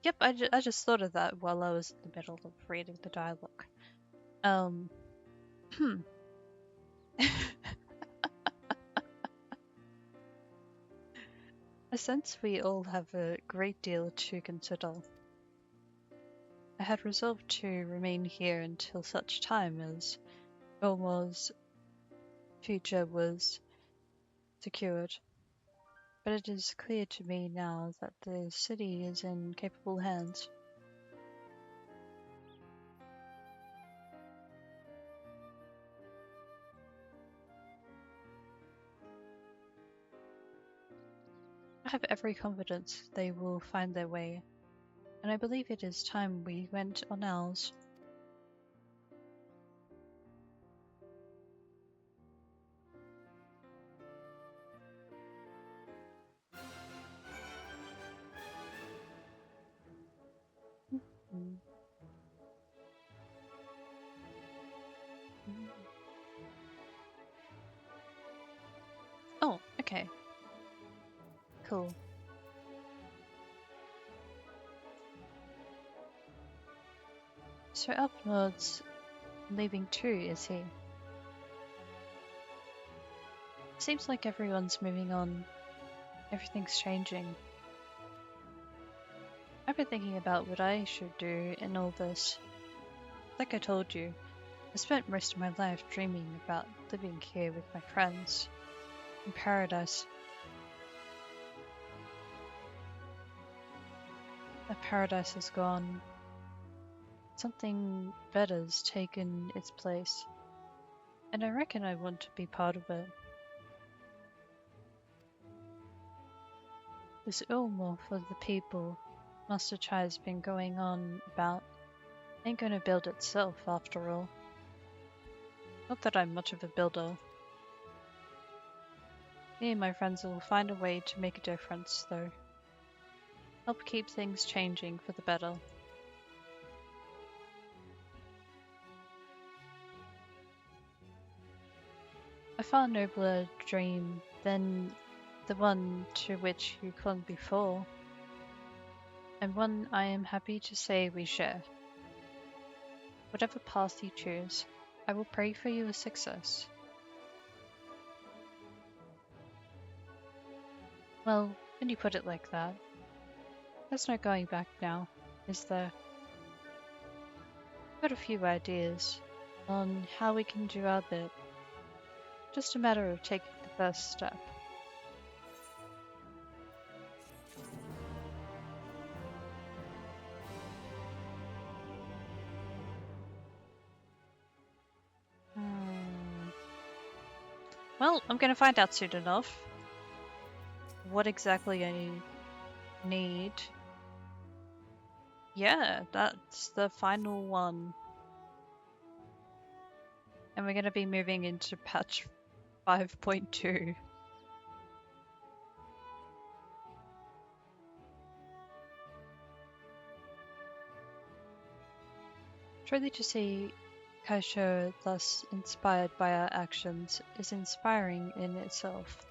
Speaker 1: Yep, I just thought of that while I was in the middle of reading the dialogue. I sense we all have a great deal to consider. I had resolved to remain here until such time as Ilmore's future was secured. But it is clear to me now that the city is in capable hands. I have every confidence they will find their way, and I believe it is time we went on ours. Okay. Cool. So up north's leaving too, is he? Seems like everyone's moving on. Everything's changing. I've been thinking about what I should do in all this. Like I told you, I spent most of my life dreaming about living here with my friends. In paradise. That paradise is gone. Something better's taken its place. And I reckon I want to be part of it. This Ulmor for the people Master Chai's been going on about ain't gonna build itself after all. Not that I'm much of a builder. Me and my friends will find a way to make a difference, though. Help keep things changing for the better. A far nobler dream than the one to which you clung before, and one I am happy to say we share. Whatever path you choose, I will pray for you a success. Well, when you put it like that, there's no going back now, is there? I've got a few ideas on how we can do our bit. Just a matter of taking the first step. Well, I'm gonna find out soon enough what exactly I need. Yeah, that's the final one. And we're gonna be moving into patch 5.2. Truly to see Kaisho thus inspired by our actions is inspiring in itself.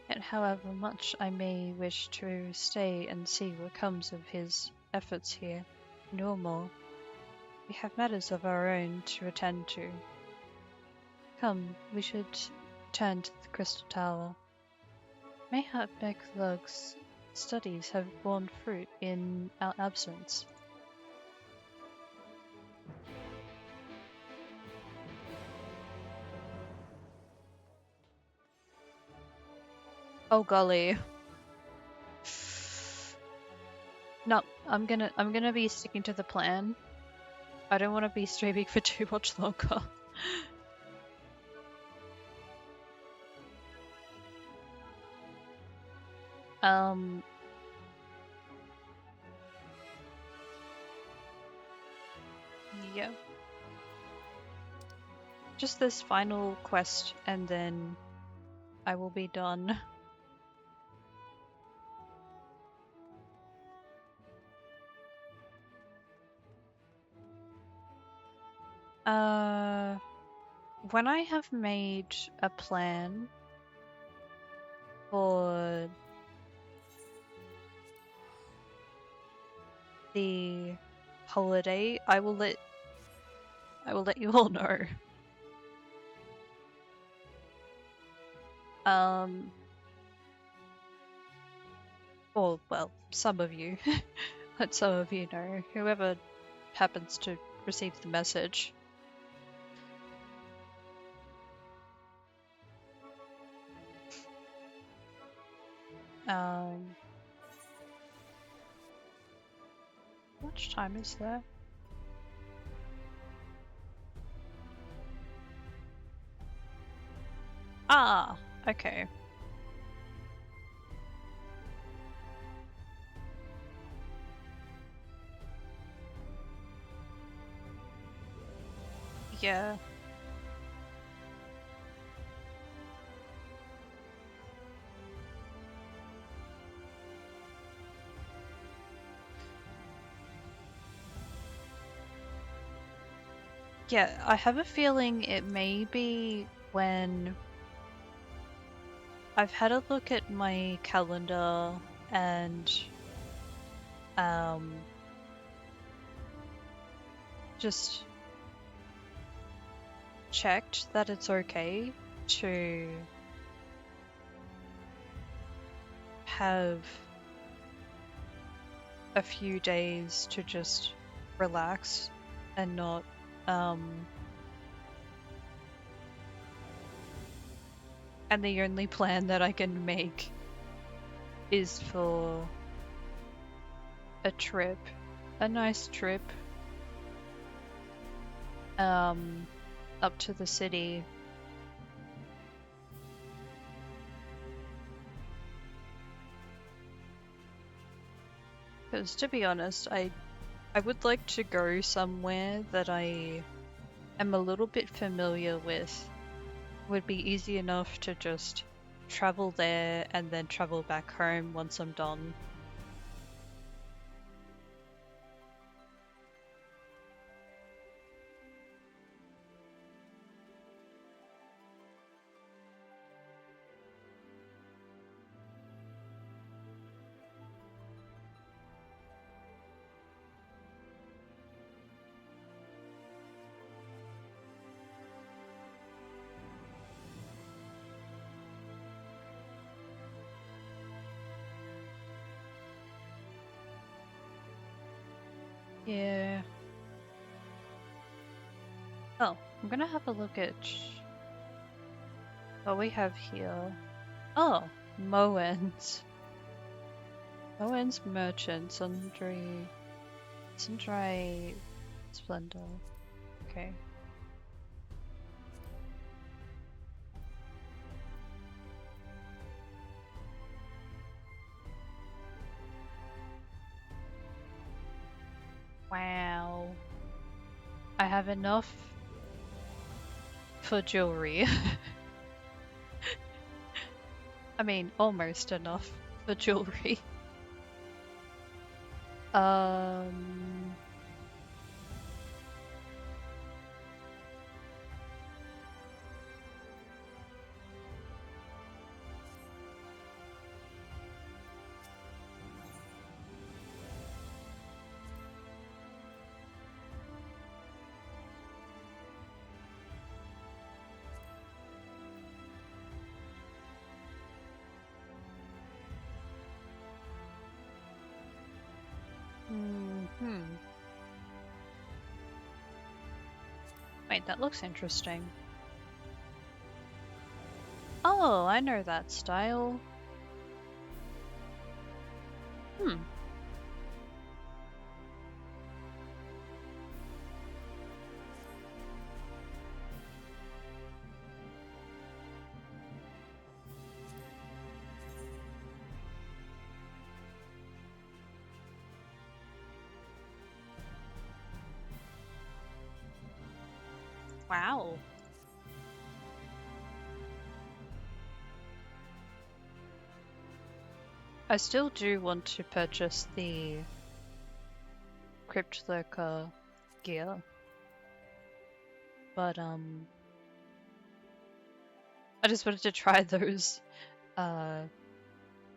Speaker 1: Yet however much I may wish to stay and see what comes of his efforts here, no more. We have matters of our own to attend to. Come, we should return to the Crystal Tower. Mayhap Beklug's studies have borne fruit in our absence. Oh golly. No, I'm gonna be sticking to the plan. I don't want to be streaming for too much longer. Yep. Just this final quest and then I will be done. When I have made a plan for the holiday, I will let you all know. Or well, some of you. Let some of you know. Whoever happens to receive the message. How much time is there? Ah, okay. Yeah. Yeah, I have a feeling it may be when I've had a look at my calendar and just checked that it's okay to have a few days to just relax and not and the only plan that I can make is for a trip, a nice trip up to the city. Because to be honest, I would like to go somewhere that I am a little bit familiar with. Would be easy enough to just travel there and then travel back home once I'm done. Yeah. Oh, I'm gonna have a look at what we have here. Oh, Moens. Moens Merchant, Sundry Splendor. Okay. Wow. I have enough for jewelry. I mean, almost enough for jewelry. Um, Wait, that looks interesting. Oh, I know that style. Hmm. Wow. I still do want to purchase the Crypt Lurker gear. But I just wanted to try those. I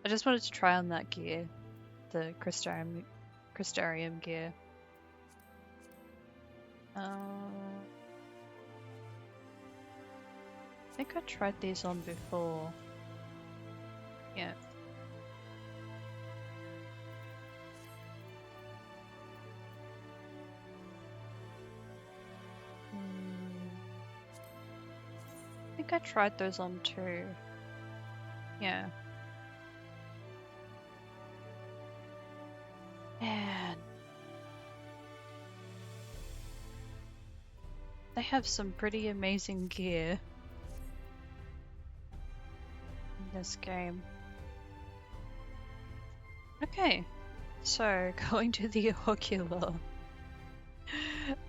Speaker 1: just wanted to try on that gear, the Crystarium gear. I think I tried these on before. Yeah. I think I tried those on too. Yeah. Man. They have some pretty amazing gear in this game. Okay, so going to the ocular.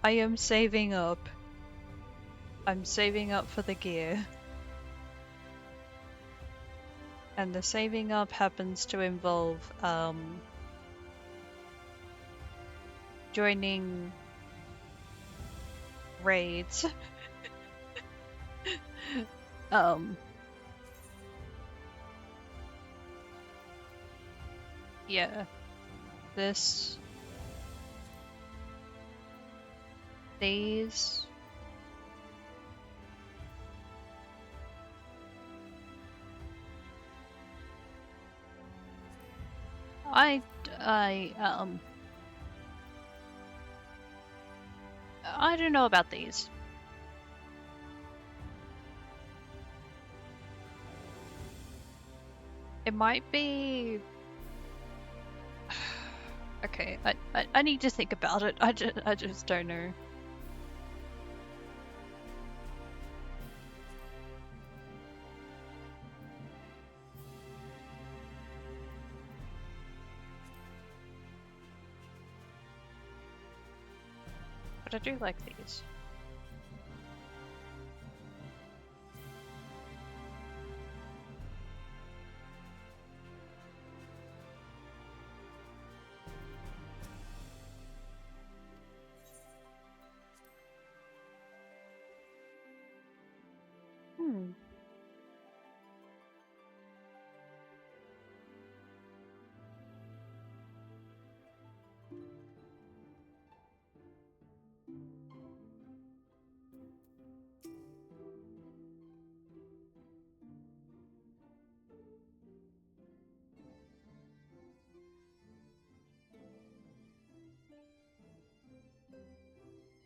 Speaker 1: I am saving up. I'm saving up for the gear. And the saving up happens to involve joining raids. Yeah, these, I, I, um, I don't know about these. It might be. Okay, I need to think about it. I just don't know. But I do like these. Hmm.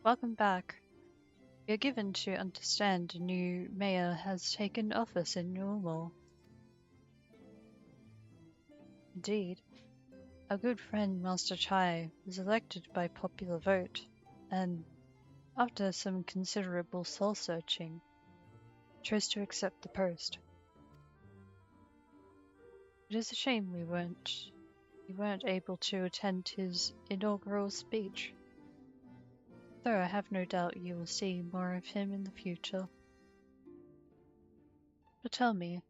Speaker 1: Welcome back. We are given to understand a new mayor has taken office in Newell. Indeed, our good friend Master Chai was elected by popular vote, and after some considerable soul-searching, chose to accept the post. It is a shame we weren't able to attend his inaugural speech, though I have no doubt you will see more of him in the future. But tell me,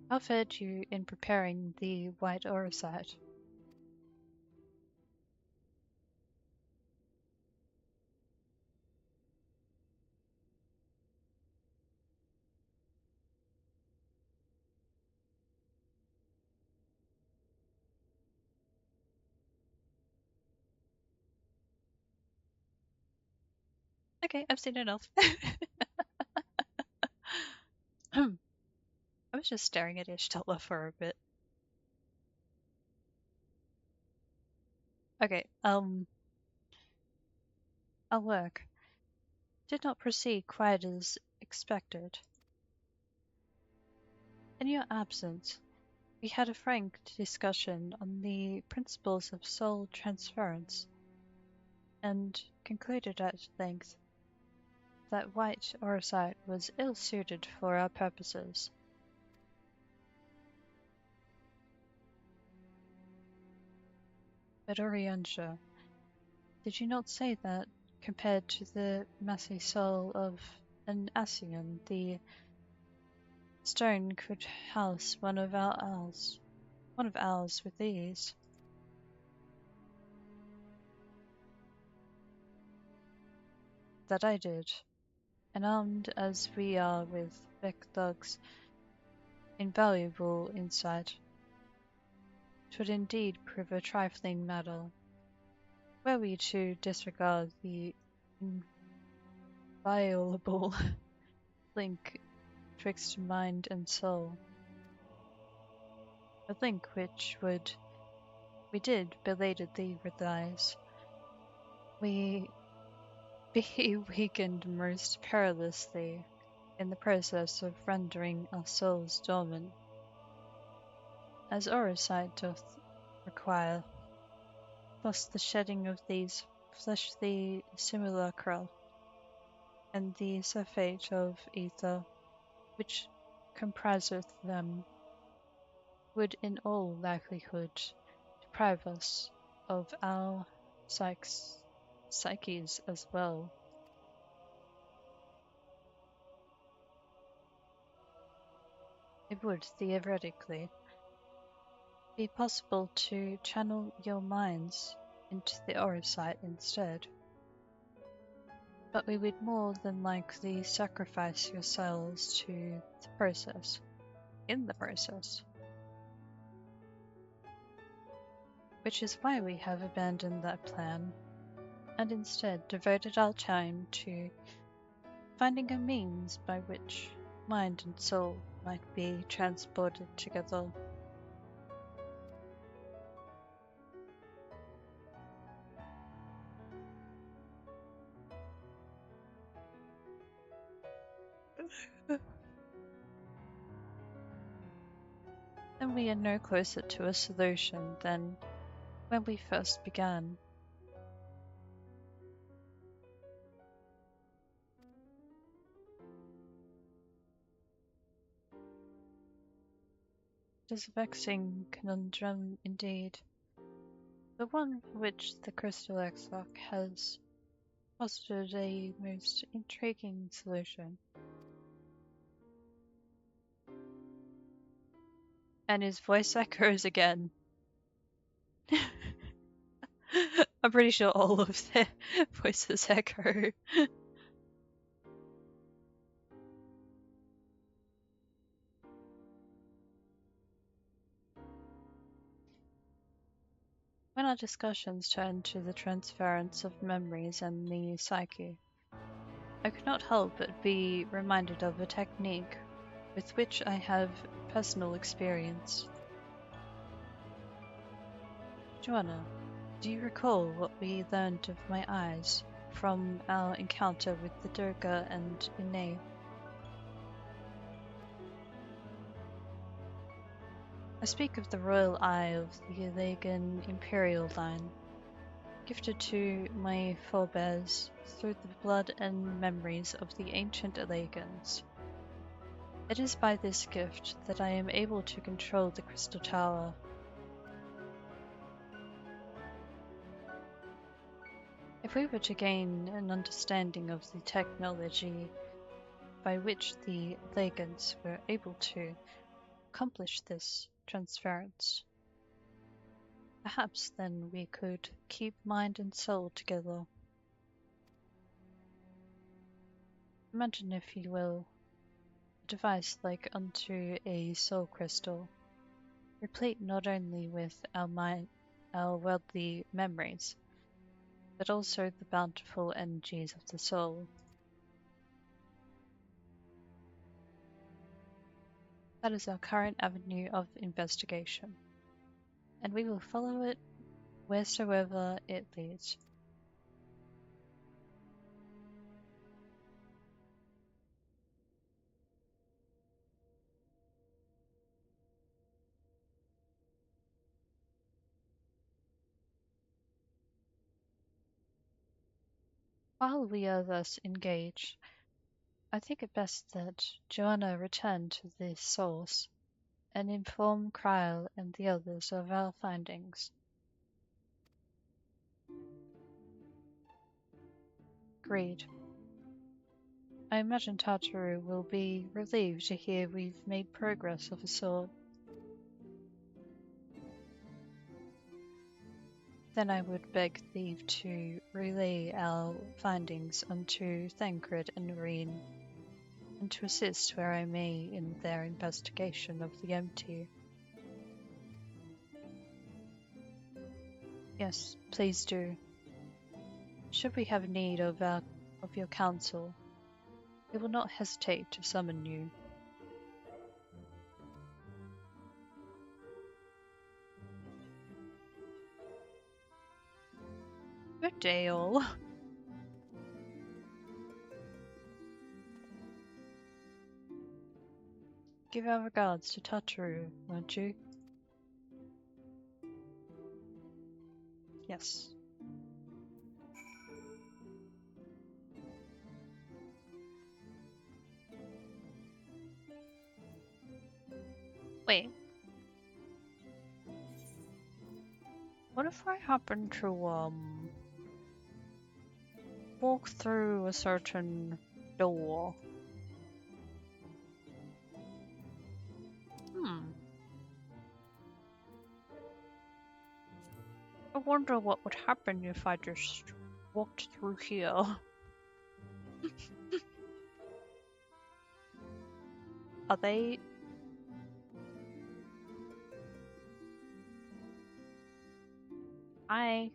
Speaker 1: how fared you in preparing the white orosite? Okay, I've seen enough. I was just staring at Ishtala for a bit. Okay, our work did not proceed quite as expected. In your absence, we had a frank discussion on the principles of soul transference, and concluded at length that white orosite was ill-suited for our purposes. But Oriansha, did you not say that, compared to the massy soul of an Asian, the stone could house one of ours with ease? That I did, and armed as we are with Becthug's invaluable insight, 'twould indeed prove a trifling matter, were we to disregard the inviolable link twixt mind and soul. A link which we did belatedly realize, we be weakened most perilously in the process of rendering our souls dormant, as orosite doth require. Thus the shedding of these fleshly simulacra, and the surfeit of ether, which compriseth them, would in all likelihood deprive us of our psyches as well. It would theoretically be possible to channel your minds into the orosite instead. but we would more than likely sacrifice yourselves to the process. In the process. Which is why we have abandoned that plan, and instead devoted our time to finding a means by which mind and soul might be transported together. And we are no closer to a solution than when we first began. It is a vexing conundrum indeed, but one for which the Crystal Exarch has posited a most intriguing solution. And his voice echoes again. I'm pretty sure all of their voices echo. When our discussions turned to the transference of memories and the psyche, I could not help but be reminded of a technique with which I have personal experience. Joanna, do you recall what we learned of my eyes from our encounter with the Durga and Inay? I speak of the royal eye of the Alagan imperial line, gifted to my forebears through the blood and memories of the ancient Alagans. It is by this gift that I am able to control the Crystal Tower. If we were to gain an understanding of the technology by which the Alagans were able to accomplish this transference, perhaps then we could keep mind and soul together. Imagine, if you will, a device like unto a soul crystal, replete not only with our worldly memories, but also the bountiful energies of the soul. That is our current avenue of investigation, and we will follow it wheresoever it leads. While we are thus engaged, I think it best that Joanna return to the source and inform Kryl and the others of our findings. Agreed. I imagine Tataru will be relieved to hear we've made progress of a sort. Then I would beg leave to relay our findings unto Thancred and Noreen, and to assist where I may in their investigation of the empty. Yes, please do. Should we have need of your counsel, we will not hesitate to summon you. Good day, all. Give our regards to Tataru, won't you? Yes. Wait. What if I happen to, walk through a certain door? I wonder what would happen if I just walked through here. Are they? Hi.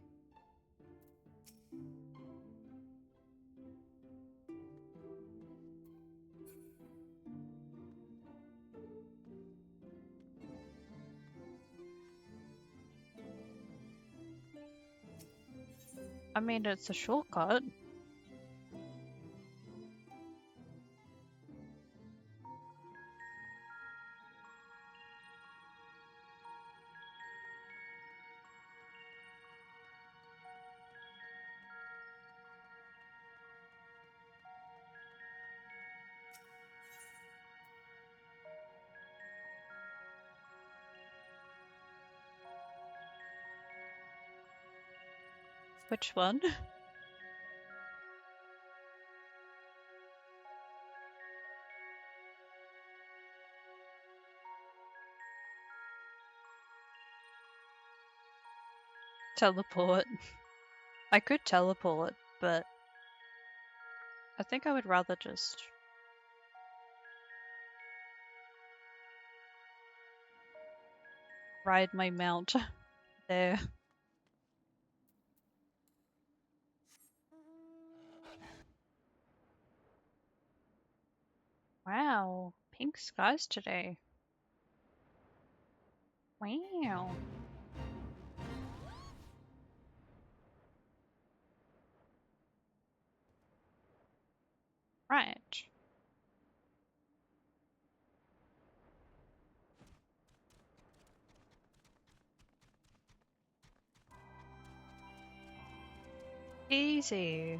Speaker 1: I mean, it's a shortcut. Which one? Teleport. I could teleport, but I think I would rather just ride my mount there. Wow, pink skies today. Wow. Right. Easy.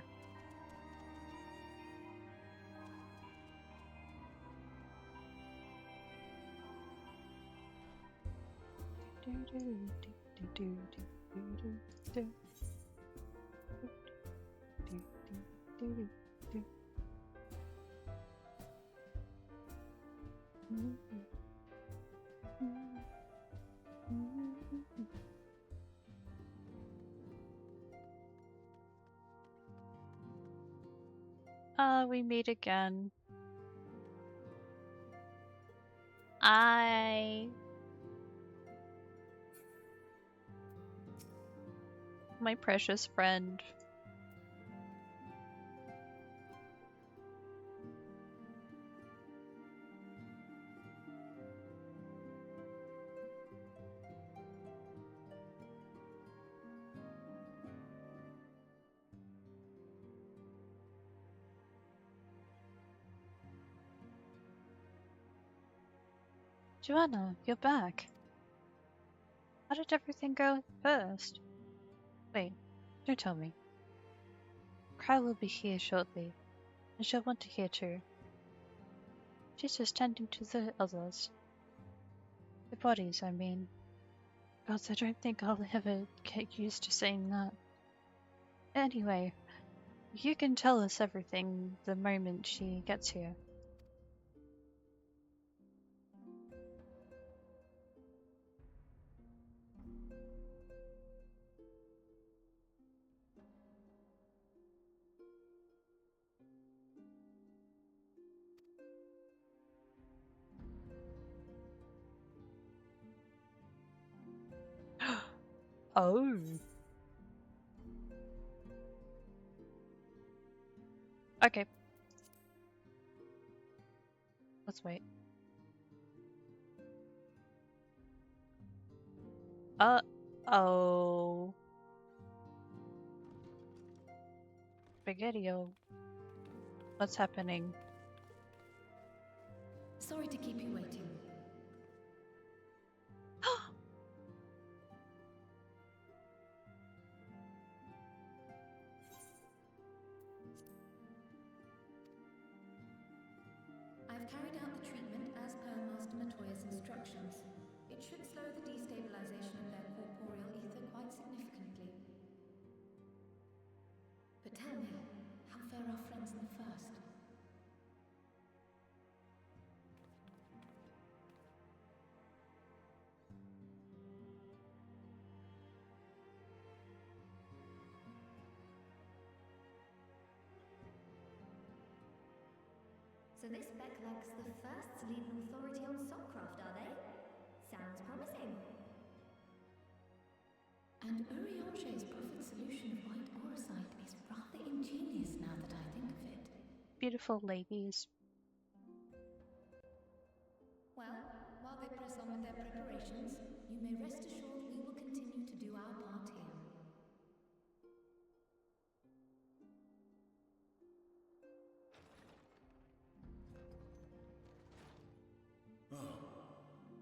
Speaker 1: We meet again. My precious friend. Joanna, you're back. How did everything go first? Wait, don't tell me. Cry will be here shortly, and she'll want to hear too. She's just tending to the others. The bodies, I mean. God, I don't think I'll ever get used to saying that. Anyway, you can tell us everything the moment she gets here. Oh. Okay. Let's wait. Uh-oh. Spaghetti-o. What's happening?
Speaker 8: Sorry to keep you waiting. I've carried out the treatment as per Master Matoya's instructions. It should slow the destabilization of their corporeal ether quite significantly. But tell me, how fare our friends in the first? So this Becklag's the first to lead an authority on soulcraft, are they? Sounds promising. And Uriange's prophet solution of white orosite is rather ingenious now that I think of it.
Speaker 1: Beautiful ladies.
Speaker 8: Well, while they press on with their preparations, you may rest assured we will continue to do our part here.
Speaker 6: Oh,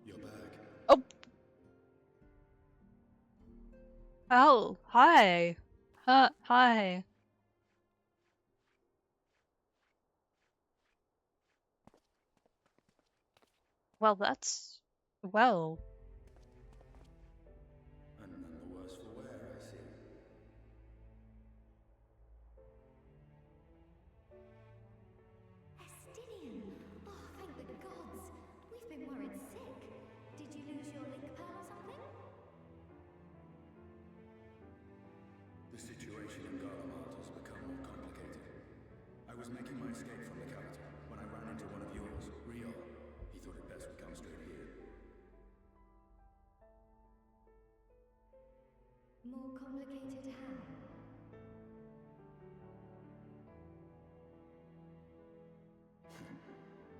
Speaker 6: you're back.
Speaker 1: Oh! Oh, hi! Hi. Well, that's... well...
Speaker 6: And none the worse for wear, I see.
Speaker 8: Estinian! Oh, thank the gods! We've been worried sick. Did you lose your link pearl or something?
Speaker 6: The situation in Garlemald has become more complicated. I was making my escape from the capital when I ran into one of yours, Rio. He thought it best we come straight here.
Speaker 8: More complicated how?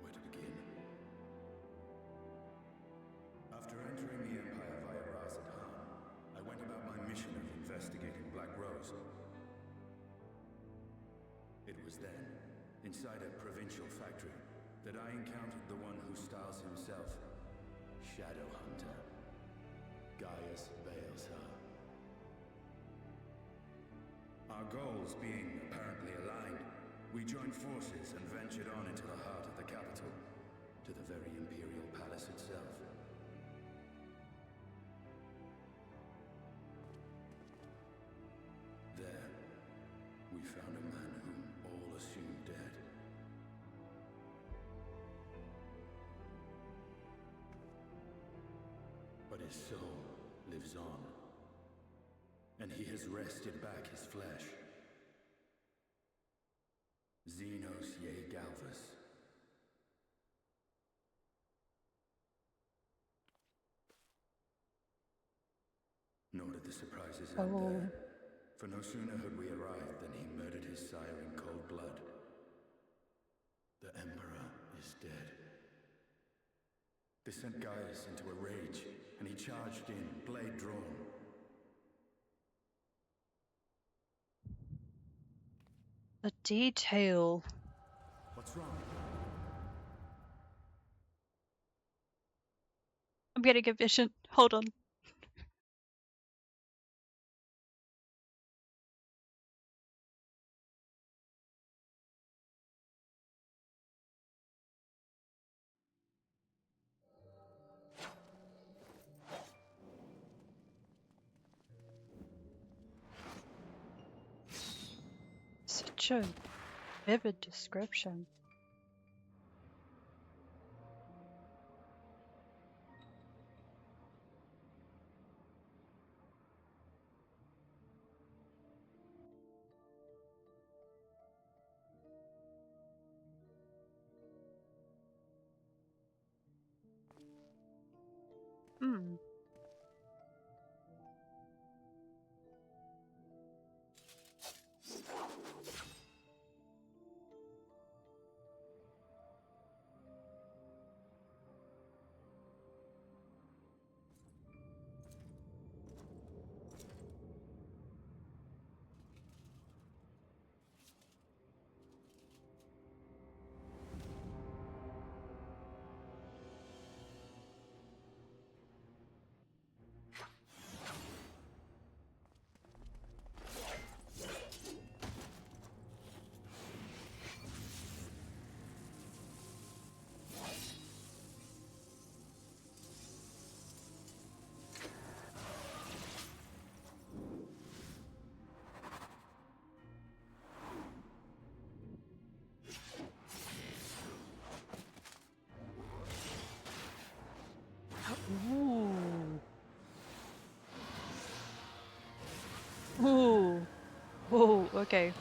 Speaker 6: Where to begin? After entering the Empire via Ras Adhan, I went about my mission of investigating Black Rose. It was then, inside a provincial factory, that I encountered the one who styles himself Shadow Hunter, Gaius Baelsar. Our goals being apparently aligned, we joined forces and ventured on into the heart of the capital, to the very Imperial Palace itself. There, we found a man whom all assumed dead. But his soul lives on, and he has wrested back his flesh. Xenos Ye Galvus. Nor did the surprises end there. For no sooner had we arrived than he murdered his sire in cold blood. The Emperor is dead. This sent Gaius into a rage, and he charged in, blade drawn.
Speaker 1: The detail.
Speaker 6: What's wrong?
Speaker 1: I'm getting a vision. Hold on. Such a vivid description. Hmm. Ooh. Ooh. Ooh, okay.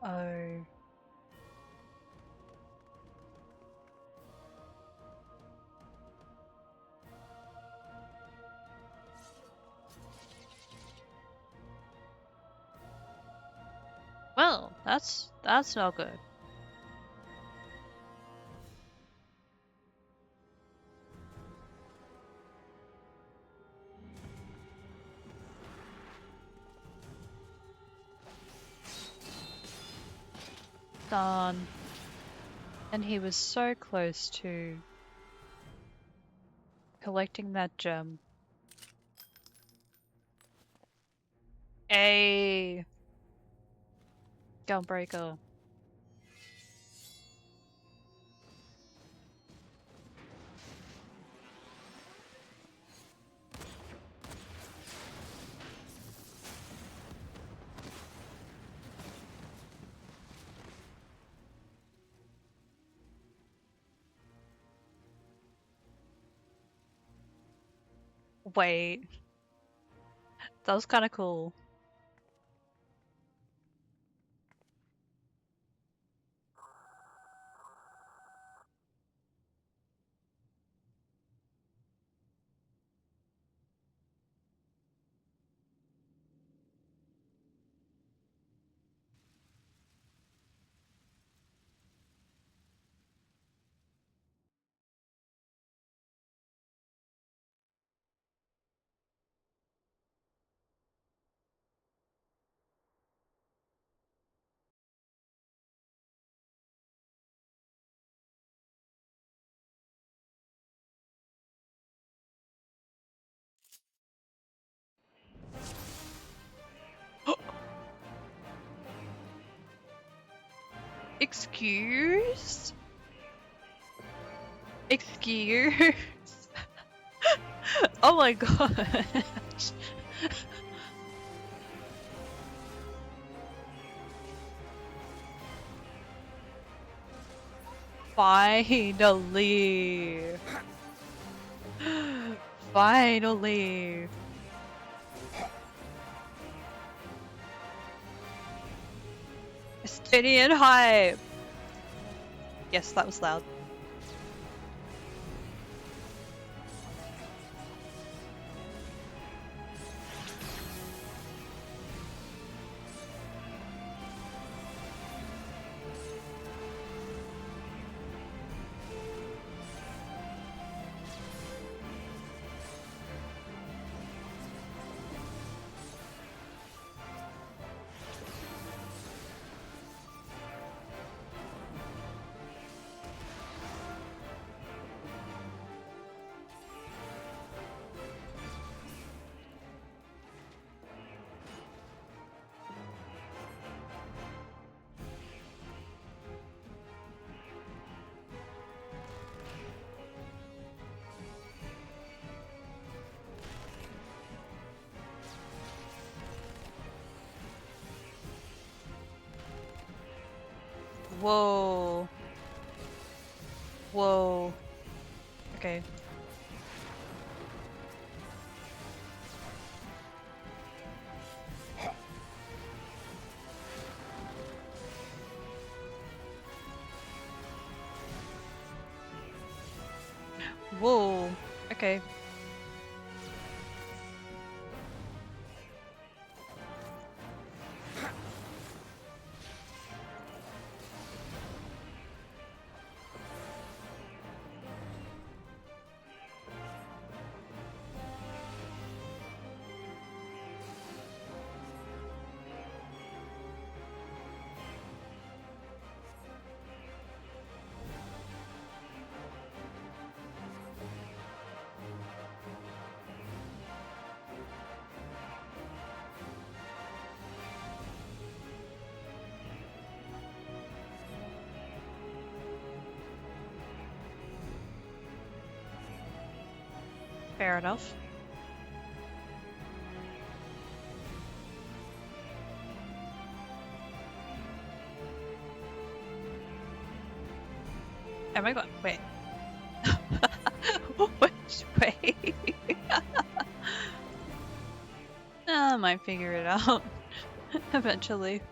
Speaker 1: Oh. Well, that's not good. Done. And he was so close to collecting that gem. A Gunbreaker. Wait. That was kind of cool. Excuse? Excuse? Oh my god. Finally. Finally. Estonian hype. Yes, that was loud. Whoa. Whoa. Okay. Whoa. Okay. Fair enough. Am I going? Wait. Which way? I might figure it out eventually.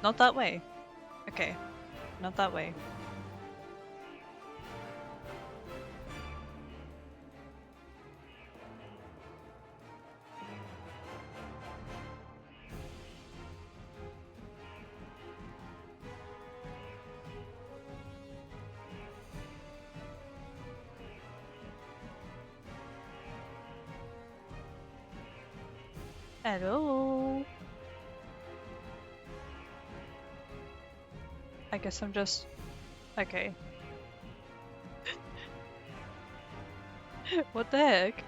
Speaker 1: Not that way. Okay. Not that way. Hello. I guess I'm just... Okay. What the heck?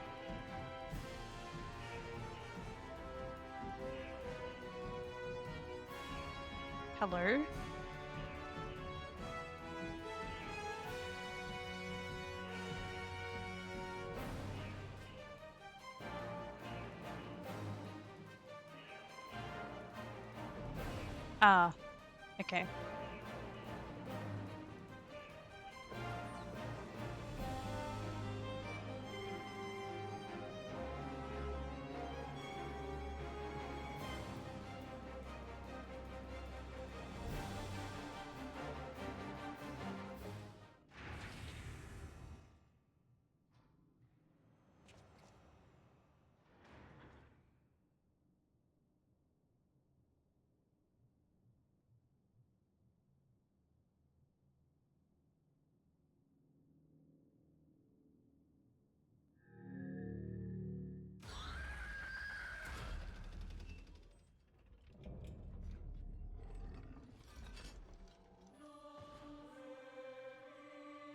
Speaker 1: Hello? Ah. Okay.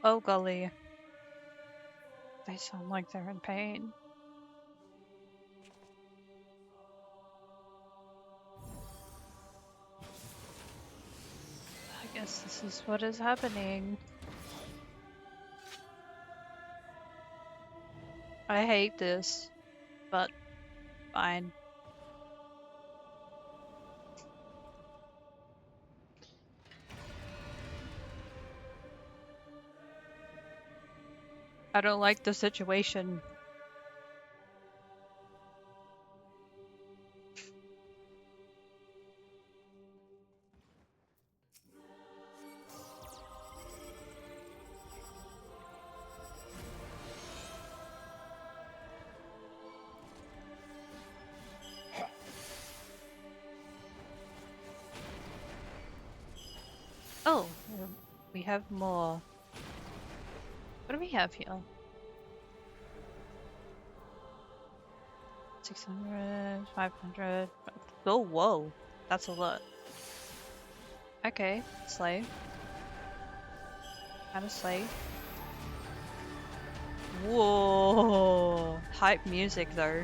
Speaker 1: Oh golly. They sound like they're in pain. I guess this is what is happening. I hate this, but fine. I don't like the situation. Oh, we have more. What do we have here? 600, 500. Oh, whoa. That's a lot. Okay, slay. Kind of slay. Whoa. Hype music though.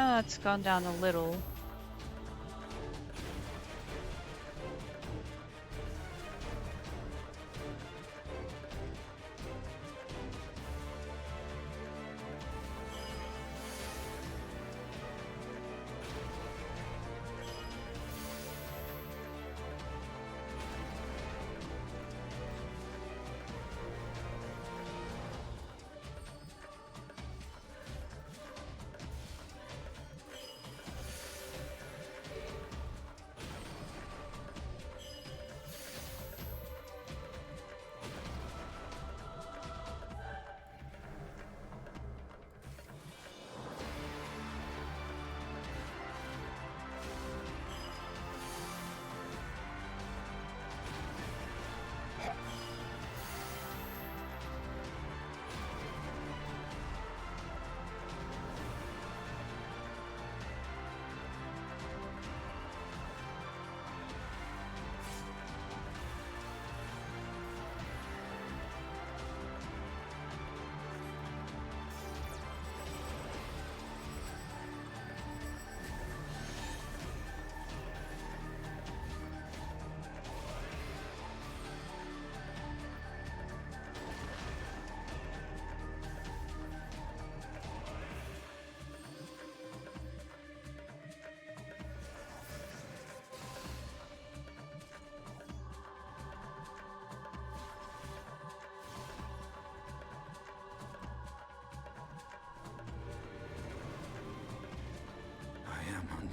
Speaker 1: Oh, it's gone down a little.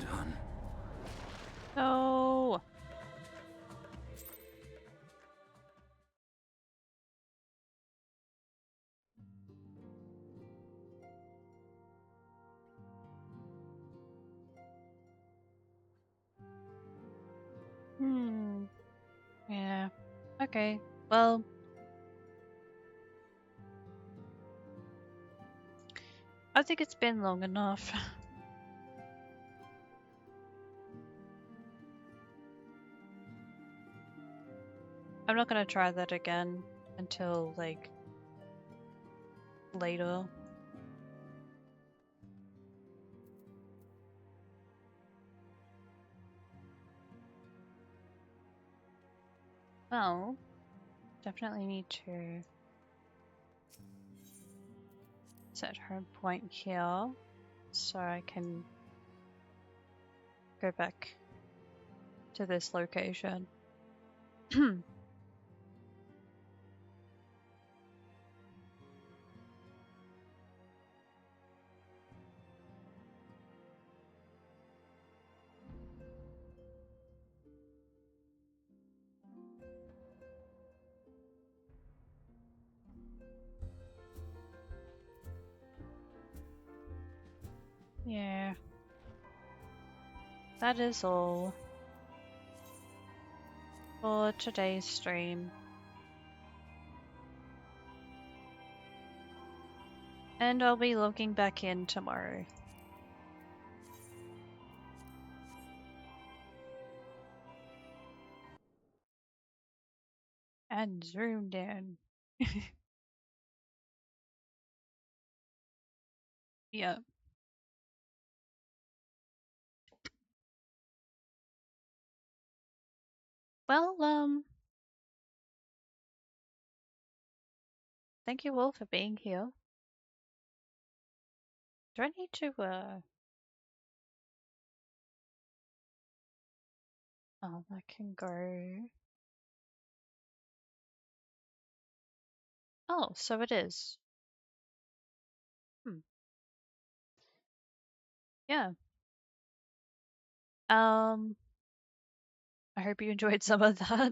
Speaker 7: done.
Speaker 1: No. Yeah. Okay. Well, I think it's been long enough. I'm not gonna try that again until, like, later. Well, definitely need to set home point here so I can go back to this location. Yeah. That is all for today's stream. And I'll be logging back in tomorrow. And zoomed in. Yeah. Well, thank you all for being here. Do I need to, oh, that can go. Oh, so it is. Yeah. I hope you enjoyed some of that.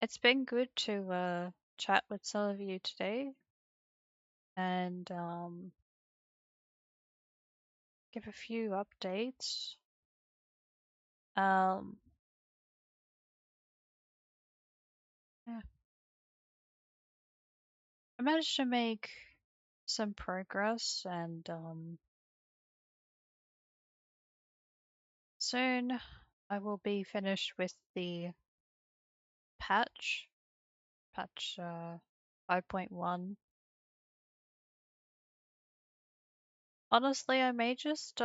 Speaker 1: It's been good to chat with some of you today and give a few updates. Yeah. I managed to make some progress and soon I will be finished with the patch 5.1. Honestly, I may just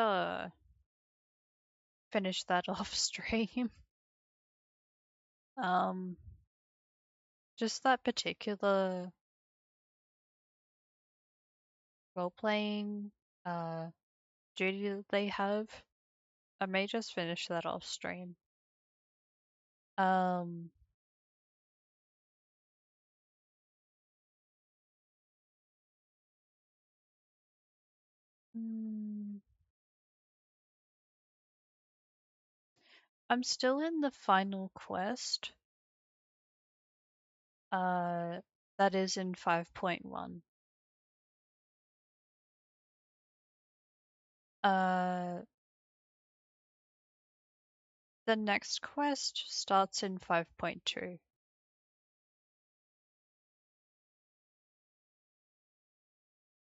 Speaker 1: finish that off stream. Just that particular role-playing duty that they have. I may just finish that off stream. Um, mm, I'm still in the final quest. That is in 5.1. The next quest starts in 5.2.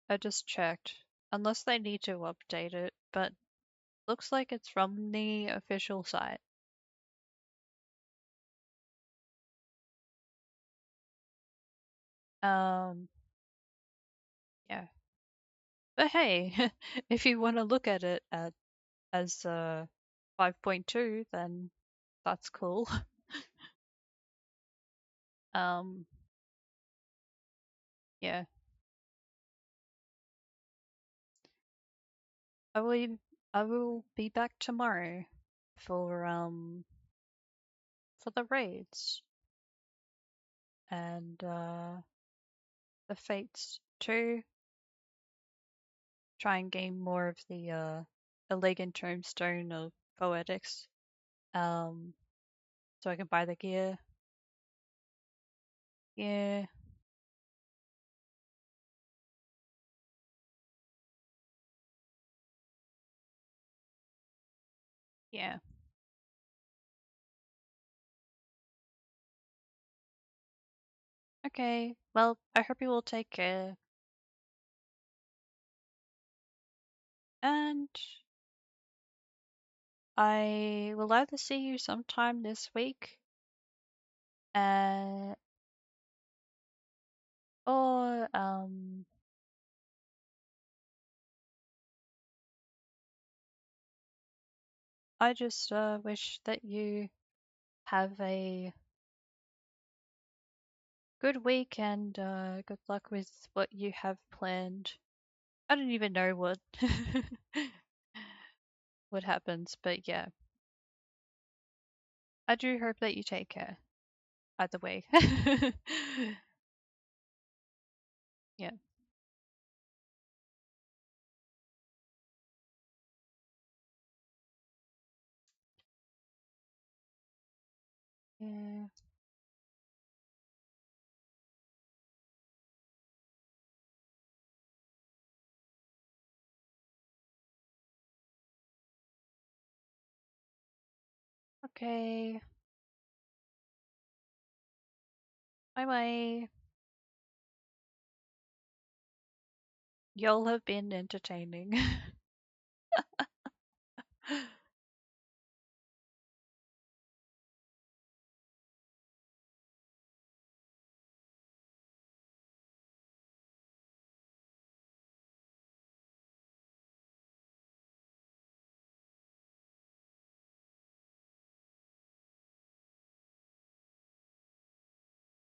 Speaker 1: I just checked. Unless they need to update it, but looks like it's from the official site. Yeah. But hey, if you want to look at it as 5.2, then that's cool. Um, yeah. I will be back tomorrow for the raids and the fates too. Try and gain more of the a Legan Tombstone of Poetics. So I can buy the gear. Yeah. Yeah. Okay. Well, I hope you will take care. And I will either see you sometime this week, uh, or I just wish that you have a good week and good luck with what you have planned. I don't even know what what happens, but yeah, I do hope that you take care. Either way. Yeah. Yeah. Okay. Bye bye. Y'all have been entertaining.